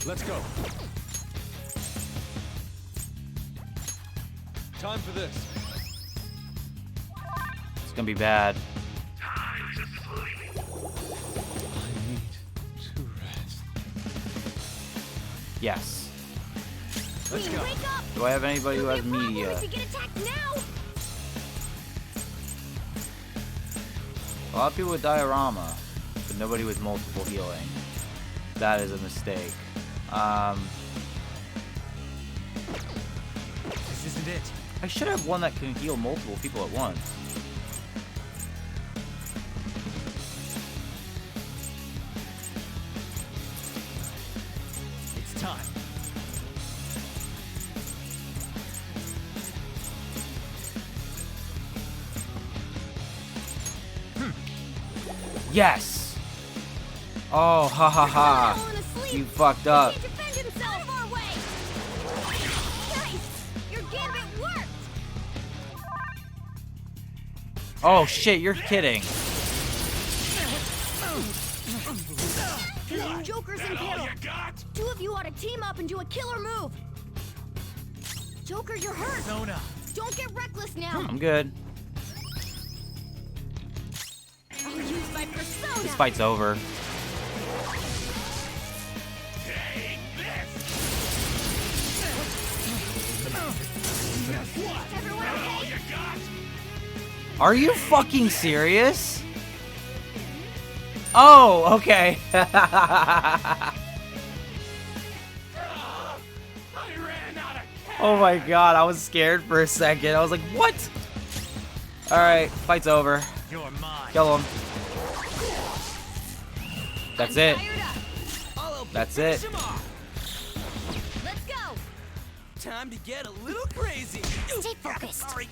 Let's go. Time for this. It's gonna be bad. Yes. Let's go. Do I have anybody who has media? If you get attacked now. A lot of people with diorama, but nobody with multiple healing. That is a mistake. This isn't it. I should have one that can heal multiple people at once. It's time. Yes! Oh, ha ha ha. You fucked up. Defend himself our way. Nice. Your gambit worked. Oh shit, you're kidding. Joker's in peril. Two of you ought to team up and do a killer move. Joker, you're hurt. Persona. Don't get reckless now. I'm good. I'll use my persona. This fight's over. Take this! Everyone okay? You got? Are you fucking serious? Oh, okay. Oh my god, I was scared for a second. I was like, what? Alright, fight's over. You're mine. Kill him. That's it. That's it. Let's go. Time to get a little crazy. Stay focused. Sorry.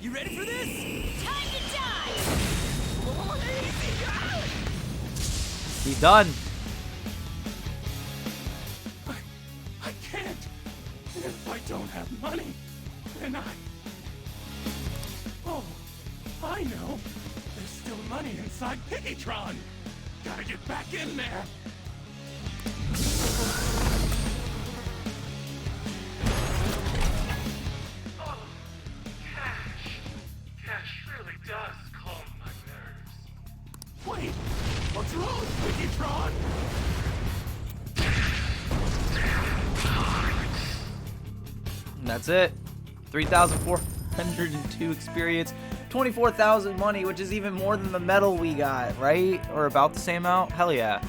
You ready for this? Time to die. He's done. I can't. If I don't have money, then Oh, I know. There's still money inside Piggytron. Gotta get back in there. Oh, cash. Cash really does calm my nerves. Wait, what's wrong, Piggytron? And that's it. 3,402 experience. 24,000 money, which is even more than the medal we got, right? Or about the same amount? Hell yeah.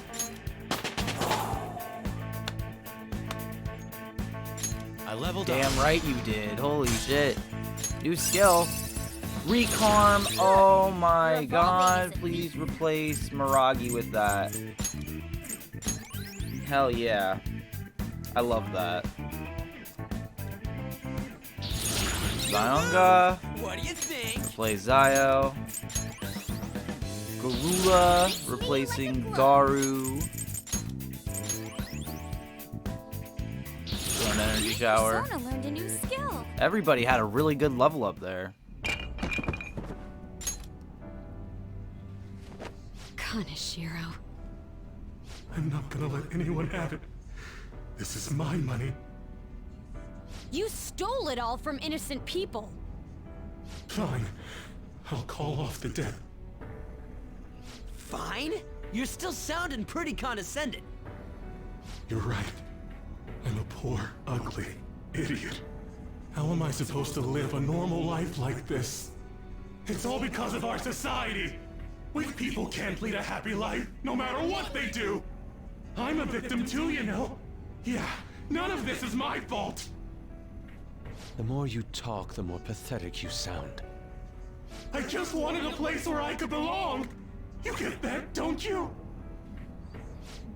I leveled Damn up. right you did. Holy shit. New skill. Recarm. Oh my god. Please replace Miragi with that. Hell yeah. I love that. Zionga. What do you think? Play Zio. Garula replacing Garu. Throw an energy shower. Persona learned a new skill. Everybody had a really good level up there. Kaneshiro. I'm not gonna let anyone have it. This is my money. You stole it all from innocent people. Fine. I'll call off the debt. Fine? You're still sounding pretty condescending. You're right. I'm a poor, ugly idiot. How am I supposed to live a normal life like this? It's all because of our society. Weak people can't lead a happy life, no matter what they do. I'm a victim too, you know. Yeah, none of this is my fault. The more you talk, the more pathetic you sound. I just wanted a place where I could belong. You get that, don't you?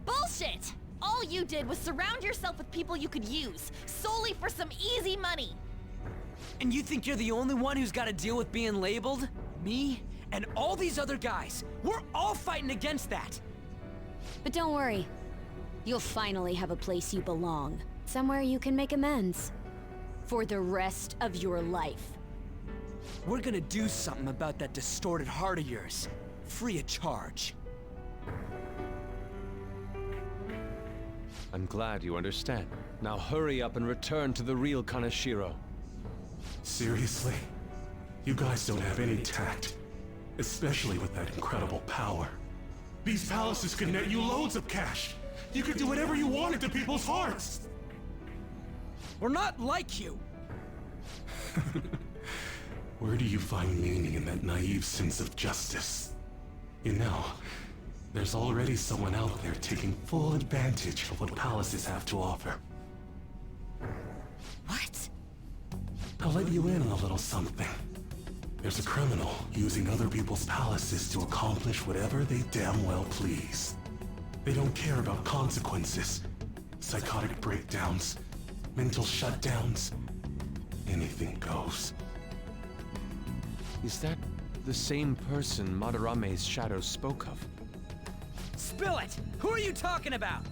Bullshit! All you did was surround yourself with people you could use, solely for some easy money. And you think you're the only one who's got to deal with being labeled? Me? And all these other guys. We're all fighting against that. But don't worry. You'll finally have a place you belong. Somewhere you can make amends. For the rest of your life. We're gonna do something about that distorted heart of yours. Free of charge. I'm glad you understand. Now hurry up and return to the real Kaneshiro. Seriously? You guys don't have any tact. Especially with that incredible power. These palaces can net you loads of cash. You could do whatever you wanted to people's hearts. We're not like you. Where do you find meaning in that naive sense of justice? You know, there's already someone out there taking full advantage of what palaces have to offer. What? I'll let you in on a little something. There's a criminal using other people's palaces to accomplish whatever they damn well please. They don't care about consequences, psychotic breakdowns, mental shutdowns. Anything goes. Is that the same person Madarame's shadow spoke of? Spill it! Who are you talking about?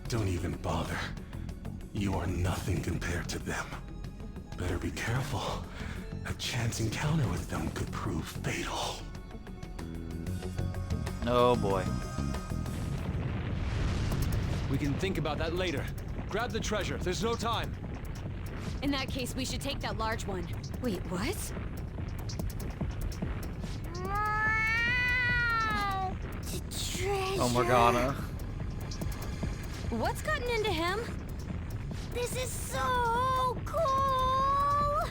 Don't even bother. You are nothing compared to them. Better be careful. A chance encounter with them could prove fatal. Oh boy. We can think about that later. Grab the treasure. There's no time. In that case, we should take that large one. Wait, what? Oh Morgana. What's gotten into him? This is so cool!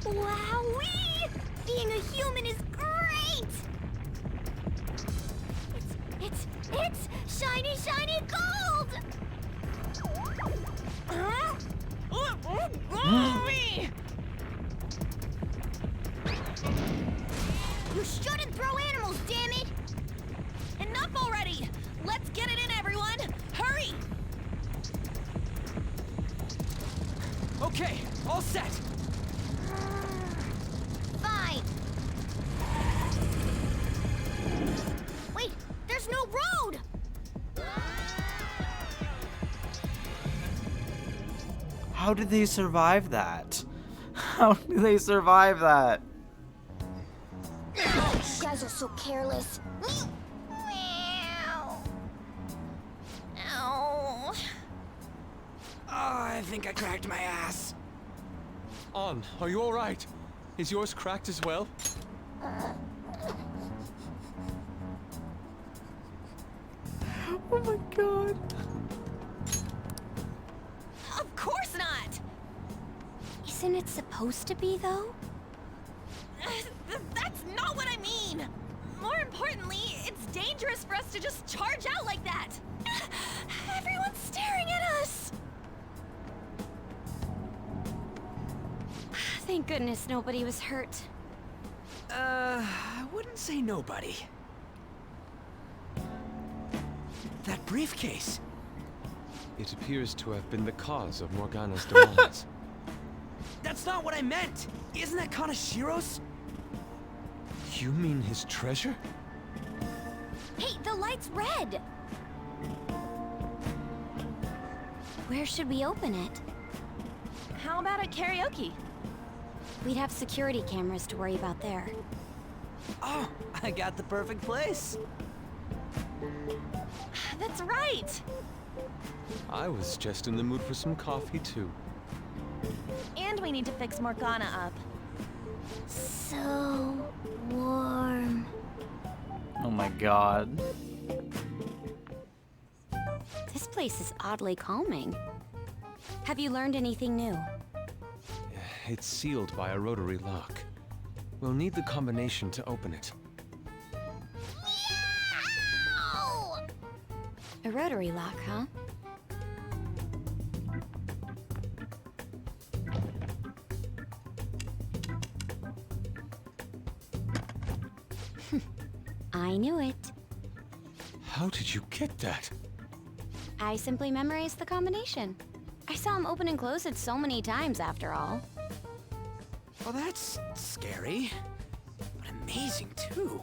Wowee! Being a human is great! It's shiny, shiny gold! You shouldn't throw animals, damn it! Enough already! Let's get it in, everyone! Hurry! Okay, all set. Fine. Wait, there's no road! How did they survive that? How did they survive that? You guys are so careless. Ow. Oh, I think I cracked my ass. On, are you alright? Is yours cracked as well? Oh my god. Of course not! Isn't it supposed to be, though? That's not what I mean! More importantly, it's dangerous for us to just charge out like that! Everyone's staring at us! Thank goodness nobody was hurt. I wouldn't say nobody. That briefcase. It appears to have been the cause of Morgana's demise. That's not what I meant! Isn't that Kanashiro's? You mean his treasure? Hey, the light's red! Where should we open it? How about at karaoke? We'd have security cameras to worry about there. Oh, I got the perfect place. That's right! I was just in the mood for some coffee, too. And we need to fix Morgana up. So warm. Oh my god. This place is oddly calming. Have you learned anything new? It's sealed by a rotary lock. We'll need the combination to open it. A rotary lock, huh? I knew it. How did you get that? I simply memorized the combination. I saw him open and close it so many times after all. Well, that's scary. But amazing, too.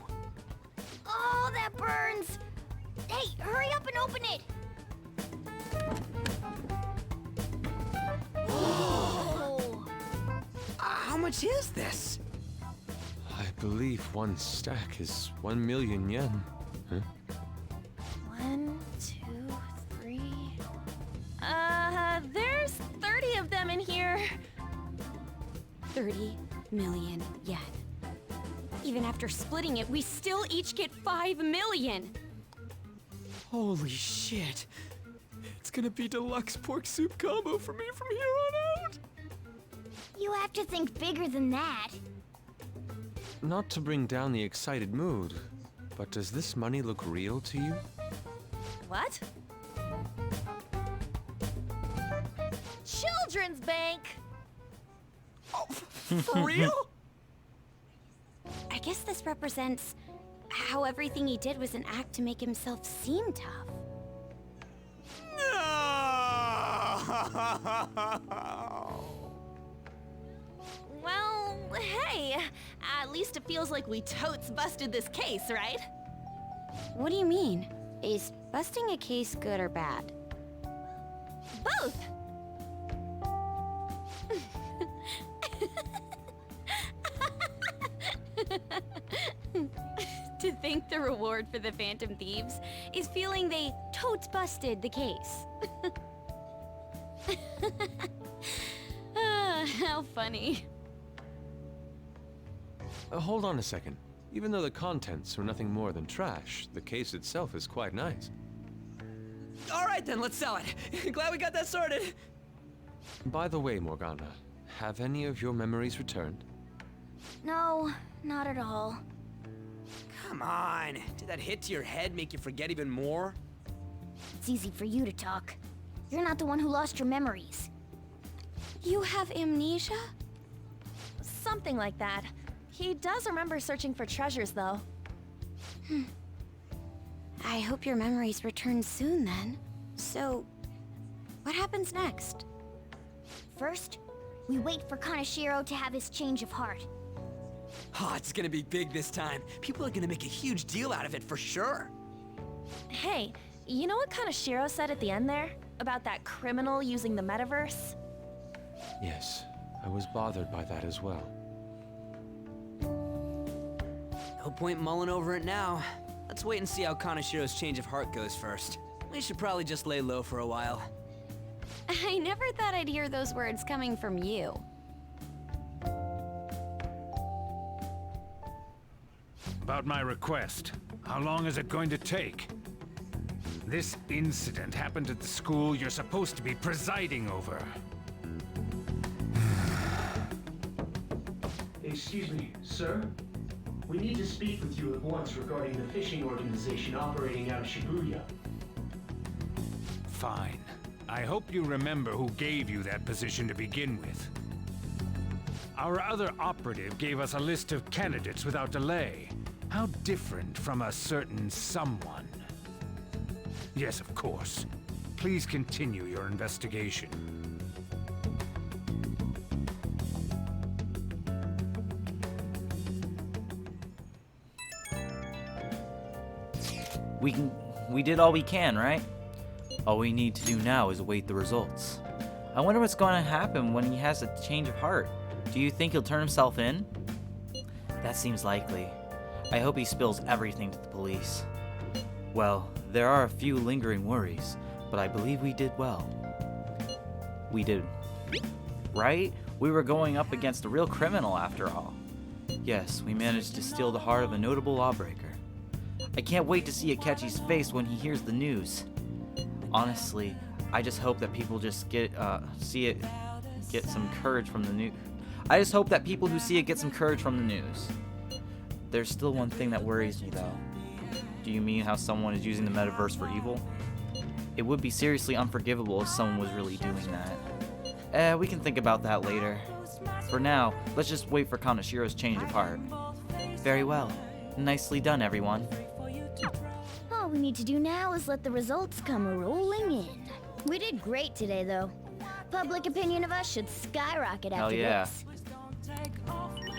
Oh, that burns! Hey, hurry up and open it! Whoa! How much is this? I believe one stack is 1 million yen. Huh? 1, 2, 3. There's 30 of them in here. 30 million yen. Even after splitting it, we still each get 5 million. Holy shit. It's gonna be deluxe pork soup combo for me from here on out. You have to think bigger than that. Not to bring down the excited mood, but does this money look real to you? What? Children's bank! For real? I guess this represents how everything he did was an act to make himself seem tough. Well, hey, at least it feels like we totes busted this case, right? What do you mean? Is busting a case good or bad? Both! To think the reward for the Phantom Thieves is feeling they totes busted the case. How funny. Hold on a second. Even though the contents were nothing more than trash, the case itself is quite nice. All right then, let's sell it. Glad we got that sorted. By the way, Morgana, have any of your memories returned? No, not at all. Come on. Did that hit to your head make you forget even more? It's easy for you to talk. You're not the one who lost your memories. You have amnesia? Something like that. He does remember searching for treasures, though. I hope your memories return soon, then. So, what happens next? First, we wait for Kanashiro to have his change of heart. Oh, it's gonna be big this time. People are gonna make a huge deal out of it for sure. Hey, you know what Kanashiro said at the end there? About that criminal using the metaverse? Yes, I was bothered by that as well. No point mulling over it now. Let's wait and see how Kanashiro's change of heart goes first. We should probably just lay low for a while. I never thought I'd hear those words coming from you. About my request. How long is it going to take? This incident happened at the school you're supposed to be presiding over. Excuse me, sir? We need to speak with you at once regarding the fishing organization operating out of Shibuya. Fine. I hope you remember who gave you that position to begin with. Our other operative gave us a list of candidates without delay. How different from a certain someone. Yes, of course. Please continue your investigation. We did all we can, right? All we need to do now is await the results. I wonder what's going to happen when he has a change of heart. Do you think he'll turn himself in? That seems likely. I hope he spills everything to the police. Well, there are a few lingering worries, but I believe we did well. We did. Right? We were going up against a real criminal after all. Yes, we managed to steal the heart of a notable lawbreaker. I can't wait to see Akechi's face when he hears the news. Honestly, I just hope that people just get some courage from the news. I just hope that people who see it get some courage from the news. There's still one thing that worries me though. Do you mean how someone is using the metaverse for evil? It would be seriously unforgivable if someone was really doing that. We can think about that later. For now, let's just wait for Kanashiro's change of heart. Very well. Nicely done, everyone. All we need to do now is let the results come rolling in. We did great today, though. Public opinion of us should skyrocket Hell after yeah. this.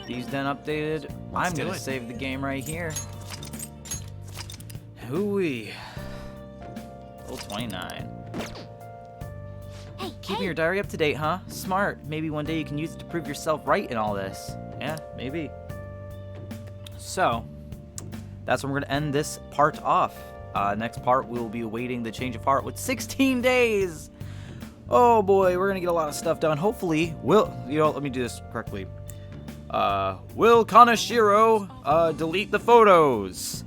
These done updated. I'm do gonna it. save the game right here. Hooey. Level 29. Hey, Keeping your diary up to date, huh? Smart. Maybe one day you can use it to prove yourself right in all this. Yeah, maybe. So, that's when we're gonna end this part off. Next part, we'll be awaiting the change of heart with 16 days. Oh boy, we're gonna get a lot of stuff done. Hopefully, let me do this correctly. Will Kanashiro delete the photos?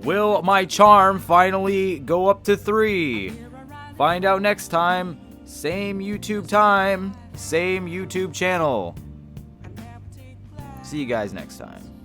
Will my charm finally go up to 3? Find out next time. Same YouTube time, same YouTube channel. See you guys next time.